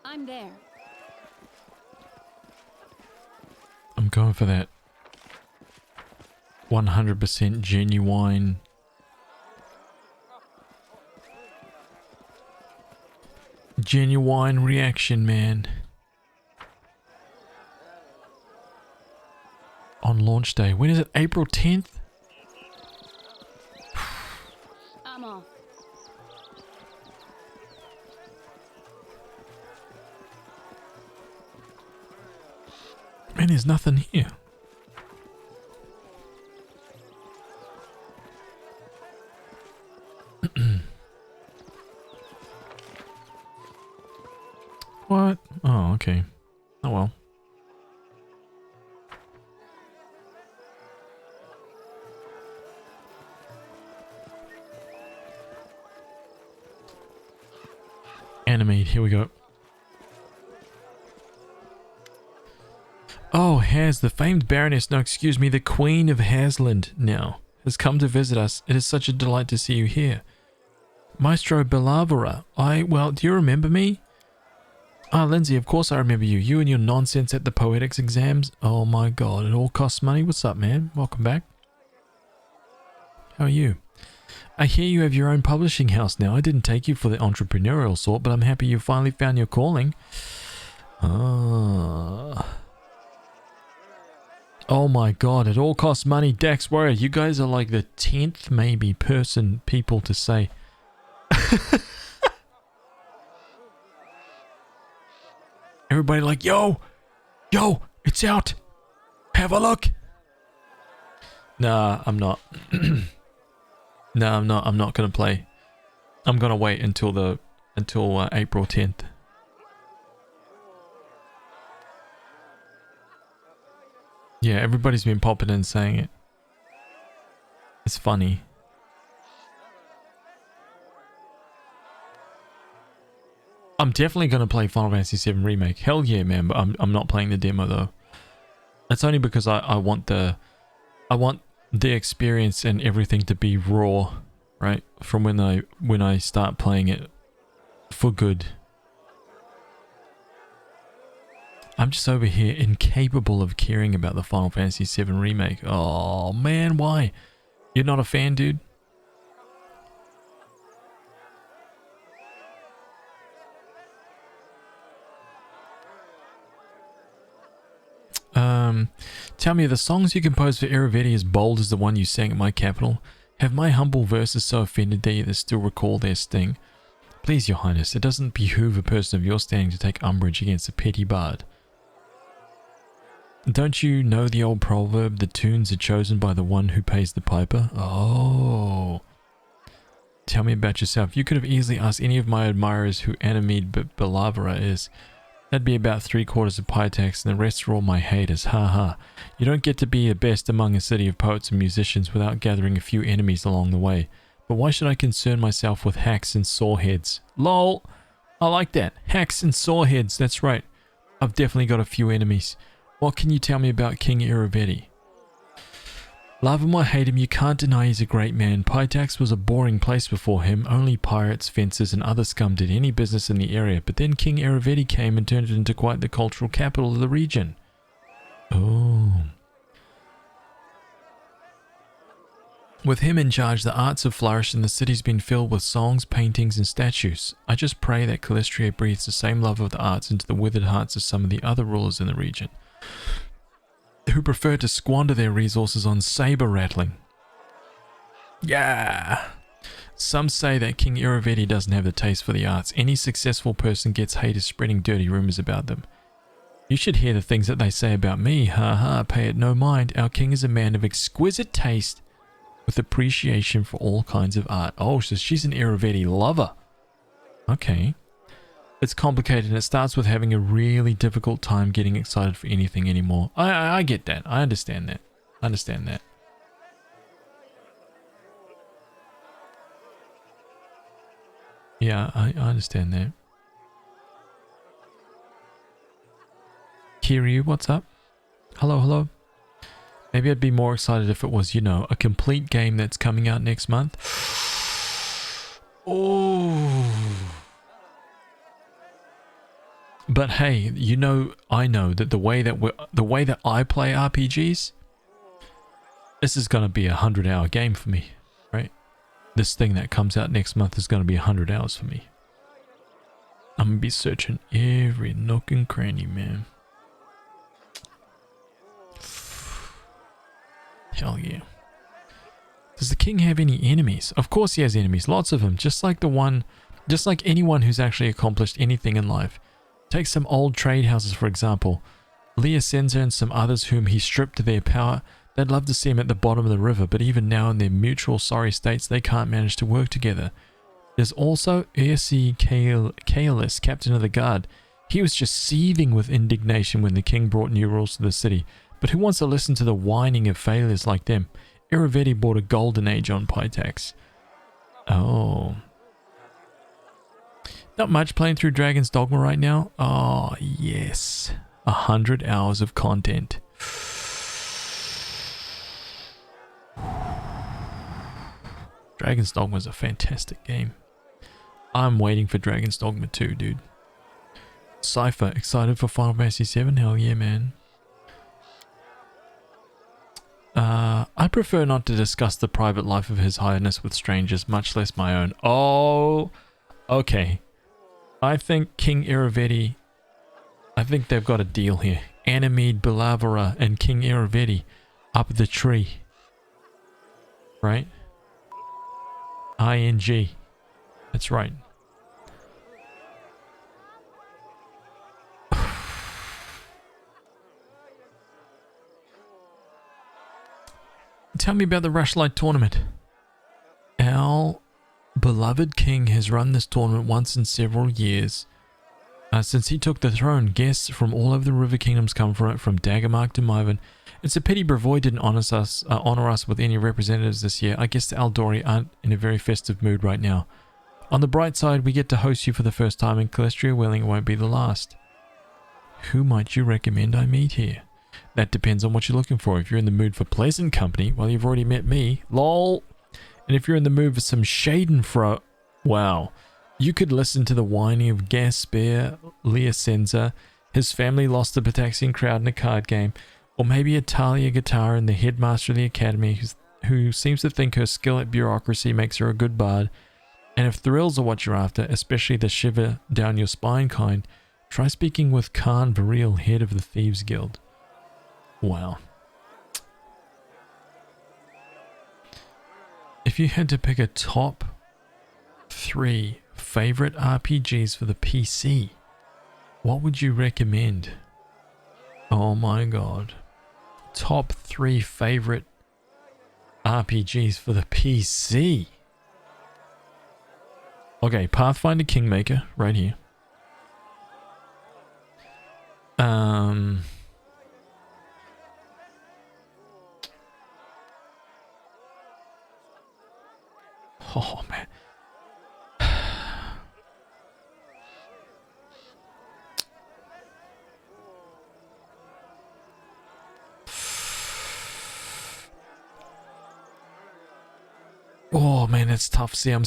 I'm there. I'm going for that 100% genuine reaction, man. On launch day. When is it? April 10th? I'm off. Man, there's nothing here. What? Oh, okay. Oh well. Animate, here we go. Oh, Haz, the famed Baroness, no, excuse me, the Queen of Hasland now, has come to visit us. It is such a delight to see you here. Maestro Belavera, well, do you remember me? Ah, Lindsay, of course I remember you. You and your nonsense at the poetics exams. Oh my god, it all costs money. What's up, man? Welcome back. How are you? I hear you have your own publishing house now. I didn't take you for the entrepreneurial sort, but I'm happy you finally found your calling. Ah... Oh my god, it all costs money. Dax Warrior, you guys are like the 10th maybe people to say. Everybody like, yo, it's out. Have a look. Nah, I'm not. Nah, I'm not gonna play. I'm gonna wait until April 10th. Yeah, everybody's been popping in saying it. It's funny. I'm definitely going to play Final Fantasy VII Remake. Hell yeah, man, but I'm not playing the demo though. That's only because I want the experience and everything to be raw, right? From when I start playing it for good. I'm just over here incapable of caring about the Final Fantasy VII Remake. Oh man, why? You're not a fan, dude? Tell me, the songs you composed for Iravetti as bold as the one you sang at my capital? Have my humble verses so offended that you still recall their sting? Please, your highness, it doesn't behoove a person of your standing to take umbrage against a petty bard. Don't you know the old proverb, the tunes are chosen by the one who pays the piper? Oh. Tell me about yourself. You could have easily asked any of my admirers who Animede Belavera is. That'd be about 3/4 of Pitax, and the rest are all my haters. Ha ha. You don't get to be the best among a city of poets and musicians without gathering a few enemies along the way. But why should I concern myself with hacks and soreheads? LOL! I like that. Hacks and soreheads, that's right. I've definitely got a few enemies. What can you tell me about King Iravetti? Love him or hate him, you can't deny he's a great man. Pitax was a boring place before him. Only pirates, fencers, and other scum did any business in the area. But then King Iravetti came and turned it into quite the cultural capital of the region. Oh. With him in charge, the arts have flourished and the city's been filled with songs, paintings, and statues. I just pray that Calistria breathes the same love of the arts into the withered hearts of some of the other rulers in the region, who prefer to squander their resources on saber rattling. Yeah. Some say that King Iravetti doesn't have the taste for the arts. Any successful person gets haters spreading dirty rumors about them. You should hear the things that they say about me. Ha ha, pay it no mind. Our king is a man of exquisite taste with appreciation for all kinds of art. Oh, so she's an Iravetti lover. Okay. It's complicated and it starts with having a really difficult time getting excited for anything anymore. I get that. I understand that. I understand that. Yeah, I understand that. Kiryu, what's up? Hello, hello. Maybe I'd be more excited if it was, you know, a complete game that's coming out next month. Oh. But hey, you know, I know that the way that I play RPGs, this is going to be a 100-hour game for me, right? This thing that comes out next month is going to be 100 hours for me. I'm going to be searching every nook and cranny, man. Hell yeah. Does the king have any enemies? Of course he has enemies, lots of them, just like anyone who's actually accomplished anything in life. Take some old trade houses, for example. Leah Senza and some others whom he stripped to their power. They'd love to see him at the bottom of the river, but even now in their mutual sorry states, they can't manage to work together. There's also Ersi Kaelis, captain of the guard. He was just seething with indignation when the king brought new rules to the city. But who wants to listen to the whining of failures like them? Iravetti bought a golden age on Pitax. Oh. Not much, playing through Dragon's Dogma right now. Oh, yes. 100 hours of content. Dragon's Dogma is a fantastic game. I'm waiting for Dragon's Dogma 2, dude. Cypher, excited for Final Fantasy VII? Hell yeah, man. I prefer not to discuss the private life of His Highness with strangers, much less my own. Oh, okay. I think King Iravetti, I think they've got a deal here. Animede Belavera and King Iravetti up the tree. Right? ING. That's right. Tell me about the Rushlight tournament. Our beloved king has run this tournament once in several years. Since he took the throne, guests from all over the River Kingdoms come from it, from Daggermark to Myvan. It's a pity Brevoy didn't honor us with any representatives this year. I guess the Aldori aren't in a very festive mood right now. On the bright side, we get to host you for the first time in Calistria, willing it won't be the last. Who might you recommend I meet here? That depends on what you're looking for. If you're in the mood for pleasant company, well, you've already met me. Lol. And if you're in the mood for some schadenfreude, wow. You could listen to the whining of Gasper Liasenza. His family lost the Pataxian crowd in a card game. Or maybe Italia Guitar and the headmaster of the academy who seems to think her skill at bureaucracy makes her a good bard. And if thrills are what you're after, especially the shiver down your spine kind, try speaking with Khan Varil, head of the Thieves Guild. Wow. If you had to pick a top 3 favorite RPGs for the PC, what would you recommend? Oh my god. Top 3 favorite RPGs for the PC. Okay, Pathfinder Kingmaker, right here. Oh man. Oh man, that's tough. See, I'm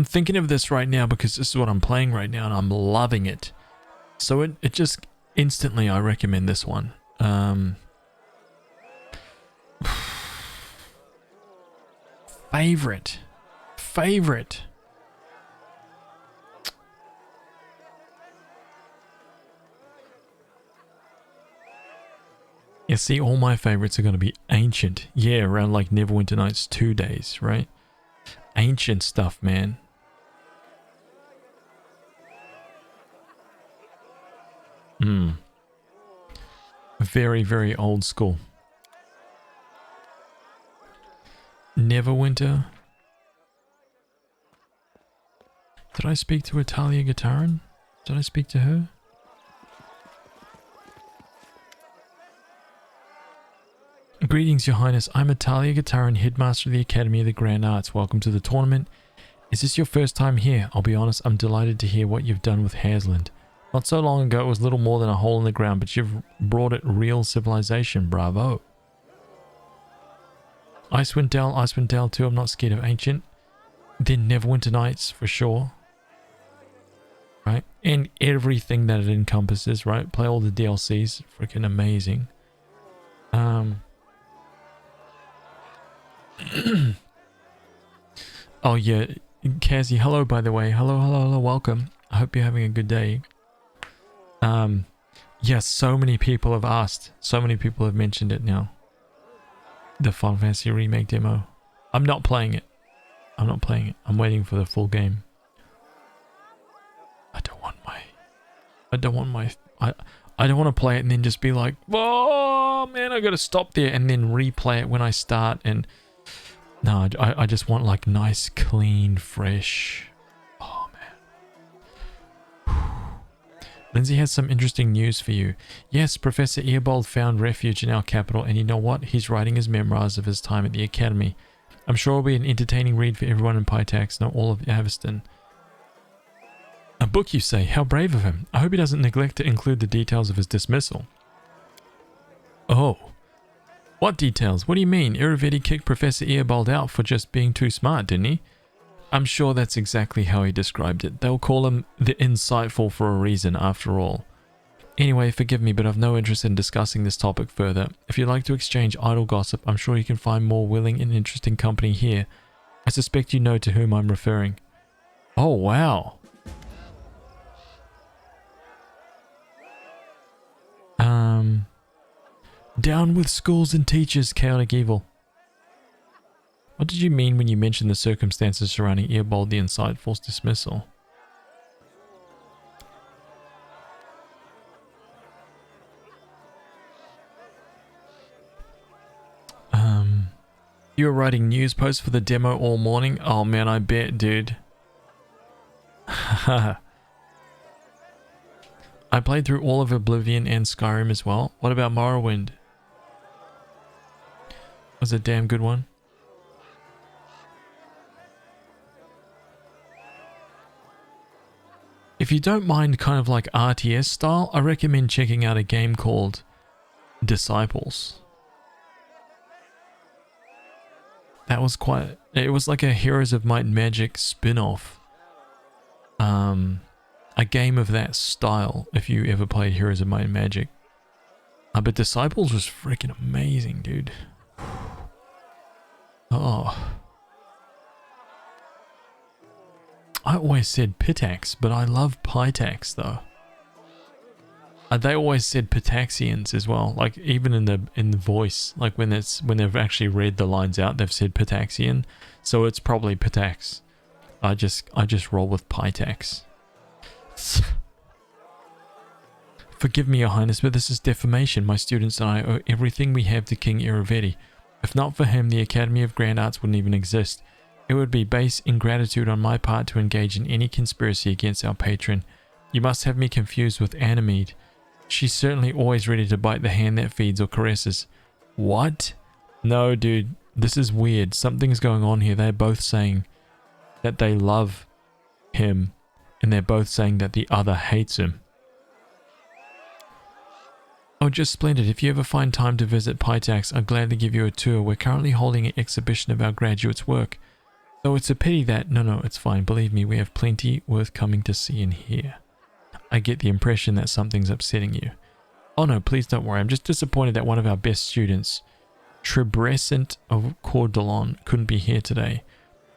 thinking of this right now because this is what I'm playing right now and I'm loving it. So it just instantly I recommend this one. Favorite. Yeah, see, all my favorites are going to be ancient. Yeah, around like Neverwinter Nights 2 days, right? Ancient stuff, man. Very, very old school. Neverwinter. Did I speak to Italia Guitarin? Did I speak to her? Greetings, Your Highness. I'm Italia Guitarin, Headmaster of the Academy of the Grand Arts. Welcome to the tournament. Is this your first time here? I'll be honest, I'm delighted to hear what you've done with Hasland. Not so long ago, it was little more than a hole in the ground, but you've brought it real civilization. Bravo. Icewind Dale too. I'm not scared of Ancient. Then Neverwinter Nights, for sure. Right? And everything that it encompasses, right? Play all the DLCs. Freaking amazing. Oh yeah, Kazi, hello by the way. Hello, welcome. I hope you're having a good day. Yes, so many people have asked. So many people have mentioned it now. The Final Fantasy Remake demo. I'm not playing it. I'm waiting for the full game. I don't want to play it and then just be like, oh man, I gotta stop there and then replay it when I start. And no, I just want like nice, clean, fresh. Oh man. Lindsay has some interesting news for you. Yes, Professor Earbold found refuge in our capital, and you know what? He's writing his memoirs of his time at the academy. I'm sure it'll be an entertaining read for everyone in Pytax, not all of Aveston. A book, you say? How brave of him. I hope he doesn't neglect to include the details of his dismissal. Oh. What details? What do you mean? Iravetti kicked Professor Earbold out for just being too smart, didn't he? I'm sure that's exactly how he described it. They'll call him the insightful for a reason, after all. Anyway, forgive me, but I've no interest in discussing this topic further. If you'd like to exchange idle gossip, I'm sure you can find more willing and interesting company here. I suspect you know to whom I'm referring. Oh, wow. Down with schools and teachers, chaotic evil. What did you mean when you mentioned the circumstances surrounding Earbold the Insightful's dismissal? You were writing news posts for the demo all morning? Oh man, I bet, dude. I played through all of Oblivion and Skyrim as well. What about Morrowind? Was a damn good one. If you don't mind kind of like RTS style, I recommend checking out a game called disciples. That was quite... It was like a Heroes of Might and Magic spin-off. A game of that style, if you ever played Heroes of Might and Magic. But Disciples was freaking amazing, dude. Oh. I always said Pitax, but I love Pitax though. They always said Pitaxians as well, like even in the voice, like when they've actually read the lines out, they've said Pitaxian, so it's probably Pitax. I just roll with Pitax. Forgive me, Your Highness, but this is defamation. My students and I owe everything we have to King Iravetti. If not for him, the Academy of Grand Arts wouldn't even exist. It would be base ingratitude on my part to engage in any conspiracy against our patron. You must have me confused with Anemede. She's certainly always ready to bite the hand that feeds or caresses. What? No, dude. This is weird. Something's going on here. They're both saying that they love him, and they're both saying that the other hates him. Oh, just splendid. If you ever find time to visit Pitax, I'll gladly give you a tour. We're currently holding an exhibition of our graduates' work. Though it's a pity that... No, it's fine. Believe me, we have plenty worth coming to see and hear. I get the impression that something's upsetting you. Oh no, please don't worry. I'm just disappointed that one of our best students, Trebrescent of Cordelon, couldn't be here today.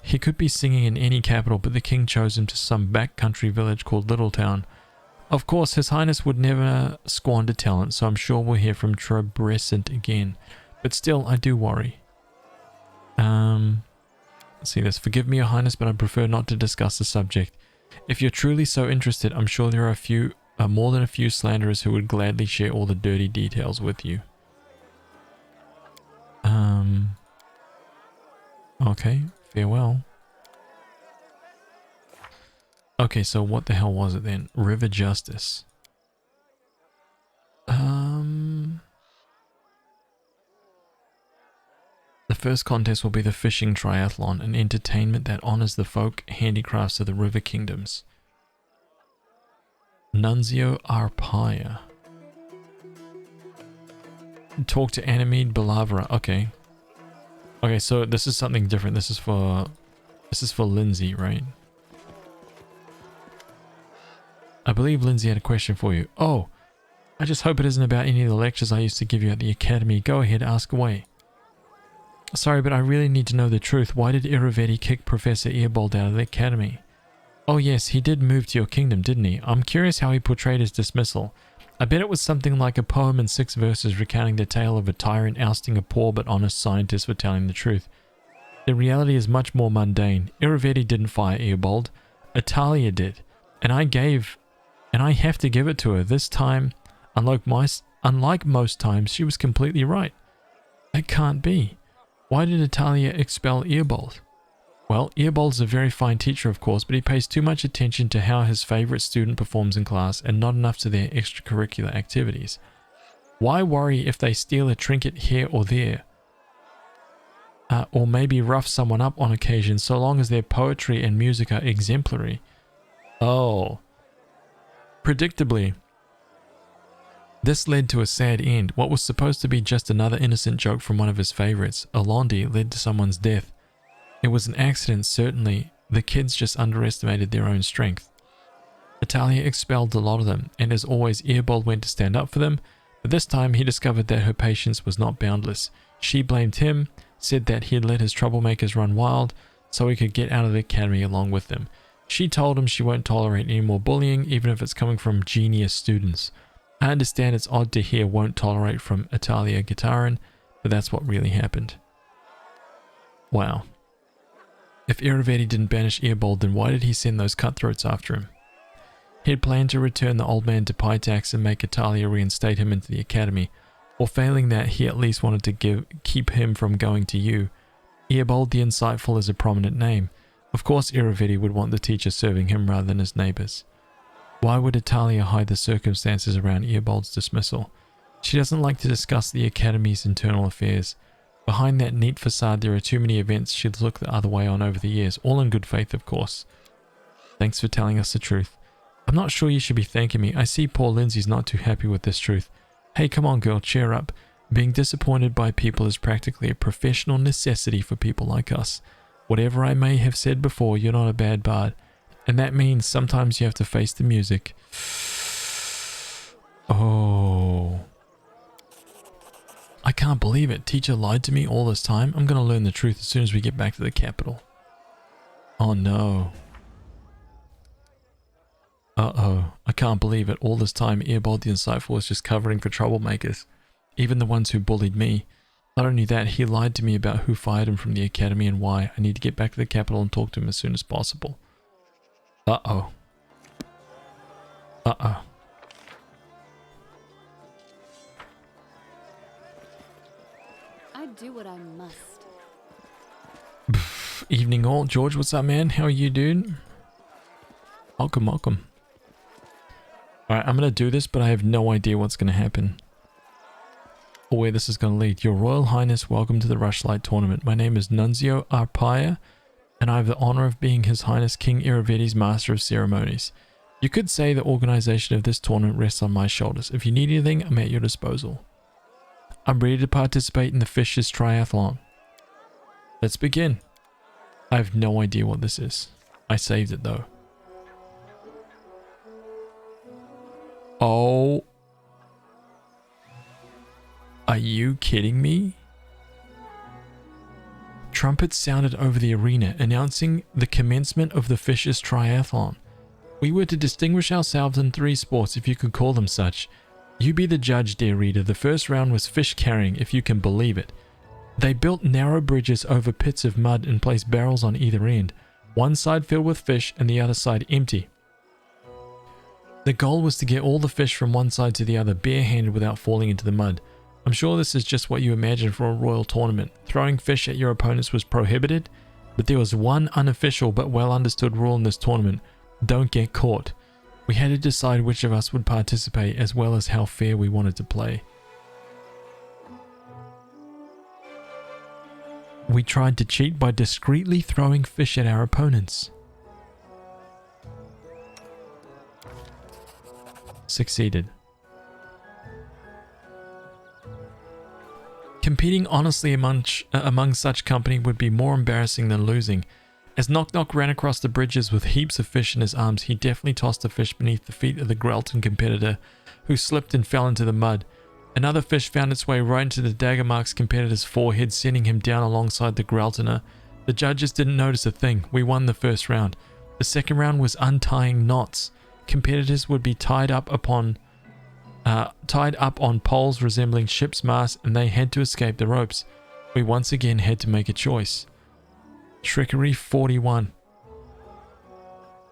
He could be singing in any capital, but the king chose him to some backcountry village called Littletown. Of course, His Highness would never squander talent, so I'm sure we'll hear from Trebrescent again. But still, I do worry. Let's see this. Forgive me, Your Highness, but I prefer not to discuss the subject. If you're truly so interested, I'm sure there are more than a few slanderers who would gladly share all the dirty details with you. Okay, farewell. Okay, so what the hell was it then? River Justice. The first contest will be the fishing triathlon, an entertainment that honors the folk handicrafts of the river kingdoms. Nunzio Arpaia. Talk to Anemede Balavra. Okay. Okay, so this is something different. This is for Lindsay, right? I believe Lindsay had a question for you. Oh, I just hope it isn't about any of the lectures I used to give you at the academy. Go ahead, ask away. Sorry, but I really need to know the truth. Why did Iravetti kick Professor Earbold out of the academy? Oh yes, he did move to your kingdom, didn't he? I'm curious how he portrayed his dismissal. I bet it was something like a poem in 6 verses recounting the tale of a tyrant ousting a poor but honest scientist for telling the truth. The reality is much more mundane. Iravetti didn't fire Earbold. Italia did. And I have to give it to her. This time, unlike most times, she was completely right. That can't be. Why did Italia expel Earbold? Well, Earbold's a very fine teacher, of course, but he pays too much attention to how his favorite student performs in class and not enough to their extracurricular activities. Why worry if they steal a trinket here or there? Or maybe rough someone up on occasion, so long as their poetry and music are exemplary. Oh. Predictably, this led to a sad end. What was supposed to be just another innocent joke from one of his favorites, Alondi, led to someone's death. It was an accident, certainly. The kids just underestimated their own strength. Italia expelled a lot of them, and as always, Earbold went to stand up for them, but this time he discovered that her patience was not boundless. She blamed him, said that he had let his troublemakers run wild, so he could get out of the academy along with them. She told him she won't tolerate any more bullying, even if it's coming from genius students. I understand it's odd to hear won't tolerate from Italia Gitarin, but that's what really happened. Wow. If Iravetti didn't banish Earbold, then why did he send those cutthroats after him? He had planned to return the old man to Pitax and make Italia reinstate him into the academy, or failing that, he at least wanted to keep him from going to you. Earbold the Insightful is a prominent name. Of course Iravetti would want the teacher serving him rather than his neighbours. Why would Italia hide the circumstances around Earbold's dismissal? She doesn't like to discuss the academy's internal affairs. Behind that neat facade there are too many events she'd looked the other way on over the years, all in good faith of course. Thanks for telling us the truth. I'm not sure you should be thanking me. I see poor Lindsay's not too happy with this truth. Hey, come on, girl, cheer up. Being disappointed by people is practically a professional necessity for people like us. Whatever I may have said before, you're not a bad bard. And that means sometimes you have to face the music. Oh. I can't believe it. Teacher lied to me all this time. I'm going to learn the truth as soon as we get back to the capital. Oh no. Uh-oh. I can't believe it. All this time, Earbold the Insightful was just covering for troublemakers. Even the ones who bullied me. Not only that, he lied to me about who fired him from the academy and why. I need to get back to the capital and talk to him as soon as possible. Uh-oh. Uh-oh. I do what I must. Evening all. George, what's up, man? How are you, dude? Welcome, welcome. Alright, I'm going to do this, but I have no idea what's going to happen. Or where this is going to lead. Your Royal Highness, welcome to the Rushlight Tournament. My name is HazVsRPG, and I have the honor of being His Highness King Iravidi's Master of Ceremonies. You could say the organization of this tournament rests on my shoulders. If you need anything, I'm at your disposal. I'm ready to participate in the Fish's Triathlon. Let's begin. I have no idea what this is. I saved it though. Oh. Are you kidding me? Trumpets sounded over the arena, announcing the commencement of the Fish's Triathlon. We were to distinguish ourselves in 3 sports, if you could call them such. You be the judge, dear reader. The first round was fish carrying, if you can believe it. They built narrow bridges over pits of mud and placed barrels on either end, one side filled with fish and the other side empty. The goal was to get all the fish from one side to the other barehanded without falling into the mud. I'm sure this is just what you imagine for a royal tournament. Throwing fish at your opponents was prohibited, but there was one unofficial but well understood rule in this tournament: don't get caught. We had to decide which of us would participate as well as how fair we wanted to play. We tried to cheat by discreetly throwing fish at our opponents. Succeeded. Competing honestly among such company would be more embarrassing than losing. As Knock Knock ran across the bridges with heaps of fish in his arms, he definitely tossed a fish beneath the feet of the Grelton competitor, who slipped and fell into the mud. Another fish found its way right into the dagger marks competitor's forehead, sending him down alongside the Greltoner. The judges didn't notice a thing. We won the first round. The second round was untying knots. Competitors would be tied up on poles resembling ship's masts, and they had to escape the ropes. We once again had to make a choice. Trickery 41.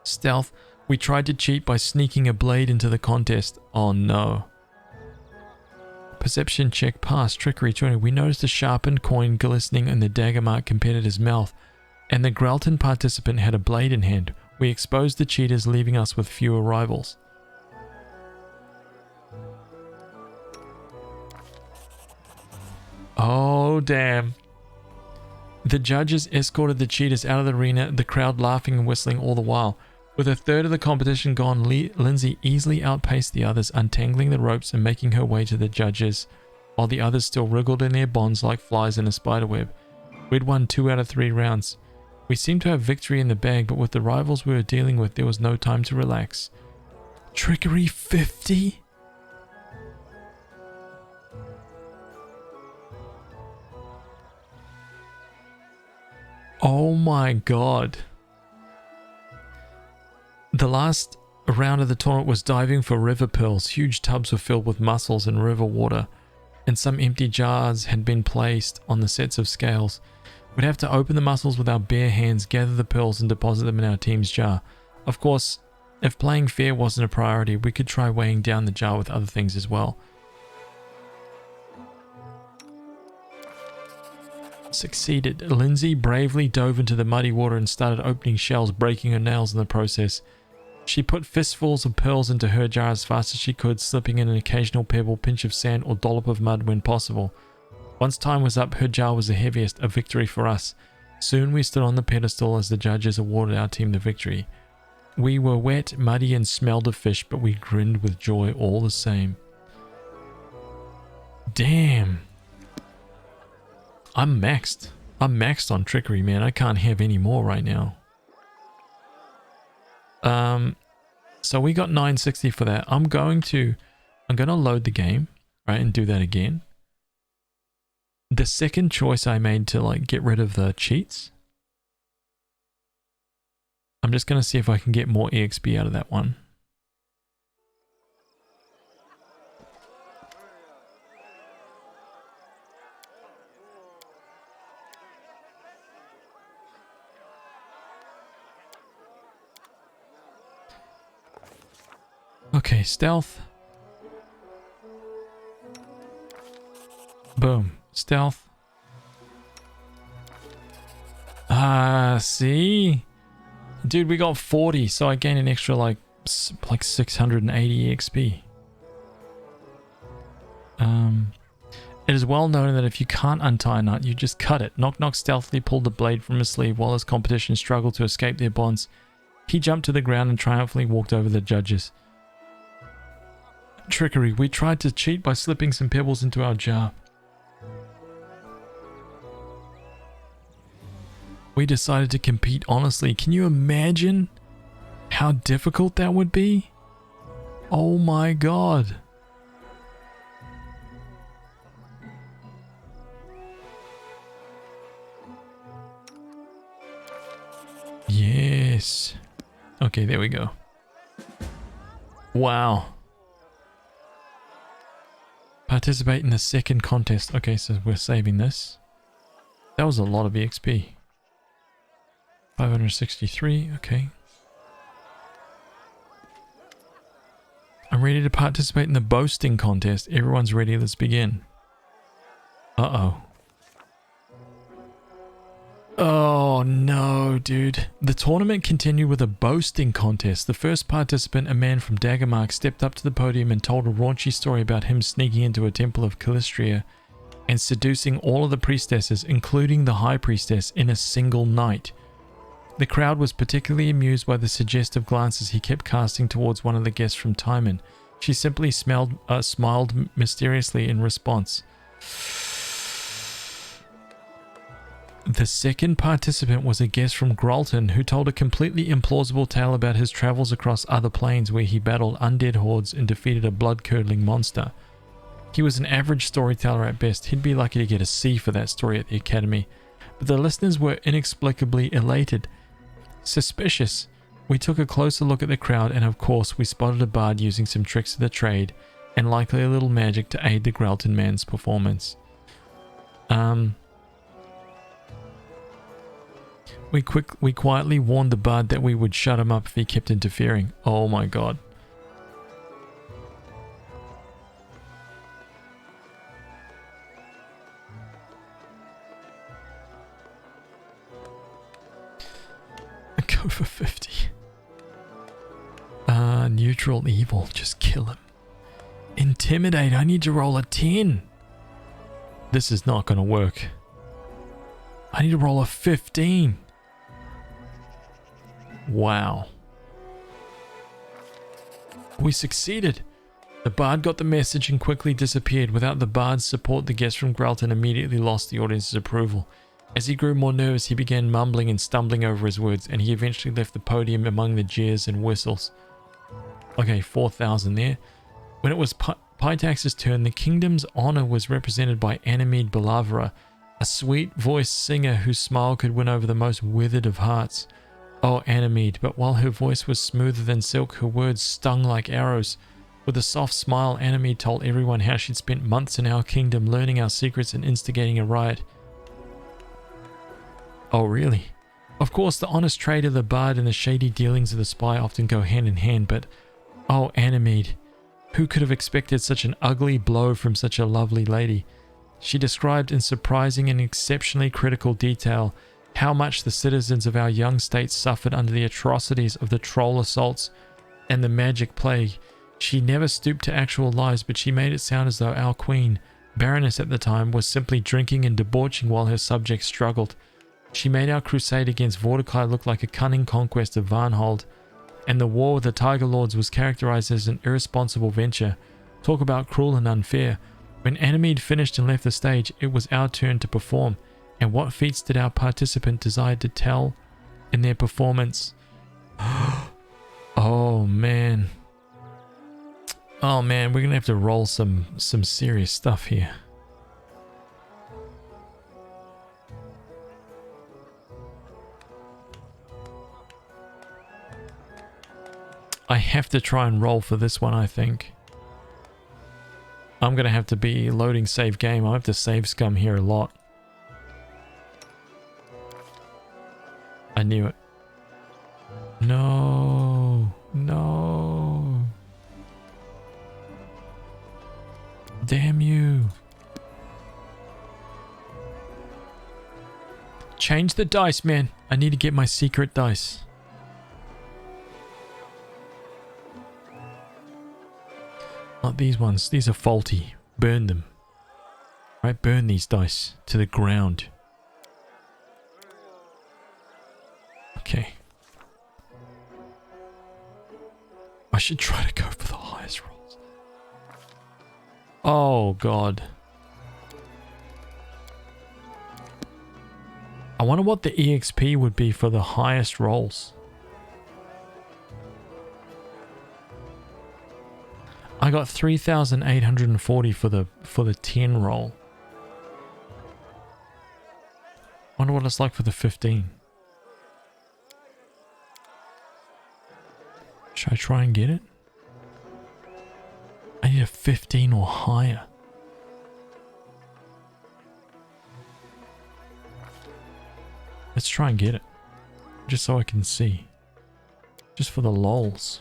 Stealth. We tried to cheat by sneaking a blade into the contest. Oh no. Perception check passed. Trickery 20. We noticed a sharpened coin glistening in the dagger mark competitor's mouth, and the Grelton participant had a blade in hand. We exposed the cheaters, leaving us with fewer rivals. Oh damn. The judges escorted the cheaters out of the arena, the crowd laughing and whistling all the while. With a third of the competition gone, Lindsay easily outpaced the others, untangling the ropes and making her way to the judges, while the others still wriggled in their bonds like flies in a spiderweb. We'd won 2 out of 3 rounds. We seemed to have victory in the bag, but with the rivals we were dealing with, there was no time to relax. Trickery 50? Oh my god. The last round of the tournament was diving for river pearls. Huge tubs were filled with mussels and river water, and some empty jars had been placed on the sets of scales. We'd have to open the mussels with our bare hands, gather the pearls and deposit them in our team's jar. Of course, if playing fair wasn't a priority, we could try weighing down the jar with other things as well. Succeeded. Lindsay bravely dove into the muddy water and started opening shells, breaking her nails in the process. She put fistfuls of pearls into her jar as fast as she could, slipping in an occasional pebble, pinch of sand, or dollop of mud when possible. Once time was up, her jar was the heaviest, a victory for us. Soon we stood on the pedestal as the judges awarded our team the victory. We were wet, muddy, and smelled of fish, but we grinned with joy all the same. Damn. I'm maxed. I'm maxed on trickery, man. I can't have any more right now. So we got 960 for that. I'm going to load the game, right, and do that again. The second choice I made to like get rid of the cheats, I'm just going to see if I can get more EXP out of that one. Okay, stealth. Boom. Stealth. See? Dude, we got 40, so I gained an extra like 680 EXP. It is well known that if you can't untie a nut, you just cut it. Knock Knock stealthily pulled the blade from his sleeve while his competition struggled to escape their bonds. He jumped to the ground and triumphantly walked over the judges. Trickery. We tried to cheat by slipping some pebbles into our jar. We decided to compete honestly. Can you imagine how difficult that would be? Oh my god. Yes. Okay, there we go. Wow. Participate in the second contest. Okay, so we're saving this. That was a lot of EXP. 563, okay. I'm ready to participate in the boasting contest. Everyone's ready, let's begin. Uh-oh. Oh no, dude. The tournament continued with a boasting contest. The first participant, a man from Daggermark, stepped up to the podium and told a raunchy story about him sneaking into a temple of Calistria and seducing all of the priestesses, including the high priestess, in a single night. The crowd was particularly amused by the suggestive glances he kept casting towards one of the guests from Timon. She simply smiled mysteriously in response. The second participant was a guest from Gralton who told a completely implausible tale about his travels across other planes where he battled undead hordes and defeated a blood-curdling monster. He was an average storyteller at best. He'd be lucky to get a C for that story at the academy. But the listeners were inexplicably elated. Suspicious. We took a closer look at the crowd and of course we spotted a bard using some tricks of the trade and likely a little magic to aid the Gralton man's performance. We quietly warned the bard that we would shut him up if he kept interfering. Oh my god. Go for 50. Neutral evil. Just kill him. Intimidate. I need to roll a 10. This is not going to work. I need to roll a 15. Wow. We succeeded. The bard got the message and quickly disappeared. Without the bard's support, the guest from Gralton immediately lost the audience's approval. As he grew more nervous, he began mumbling and stumbling over his words, and he eventually left the podium among the jeers and whistles. Okay, 4,000 there. When it was Pytax's turn, the kingdom's honor was represented by Animede Balavra, a sweet-voiced singer whose smile could win over the most withered of hearts. Oh, Animede, but while her voice was smoother than silk, her words stung like arrows. With a soft smile, Animede told everyone how she'd spent months in our kingdom learning our secrets and instigating a riot. Oh, really? Of course, the honest trade of the bard and the shady dealings of the spy often go hand in hand, but... Oh, Animede. Who could have expected such an ugly blow from such a lovely lady? She described in surprising and exceptionally critical detail how much the citizens of our young state suffered under the atrocities of the troll assaults and the magic plague. She never stooped to actual lies, but she made it sound as though our queen, Baroness at the time, was simply drinking and debauching while her subjects struggled. She made our crusade against Vortikai look like a cunning conquest of Varnhold, and the war with the Tiger Lords was characterized as an irresponsible venture. Talk about cruel and unfair. When enemy had finished and left the stage, it was our turn to perform. And what feats did our participant desire to tell in their performance? Oh man. Oh man, we're gonna have to roll some serious stuff here. I have to try and roll for this one, I think. I'm gonna have to be loading save game. I have to save scum here a lot. I knew it. No. No. Damn you. Change the dice, man. I need to get my secret dice. Not these ones. These are faulty. Burn them. Right? Burn these dice to the ground. Okay. I should try to go for the highest rolls. Oh, God. I wonder what the EXP would be for the highest rolls. I got 3,840 for the 10 roll. Wonder what it's like for the 15. Should I try and get it? I need a 15 or higher. Let's try and get it. Just so I can see. Just for the lols.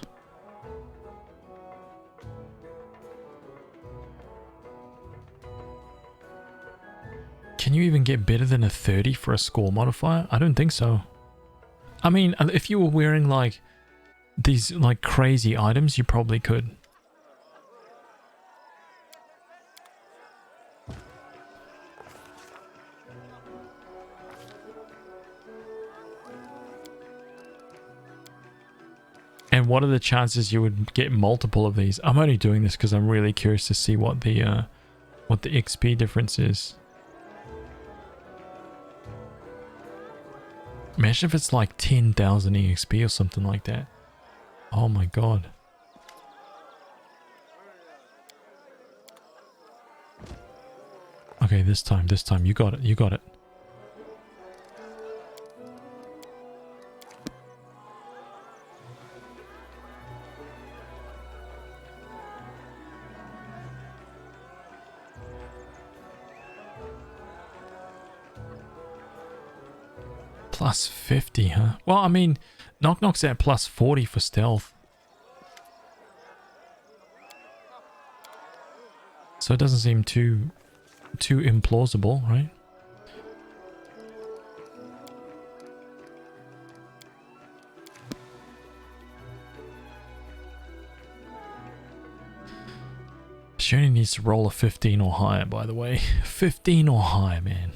Can you even get better than a 30 for a score modifier? I don't think so. I mean, if you were wearing like these like crazy items, you probably could. And what are the chances you would get multiple of these? I'm only doing this because I'm really curious to see what the XP difference is. Imagine if it's like 10,000 EXP or something like that. Oh my god. Okay, this time, you got it, you got it. Plus 50, huh? Well, I mean, Knock Knock's at plus 40 for stealth. So it doesn't seem too implausible, right? She only needs to roll a 15 or higher, by the way. 15 or higher, man.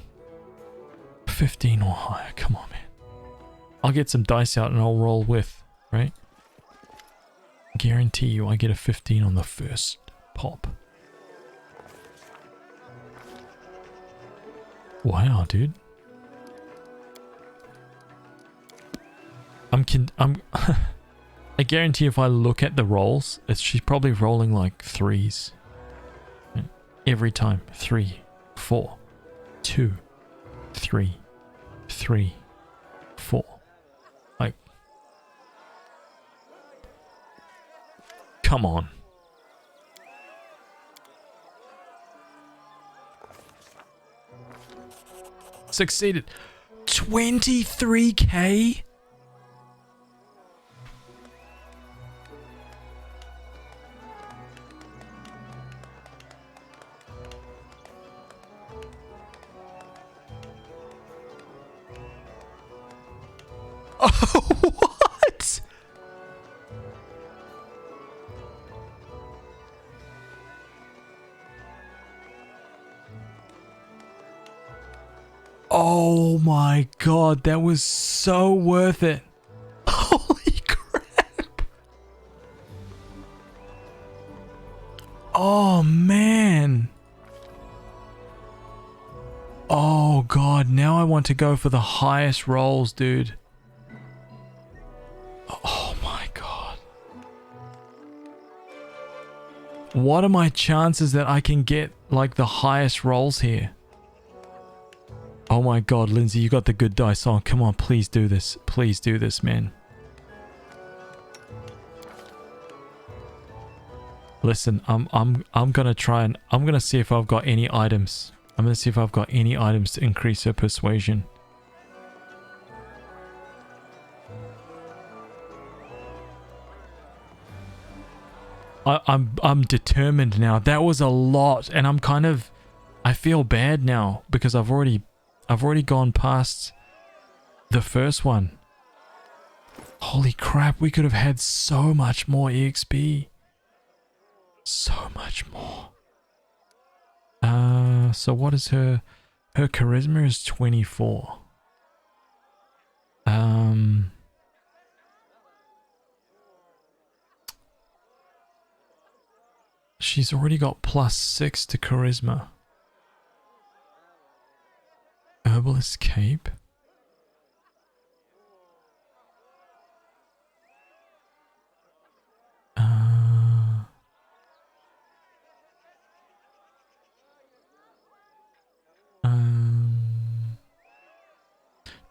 15 or higher, come on, man. I'll get some dice out and I'll roll with, right? Guarantee you I get a 15 on the first pop. Wow, dude. I guarantee if I look at the rolls, she's probably rolling like 3s. Every time. 3, 4, 2, 3, 3, 4. Like, come on. Succeeded. 23k? Oh, what? Oh my god, that was so worth it. Holy crap. Oh man. God, now I want to go for the highest rolls, dude. Oh my God. What are my chances that I can get like the highest rolls here? Oh my God, Lindsay, you got the good dice on. Come on, please do this. Please do this, man. Listen, I'm gonna try and I'm gonna see if I've got any items. I'm gonna see if I've got any items to increase her persuasion. I'm determined now. That was a lot, and I feel bad now because I've already gone past the first one. Holy crap, we could have had so much more EXP. So much more. So what is her charisma is 24. She's already got +6 to charisma. Herbalist cape.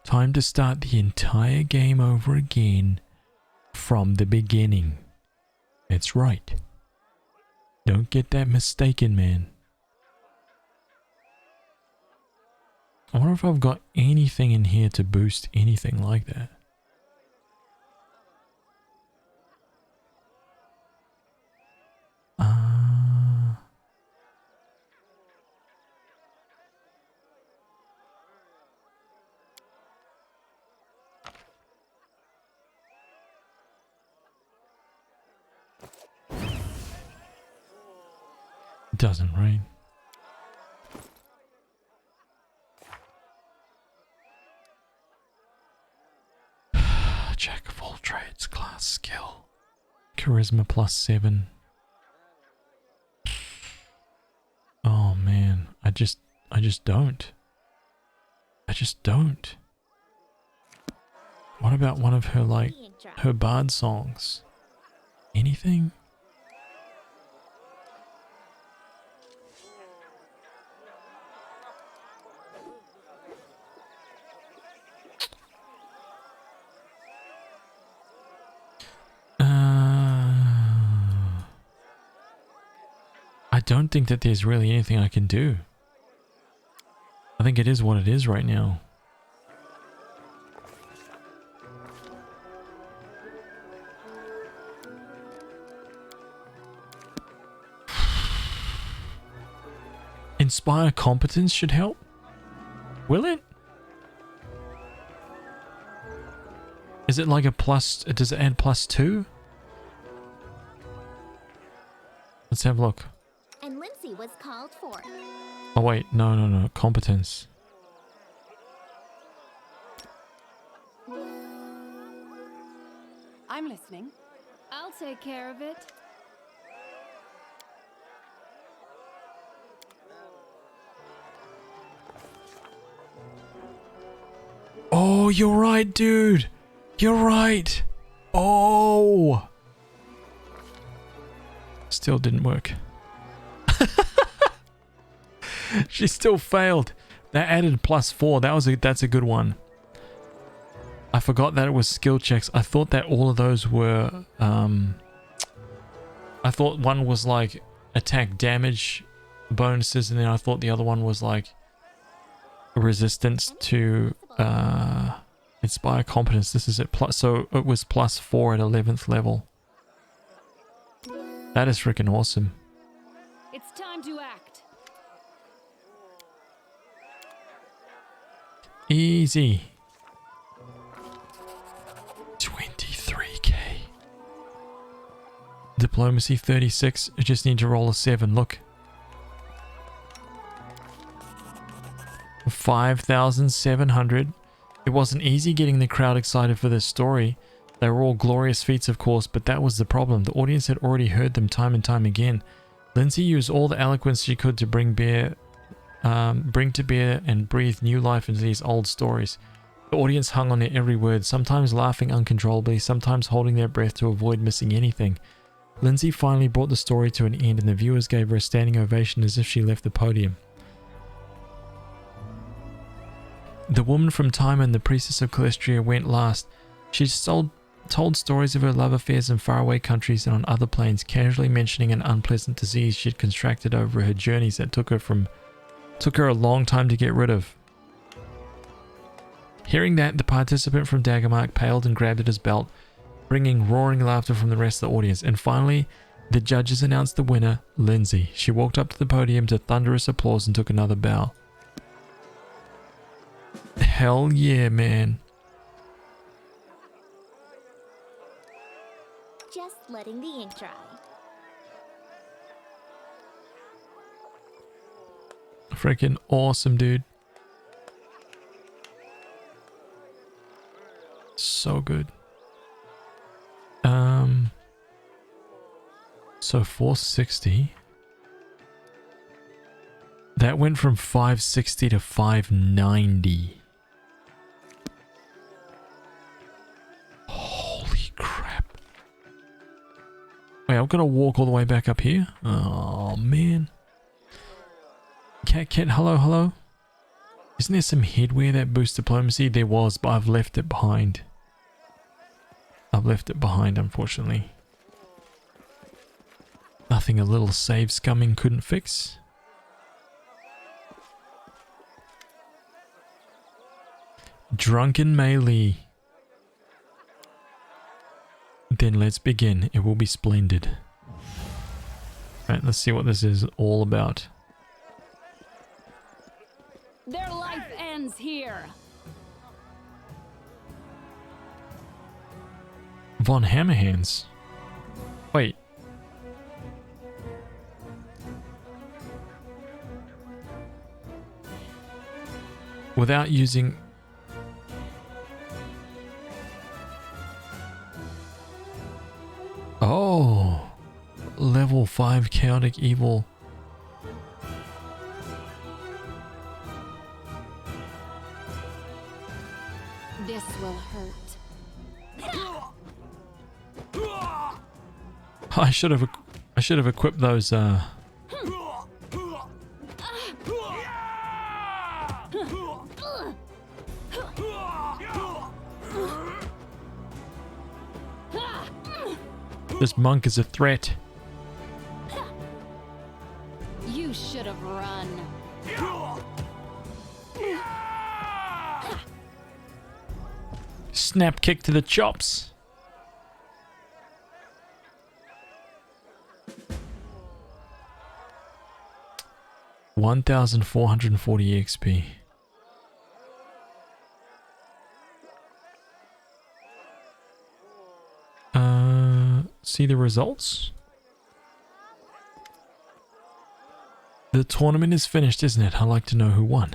Time to start the entire game over again from the beginning. That's right. Don't get that mistaken, man. I wonder if I've got anything in here to boost anything like that. It doesn't rain. Jack of all trades, class skill. Charisma +7. Oh man, I just don't. I just don't. What about one of her her bard songs? Anything? I don't think that there's really anything I can do. I think it is what it is right now. Inspire competence should help. Will it? Is it like a plus? Does it add +2? Let's have a look. And Lindsay was called for. Oh wait, no. Competence. I'm listening. I'll take care of it. Oh, you're right, dude. You're right. Oh. Still didn't work. She still failed. That added +4. That's a good one. I forgot that it was skill checks. I thought that all of those were I thought one was like attack damage bonuses, and then I thought the other one was like resistance to inspire competence. This is it so it was +4 at 11th level. That is freaking awesome. It's time to act. Easy. 23k. Diplomacy 36. I just need to roll a 7. Look. 5,700. It wasn't easy getting the crowd excited for this story. They were all glorious feats, of course, but that was the problem. The audience had already heard them time and time again. Lindsay used all the eloquence she could to bring bear bring to bear and breathe new life into these old stories. The audience hung on their every word, sometimes laughing uncontrollably, sometimes holding their breath to avoid missing anything. Lindsay finally brought the story to an end, and the viewers gave her a standing ovation as if she left the podium. The woman from Timon, the priestess of Calistria, went last. She told stories of her love affairs in faraway countries and on other planes, casually mentioning an unpleasant disease she had contracted over her journeys that took her a long time to get rid of. Hearing that, the participant from Daggermark paled and grabbed at his belt, bringing roaring laughter from the rest of the audience. And finally, the judges announced the winner, Lindsay. She walked up to the podium to thunderous applause and took another bow. Hell yeah, man. Just letting the ink dry. Freaking awesome, dude. So good. So 460. That went from 560 to 590. Holy crap. Wait, I've got to walk all the way back up here? Oh, man. Cat, hello? Isn't there some headwear that boosts diplomacy? There was, but I've left it behind. Unfortunately. Nothing a little save scumming couldn't fix. Drunken melee. Then let's begin. It will be splendid. Right, let's see what this is all about. Their life ends here. Von Hammerhands. Wait. Without using... Oh. Level 5 chaotic evil. This will hurt. I should have equipped those This monk is a threat. You should have run. Snap kick to the chops. $1,440 XP. See the results? The tournament is finished, isn't it? I'd like to know who won.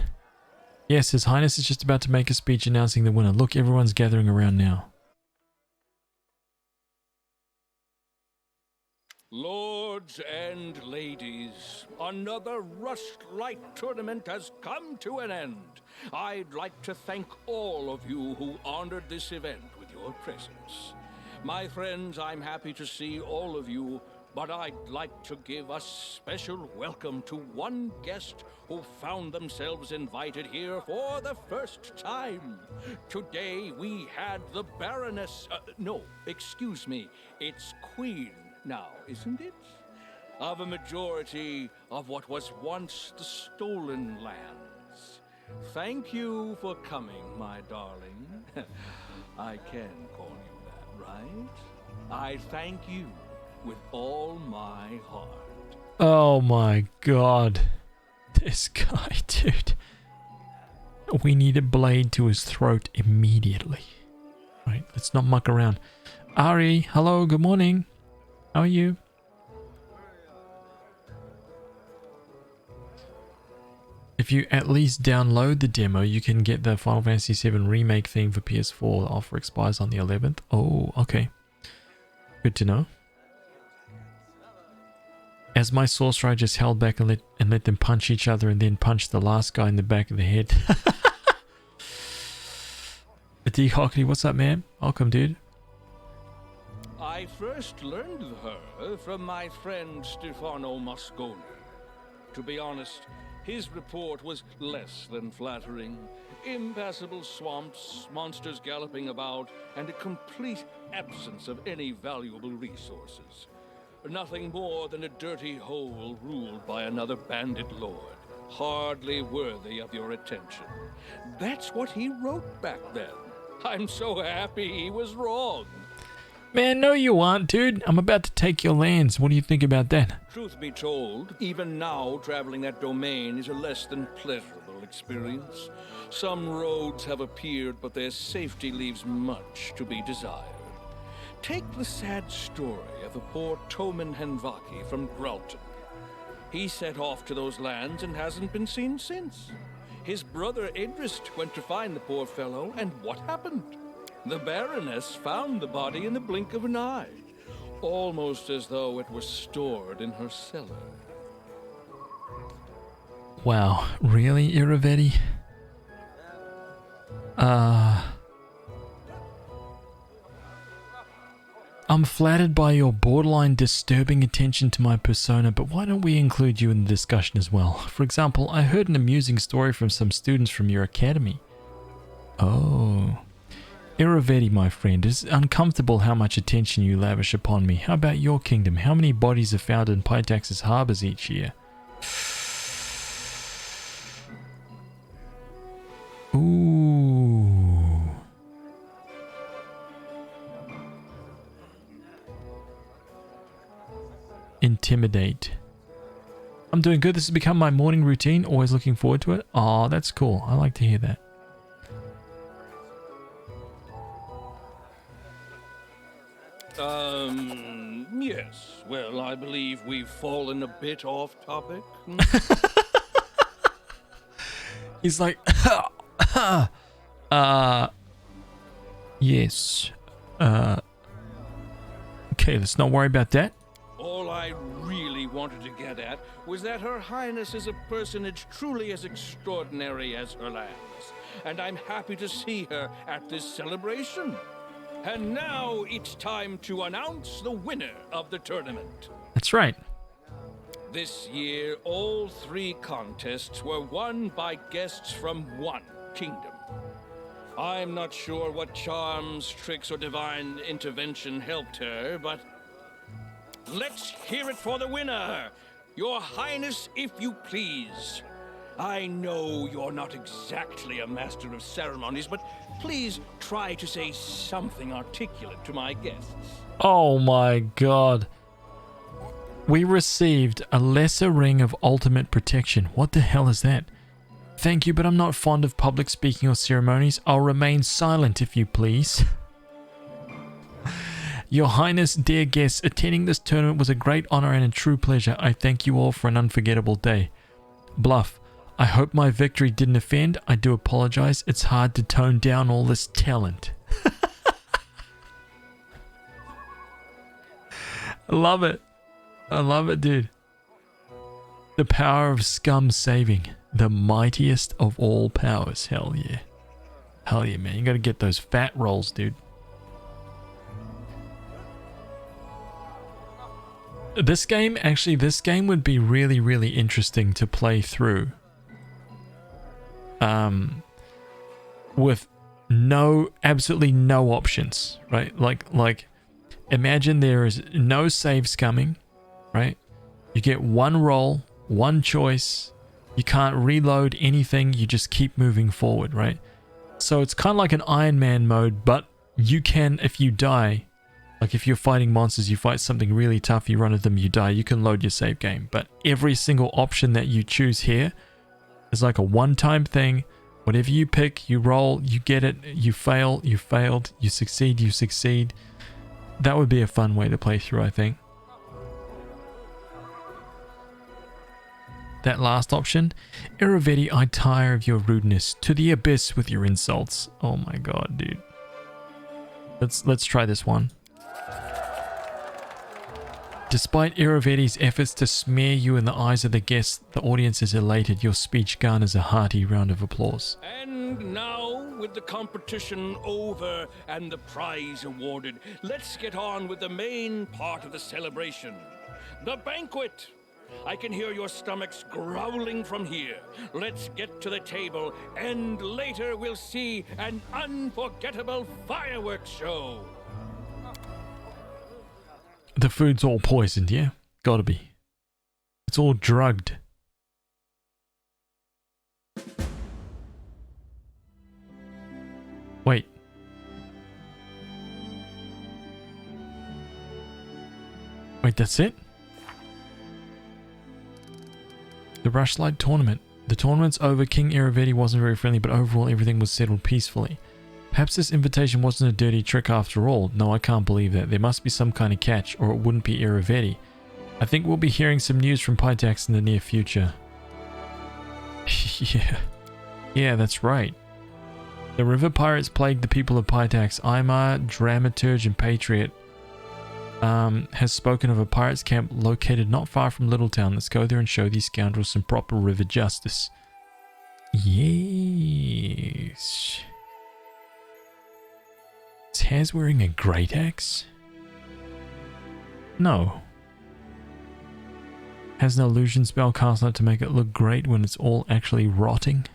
Yes, His Highness is just about to make a speech announcing the winner. Look, everyone's gathering around now. Lords and ladies, another Rustlight tournament has come to an end. I'd like to thank all of you who honored this event with your presence. My friends, I'm happy to see all of you, but I'd like to give a special welcome to one guest who found themselves invited here for the first time. Today we had the Baroness... no, excuse me, it's Queen now, isn't it? Of a majority of what was once the Stolen Lands. Thank you for coming, my darling. I can call you that, right? I thank you with all my heart. Oh my god. This guy, dude. We need a blade to his throat immediately. Right, let's not muck around. Ari, hello, good morning. How are you? If you at least download the demo, you can get the Final Fantasy VII Remake theme for PS4. The offer expires on the 11th. Oh, okay. Good to know. As my sorcerer, I just held back and let them punch each other and then punch the last guy in the back of the head. D. Hockney, what's up, man? Welcome, dude. I first learned of her from my friend Stefano Moscone. To be honest, his report was less than flattering. Impassable swamps, monsters galloping about, and a complete absence of any valuable resources. Nothing more than a dirty hole ruled by another bandit lord, hardly worthy of your attention. That's what he wrote back then. I'm so happy he was wrong. Man, no you aren't, dude. I'm about to take your lands. What do you think about that? Truth be told, even now traveling that domain is a less than pleasurable experience. Some roads have appeared, but their safety leaves much to be desired. Take the sad story of the poor Toman Henvaki from Gralton. He set off to those lands and hasn't been seen since. His brother Idrist went to find the poor fellow, and what happened? The Baroness found the body in the blink of an eye, almost as though it was stored in her cellar. Wow, really, Iravetti? I'm flattered by your borderline disturbing attention to my persona, but why don't we include you in the discussion as well? For example, I heard an amusing story from some students from your academy. Oh. Iravetti, my friend, it's uncomfortable how much attention you lavish upon me. How about your kingdom? How many bodies are found in Pitax's harbors each year? Ooh. Intimidate. I'm doing good. This has become my morning routine. Always looking forward to it. Oh, that's cool. I like to hear that. Yes. Well, I believe we've fallen a bit off topic. He's like, yes. Okay, let's not worry about that. All I really wanted to get at was that Her Highness is a personage truly as extraordinary as her lands, and I'm happy to see her at this celebration. And now it's time to announce the winner of the tournament. That's right. This year, all 3 contests were won by guests from one kingdom. I'm not sure what charms, tricks, or divine intervention helped her, but let's hear it for the winner! Your Highness, if you please. I know you're not exactly a master of ceremonies, but please try to say something articulate to my guests. Oh my god. We received a lesser ring of ultimate protection. What the hell is that? Thank you, but I'm not fond of public speaking or ceremonies. I'll remain silent if you please. Your Highness, dear guests, attending this tournament was a great honor and a true pleasure. I thank you all for an unforgettable day. Bluff. I hope my victory didn't offend. I do apologize. It's hard to tone down all this talent. I love it. I love it, dude. The power of scum saving. The mightiest of all powers. Hell yeah. Hell yeah, man. You gotta get those fat rolls, dude. This game would be really, really interesting to play through. With absolutely no options, right? Like imagine there is no saves coming, right? You get one roll, one choice. You can't reload anything. You just keep moving forward, right? So it's kind of like an Iron Man mode, but you can, if you die, like if you're fighting monsters, you fight something really tough, you run at them, you die, you can load your save game. But every single option that you choose here is like a one-time thing. Whatever you pick, you roll, you get it, you fail, you failed, you succeed, you succeed. That would be a fun way to play through, I think. That last option, Iravetti, I tire of your rudeness. To the abyss with your insults. Oh my god, dude. Let's try this one. Despite Irovetti's efforts to smear you in the eyes of the guests, the audience is elated. Your speech garners a hearty round of applause. And now, with the competition over and the prize awarded, let's get on with the main part of the celebration. The banquet! I can hear your stomachs growling from here. Let's get to the table, and later we'll see an unforgettable fireworks show. The food's all poisoned, yeah? Gotta be. It's all drugged. Wait. Wait, that's it? The Rushlight Tournament. The tournament's over. King Irovetti wasn't very friendly, but overall everything was settled peacefully. Perhaps this invitation wasn't a dirty trick after all. No, I can't believe that. There must be some kind of catch, or it wouldn't be Irovetti. I think we'll be hearing some news from Pitax in the near future. Yeah, that's right. The river pirates plagued the people of Pitax. Aymar, dramaturge and patriot, has spoken of a pirates camp located not far from Littletown. Let's go there and show these scoundrels some proper river justice. Yes. Is Haz wearing a great axe? No. Has an illusion spell cast on it to make it look great when it's all actually rotting?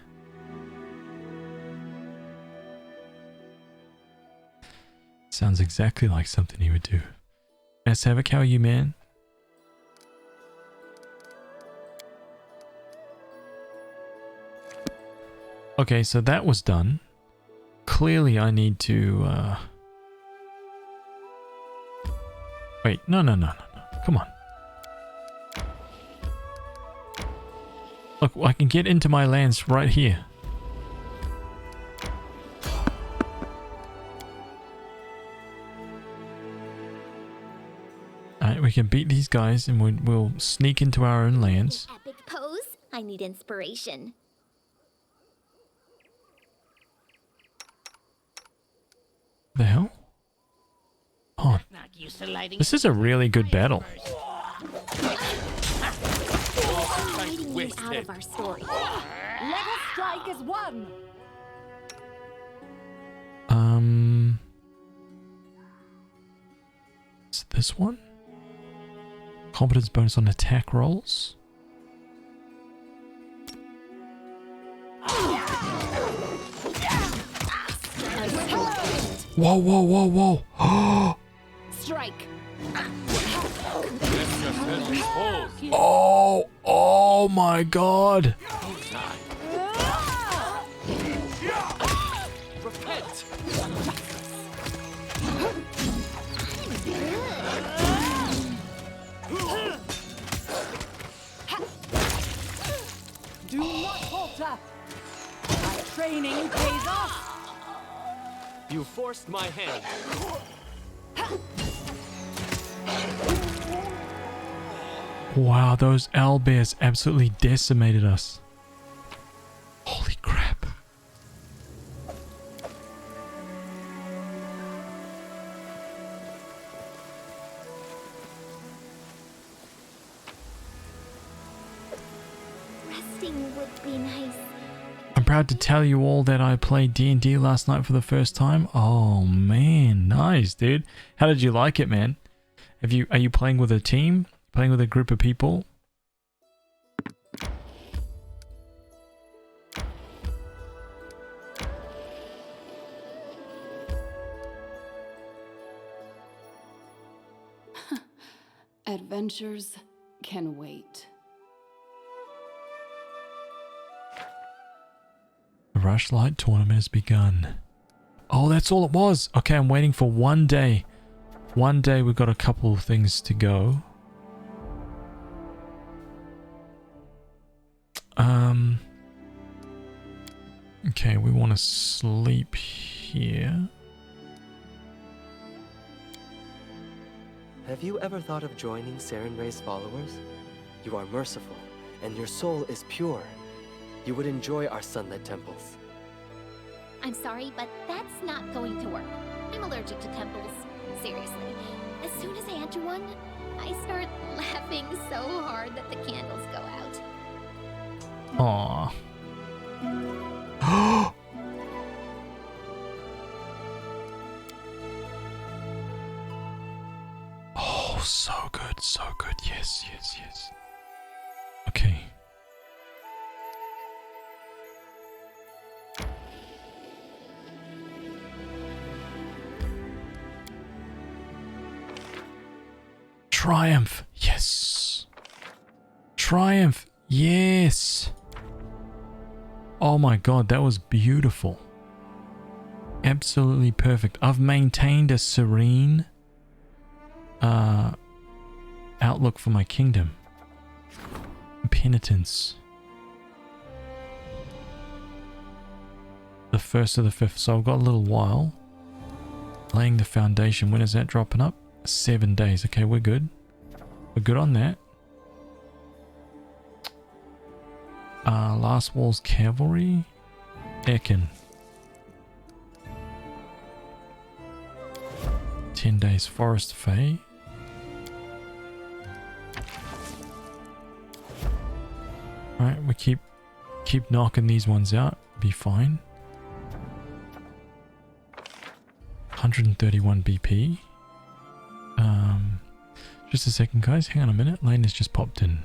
Sounds exactly like something he would do. Havoc, how are you, man? Okay, so that was done. Clearly I need to wait, no. Come on. Look, I can get into my lands right here. Alright, we can beat these guys and we'll sneak into our own lands. Epic pose? I need inspiration. The hell? Oh, this is a really good battle. Leading you out of our story. Let us strike as one. Is it this one? Competence bonus on attack rolls. Whoa. Strike. Oh my god. Do not falter. My training pays off. You forced my hand. Wow, those owlbears absolutely decimated us. Holy crap. Resting would be nice. I'm proud to tell you all that I played D&D last night for the first time. Oh man, nice, dude. How did you like it, man? Are you playing with a team? Playing with a group of people? Adventures can wait. The Rushlight Tournament has begun. Oh, that's all it was. Okay, I'm waiting for one day. One day we've got a couple of things to go. Okay, we want to sleep here. Have you ever thought of joining Sarenrae's followers? You are merciful, and your soul is pure. You would enjoy our sunlit temples. I'm sorry, but that's not going to work. I'm allergic to temples. Seriously, as soon as I enter one, I start laughing so hard that the candles go out. Aww. Oh, so good, so good. Yes, yes, yes. Okay. Triumph. Yes. Triumph. Yes. Oh my god, that was beautiful. Absolutely perfect. I've maintained a serene outlook for my kingdom. Penitence. The 1st of the 5th. So I've got a little while. Laying the foundation. When is that dropping up? 7 days. Okay, we're good. We're good on that. Last Wall's Cavalry. Ekin. 10 days. Forest Fae. Alright, we keep knocking these ones out. Be fine. 131 BP. Just a second, guys. Hang on a minute. Lane has just popped in.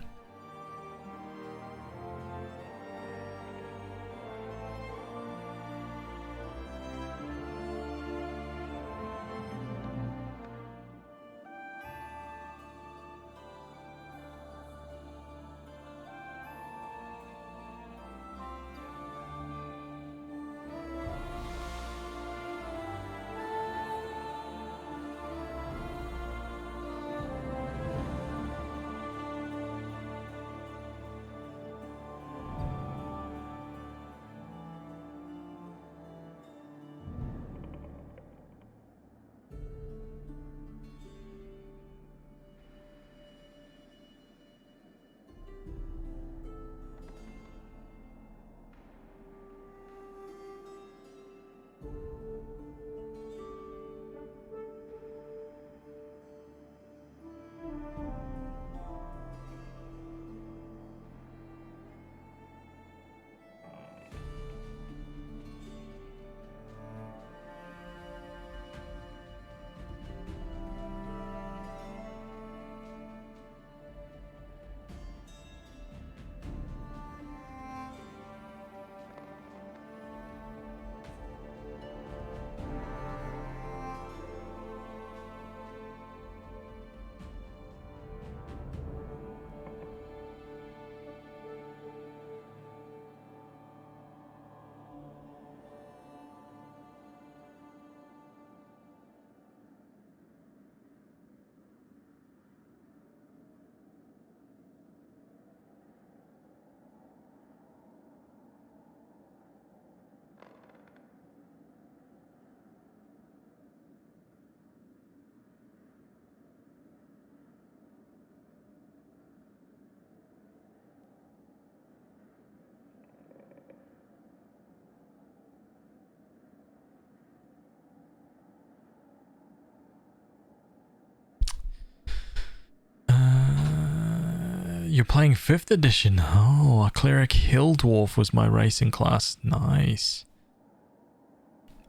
You're playing 5th edition. Oh, a cleric hill dwarf was my racing class. Nice.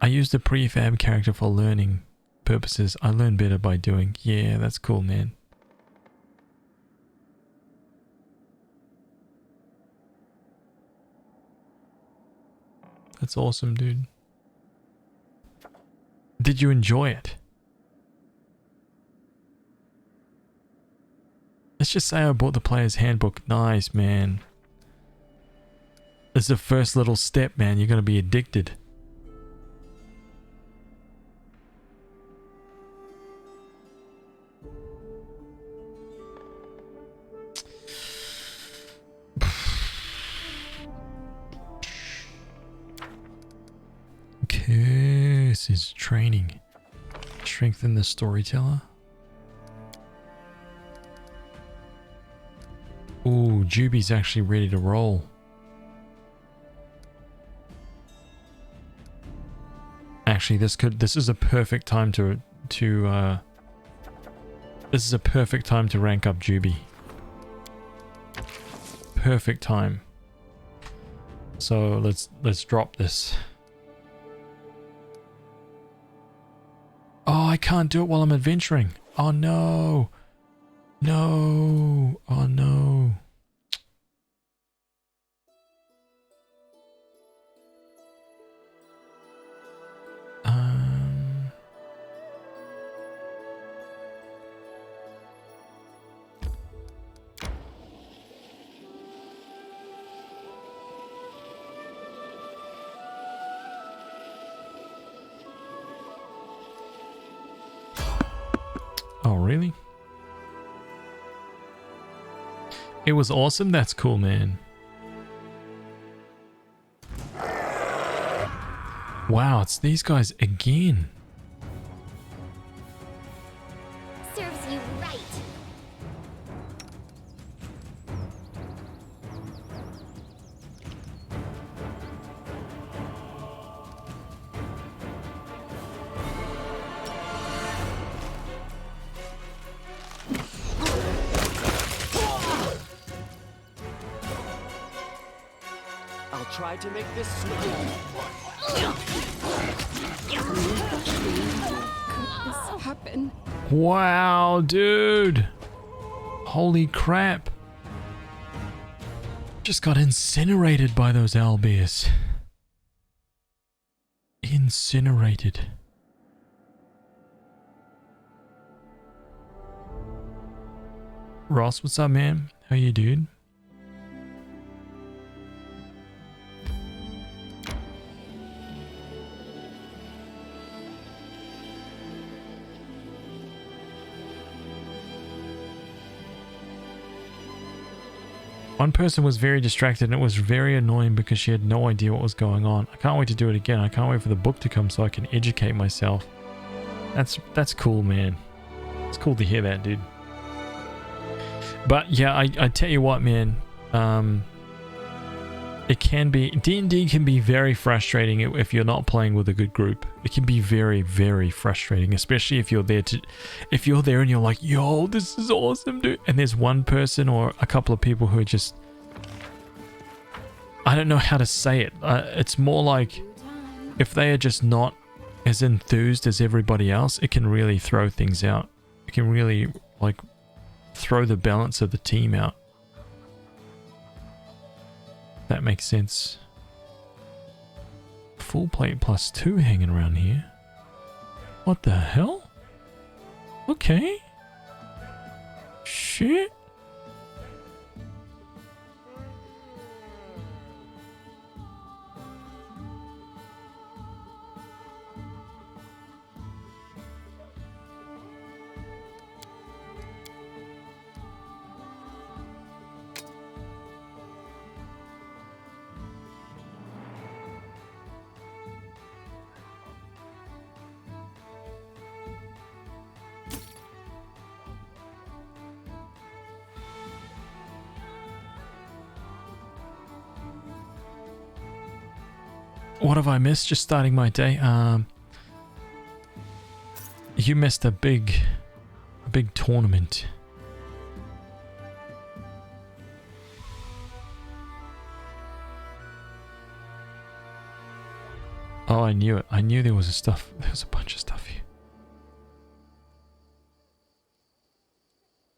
I used a prefab character for learning purposes. I learn better by doing. Yeah, that's cool, man. That's awesome, dude. Did you enjoy it? Let's just say I bought the player's handbook. Nice, man. It's the first little step, man. You're going to be addicted. Curse is training. Strengthen the storyteller. Ooh, Juby's actually ready to roll. Actually, this is a perfect time to to this is a perfect time to rank up Juby. Perfect time. So let's drop this. Oh, I can't do it while I'm adventuring. Oh no. No. Oh no. Oh, really? It was awesome? That's cool, man. Wow, it's these guys again. Serves you right. I'll try to make this smooth. This happen. Wow, dude. Holy crap. Just got incinerated by those owlbears. Incinerated. Ross, what's up, man? How you, dude? One person was very distracted and it was very annoying because she had no idea what was going on. I can't wait to do it again. I can't wait for the book to come so I can educate myself. That's cool, man. It's cool to hear that, dude. But yeah, I tell you what, man. It can be... D&D can be very frustrating if you're not playing with a good group. It can be very, very frustrating, especially if you're there and you're like, yo, this is awesome, dude. And there's one person or a couple of people who are just... I don't know how to say it. It's more like if they are just not as enthused as everybody else, it can really throw things out. It can really, like, throw the balance of the team out. That makes sense. Full plate +2 hanging around here. What the hell? Okay. Shit. What have I missed? Just starting my day. You missed a big tournament. Oh, I knew it. I knew there was a bunch of stuff here.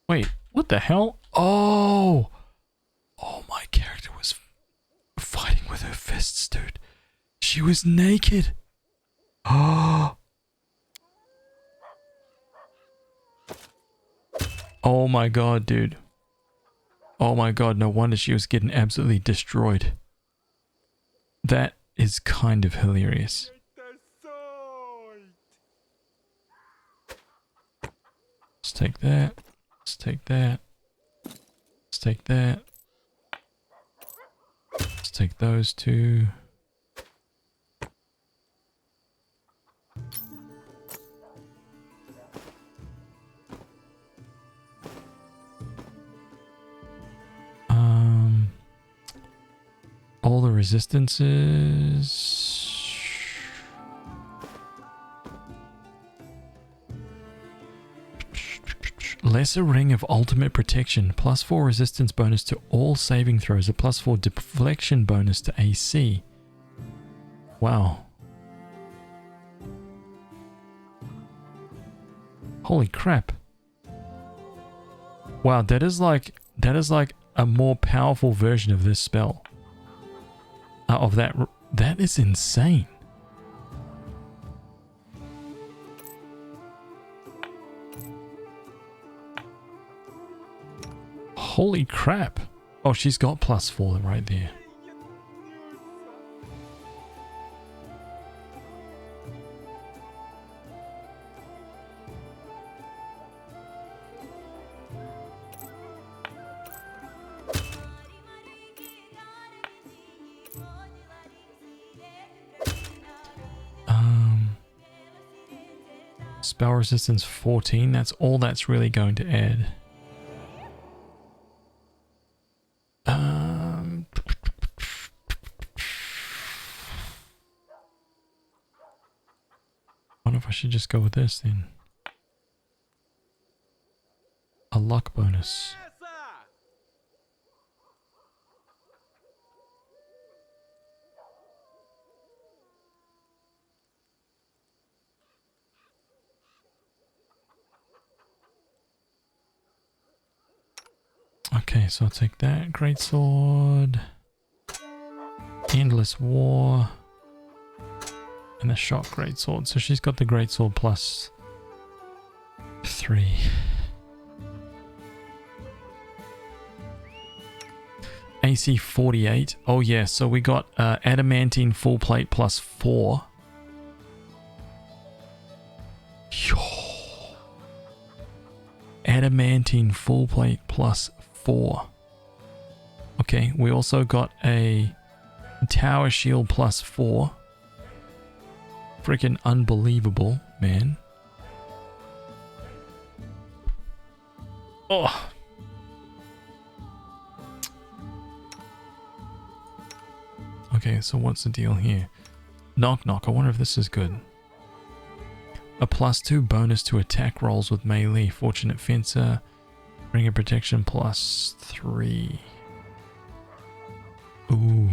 Wait, what the hell? Oh, my character was fighting with her fists, dude. She was naked. Oh. Oh my god, dude. Oh my god, no wonder she was getting absolutely destroyed. That is kind of hilarious. Let's take that. Let's take that. Let's take that. Let's take those two. All the resistances. Lesser Ring of Ultimate Protection. +4 resistance bonus to all saving throws. A +4 deflection bonus to AC. Wow. Holy crap. Wow, that is like a more powerful version of this spell. That is insane. Holy crap. Oh, she's got +4 right there. Spell resistance 14. That's all that's really going to add. I wonder if I should just go with this then. A luck bonus. Okay, so I'll take that. Greatsword. Endless War. And the Shock Greatsword. So she's got the Greatsword +3. AC 48. Oh yeah, so we got Adamantine Full Plate +4. Adamantine Full Plate +4. Okay, we also got a Tower Shield +4. Freaking unbelievable, man. Oh. Okay, so what's the deal here? Knock knock, I wonder if this is good. A +2 bonus to attack rolls with melee. Fortunate Fencer. Ring of Protection +3. Ooh.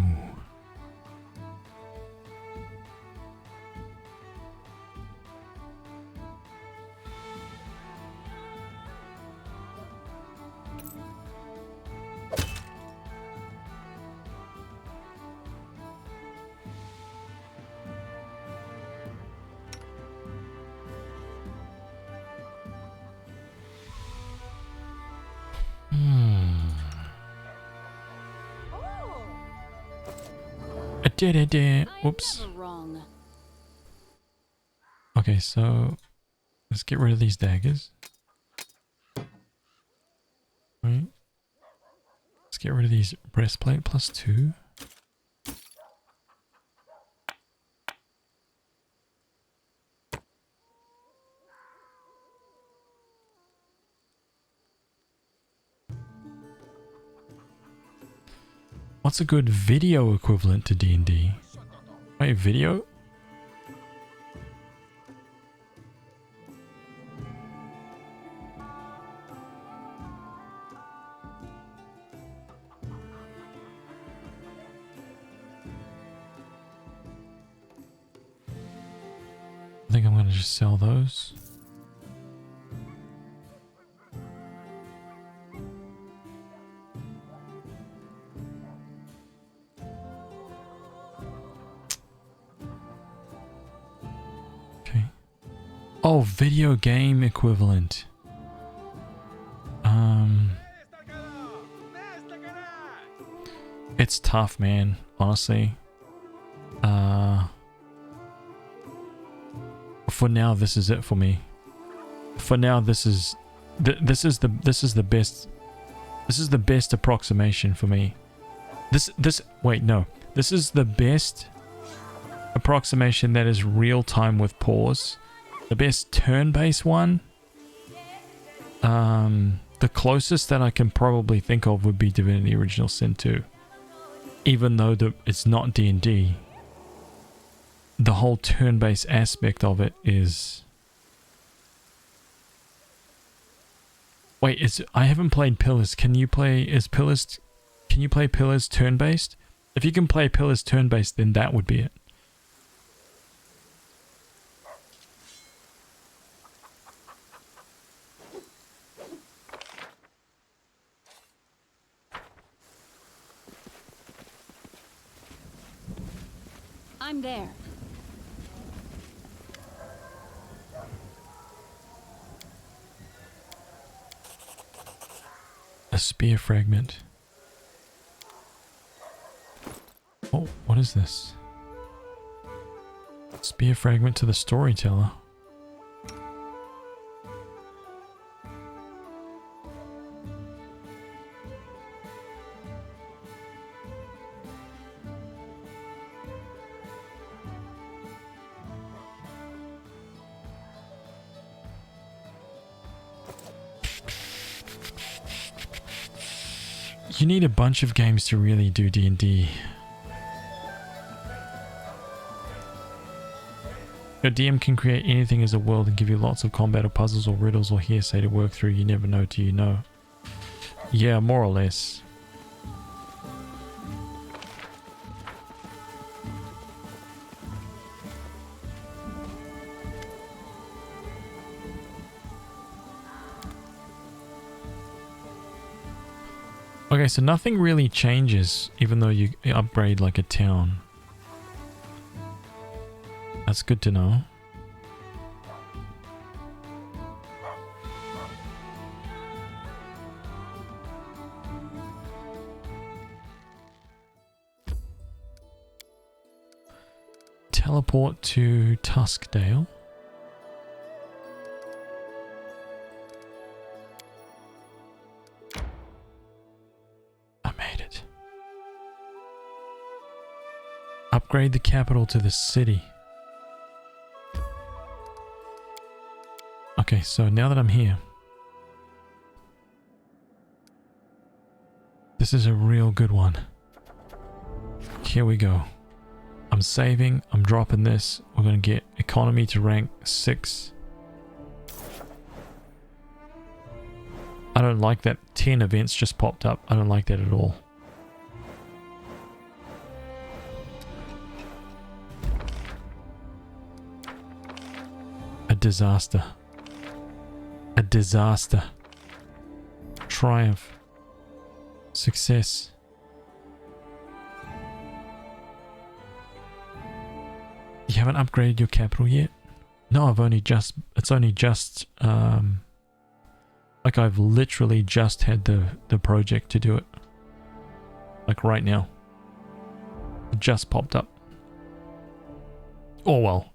Whoops. Okay, so let's get rid of these daggers. Right. Let's get rid of these breastplate +2. What's a good video equivalent to D&D? Wait, video? I think I'm going to just sell those. Oh, video game equivalent. It's tough, man, honestly. For now, this is it for me. For now, this is the best approximation for me. This is the best approximation that is real time with pause. The best turn-based one, the closest that I can probably think of would be Divinity Original Sin 2. Even though it's not D&D, the whole turn-based aspect of it is Wait, I haven't played Pillars. Can you play Pillars turn-based? If you can play Pillars turn-based, then that would be it. I'm there. A spear fragment. Oh, what is this? Spear fragment to the storyteller. You need a bunch of games to really do D&D. Your DM can create anything as a world and give you lots of combat or puzzles or riddles or hearsay to work through. You never know till you know. Yeah, more or less. Okay, so nothing really changes even though you upgrade like a town. That's good to know. Teleport to Tuskdale. Upgrade the capital to the city. Okay, so now that I'm here, this is a real good one. Here we go. I'm saving, I'm dropping this. We're going to get economy to rank 6. I don't like that 10 events just popped up. I don't like that at all. A disaster. A disaster. Triumph. Success. You haven't upgraded your capital yet? No, it's only just, like I've literally just had the project to do it. Like right now. It just popped up. Oh well,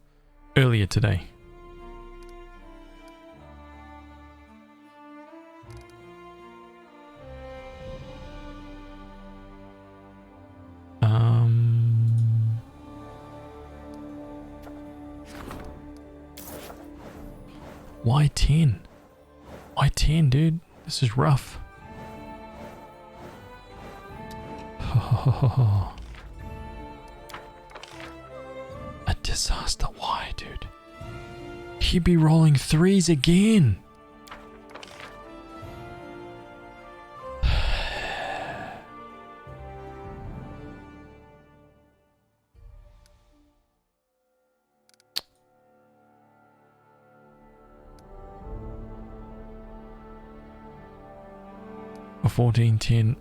earlier today. Why 10? Why 10, dude? This is rough. A disaster. Why, dude? He'd be rolling 3s again. A 14-10.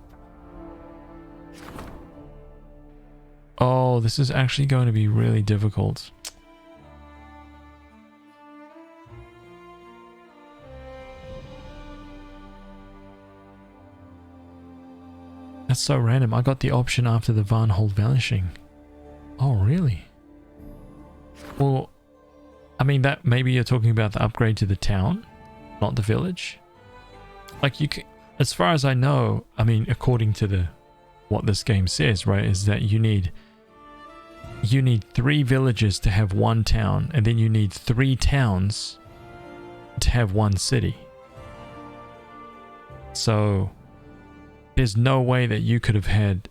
Oh, this is actually going to be really difficult. That's so random. I got the option after the Varnhold vanishing. Oh, really? Well, I mean, that maybe you're talking about the upgrade to the town, not the village. Like you can, as far as I know, I mean, according to what this game says, right, is that you need 3 villages to have 1 town, and then you need 3 towns to have 1 city. So there's no way that you could have had,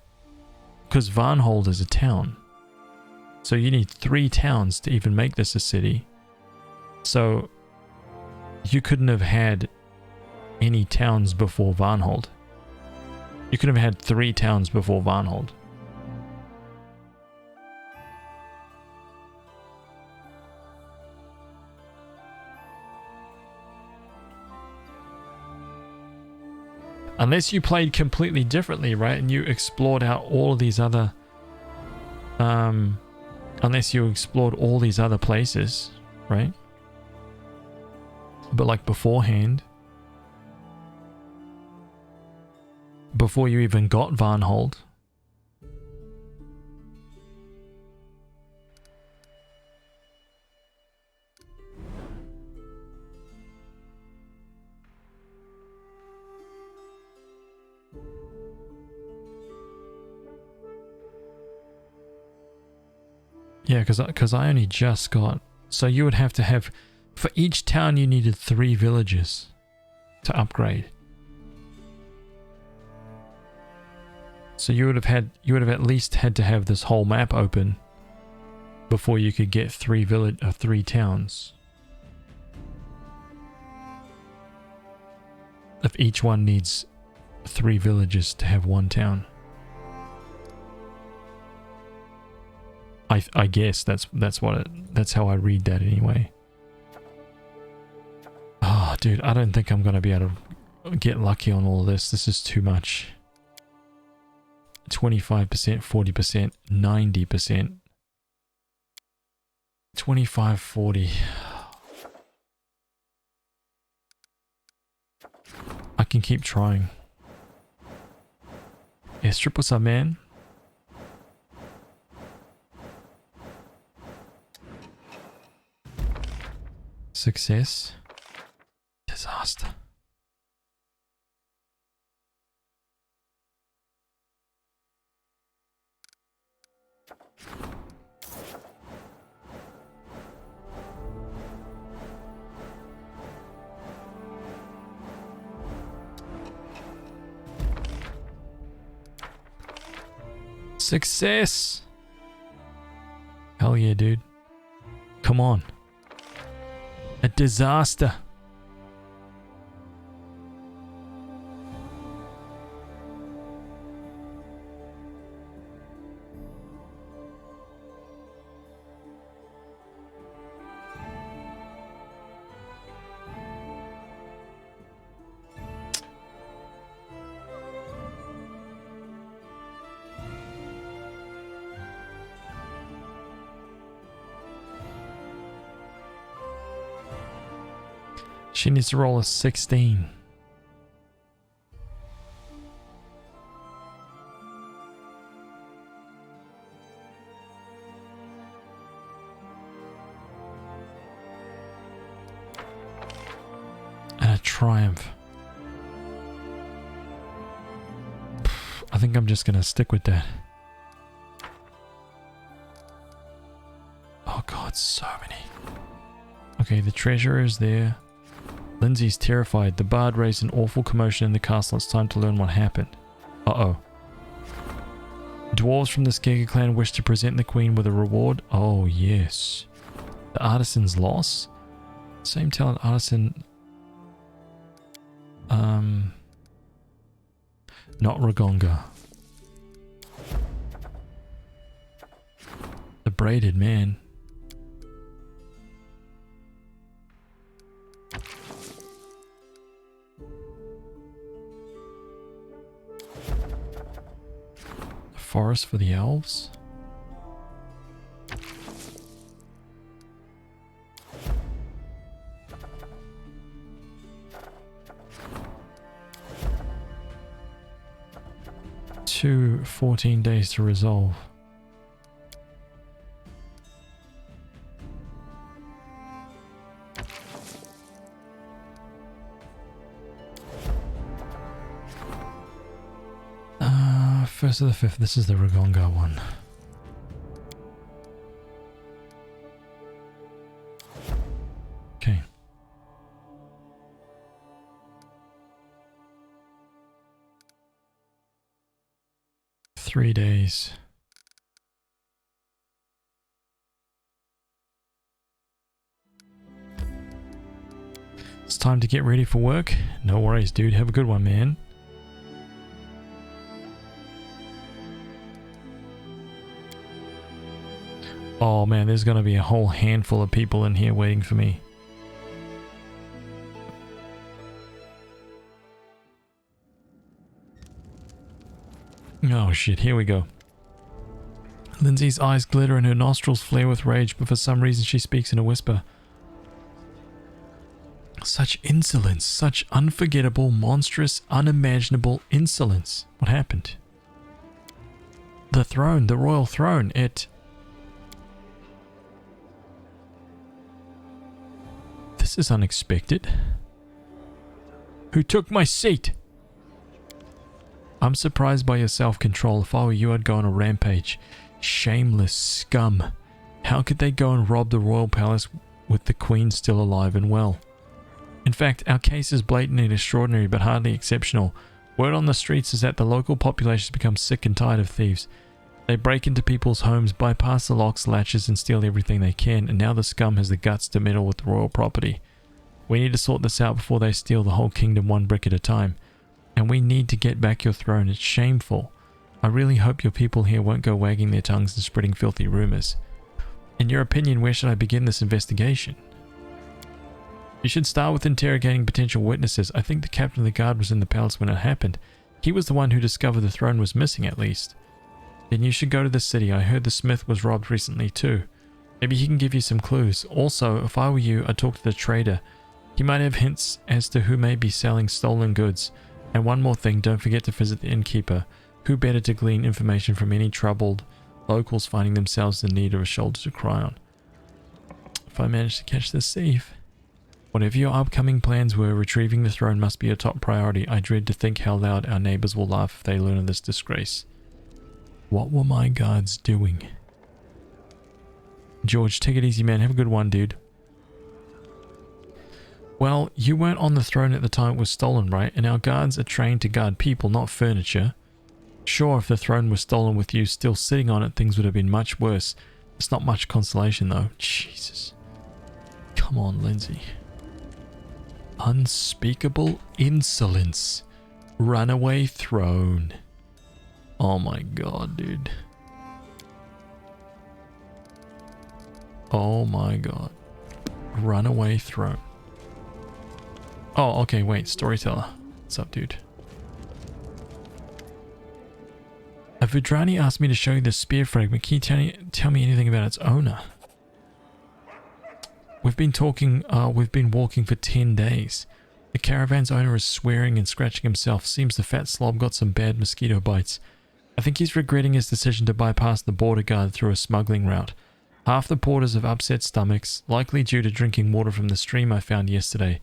because Varnhold is a town. So you need 3 towns to even make this a city. So you couldn't have had any towns before Varnhold. You could have had 3 towns before Varnhold. Unless you played completely differently, right? And you explored out all of these other... unless you explored all these other places, right? But like beforehand, before you even got Varnhold, yeah, because I only just got... So you would have to have... For each town you needed 3 villages to upgrade. So you would have at least had to have this whole map open before you could get 3 towns. If each one needs 3 villages to have 1 town. I guess that's how I read that anyway. Oh, dude, I don't think I'm gonna be able to get lucky on all of this. This is too much. 25%, 40%, 90%. 25, 40. I can keep trying. Yeah, strip what's up, man? Success. Disaster. Success! Hell yeah, dude. Come on. A disaster. She needs to roll a 16. And a triumph. I think I'm just gonna stick with that. Oh god, so many. Okay, the treasure is there. Lindsay's terrified. The bard raised an awful commotion in the castle. It's time to learn what happened. Uh-oh. Dwarves from the Skegger clan wish to present the queen with a reward. Oh, yes. The artisan's loss? Same talent artisan... Not Ragonga. The braided man. Forest for the elves. Two 14 days to resolve. First of the 5th, this is the Ragonga one. Okay. Three days. It's time to get ready for work. No worries, dude. Have a good one, man. Oh man, there's gonna be a whole handful of people in here waiting for me. Oh shit, here we go. Lindsay's eyes glitter and her nostrils flare with rage, but for some reason she speaks in a whisper. Such insolence, such unforgettable, monstrous, unimaginable insolence. What happened? The throne, the royal throne, it... This is unexpected. Who took my seat? I'm surprised by your self-control. If I were you, I'd go on a rampage. Shameless scum. How could they go and rob the royal palace with the queen still alive and well? In fact, our case is blatant and extraordinary, but hardly exceptional. Word on the streets is that the local population has become sick and tired of thieves. They break into people's homes, bypass the locks, latches, and steal everything they can, and now the scum has the guts to meddle with the royal property. We need to sort this out before they steal the whole kingdom one brick at a time. And we need to get back your throne. It's shameful. I really hope your people here won't go wagging their tongues and spreading filthy rumors. In your opinion, where should I begin this investigation? You should start with interrogating potential witnesses. I think the captain of the guard was in the palace when it happened. He was the one who discovered the throne was missing, at least. Then you should go to the city. I heard the smith was robbed recently too. Maybe he can give you some clues. Also, if I were you, I'd talk to the trader. He might have hints as to who may be selling stolen goods. And one more thing, don't forget to visit the innkeeper. Who better to glean information from any troubled locals finding themselves in need of a shoulder to cry on? If I manage to catch this thief. Whatever your upcoming plans were, retrieving the throne must be your top priority. I dread to think how loud our neighbors will laugh if they learn of this disgrace. What were my guards doing? George, take it easy, man. Have a good one, dude. Well, you weren't on the throne at the time it was stolen, right? And our guards are trained to guard people, not furniture. Sure, if the throne was stolen with you still sitting on it, things would have been much worse. It's not much consolation, though. Jesus. Come on, Lindsay. Unspeakable insolence. Runaway throne. Oh my god, dude. Oh my god. Runaway throne. Oh, okay, wait. Storyteller. What's up, dude? A Vidrani asked me to show you the spear fragment. Can you tell me anything about its owner? We've been walking for 10 days. The caravan's owner is swearing and scratching himself. Seems the fat slob got some bad mosquito bites. I think he's regretting his decision to bypass the border guard through a smuggling route. Half the porters have upset stomachs, likely due to drinking water from the stream I found yesterday.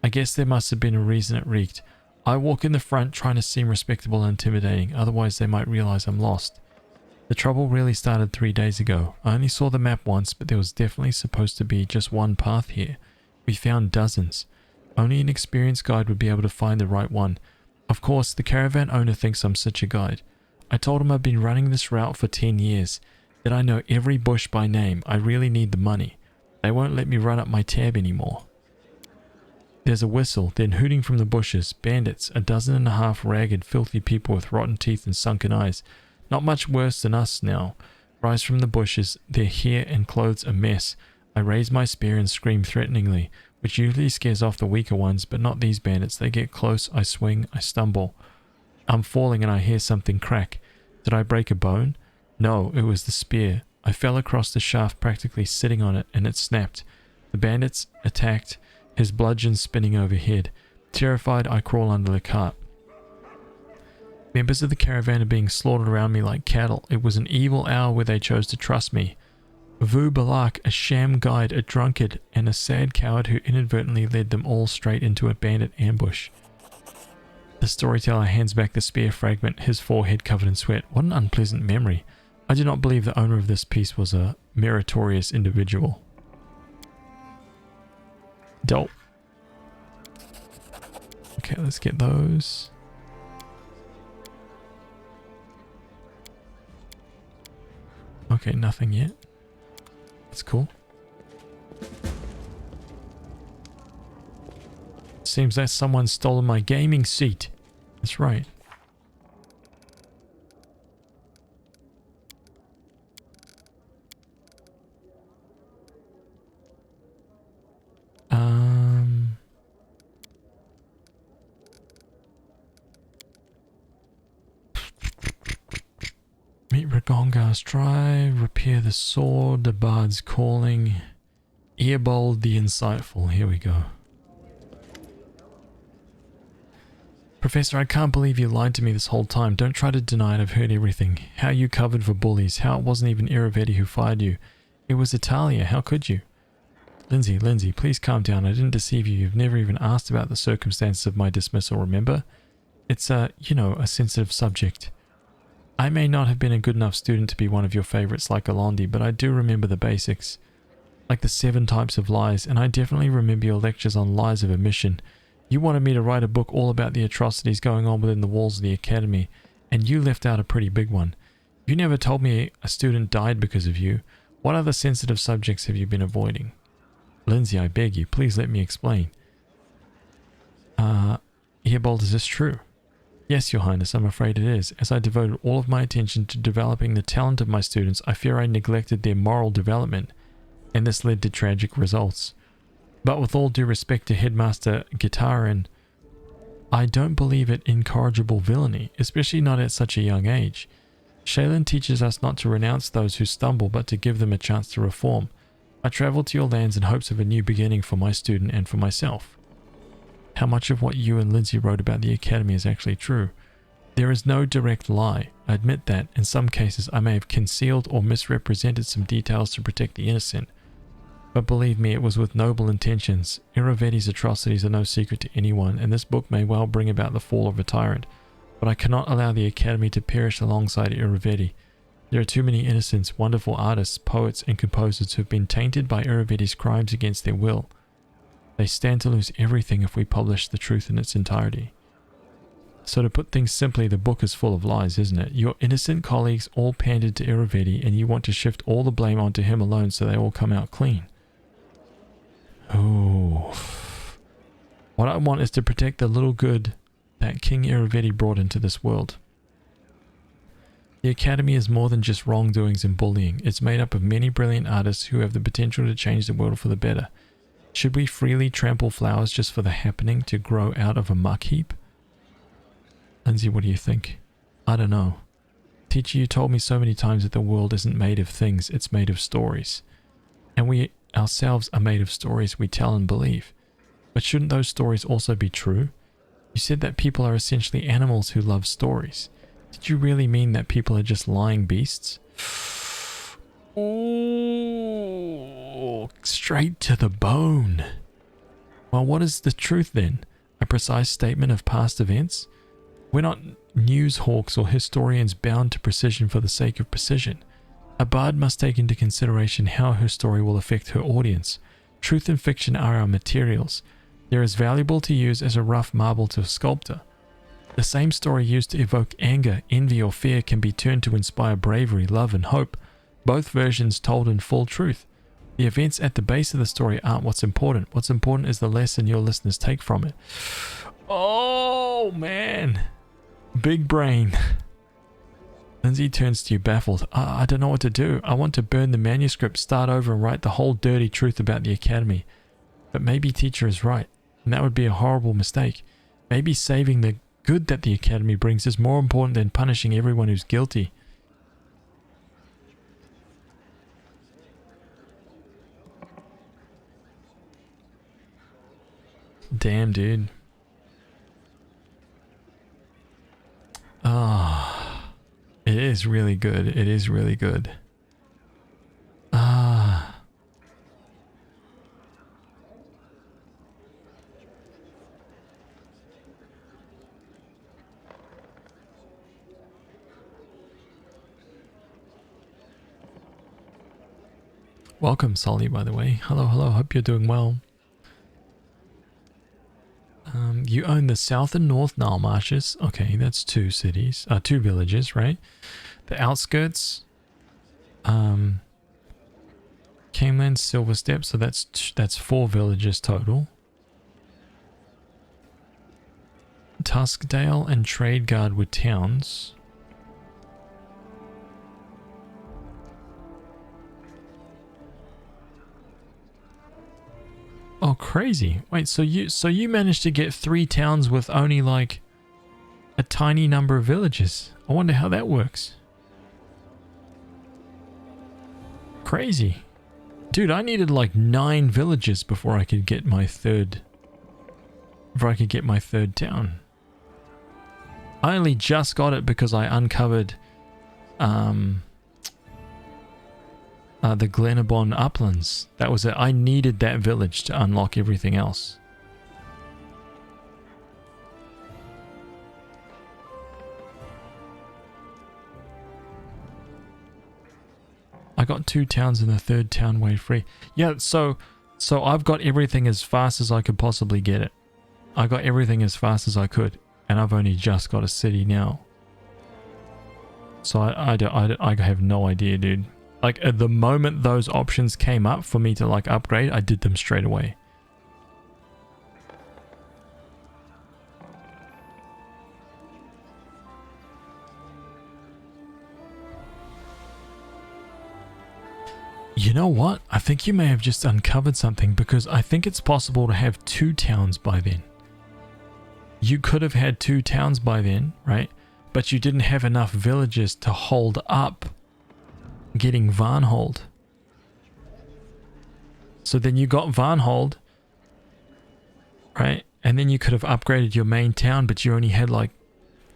I guess there must have been a reason it reeked. I walk in the front trying to seem respectable and intimidating, otherwise they might realize I'm lost. The trouble really started 3 days ago. I only saw the map once, but there was definitely supposed to be just one path here. We found dozens. Only an experienced guide would be able to find the right one. Of course, the caravan owner thinks I'm such a guide. I told him I've been running this route for 10 years, that I know every bush by name. I really need the money. They won't let me run up my tab anymore. There's a whistle, then hooting from the bushes. Bandits, 12 ragged, filthy people with rotten teeth and sunken eyes. Not much worse than us now. Rise from the bushes, their hair and clothes a mess. I raise my spear and scream threateningly, which usually scares off the weaker ones, but not these bandits. They get close, I swing, I stumble. I'm falling and I hear something crack. Did I break a bone? No, it was the spear. I fell across the shaft, practically sitting on it, and it snapped. The bandits attacked, his bludgeon spinning overhead. Terrified, I crawl under the cart. Members of the caravan are being slaughtered around me like cattle. It was an evil hour where they chose to trust me. Vu Balak, a sham guide, a drunkard, and a sad coward who inadvertently led them all straight into a bandit ambush. The storyteller hands back the spear fragment, his forehead covered in sweat. What an unpleasant memory. I do not believe the owner of this piece was a meritorious individual. Dope. Okay, let's get those. Okay, nothing yet. That's cool. seems that someone's stolen my gaming seat. That's right. Meet Ragongar's tribe, repair the sword, the bard's calling, Earbold the insightful. Here we go. Professor, I can't believe you lied to me this whole time. Don't try to deny it. I've heard everything. How you covered for bullies. How it wasn't even Iravetti who fired you. It was Italia. How could you? Lindsay, please calm down. I didn't deceive you. You've never even asked about the circumstances of my dismissal, remember? It's a sensitive subject. I may not have been a good enough student to be one of your favorites like Alondi, but I do remember the basics. Like the 7 types of lies, and I definitely remember your lectures on lies of omission. You wanted me to write a book all about the atrocities going on within the walls of the academy, and you left out a pretty big one. You never told me a student died because of you. What other sensitive subjects have you been avoiding? Lindsay, I beg you, please let me explain. Earbold, is this true? Yes, Your Highness, I'm afraid it is. As I devoted all of my attention to developing the talent of my students, I fear I neglected their moral development, and this led to tragic results. But with all due respect to Headmaster Gitarin, I don't believe it incorrigible villainy, especially not at such a young age. Shaylin teaches us not to renounce those who stumble, but to give them a chance to reform. I traveled to your lands in hopes of a new beginning for my student and for myself. How much of what you and Lindsay wrote about the Academy is actually true? There is no direct lie. I admit that, in some cases, I may have concealed or misrepresented some details to protect the innocent. But believe me, it was with noble intentions. Iravetti's atrocities are no secret to anyone, and this book may well bring about the fall of a tyrant. But I cannot allow the Academy to perish alongside Iravetti. There are too many innocents, wonderful artists, poets, and composers who have been tainted by Iravetti's crimes against their will. They stand to lose everything if we publish the truth in its entirety. So to put things simply, the book is full of lies, isn't it? Your innocent colleagues all pandered to Iravetti, and you want to shift all the blame onto him alone so they all come out clean. Oh. What I want is to protect the little good that King Iravetti brought into this world. The Academy is more than just wrongdoings and bullying. It's made up of many brilliant artists who have the potential to change the world for the better. Should we freely trample flowers just for the happening to grow out of a muck heap? Lindsay, what do you think? I don't know. Teacher, you told me so many times that the world isn't made of things, it's made of stories. And we ourselves are made of stories we tell and believe. But shouldn't those stories also be true? You said that people are essentially animals who love stories. Did you really mean that people are just lying beasts? Oh, straight to the bone. Well, what is the truth then? A precise statement of past events? We're not news hawks or historians bound to precision for the sake of precision. A bard must take into consideration how her story will affect her audience. Truth and fiction are our materials. They're as valuable to use as a rough marble to a sculptor. The same story used to evoke anger, envy, or fear can be turned to inspire bravery, love, and hope. Both versions told in full truth. The events at the base of the story aren't what's important. What's important is the lesson your listeners take from it. Oh, man. Big brain. Lindsay turns to you baffled. I don't know what to do. I want to burn the manuscript, start over, and write the whole dirty truth about the Academy. But maybe teacher is right, and that would be a horrible mistake. Maybe saving the good that the Academy brings is more important than punishing everyone who's guilty. Damn, dude. Ah, it is really good. It is really good. Ah. Welcome, Solly, by the way. Hello, hello. Hope you're doing well. You own the South and North Nile Marshes. Okay, that's 2 cities. 2 villages, right? The outskirts. Cameland, Silver Step. So that's 4 villages total. Tuskdale and Tradeguard were towns. Oh, crazy. Wait, so you managed to get 3 towns with only like a tiny number of villages. I wonder how that works. Crazy. Dude, I needed like 9 villages before I could get my third town. I only just got it because I uncovered the Glenabon Uplands. That was it. I needed that village to unlock everything else. I got 2 towns in the 3rd town way free. Yeah, so I've got everything as fast as I could possibly get it. I got everything as fast as I could, and I've only just got a city now. So I have no idea, dude. Like, at the moment those options came up for me to like upgrade, I did them straight away. You know what? I think you may have just uncovered something, because I think it's possible to have 2 towns by then. You could have had 2 towns by then, right? But you didn't have enough villages to hold up getting Varnhold. So then you got Varnhold, right? And then you could have upgraded your main town, but you only had like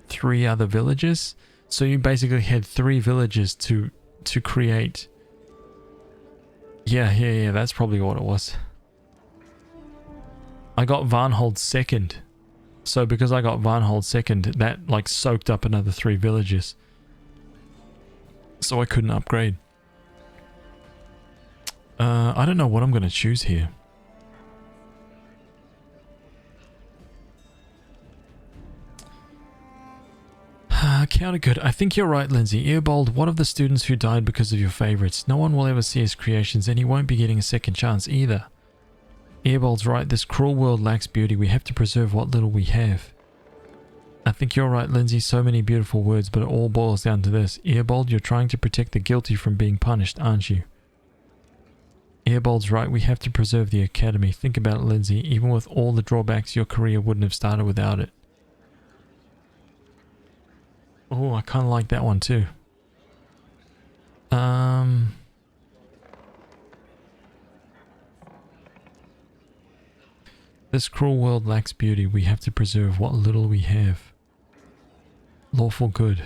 3 other villages. So you basically had 3 villages to create. Yeah, that's probably what it was. I got Varnhold 2nd. So because I got Varnhold 2nd, that like soaked up another 3 villages. So I couldn't upgrade. I don't know what I'm going to choose here. Counter good. I think you're right, Lindsay. Earbold, one of the students who died because of your favorites. No one will ever see his creations, and he won't be getting a second chance either. Earbold's right. This cruel world lacks beauty. We have to preserve what little we have. I think you're right, Lindsay. So many beautiful words, but it all boils down to this. Earbold, you're trying to protect the guilty from being punished, aren't you? Earbold's right. We have to preserve the academy. Think about it, Lindsay. Even with all the drawbacks, your career wouldn't have started without it. Oh, I kind of like that one too. This cruel world lacks beauty. We have to preserve what little we have. Lawful good.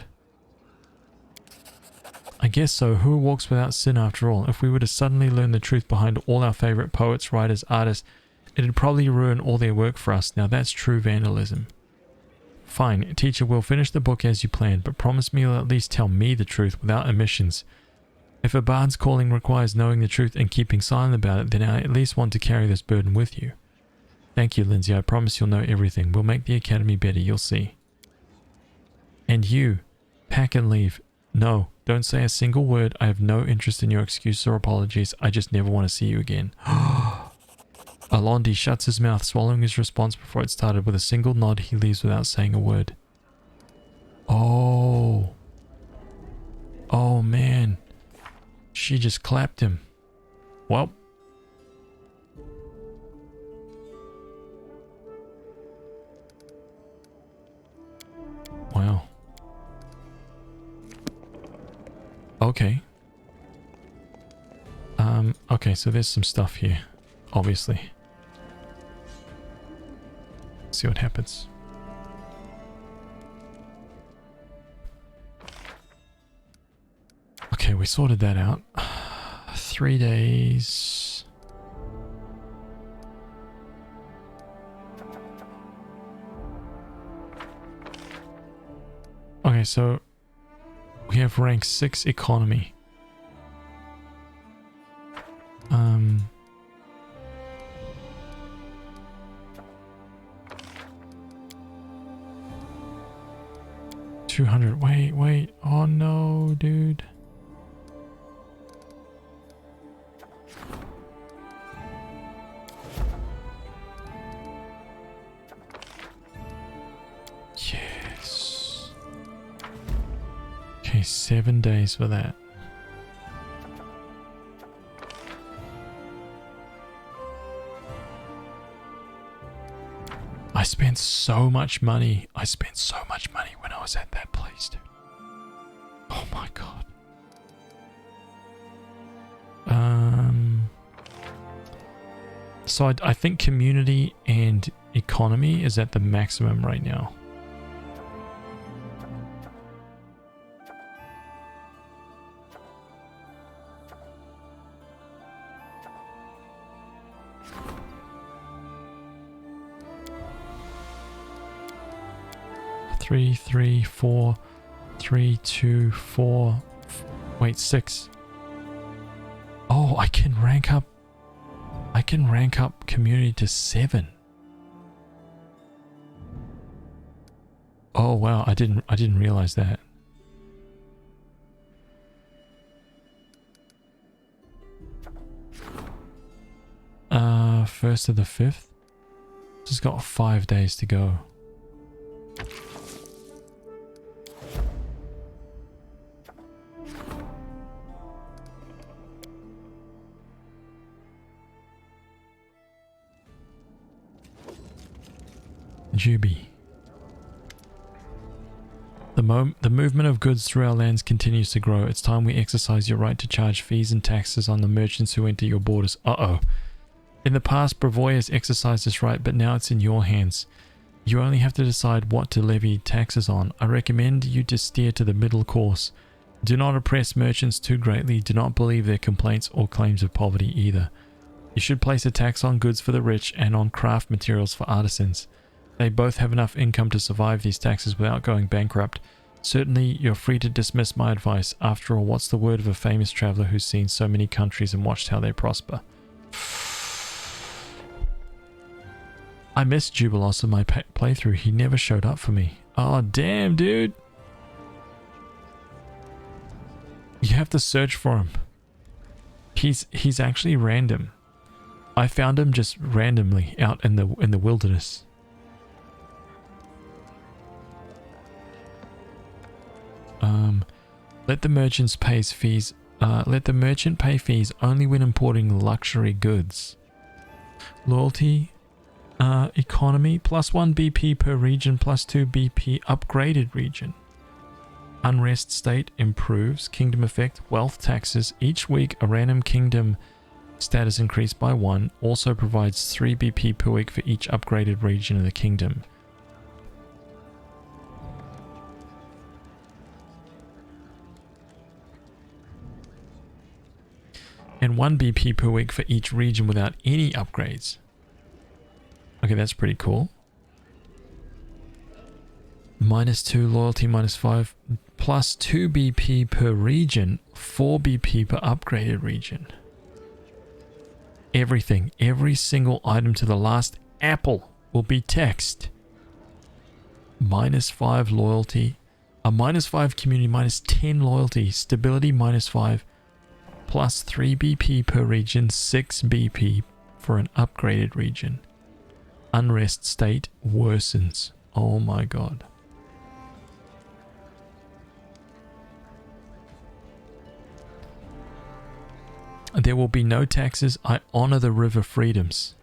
I guess so. Who walks without sin after all? If we were to suddenly learn the truth behind all our favorite poets, writers, artists, it'd probably ruin all their work for us. Now that's true vandalism. Fine, teacher, we'll finish the book as you planned, but promise me you'll at least tell me the truth without omissions. If a bard's calling requires knowing the truth and keeping silent about it, then I at least want to carry this burden with you. Thank you, Lindsay. I promise you'll know everything. We'll make the academy better, you'll see. And you, pack and leave. No, don't say a single word. I have no interest in your excuses or apologies. I just never want to see you again. Alondi shuts his mouth, swallowing his response before it started. With a single nod, he leaves without saying a word. Oh. Oh, man. She just clapped him. Well. Wow. Okay. Okay, so there's some stuff here, obviously. See what happens. Okay, we sorted that out. 3 days. Okay, so we have rank 6 economy. 200. Wait. Oh no, dude. Okay, 7 days for that. I spent so much money. I spent so much money when I was at that place, dude. Oh my god. So I think community and economy is at the maximum right now. Three, three, four, 3, 2, 4. Wait, 6. Oh, I can rank up. I can rank up community to 7. Oh wow, I didn't realize that. First to the 5th. Just got 5 days to go. Juby. The movement of goods through our lands continues to grow. It's time we exercise your right to charge fees and taxes on the merchants who enter your borders. Uh-oh. In the past, Bravoy has exercised this right, but now it's in your hands. You only have to decide what to levy taxes on. I recommend you to steer to the middle course. Do not oppress merchants too greatly. Do not believe their complaints or claims of poverty either. You should place a tax on goods for the rich and on craft materials for artisans. They both have enough income to survive these taxes without going bankrupt. Certainly, you're free to dismiss my advice. After all, what's the word of a famous traveler who's seen so many countries and watched how they prosper? I missed Jubilos in my playthrough. He never showed up for me. Oh, damn, dude. You have to search for him. He's actually random. I found him just randomly out in the wilderness. Let the merchants pay fees. Let the merchant pay fees only when importing luxury goods. Loyalty, economy, +1 BP per region, +2 BP upgraded region. Unrest state improves. Kingdom effect, wealth taxes. Each week a random kingdom status increased by 1. Also provides 3 BP per week for each upgraded region of the kingdom. And 1 BP per week for each region without any upgrades. Okay, that's pretty cool. -2 loyalty, -5, +2 BP per region, 4 BP per upgraded region. Everything, every single item to the last apple will be taxed. -5 loyalty, a -5 community, -10 loyalty, stability -5. +3 BP per region, 6 BP for an upgraded region. Unrest state worsens. Oh my god. There will be no taxes. I honor the river freedoms.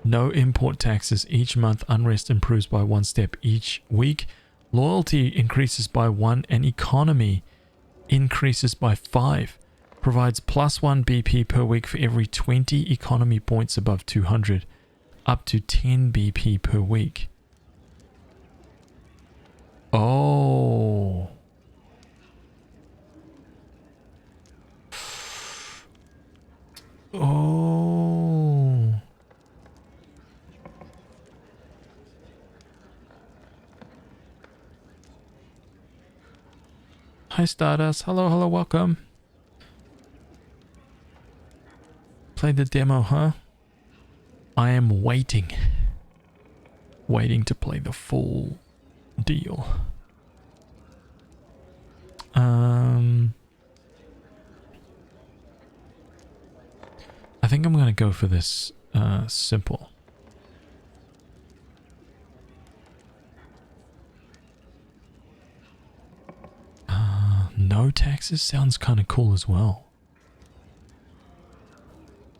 No import taxes. Each month, unrest improves by 1 step each week. Loyalty increases by 1 and economy increases by 5. Provides +1 BP per week for every 20 economy points above 200. Up to 10 BP per week. Oh. Oh. Hi Stardust. Hello, hello, welcome. Play the demo, huh? I am waiting. Waiting to play the full deal. I think I'm going to go for this simple. taxes sounds kind of cool as well.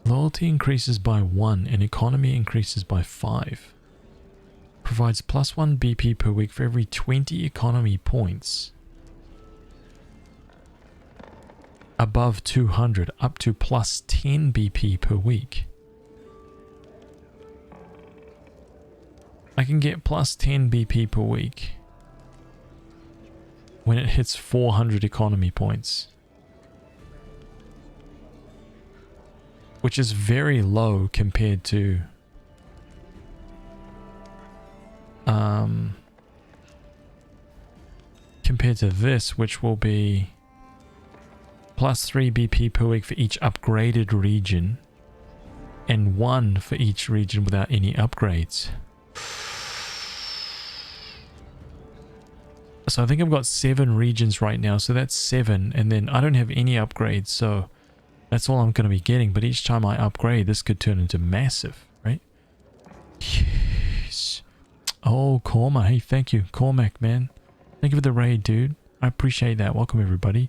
Loyalty increases by 1 and economy increases by 5. Provides +1 BP per week for every 20 economy points. Above 200, up to +10 BP per week. I can get +10 BP per week when it hits 400 economy points. Which is very low compared to this, which will be +3 BP per week for each upgraded region and 1 for each region without any upgrades. So I think I've got 7 regions right now, so that's 7, and then I don't have any upgrades, so that's all I'm going to be getting. But each time I upgrade, this could turn into massive, right? Yes. Oh, Cormac. Hey, thank you. Cormac, man. Thank you for the raid, dude. I appreciate that. Welcome, everybody.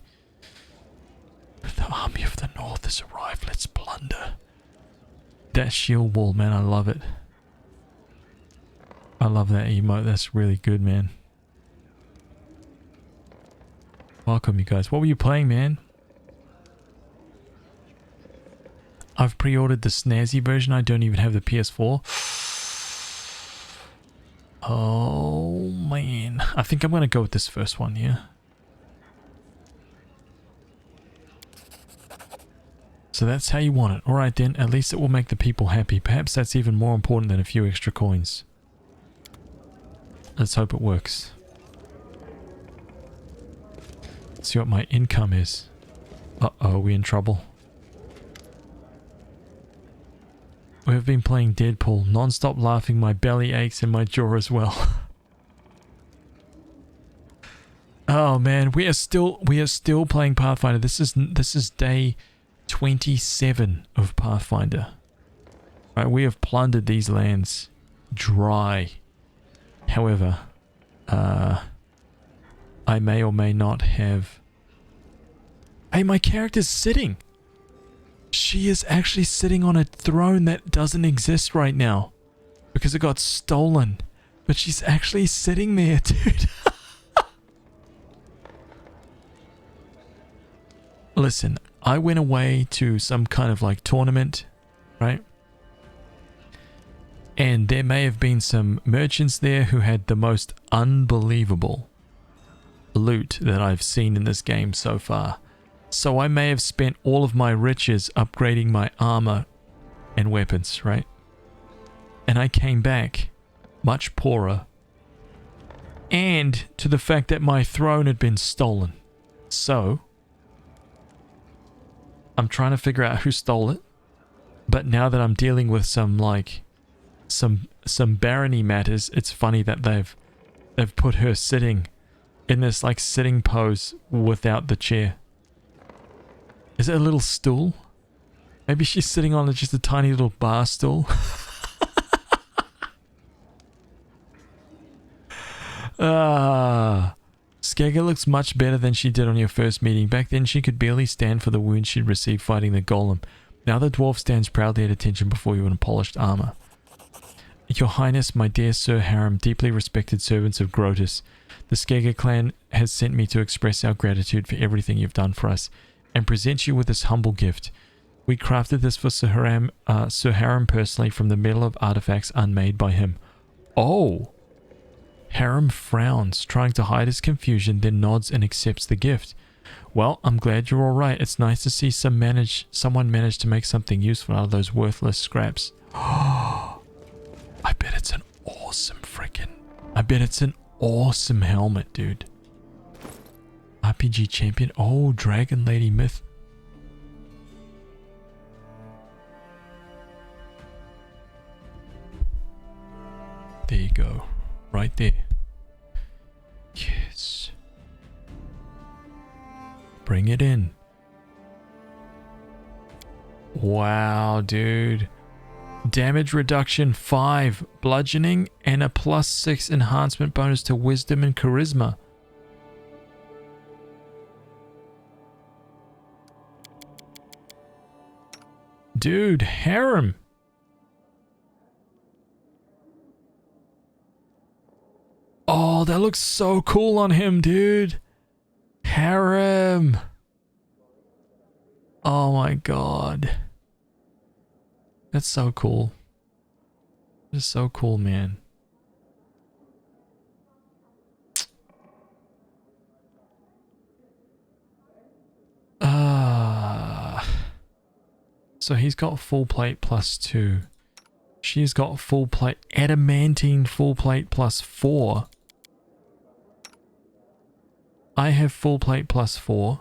The army of the north has arrived. Let's plunder. That shield wall, man. I love it. I love that emote. That's really good, man. Welcome, you guys. What were you playing, man? I've pre-ordered the snazzy version. I don't even have the PS4. Oh, man. I think I'm going to go with this first one, yeah? So that's how you want it. Alright then, at least it will make the people happy. Perhaps that's even more important than a few extra coins. Let's hope it works. Let's see what my income is. Uh-oh, we in trouble. We have been playing Deadpool, non-stop laughing, my belly aches and my jaw as well. Oh man, we are still playing Pathfinder. This is day 27 of Pathfinder. Right, we have plundered these lands dry. However, I may or may not have... Hey, my character's sitting! She is actually sitting on a throne that doesn't exist right now. Because it got stolen. But she's actually sitting there, dude. Listen, I went away to some kind of like tournament, right? And there may have been some merchants there who had the most unbelievable loot that I've seen in this game so far. So I may have spent all of my riches upgrading my armor and weapons, right? And I came back much poorer. And to the fact that my throne had been stolen. So I'm trying to figure out who stole it. But now that I'm dealing with some like some barony matters, it's funny that they've put her sitting in this like sitting pose without the chair. Is it a little stool? Maybe she's sitting on just a tiny little bar stool. Skega looks much better than she did on your first meeting. Back then she could barely stand for the wounds she'd received fighting the golem. Now the dwarf stands proudly at attention before you in polished armor. Your Highness, my dear Sir Harem, deeply respected servants of Grotus, the Skega clan has sent me to express our gratitude for everything you've done for us and present you with this humble gift. We crafted this for Sir Harem personally from the metal of artifacts unmade by him. Oh! Harem frowns, trying to hide his confusion, then nods and accepts the gift. Well, I'm glad you're alright. It's nice to see someone manage to make something useful out of those worthless scraps. I bet it's an awesome awesome helmet, dude. RPG champion. Oh, Dragon Lady Myth. There you go. Right there. Yes. Bring it in. Wow, dude. Damage reduction 5, bludgeoning, and a +6 enhancement bonus to wisdom and charisma. Dude, harem. Oh, that looks so cool on him, dude. Harem. Oh my god. That's so cool. That's so cool, man. So he's got full plate +2. She's got full plate, adamantine full plate +4. I have full plate +4.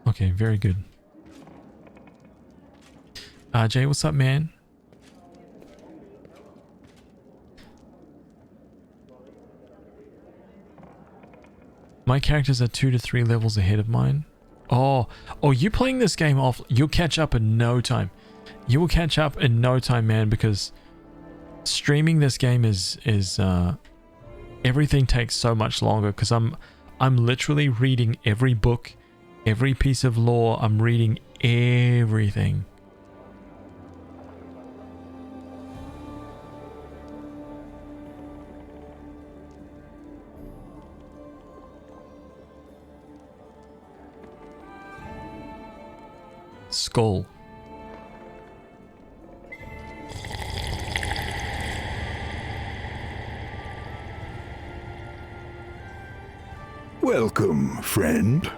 Okay, very good. Jay, what's up, man? My characters are 2 to 3 levels ahead of mine. Oh, you playing this game off? You'll catch up in no time. You will catch up in no time, man, because streaming this game is everything takes so much longer because I'm literally reading every book, every piece of lore. I'm reading everything. Skull. Welcome, friend.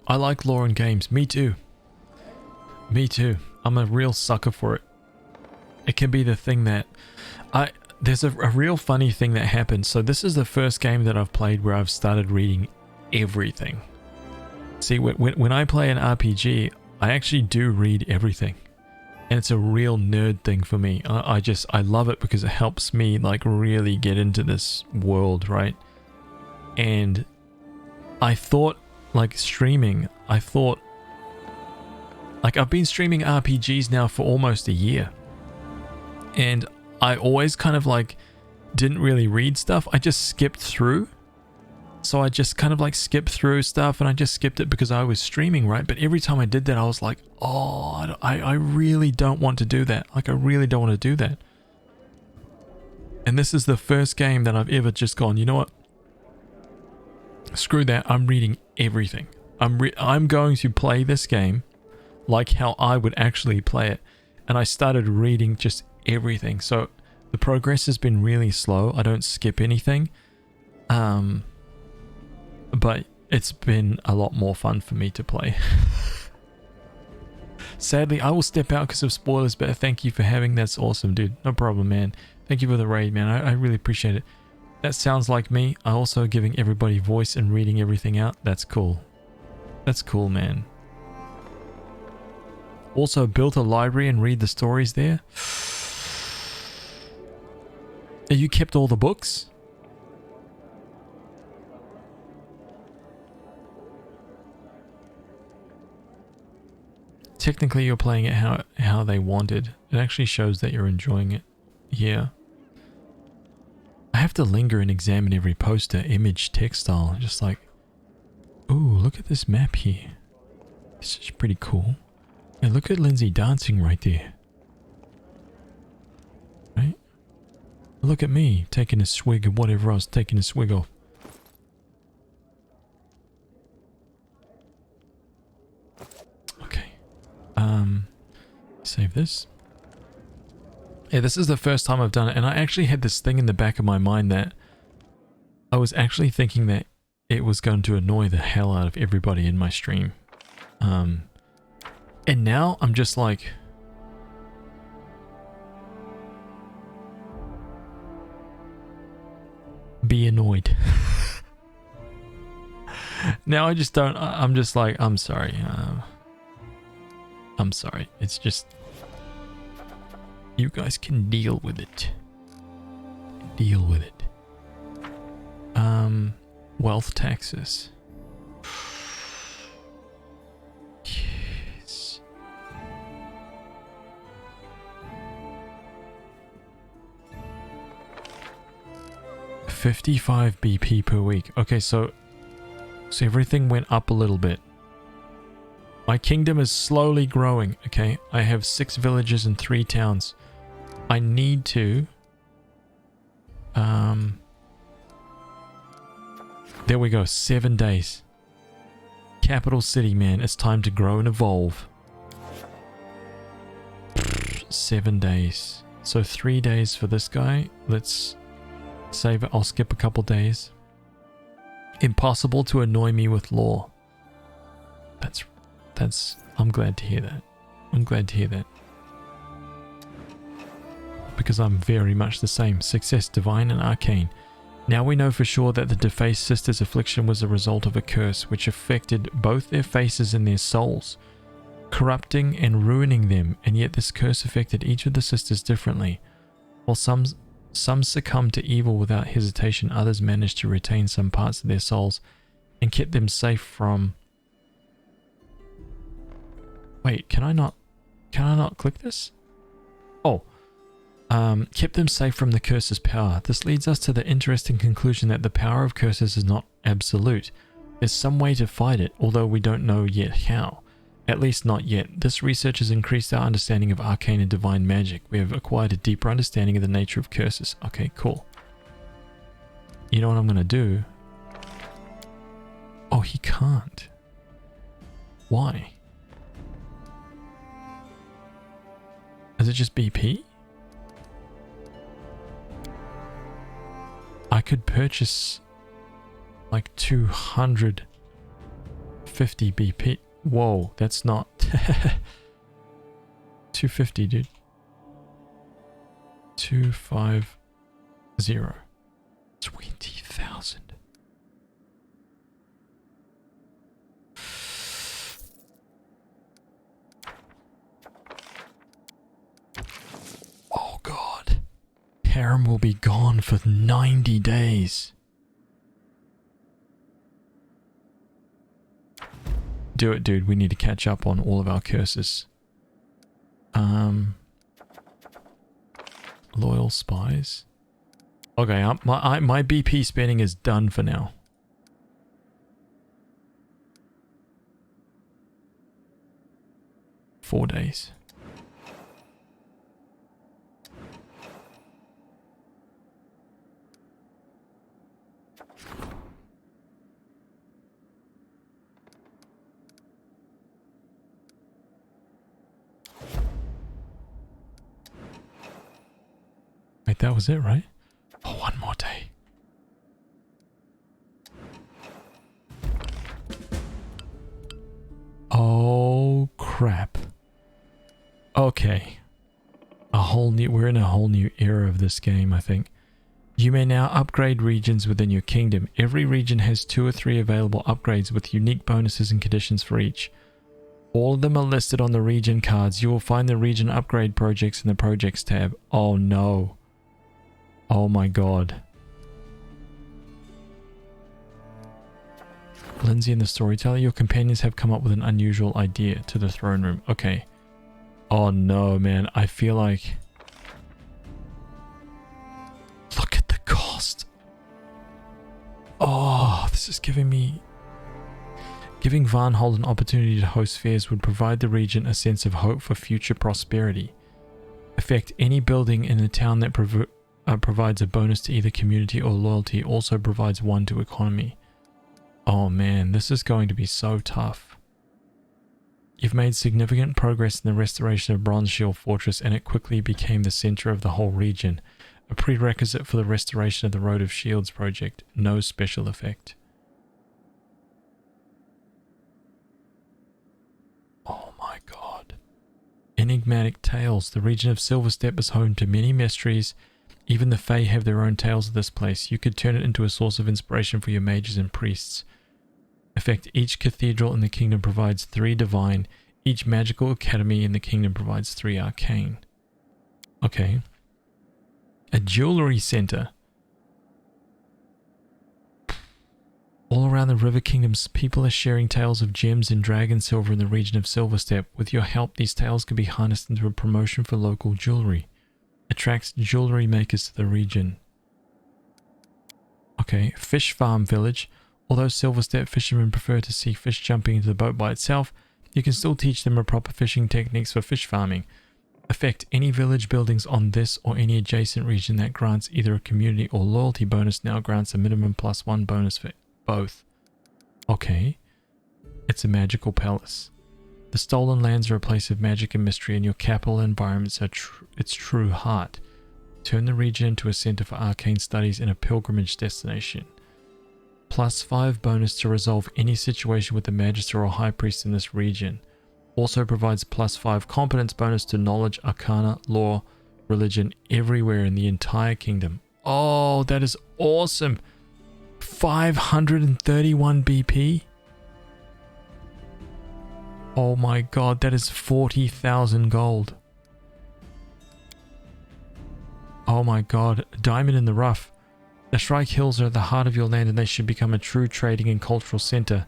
I like lore in games. Me too. Me too. I'm a real sucker for it. It can be the thing that there's a real funny thing that happens. So this is the first game that I've played where I've started reading everything. See, when I play an RPG, I actually do read everything. And it's a real nerd thing for me. I love it because it helps me like really get into this world, right? And I thought like streaming, I've been streaming RPGs now for almost a year. And I always kind of like didn't really read stuff. I just skipped through. So I just kind of like skipped through stuff and I just skipped it because I was streaming, right? But every time I did that, I was like, oh, I really don't want to do that. Like, I really don't want to do that. And this is the first game that I've ever just gone, you know what? Screw that. I'm reading everything. I'm going to play this game like how I would actually play it. And I started reading just everything. So the progress has been really slow. I don't skip anything. But it's been a lot more fun for me to play. Sadly, I will step out because of spoilers, but thank you for having. That's awesome, dude. No problem, man. Thank you for the raid, man. I really appreciate it. That sounds like me. I also giving everybody voice and reading everything out. That's cool. That's cool, man. Also built a library and read the stories there. You kept all the books? Technically, you're playing it how they wanted. It actually shows that you're enjoying it. Yeah. I have to linger and examine every poster, image, textile. Just like, ooh, look at this map here. This is pretty cool. Yeah, look at Lindsay dancing right there. Right? Look at me taking a swig of whatever I was taking a swig of. Okay. Save this. Yeah, this is the first time I've done it, and I actually had this thing in the back of my mind that I was actually thinking that it was going to annoy the hell out of everybody in my stream. And now I'm just like, be annoyed. Now I just don't, I'm just like, I'm sorry. I'm sorry. It's just, you guys can deal with it. Deal with it. Wealth taxes. Yes. 55 BP per week. Okay, so everything went up a little bit. My kingdom is slowly growing, okay? I have 6 villages and 3 towns. I need to... There we go, 7 days. Capital city, man. It's time to grow and evolve. 7 days. So 3 days for this guy. Let's save it. I'll skip a couple days. Impossible to annoy me with law. That's I'm glad to hear that. I'm glad to hear that. Because I'm very much the same. Success, divine and arcane. Now we know for sure that the defaced sisters' affliction was a result of a curse which affected both their faces and their souls, corrupting and ruining them, and yet this curse affected each of the sisters differently. While some succumbed to evil without hesitation, others managed to retain some parts of their souls and kept them safe from... Wait, can I not click this? Oh. Kept them safe from the curse's power. This leads us to the interesting conclusion that the power of curses is not absolute. There's some way to fight it, although we don't know yet how. At least not yet. This research has increased our understanding of arcane and divine magic. We have acquired a deeper understanding of the nature of curses. Okay, cool. You know what I'm going to do? Oh, he can't. Why? Is it just BP? I could purchase like 250 BP. Whoa, that's not 250, dude. 250. 20,000. Oh god. Harem will be gone for 90 days. Do it, dude. We need to catch up on all of our curses. Loyal spies. Okay, my BP spending is done for now. Four days. Wait, that was it, right? Oh, one more day. Oh, crap. Okay. We're in a whole new era of this game, I think. You may now upgrade regions within your kingdom. Every region has 2 or 3 available upgrades with unique bonuses and conditions for each. All of them are listed on the region cards. You will find the region upgrade projects in the projects tab. Oh no. Oh my god. Lindsay and the storyteller, your companions have come up with an unusual idea to the throne room. Okay. Oh no, man. I feel like... Look at the cost. Oh, this is giving me... Giving Varnhold an opportunity to host fairs would provide the region a sense of hope for future prosperity. Affect any building in the town that provides a bonus to either community or loyalty, also provides 1 to economy. Oh man, this is going to be so tough. You've made significant progress in the restoration of Bronze Shield Fortress, and it quickly became the center of the whole region. A prerequisite for the restoration of the Road of Shields project. No special effect. Oh my god. Enigmatic tales. The region of Silverstep is home to many mysteries. Even the Fae have their own tales of this place. You could turn it into a source of inspiration for your mages and priests. Effect, each cathedral in the kingdom provides 3 divine. Each magical academy in the kingdom provides 3 arcane. Okay. A jewelry center. All around the River Kingdoms, people are sharing tales of gems and dragon silver in the region of Silverstep. With your help, these tales can be harnessed into a promotion for local jewelry. Attracts jewelry makers to the region. Okay, fish farm village. Although Silverstep fishermen prefer to see fish jumping into the boat by itself, you can still teach them a proper fishing techniques for fish farming. Affect any village buildings on this or any adjacent region that grants either a community or loyalty bonus now grants a minimum +1 bonus for both. Okay. It's a magical palace. The stolen lands are a place of magic and mystery, and your capital environments are its true heart. Turn the region into a center for arcane studies and a pilgrimage destination. +5 bonus to resolve any situation with the magister or high priest in this region. Also provides +5 competence bonus to knowledge, arcana, law, religion everywhere in the entire kingdom. Oh, that is awesome. 531 BP. Oh my god, that is 40,000 gold. Oh my god, diamond in the rough. The Shrike Hills are at the heart of your land and they should become a true trading and cultural center.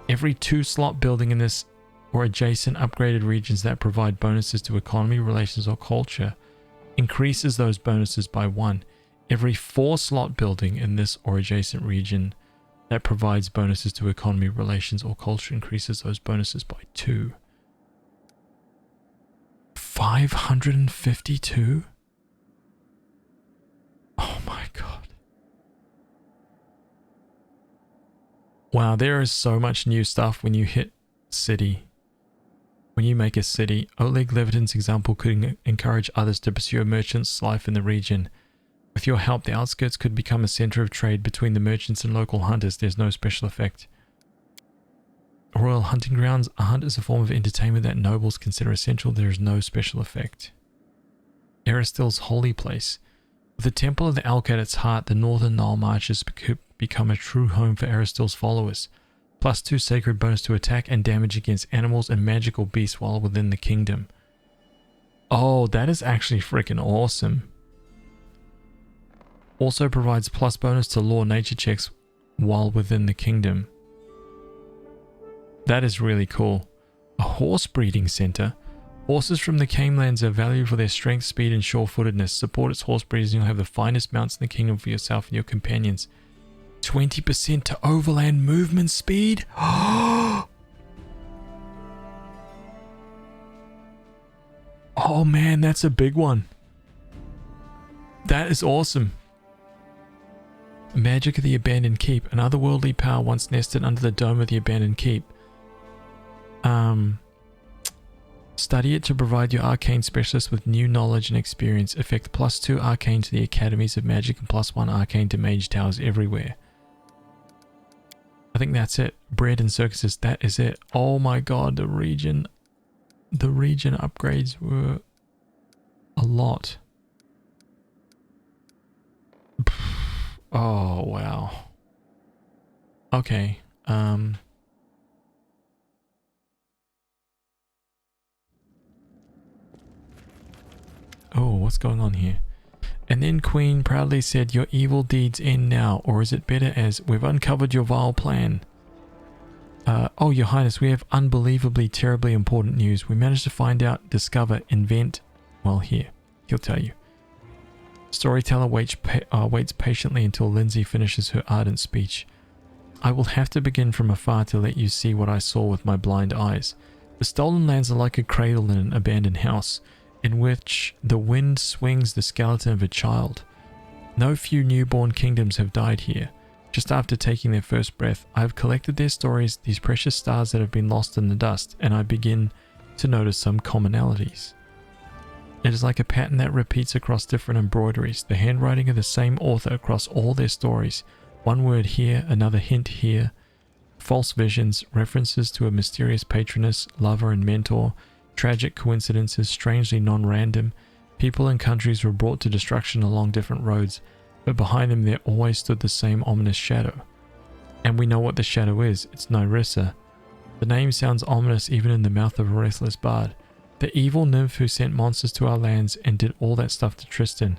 Every 2-slot building in this or adjacent upgraded regions that provide bonuses to economy, relations, or culture increases those bonuses by 1. Every 4-slot building in this or adjacent region that provides bonuses to economy, relations, or culture increases those bonuses by 2. 552? Oh my god. Wow, there is so much new stuff when you hit city. When you make a city, Oleg Levitin's example could encourage others to pursue a merchant's life in the region. With your help, the outskirts could become a center of trade between the merchants and local hunters. There's no special effect. Royal hunting grounds. A hunt is a form of entertainment that nobles consider essential. There is no special effect. Aristil's holy place. With the Temple of the Elk at its heart, the Northern Nile Marches could become a true home for Aristil's followers. +2 sacred bonus to attack and damage against animals and magical beasts while within the kingdom. Oh, that is actually freaking awesome. Also provides + bonus to law nature checks while within the kingdom. That is really cool. A horse breeding center. Horses from the Canelands are valued for their strength, speed, and sure-footedness. Support its horse breeders and you'll have the finest mounts in the kingdom for yourself and your companions. 20% to overland movement speed? Oh man, that's a big one. That is awesome. Magic of the Abandoned Keep. An otherworldly power once nested under the dome of the Abandoned Keep. Study it to provide your arcane specialist with new knowledge and experience. Effect +2 arcane to the academies of magic and +1 arcane to mage towers everywhere. I think that's it. Bread and circuses, that is it. Oh my god, the region upgrades were a lot. Oh wow. Okay. Oh, what's going on here? And then Queen proudly said, "Your evil deeds end now, or is it better as we've uncovered your vile plan?" Oh, Your Highness, we have unbelievably, terribly important news. We managed to find out, discover, invent... Well, here, he'll tell you. Storyteller waits patiently until Lindsay finishes her ardent speech. I will have to begin from afar to let you see what I saw with my blind eyes. The stolen lands are like a cradle in an abandoned house, in which the wind swings the skeleton of a child. No few newborn kingdoms have died here. Just after taking their first breath, I have collected their stories, these precious stars that have been lost in the dust, and I begin to notice some commonalities. It is like a pattern that repeats across different embroideries, the handwriting of the same author across all their stories. One word here, another hint here, false visions, references to a mysterious patroness, lover and mentor, tragic coincidences, strangely non-random. People and countries were brought to destruction along different roads, but behind them there always stood the same ominous shadow. And we know what the shadow is. It's Nyrissa. The name sounds ominous even in the mouth of a restless bard. The evil nymph who sent monsters to our lands and did all that stuff to Tristan.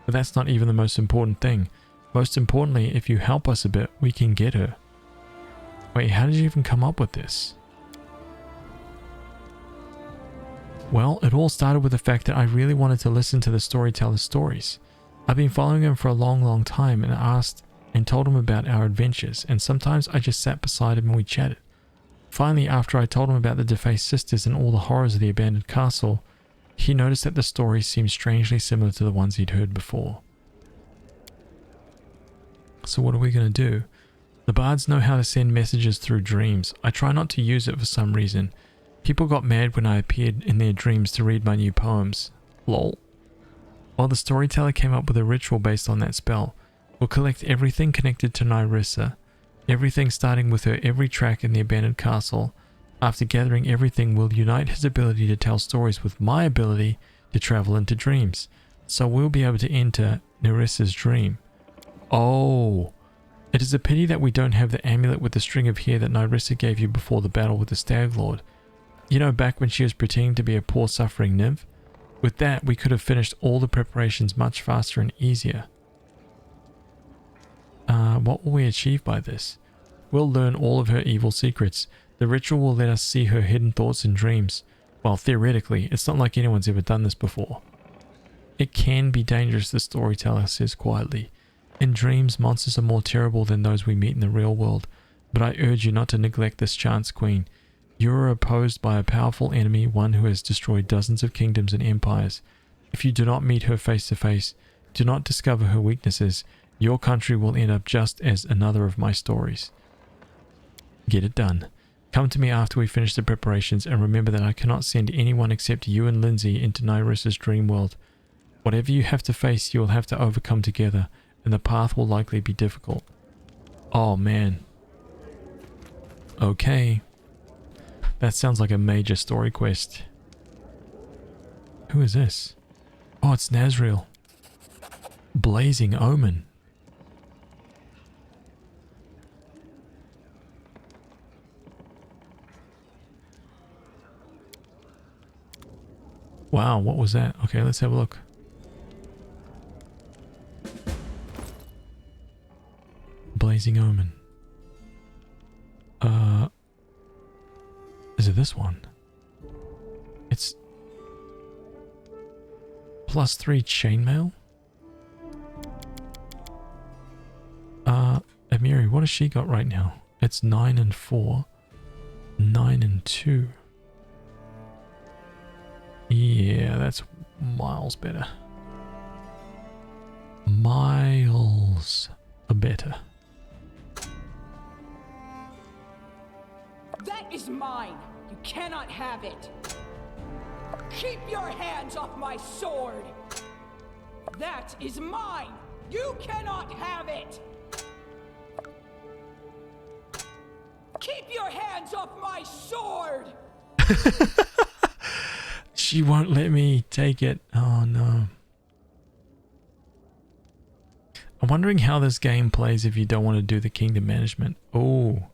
But that's not even the most important thing. Most importantly, if you help us a bit, we can get her. Wait, how did you even come up with this? Well, it all started with the fact that I really wanted to listen to the storyteller's stories. I've been following him for a long time and asked and told him about our adventures, and sometimes I just sat beside him and we chatted. Finally, after I told him about the defaced sisters and all the horrors of the abandoned castle, he noticed that the stories seemed strangely similar to the ones he'd heard before. So what are we going to do? The bards know how to send messages through dreams. I try not to use it for some reason. People got mad when I appeared in their dreams to read my new poems. Lol. Well, the storyteller came up with a ritual based on that spell. We'll collect everything connected to Nyrissa, everything starting with her every track in the abandoned castle. After gathering everything, we'll unite his ability to tell stories with my ability to travel into dreams. So we'll be able to enter Nyrissa's dream. Oh, it is a pity that we don't have the amulet with the string of hair that Nyrissa gave you before the battle with the Stag Lord. You know, back when she was pretending to be a poor suffering nymph? With that, we could have finished all the preparations much faster and easier. What will we achieve by this? We'll learn all of her evil secrets. The ritual will let us see her hidden thoughts and dreams. Well, theoretically, it's not like anyone's ever done this before. It can be dangerous, the storyteller says quietly. In dreams, monsters are more terrible than those we meet in the real world, but I urge you not to neglect this chance, Queen. You are opposed by a powerful enemy, one who has destroyed dozens of kingdoms and empires. If you do not meet her face to face, do not discover her weaknesses, your country will end up just as another of my stories. Get it done. Come to me after we finish the preparations, and remember that I cannot send anyone except you and Lindsay into Nyrissa's dream world. Whatever you have to face, you will have to overcome together, and the path will likely be difficult. Oh man. Okay. That sounds like a major story quest. Who is this? Oh, it's Nazriel. Blazing Omen. Wow, what was that? Okay, let's have a look. Blazing Omen. Is it this one? It's +3 chainmail? Amiri, what has she got right now? It's 9 and 4. 9 and 2. Yeah, that's miles better. Miles better. That is mine. You cannot have it. Keep your hands off my sword. That is mine. You cannot have it. Keep your hands off my sword. She won't let me take it. Oh no. I'm wondering how this game plays if you don't want to do the kingdom management. Oh.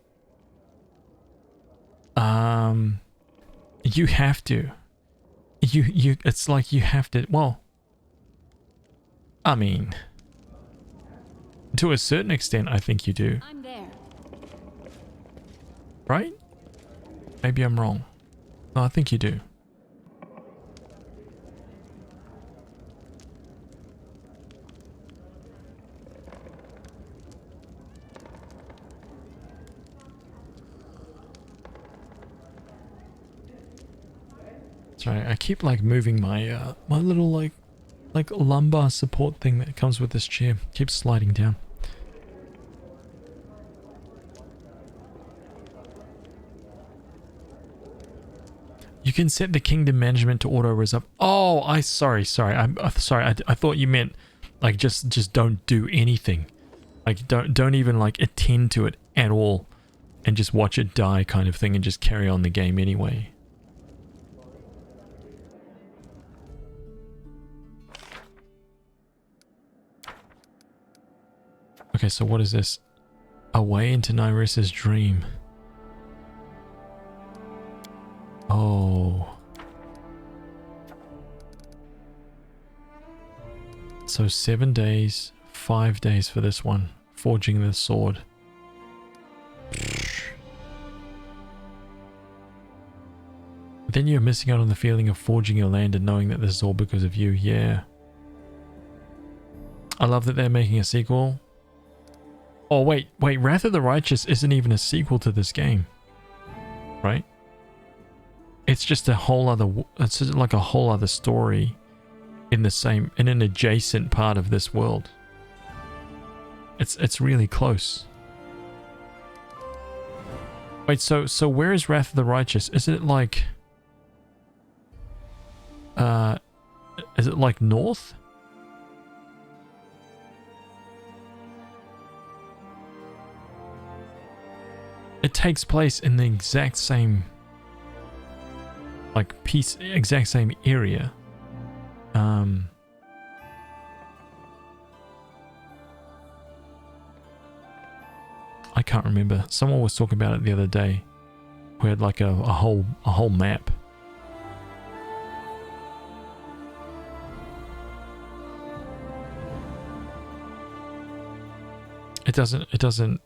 You have to. It's like you have to. Well, I mean, to a certain extent, I think you do. I'm there. Right? Maybe I'm wrong. No, I think you do. Sorry, I keep like moving my my little like lumbar support thing that comes with this chair. Keeps sliding down. You can set the kingdom management to auto res up. Oh, I'm sorry. I thought you meant like just don't do anything. Like don't even like attend to it at all, and just watch it die kind of thing, and just carry on the game anyway. Okay, so what is this? A way into Nyrissa's dream. Oh. So 7 days, 5 days for this one. Forging the sword. Then you're missing out on the feeling of forging your land and knowing that this is all because of you. Yeah. I love that they're making a sequel. Oh, wait. Wrath of the Righteous isn't even a sequel to this game. Right? It's just a whole other... It's just like a whole other story in an adjacent part of this world. It's really close. Wait, so where is Wrath of the Righteous? Is it like... is it like north? It takes place in the exact same... like exact same area. I can't remember. Someone was talking about it the other day. We had like a whole map. It doesn't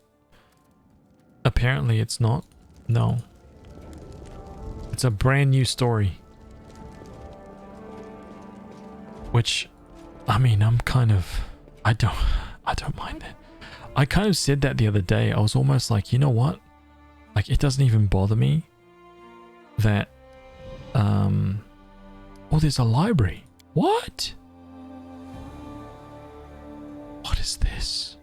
apparently it's not. No. It's a brand new story. Which, I mean, I don't mind that. I kind of said that the other day. I was almost like, you know what? Like, it doesn't even bother me that, oh, there's a library. What? What is this?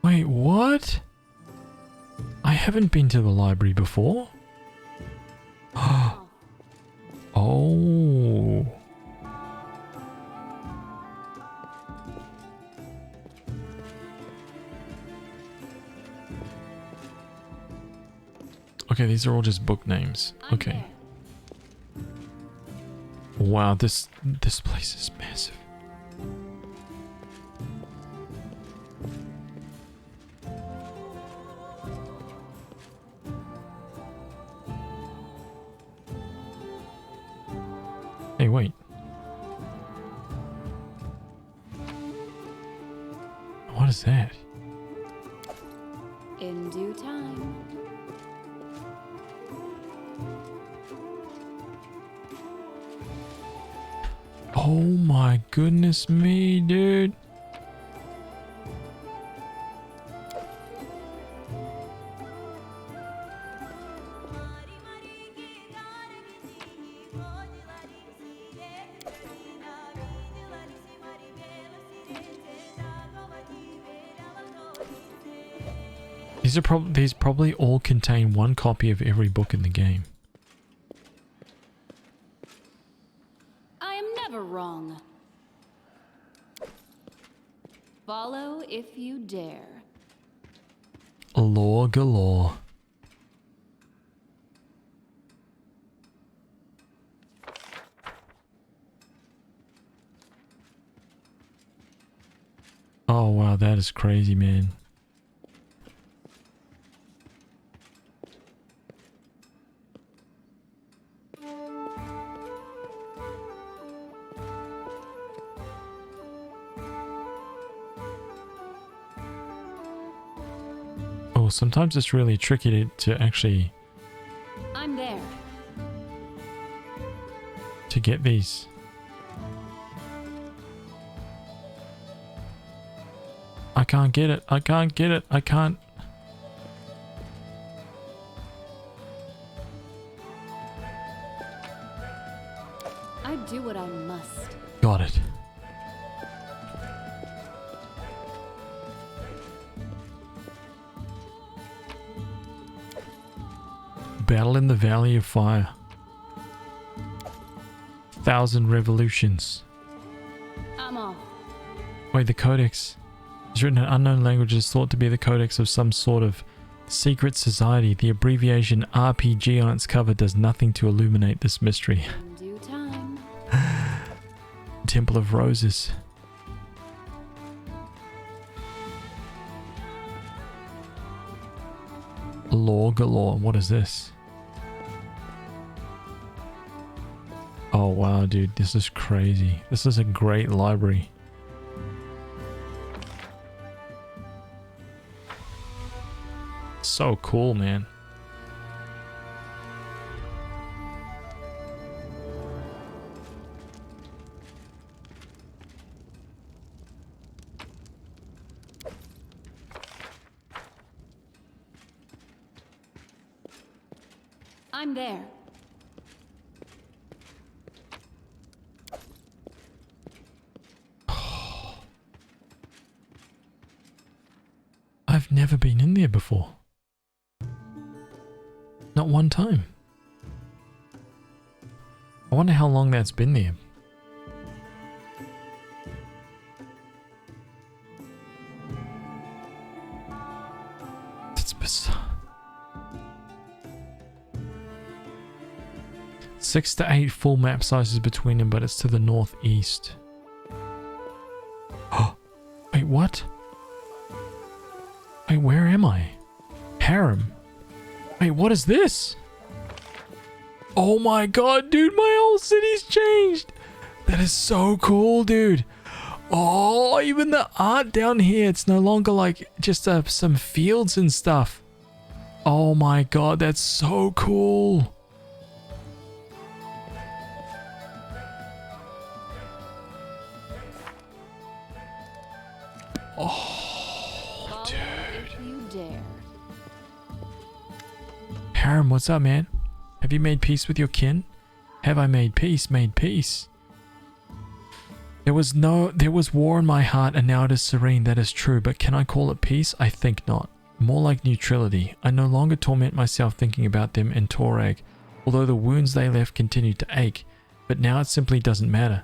Wait, what? I haven't been to the library before. Oh. Okay, these are all just book names. Okay. Wow, this place is massive. Hey, wait. What is that? In due time. Oh my goodness me, dude. These probably all contain one copy of every book in the game. I am never wrong. Follow if you dare. Lore galore. Oh wow, that is crazy, man. Sometimes it's really tricky to actually... I'm there. To get these. I can't get it. I can't get it. I can't... I do what I must. Got it. Battle in the Valley of Fire. 1,000 revolutions. I'm off. Wait, the codex is written in unknown languages, thought to be the codex of some sort of secret society. The abbreviation RPG on its cover does nothing to illuminate this mystery. In due time. Temple of Roses. Lore galore. What is this? Oh wow, dude, this is crazy. This is a great library. So cool, man. I'm there. I've never been in there before. Not one time. I wonder how long that's been there. That's bizarre. 6 to 8 full map sizes between them, but it's to the northeast. Oh, wait, what? Wait, where am I? Harem. Wait, what is this? Oh my god, dude, my whole city's changed. That is so cool, dude. Oh, even the art down here, it's no longer like just some fields and stuff. Oh my god, that's so cool. Oh, dude. If you dare. Harem, what's up, man? Have you made peace with your kin? Have I made peace? Made peace. There was war in my heart, and now it is serene. That is true, but can I call it peace? I think not. More like neutrality. I no longer torment myself thinking about them and Torag, although the wounds they left continue to ache, but now it simply doesn't matter.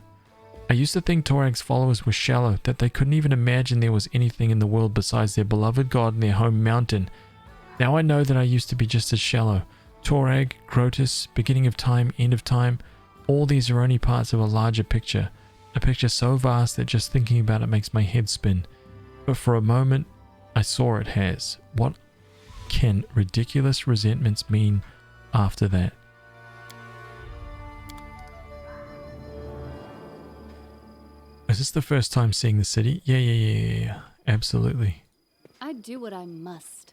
I used to think Torag's followers were shallow, that they couldn't even imagine there was anything in the world besides their beloved god and their home mountain. Now I know that I used to be just as shallow. Torag, Grotus, beginning of time, end of time, all these are only parts of a larger picture. A picture so vast that just thinking about it makes my head spin. But for a moment, I saw it has. What can ridiculous resentments mean after that? Is this the first time seeing the city? Yeah. Absolutely. I do what I must.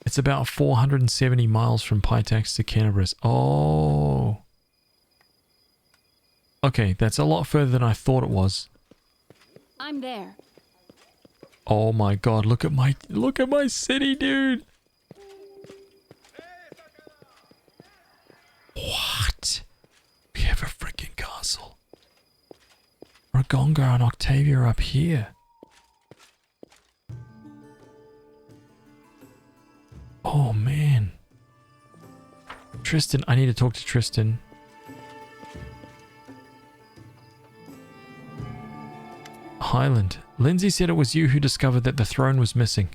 It's about 470 miles from Pitax to Canterbury. Oh. Okay, that's a lot further than I thought it was. I'm there. Oh my god, look at my city, dude. What? We have a freaking castle. Ragonga and Octavia are up here. Oh man. Tristan, I need to talk to Tristan. Highland. Lindsay said it was you who discovered that the throne was missing.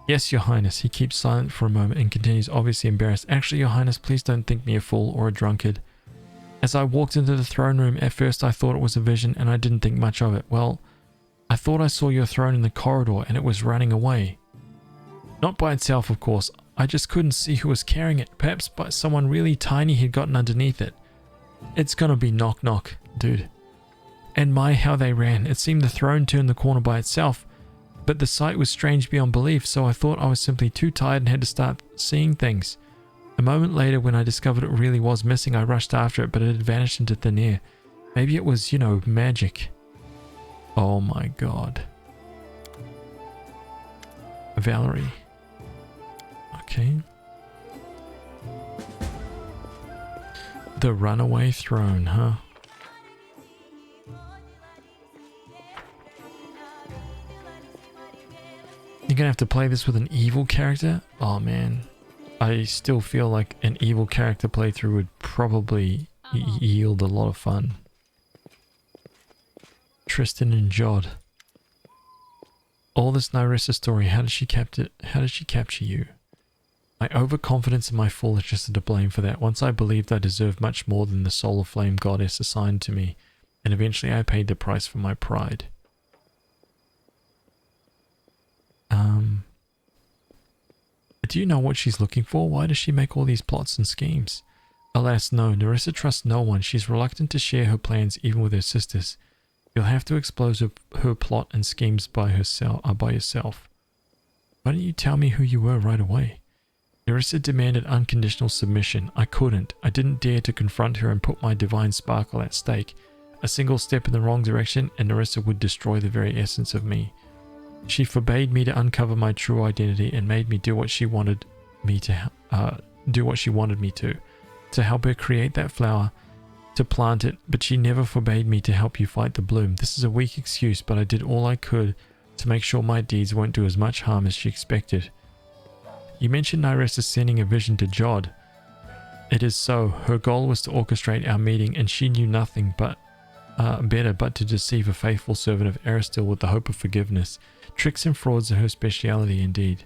Yes, Your Highness. He keeps silent for a moment and continues, obviously embarrassed. Actually, Your Highness, please don't think me a fool or a drunkard. As I walked into the throne room, at first I thought it was a vision and I didn't think much of it. Well, I thought I saw your throne in the corridor and it was running away. Not by itself, of course. I just couldn't see who was carrying it. Perhaps by someone really tiny had gotten underneath it. It's gonna be knock knock, dude. And my, how they ran. It seemed the throne turned the corner by itself, but the sight was strange beyond belief, so I thought I was simply too tired and had to start seeing things. A moment later, when I discovered it really was missing, I rushed after it, but it had vanished into thin air. Maybe it was, magic. Oh my god. Valerie. Okay. The runaway throne, huh? You're gonna have to play this with an evil character? Oh man. I still feel like an evil character playthrough would probably yield a lot of fun. Tristan and Jod. All this Nyrissa story, how did she capture you? My overconfidence and my foolishness are to blame for that. Once I believed I deserved much more than the soul of flame goddess assigned to me, and eventually I paid the price for my pride. Do you know what she's looking for? Why does she make all these plots and schemes? Alas, no. Nyrissa trusts no one. She's reluctant to share her plans even with her sisters. You'll have to expose her plot and schemes by yourself. Why didn't you tell me who you were right away? Nyrissa demanded unconditional submission. I couldn't. I didn't dare to confront her and put my divine sparkle at stake. A single step in the wrong direction and Nyrissa would destroy the very essence of me. She forbade me to uncover my true identity and made me do what she wanted me to. to help her create that flower, to plant it, but she never forbade me to help you fight the bloom. This is a weak excuse, but I did all I could to make sure my deeds won't do as much harm as she expected. You mentioned Nyressa sending a vision to Jod. It is so. Her goal was to orchestrate our meeting, and she knew nothing better but to deceive a faithful servant of Aristil with the hope of forgiveness. Tricks and frauds are her speciality indeed.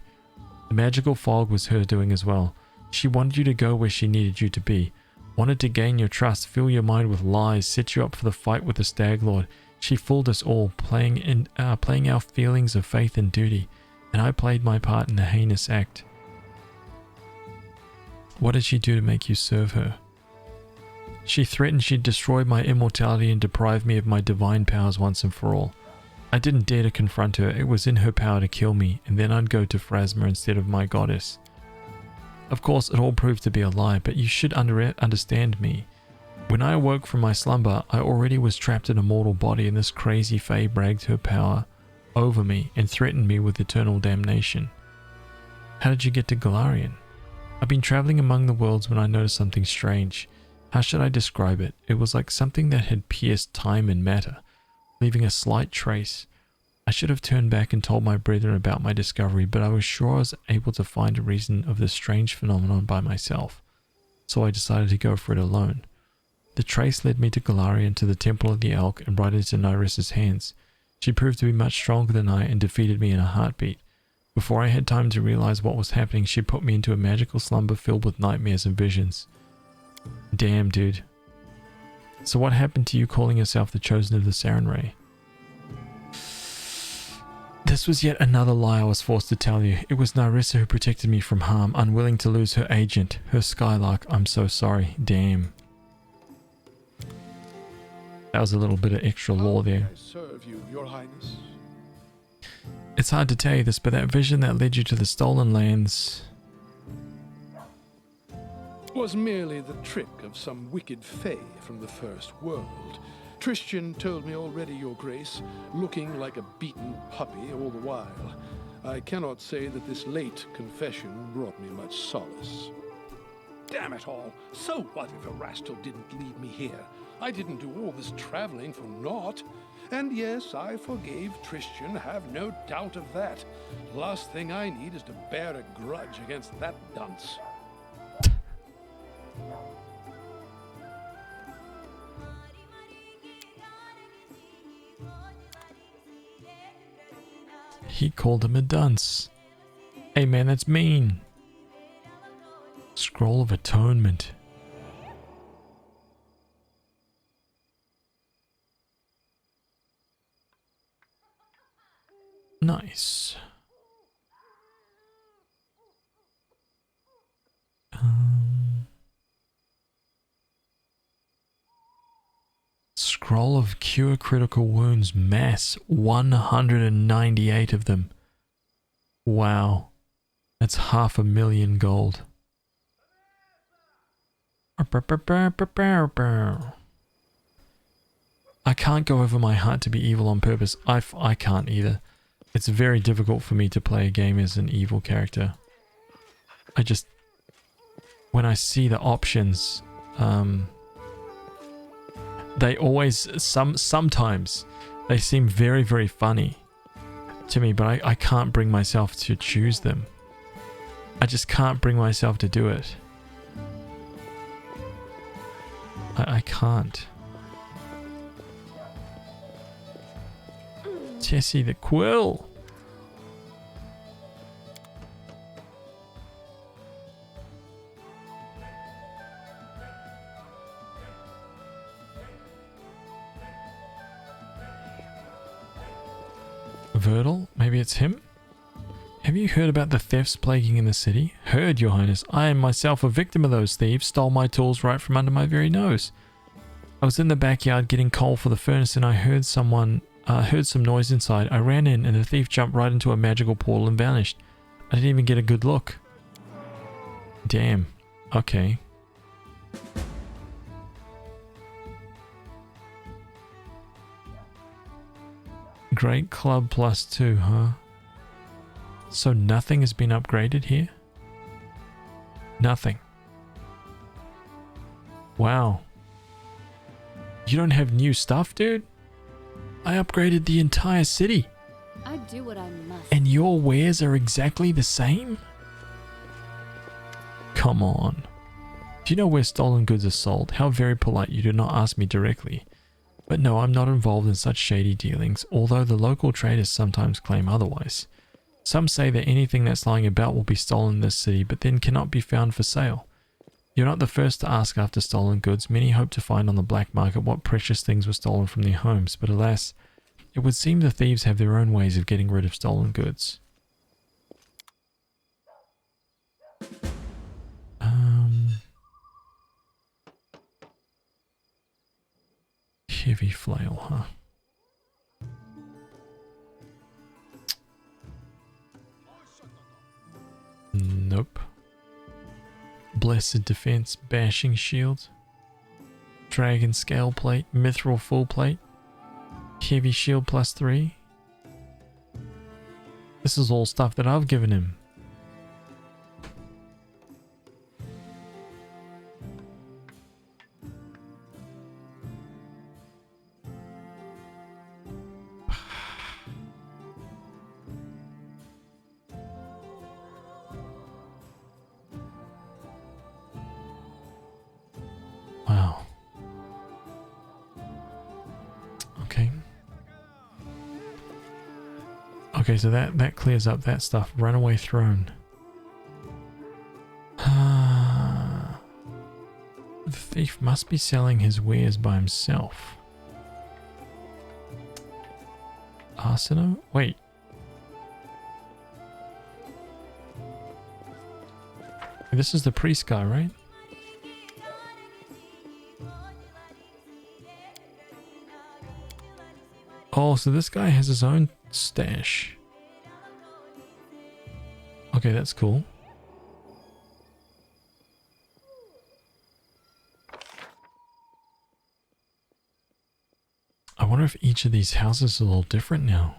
The magical fog was her doing as well. She wanted you to go where she needed you to be. Wanted to gain your trust, fill your mind with lies, set you up for the fight with the Stag Lord. She fooled us all, playing our feelings of faith and duty, and I played my part in the heinous act. What did she do to make you serve her? She threatened she'd destroy my immortality and deprive me of my divine powers once and for all. I didn't dare to confront her. It was in her power to kill me, and then I'd go to Phrasma instead of my goddess. Of course, it all proved to be a lie, but you should understand me. When I awoke from my slumber, I already was trapped in a mortal body, and this crazy fae bragged her power over me and threatened me with eternal damnation. How did you get to Golarion? I've been traveling among the worlds when I noticed something strange. How should I describe it? It was like something that had pierced time and matter, leaving a slight trace. I should have turned back and told my brethren about my discovery, but I was sure I was able to find a reason of this strange phenomenon by myself, so I decided to go for it alone. The trace led me to Golarion, to the Temple of the Elk, and right into Nyressa's hands. She proved to be much stronger than I and defeated me in a heartbeat. Before I had time to realize what was happening, she put me into a magical slumber filled with nightmares and visions. Damn, dude. So what happened to you calling yourself the Chosen of the Sarenrae? This was yet another lie I was forced to tell you. It was Nyressa who protected me from harm, unwilling to lose her agent, her Skylark. I'm so sorry. Damn. That was a little bit of extra lore there. I serve you, Your Highness. It's hard to tell you this, but that vision that led you to the stolen lands Was merely the trick of some wicked fae from the First World. Tristan told me already, Your Grace, looking like a beaten puppy all the while. I cannot say that this late confession brought me much solace. Damn it all! So what if Erastil didn't leave me here? I didn't do all this traveling for naught. And yes, I forgave Tristan, have no doubt of that. Last thing I need is to bear a grudge against that dunce. He called him a dunce. Hey man, that's mean. Scroll of Atonement. Nice. Scroll of Cure Critical Wounds Mass. 198 of them. Wow. That's 500,000 gold. I can't go over my heart to be evil on purpose. I can't either. It's very difficult for me to play a game as an evil character. I just... When I see the options, they always... Sometimes they seem very, very funny to me, but I can't bring myself to choose them. I just can't bring myself to do it. I can't. Tessie the Quill. Verdal? Maybe it's him? Have you heard about the thefts plaguing in the city? Heard, Your Highness. I am myself a victim of those thieves. Stole my tools right from under my very nose. I was in the backyard getting coal for the furnace and I heard some noise inside. I ran in and the thief jumped right into a magical portal and vanished. I didn't even get a good look. Damn. Okay. Great Club +2, huh? So nothing has been upgraded here? Nothing. Wow. You don't have new stuff, dude? I upgraded the entire city. I do what I must. And your wares are exactly the same? Come on. Do you know where stolen goods are sold? How very polite you do not ask me directly. But no, I'm not involved in such shady dealings, although the local traders sometimes claim otherwise. Some say that anything that's lying about will be stolen in this city, but then cannot be found for sale. You're not the first to ask after stolen goods. Many hope to find on the black market what precious things were stolen from their homes, but alas, it would seem the thieves have their own ways of getting rid of stolen goods. Heavy flail, huh? Nope. Blessed defense, bashing shield, dragon scale plate, mithril full plate, heavy shield +3. This is all stuff that I've given him. Wow. Okay. Okay, so that clears up that stuff. Runaway throne. The thief must be selling his wares by himself. Arsino? Wait. This is the priest guy, right? Oh, so this guy has his own stash. Okay, that's cool. I wonder if each of these houses is a little different now.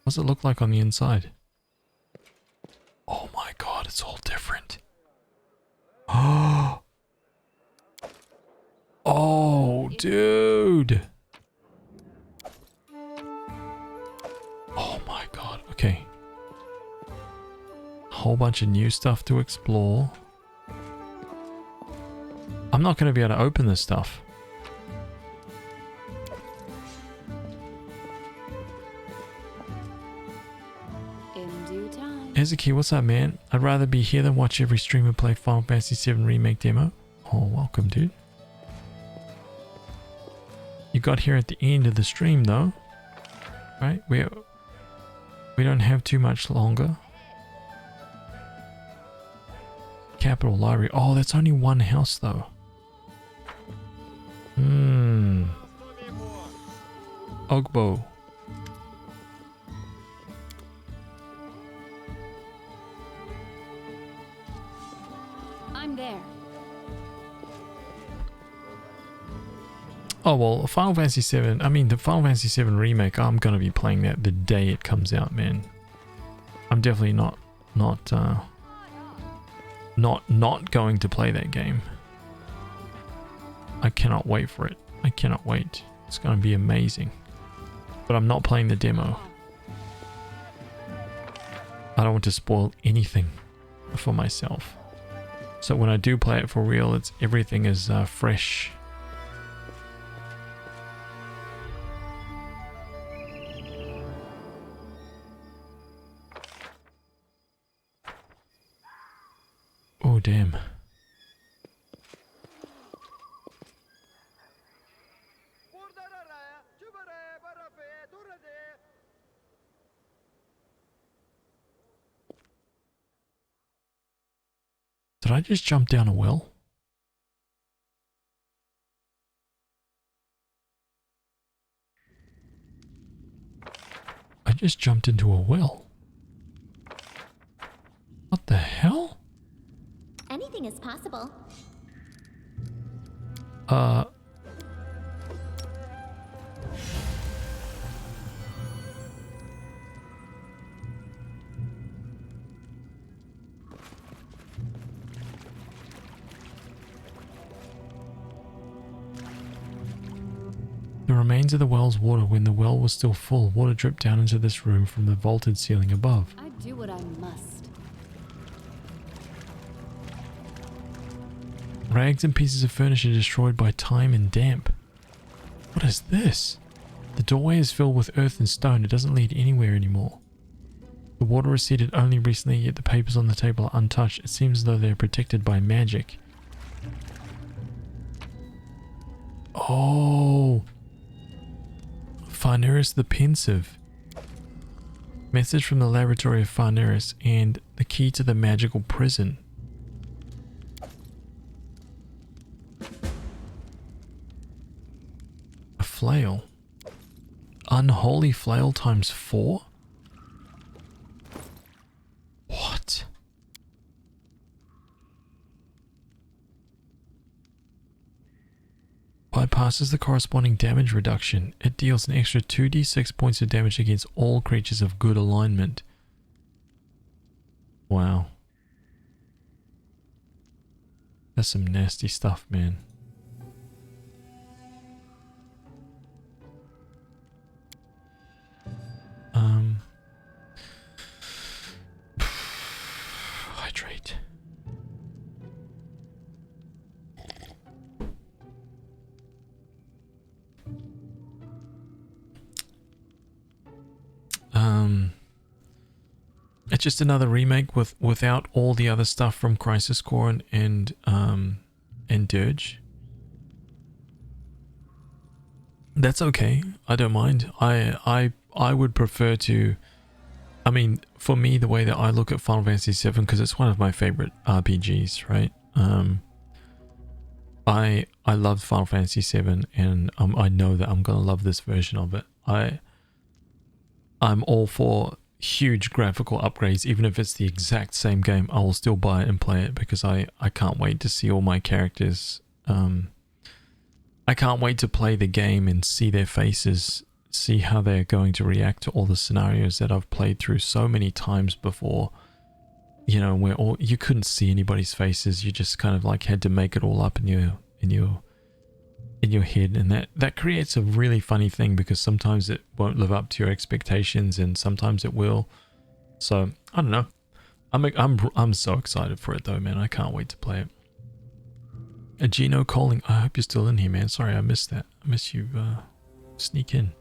What does it look like on the inside? Oh my god, it's all different. Oh, dude. Oh my god, okay. Whole bunch of new stuff to explore. I'm not going to be able to open this stuff. In due time. Ezekiel, what's up, man? I'd rather be here than watch every streamer play Final Fantasy VII Remake demo. Oh, welcome, dude. You got here at the end of the stream, though. Right? We don't have too much longer. Capital Library. Oh, that's only one house, though. Ogbo. I'm there. Oh, well, Final Fantasy VII, I mean, the Final Fantasy VII Remake, I'm going to be playing that the day it comes out, man. I'm definitely not going to play that game. I cannot wait for it. I cannot wait. It's going to be amazing. But I'm not playing the demo. I don't want to spoil anything for myself. So when I do play it for real, everything is fresh. Oh, damn. Did I just jump down a well? I just jumped into a well. What the hell? Anything is possible. The remains of the well's water when the well was still full. Water dripped down into this room from the vaulted ceiling above. I do what I must. Rags and pieces of furniture destroyed by time and damp. What is this? The doorway is filled with earth and stone. It doesn't lead anywhere anymore. The water receded only recently, yet the papers on the table are untouched. It seems as though they are protected by magic. Oh! Farneris the Pensive. Message from the laboratory of Farneris and the key to the magical prison. A flail. Unholy flail times 4? What? Bypasses the corresponding damage reduction. It deals an extra 2d6 points of damage against all creatures of good alignment. Wow. That's some nasty stuff, man. Hydrate. It's just another remake without all the other stuff from Crisis Core and Dirge. That's okay. I don't mind. I would prefer to. I mean, for me, the way that I look at Final Fantasy VII, because it's one of my favorite RPGs, right? I loved Final Fantasy VII, and I know that I'm gonna love this version of it. I'm all for huge graphical upgrades. Even if it's the exact same game, I will still buy it and play it because I can't wait to see all my characters. I can't wait to play the game and see their faces, see how they're going to react to all the scenarios that I've played through so many times before. You know, where you couldn't see anybody's faces, you just kind of like had to make it all up in your head, and that creates a really funny thing because sometimes it won't live up to your expectations and sometimes it will. So I don't know. I'm so excited for it though, man. I can't wait to play it. A Gino calling. I hope you're still in here, man. Sorry I missed that. I miss you. Sneak in.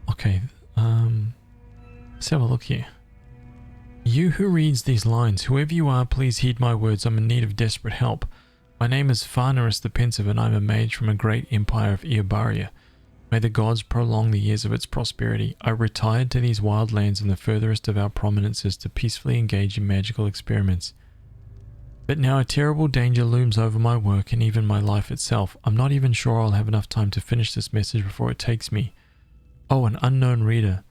Okay, let's have a look here. You who reads these lines, whoever you are, please heed my words. I'm in need of desperate help. My name is Farneris the Pensive, and I'm a mage from a great empire of Eobaria. May the gods prolong the years of its prosperity. I retired to these wild lands in the furthest of our prominences to peacefully engage in magical experiments. But now a terrible danger looms over my work and even my life itself. I'm not even sure I'll have enough time to finish this message before it takes me. Oh, an unknown reader.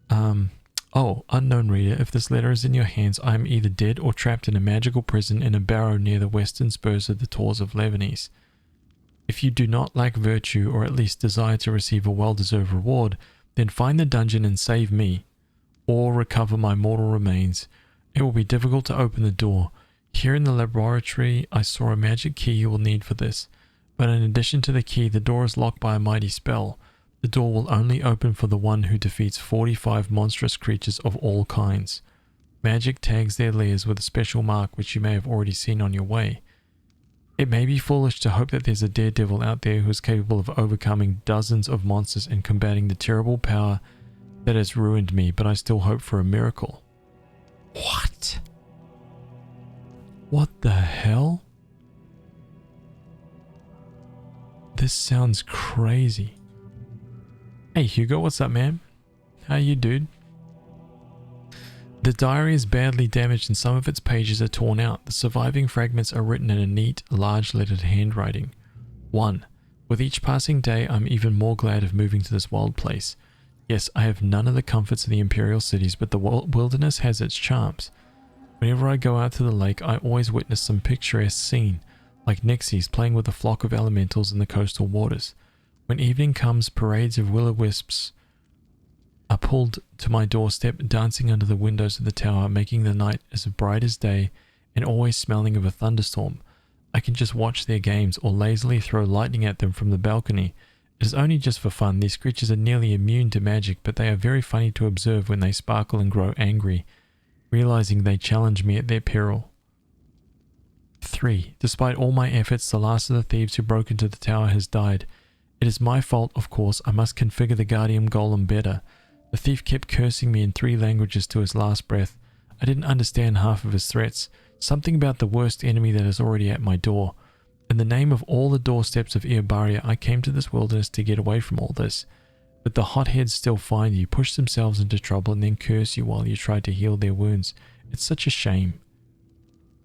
Unknown reader, if this letter is in your hands, I am either dead or trapped in a magical prison in a barrow near the western spurs of the Tors of Lebanese. If you do not lack virtue, or at least desire to receive a well-deserved reward, then find the dungeon and save me, or recover my mortal remains. It will be difficult to open the door. Here in the laboratory, I saw a magic key you will need for this, but in addition to the key, the door is locked by a mighty spell. The door will only open for the one who defeats 45 monstrous creatures of all kinds. Magic tags their lairs with a special mark which you may have already seen on your way. It may be foolish to hope that there's a daredevil out there who is capable of overcoming dozens of monsters and combating the terrible power that has ruined me, but I still hope for a miracle. What? What the hell? This sounds crazy. Hey Hugo, what's up, man? How you, dude? The diary is badly damaged and some of its pages are torn out. The surviving fragments are written in a neat, large-lettered handwriting. 1. With each passing day, I'm even more glad of moving to this wild place. Yes, I have none of the comforts of the imperial cities, but the wilderness has its charms. Whenever I go out to the lake, I always witness some picturesque scene, like Nixies playing with a flock of elementals in the coastal waters. When evening comes, parades of will-o-wisps I pulled to my doorstep, dancing under the windows of the tower, making the night as bright as day and always smelling of a thunderstorm. I can just watch their games or lazily throw lightning at them from the balcony. It is only just for fun. These creatures are nearly immune to magic, but they are very funny to observe when they sparkle and grow angry, realizing they challenge me at their peril. 3. Despite all my efforts, the last of the thieves who broke into the tower has died. It is my fault, of course. I must configure the guardian golem better. The thief kept cursing me in 3 languages to his last breath. I didn't understand half of his threats. Something about the worst enemy that is already at my door. In the name of all the doorsteps of Eobaria, I came to this wilderness to get away from all this. But the hotheads still find you, push themselves into trouble, and then curse you while you try to heal their wounds. It's such a shame.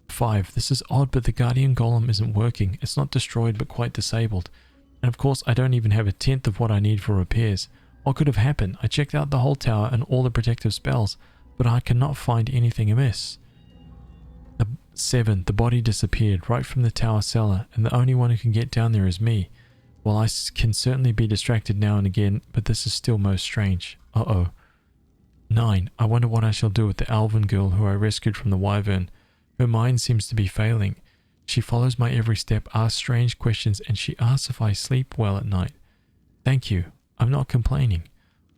5. This is odd, but the guardian golem isn't working. It's not destroyed, but quite disabled. And of course, I don't even have a tenth of what I need for repairs. What could have happened? I checked out the whole tower and all the protective spells, but I cannot find anything amiss. 7. The body disappeared right from the tower cellar, and the only one who can get down there is me. Well, I can certainly be distracted now and again, but this is still most strange. Uh-oh. 9. I wonder what I shall do with the elven girl who I rescued from the wyvern. Her mind seems to be failing. She follows my every step, asks strange questions, and she asks if I sleep well at night. Thank you. I'm not complaining.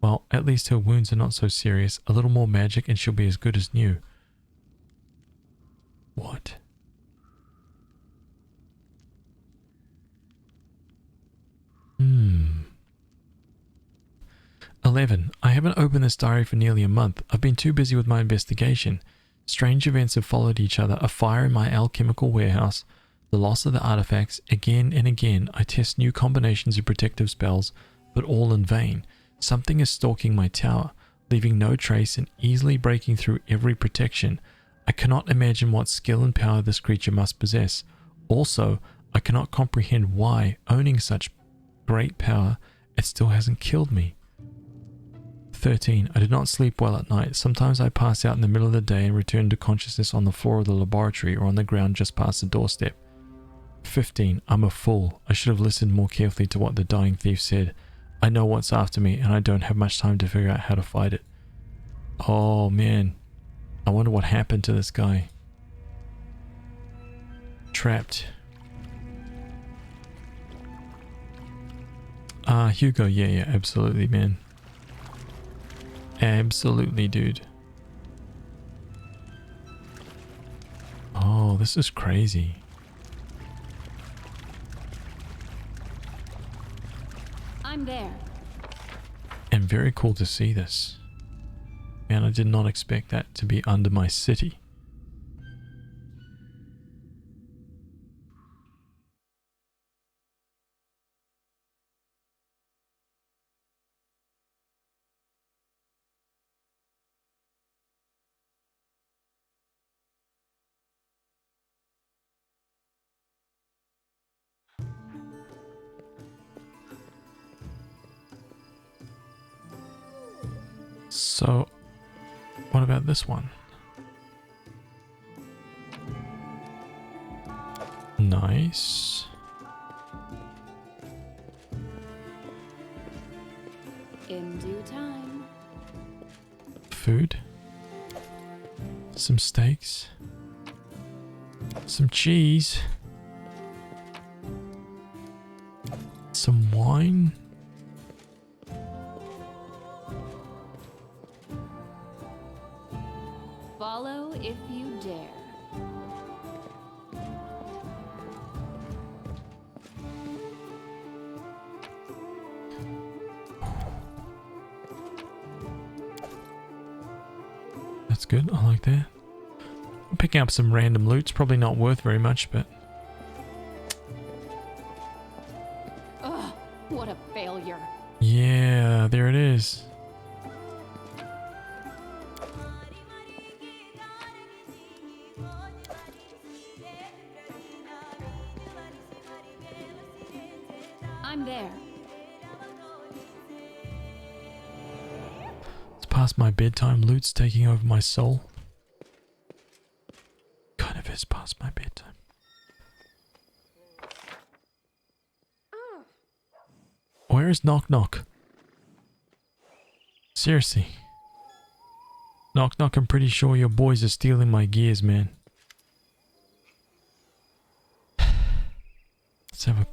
Well, at least her wounds are not so serious. A little more magic and she'll be as good as new. What? Hmm. 11. I haven't opened this diary for nearly a month. I've been too busy with my investigation. Strange events have followed each other. A fire in my alchemical warehouse. The loss of the artifacts. Again and again, I test new combinations of protective spells, but all in vain. Something is stalking my tower, leaving no trace and easily breaking through every protection. I cannot imagine what skill and power this creature must possess. Also, I cannot comprehend why, owning such great power, it still hasn't killed me. 13. I do not sleep well at night. Sometimes I pass out in the middle of the day and return to consciousness on the floor of the laboratory or on the ground just past the doorstep. 15. I'm a fool. I should have listened more carefully to what the dying thief said. I know what's after me and I don't have much time to figure out how to fight it. Oh man. I wonder what happened to this guy. Trapped. Hugo, yeah, absolutely, man. Absolutely, dude. Oh, this is crazy. I'm there. And very cool to see this. Man, I did not expect that to be under my city. So, what about this one? Nice. In due time. Food. Some steaks. Some cheese. Some wine. Follow if you dare. That's good. I like that. I'm picking up some random loot. It's probably not worth very much, but... Ugh, what a failure. Yeah, there it is. I'm there. It's past my bedtime. Loot's taking over my soul. Kind of is past my bedtime. Where is Knock Knock? Is Seriously. Knock knock, I'm pretty sure your boys are stealing my gears, man. Let's have a...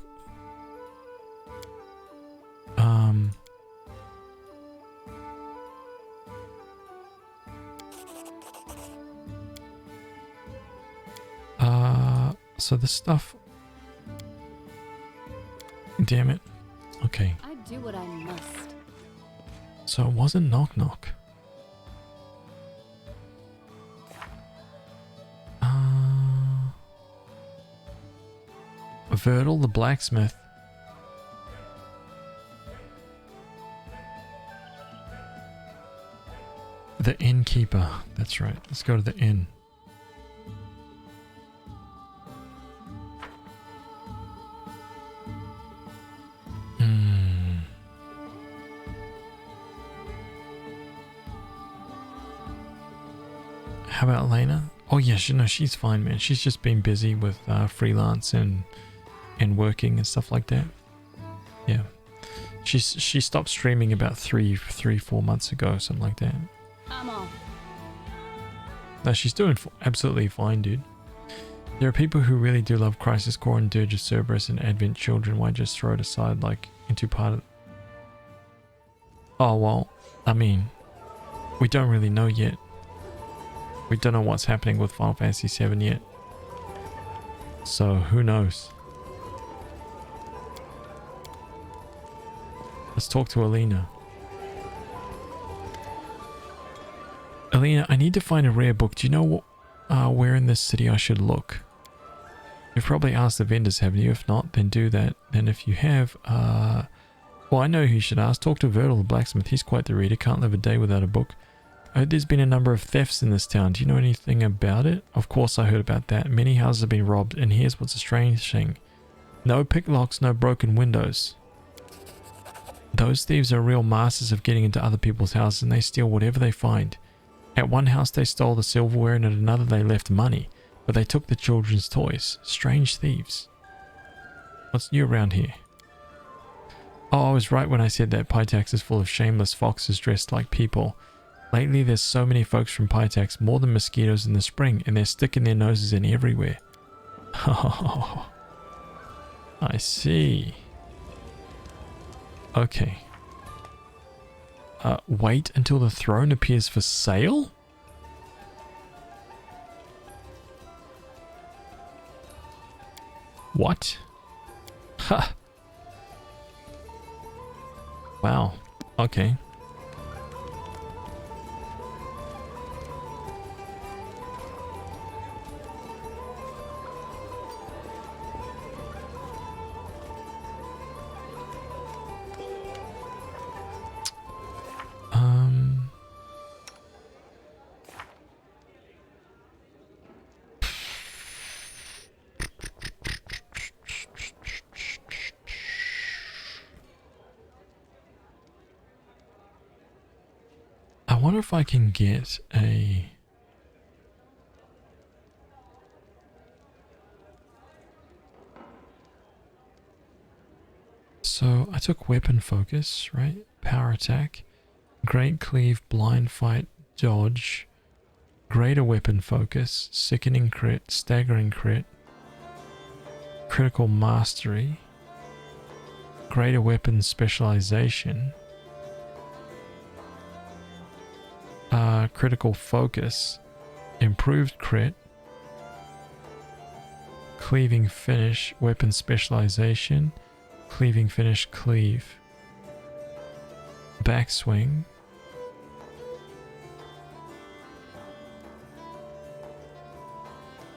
So this stuff... Damn it. Okay. I do what I must. So it wasn't knock knock. Vertil the blacksmith. The innkeeper. That's right. Let's go to the inn. How about Lena? Oh yeah, she's fine, man. She's just been busy with freelance and working and stuff like that. Yeah, she stopped streaming about 4 months ago, something like that. I'm off. No, she's doing absolutely fine, dude. There are people who really do love Crisis Core and Dirge of Cerberus and Advent Children. Why just throw it aside like into part of... Oh well, I mean, we don't really know yet. We don't know what's happening with Final Fantasy VII yet. So, who knows? Let's talk to Alina. Alina, I need to find a rare book. Do you know where in this city I should look? You've probably asked the vendors, haven't you? If not, then do that. Then if you have, well, I know who you should ask. Talk to Vertil the blacksmith. He's quite the reader. Can't live a day without a book. I heard there's been a number of thefts in this town. Do you know anything about it? Of course I heard about that. Many houses have been robbed, and here's what's a strange thing. No picklocks, no broken windows. Those thieves are real masters of getting into other people's houses, and they steal whatever they find. At one house they stole the silverware, and at another they left money, but they took the children's toys. Strange thieves. What's new around here? Oh, I was right when I said that Pytax is full of shameless foxes dressed like people. Lately, there's so many folks from Pytax, more than mosquitoes in the spring, and they're sticking their noses in everywhere. Oh, I see. Okay. Wait until the throne appears for sale? What? Ha! Wow. Okay. I wonder if I can get a... So I took weapon focus, right? Power attack, great cleave, blind fight, dodge, greater weapon focus, sickening crit, staggering crit, critical mastery, greater weapon specialization, critical focus, improved crit, cleaving finish, weapon specialization, cleaving finish, cleave, backswing,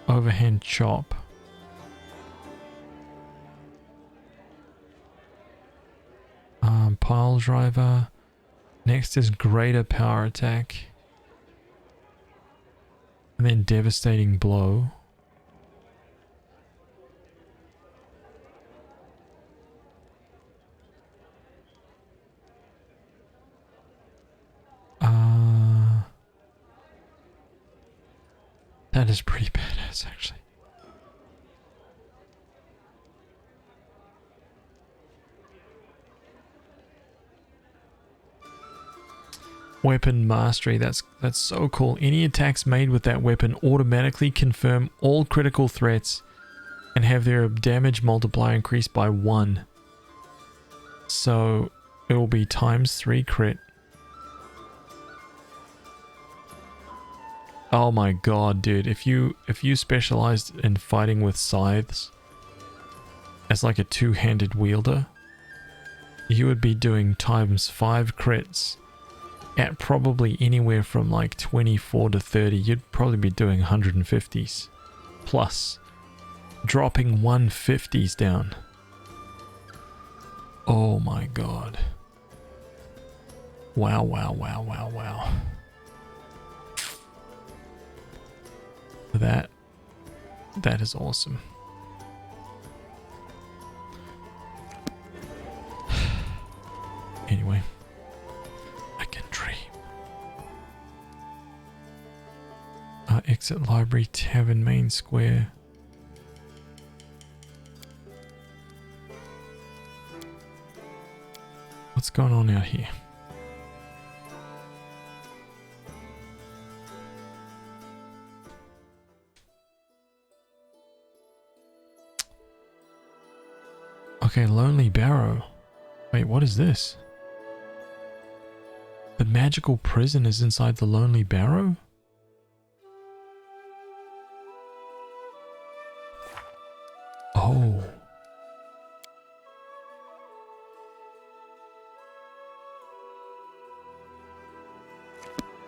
overhand chop, pile driver. Next is greater power attack, and then devastating blow. That is pretty badass, actually. Weapon mastery. That's so cool. Any attacks made with that weapon automatically confirm all critical threats and have their damage multiplier increased by 1. So it will be ×3 crit. Oh my god, dude. If you specialized in fighting with scythes as like a two-handed wielder, you would be doing ×5 crits at probably anywhere from like 24 to 30. You'd probably be doing 150s plus, dropping 150s down. Oh my god. Wow, wow, wow, wow, wow. That is awesome. Anyway, I can dream. Exit library, tavern, main square. What's going on out here? Okay, Lonely Barrow. Wait, what is this? The magical prison is inside the Lonely Barrow? Oh.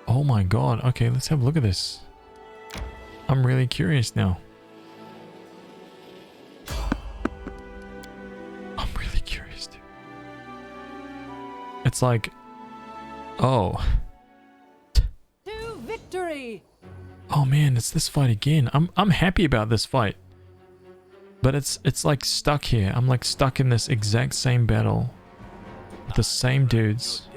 Oh my god. Okay, let's have a look at this. I'm really curious now. It's like, oh. To victory. Oh man, it's this fight again. I'm happy about this fight. But it's like stuck here. I'm like stuck in this exact same battle with the same dudes.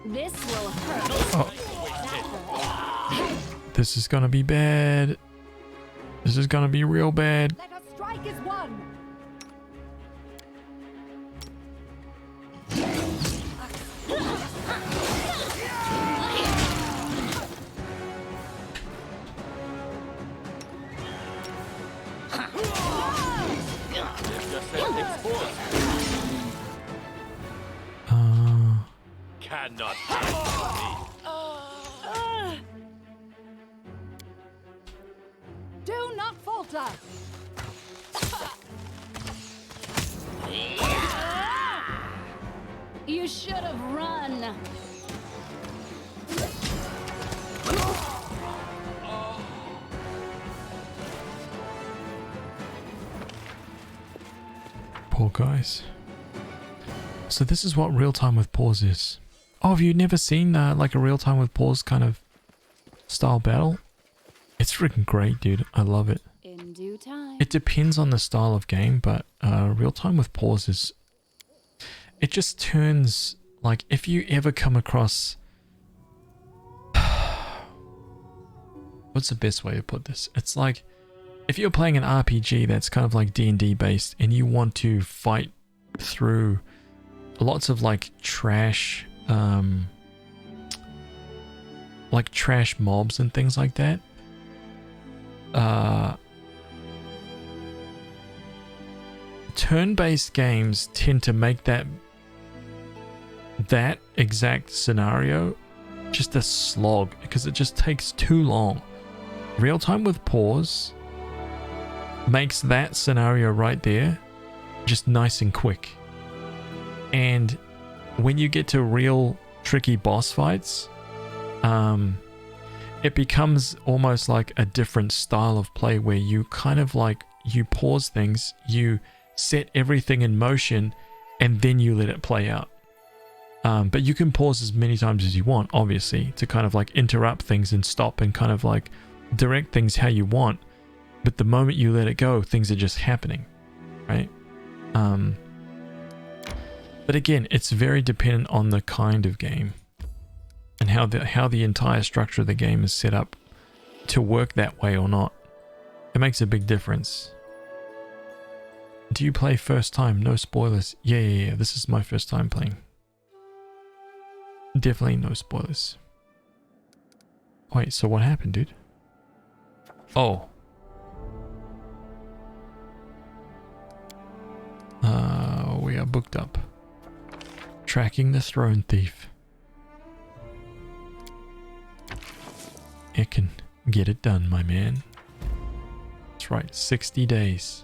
This will hurt. Oh. This is gonna be bad. This is gonna be real bad. Let us strike as one. Cannot Do not falter. You should have run. Poor guys. So this is what real time with pause is. Oh, have you never seen like a real time with pause kind of style battle? It's freaking great, dude. I love it. In due time. It depends on the style of game, but real time with pause is... It just turns... Like, if you ever come across... What's the best way to put this? It's like, if you're playing an RPG that's kind of like D&D based, and you want to fight through lots of like trash... like trash mobs and things like that. Turn-based games tend to make that exact scenario just a slog because it just takes too long. Real time with pause makes that scenario right there just nice and quick. And when you get to real tricky boss fights, it becomes almost like a different style of play where you kind of like, you pause things, you set everything in motion, and then you let it play out. But you can pause as many times as you want, obviously, to kind of like interrupt things and stop and kind of like direct things how you want, but the moment you let it go, things are just happening, right? But again, it's very dependent on the kind of game and how the entire structure of the game is set up to work that way or not. It makes a big difference. Do you play first time? No spoilers. Yeah. This is my first time playing. Definitely no spoilers. Wait, so what happened, dude? Oh. We are booked up. Tracking the throne thief. It can get it done, my man. That's right, 60 days.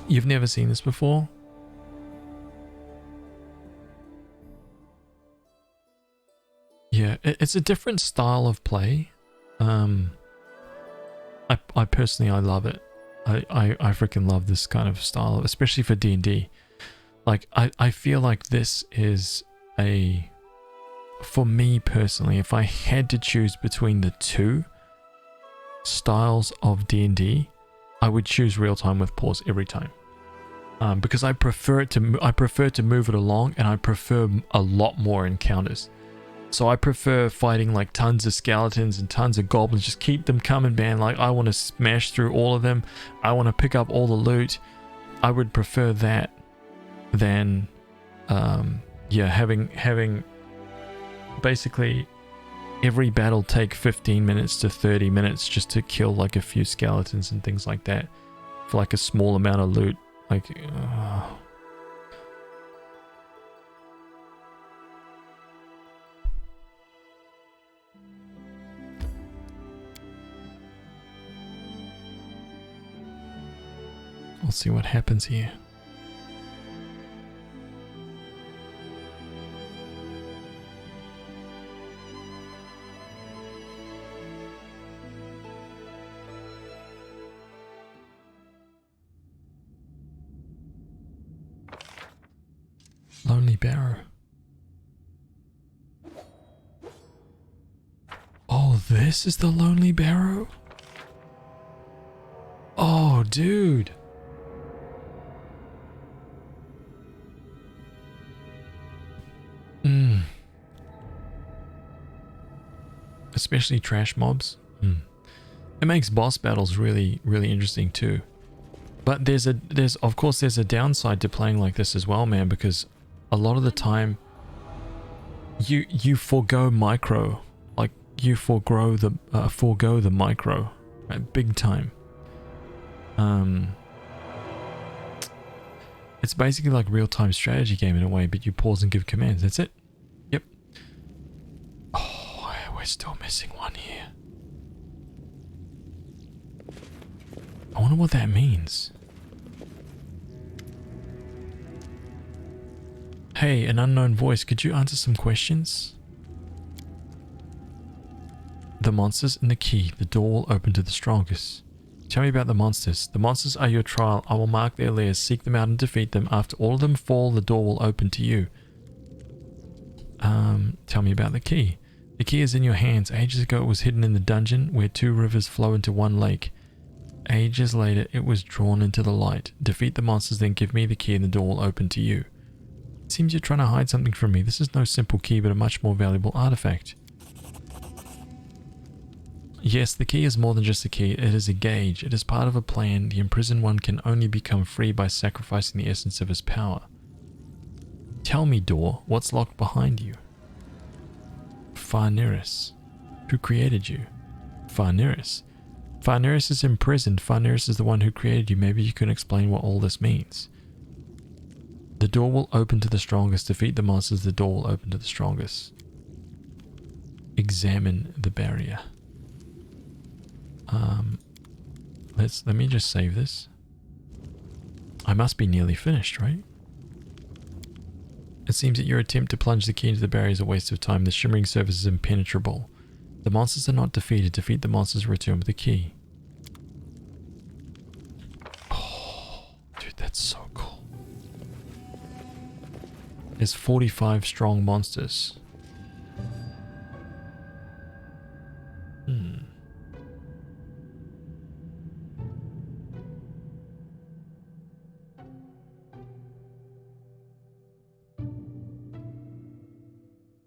You've never seen this before? Yeah, it's a different style of play. I personally, I love it. I freaking love this kind of style, especially for D&D. Like, I feel like this is a... For me personally, if I had to choose between the two styles of D&D, I would choose real time with pause every time. Because I prefer to move it along, and I prefer a lot more encounters. So I prefer fighting like tons of skeletons and tons of goblins. Just keep them coming, man. Like, I want to smash through all of them. I want to pick up all the loot. I would prefer that than, yeah, having basically every battle take 15 minutes to 30 minutes just to kill like a few skeletons and things like that for like a small amount of loot. Like, we'll see what happens here. Lonely Barrow. Oh, this is the Lonely Barrow? Oh, dude. Especially trash mobs. It makes boss battles really, really interesting too. But there's of course there's a downside to playing like this as well, man, because a lot of the time you forego micro, like you forego the micro, right? Big time. It's basically like real-time strategy game in a way, but you pause and give commands. That's it. Yep. Oh, we're still missing one here. I wonder what that means. Hey, an unknown voice, could you answer some questions? The monsters and the key. The door will open to the strongest. Tell me about the monsters. The monsters are your trial. I will mark their lairs. Seek them out and defeat them. After all of them fall, the door will open to you. Tell me about the key. The key is in your hands. Ages ago it was hidden in the dungeon where two rivers flow into one lake. Ages later it was drawn into the light. Defeat the monsters, then give me the key and the door will open to you. It seems you're trying to hide something from me. This is no simple key, but a much more valuable artifact. Yes, the key is more than just a key. It is a gauge. It is part of a plan. The imprisoned one can only become free by sacrificing the essence of his power. Tell me, door, what's locked behind you? Farneris. Who created you? Farneris. Farneris is imprisoned. Farneris is the one who created you. Maybe you can explain what all this means. The door will open to the strongest. Defeat the monsters. The door will open to the strongest. Examine the barrier. Let me just save this. I must be nearly finished, right? It seems that your attempt to plunge the key into the barrier is a waste of time. The shimmering surface is impenetrable. The monsters are not defeated. Defeat the monsters, return with the key. Oh, dude, that's so cool. There's 45 strong monsters.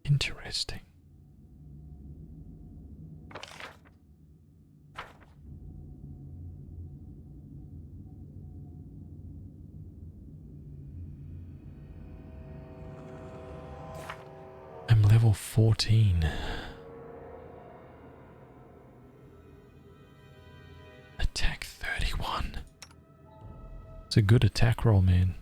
Interesting. I'm level 14. Attack 31. It's a good attack roll, man.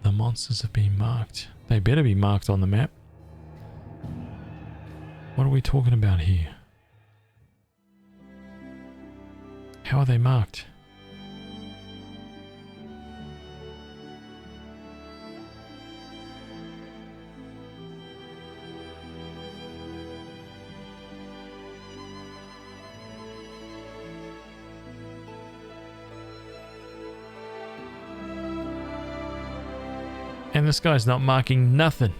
The monsters have been marked. They better be marked on the map. What are we talking about here? How are they marked? And this guy's not marking nothing.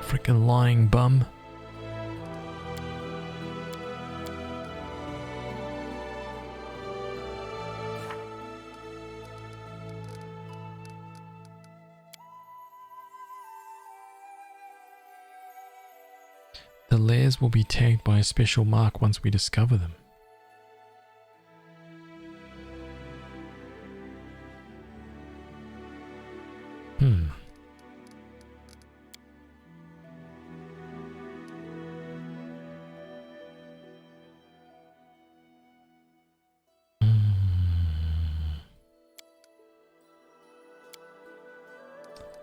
Freaking lying bum. The lairs will be tagged by a special mark once we discover them.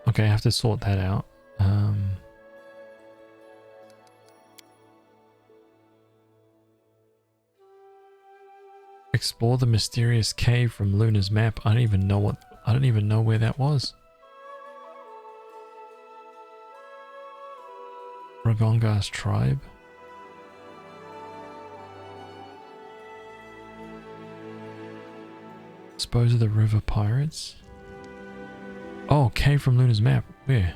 Okay, I have to sort that out. Explore the mysterious cave from Luna's map. I don't even know where that was. Ragongar's tribe. Dispose of the river pirates. Oh, cave from Luna's map. Where?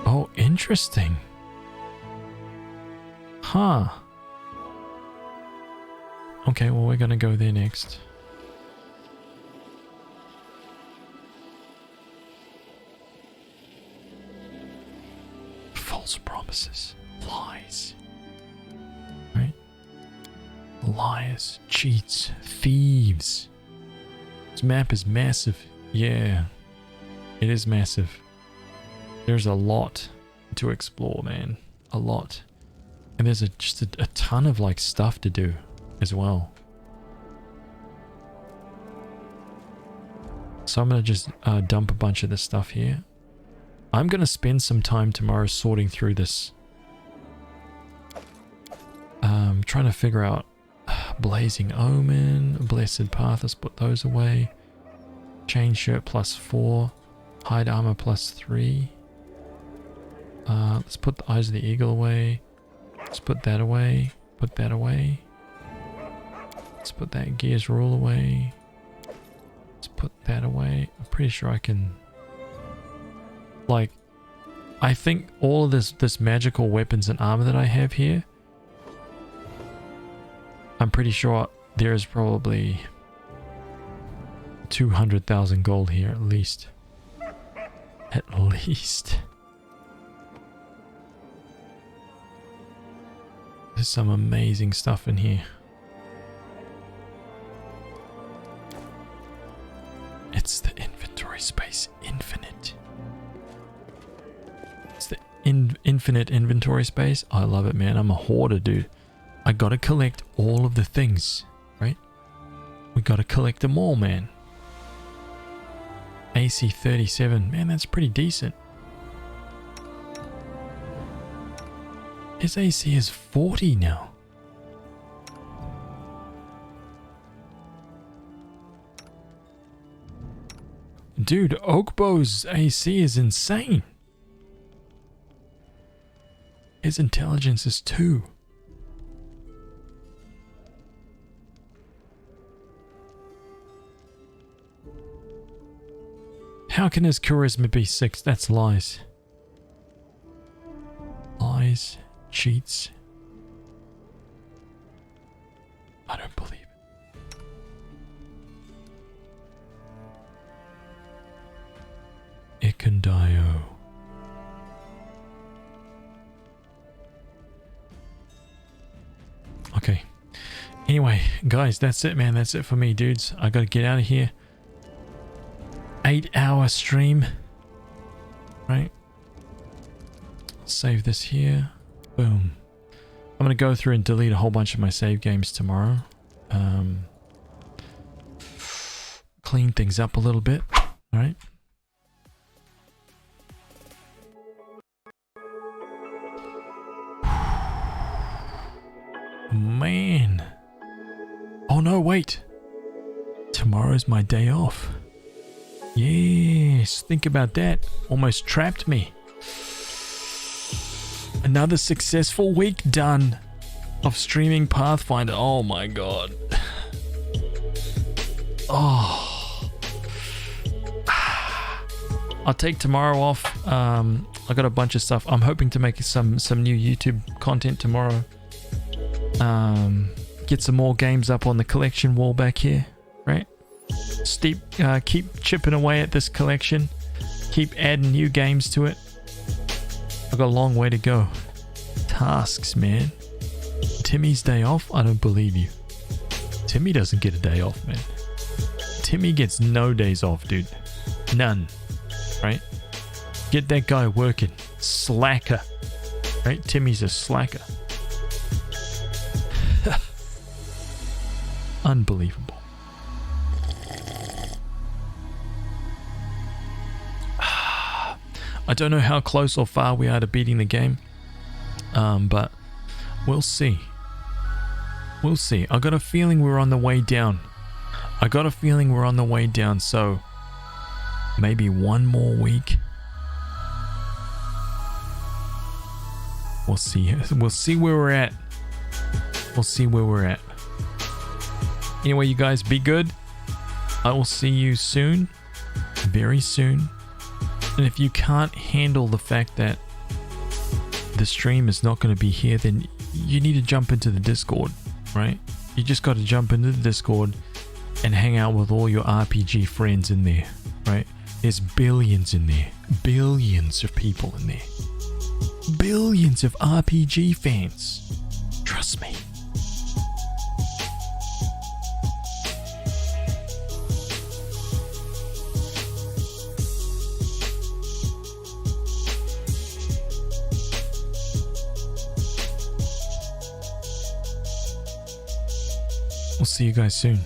Oh, interesting. Huh. Okay, well, we're gonna go there next. False promises. Lies. Right? Liars. Cheats. Thieves. This map is massive. Yeah. It is massive. There's a lot to explore, man. A lot. And there's just a ton of like stuff to do as well. So I'm going to just dump a bunch of this stuff here. I'm going to spend some time tomorrow sorting through this. Trying to figure out Blazing Omen, Blessed Path, let's put those away. Chain Shirt +4, Hide Armor +3. Let's put the Eyes of the Eagle away. Let's put that away. Put that away. Let's put that Gears Rule away. Let's put that away. I'm pretty sure I can... Like, I think all of this magical weapons and armor that I have here, I'm pretty sure there is probably 200,000 gold here at least. At least. There's some amazing stuff in here. It's the inventory space infinite. It's the infinite inventory space. I love it, man. I'm a hoarder, dude. I gotta collect all of the things, right? We gotta collect them all, man. AC 37. Man, that's pretty decent. His AC is 40 now. Dude, Oakbow's AC is insane. His intelligence is 2. How can his charisma be 6? That's lies. Lies, cheats. I don't believe it. Icondio. Okay. Anyway, guys, that's it, man. That's it for me, dudes. I gotta get out of here. 8-hour stream. Right. Save this here. Boom. I'm gonna go through and delete a whole bunch of my save games tomorrow. Clean things up a little bit. Alright. Man. Oh no, wait. Tomorrow's my day off. Yes, think about that. Almost trapped me. Another successful week done of streaming Pathfinder. Oh my god. Oh. I'll take tomorrow off. I got a bunch of stuff. I'm hoping to make some new YouTube content tomorrow. Get some more games up on the collection wall back here, right? Keep chipping away at this collection. Keep adding new games to it. I've got a long way to go. Tasks, man. Timmy's day off? I don't believe you. Timmy doesn't get a day off, man. Timmy gets no days off, dude. None. Right? Get that guy working. Slacker. Right? Timmy's a slacker. Unbelievable. I don't know how close or far we are to beating the game. But we'll see. We'll see. I got a feeling we're on the way down. So maybe one more week. We'll see. We'll see where we're at. Anyway, you guys, be good. I will see you soon. Very soon. And if you can't handle the fact that the stream is not going to be here, then you need to jump into the Discord, right? You just got to jump into the Discord and hang out with all your RPG friends in there, right? There's billions in there. Billions of people in there. Billions of RPG fans. Trust me. We'll see you guys soon.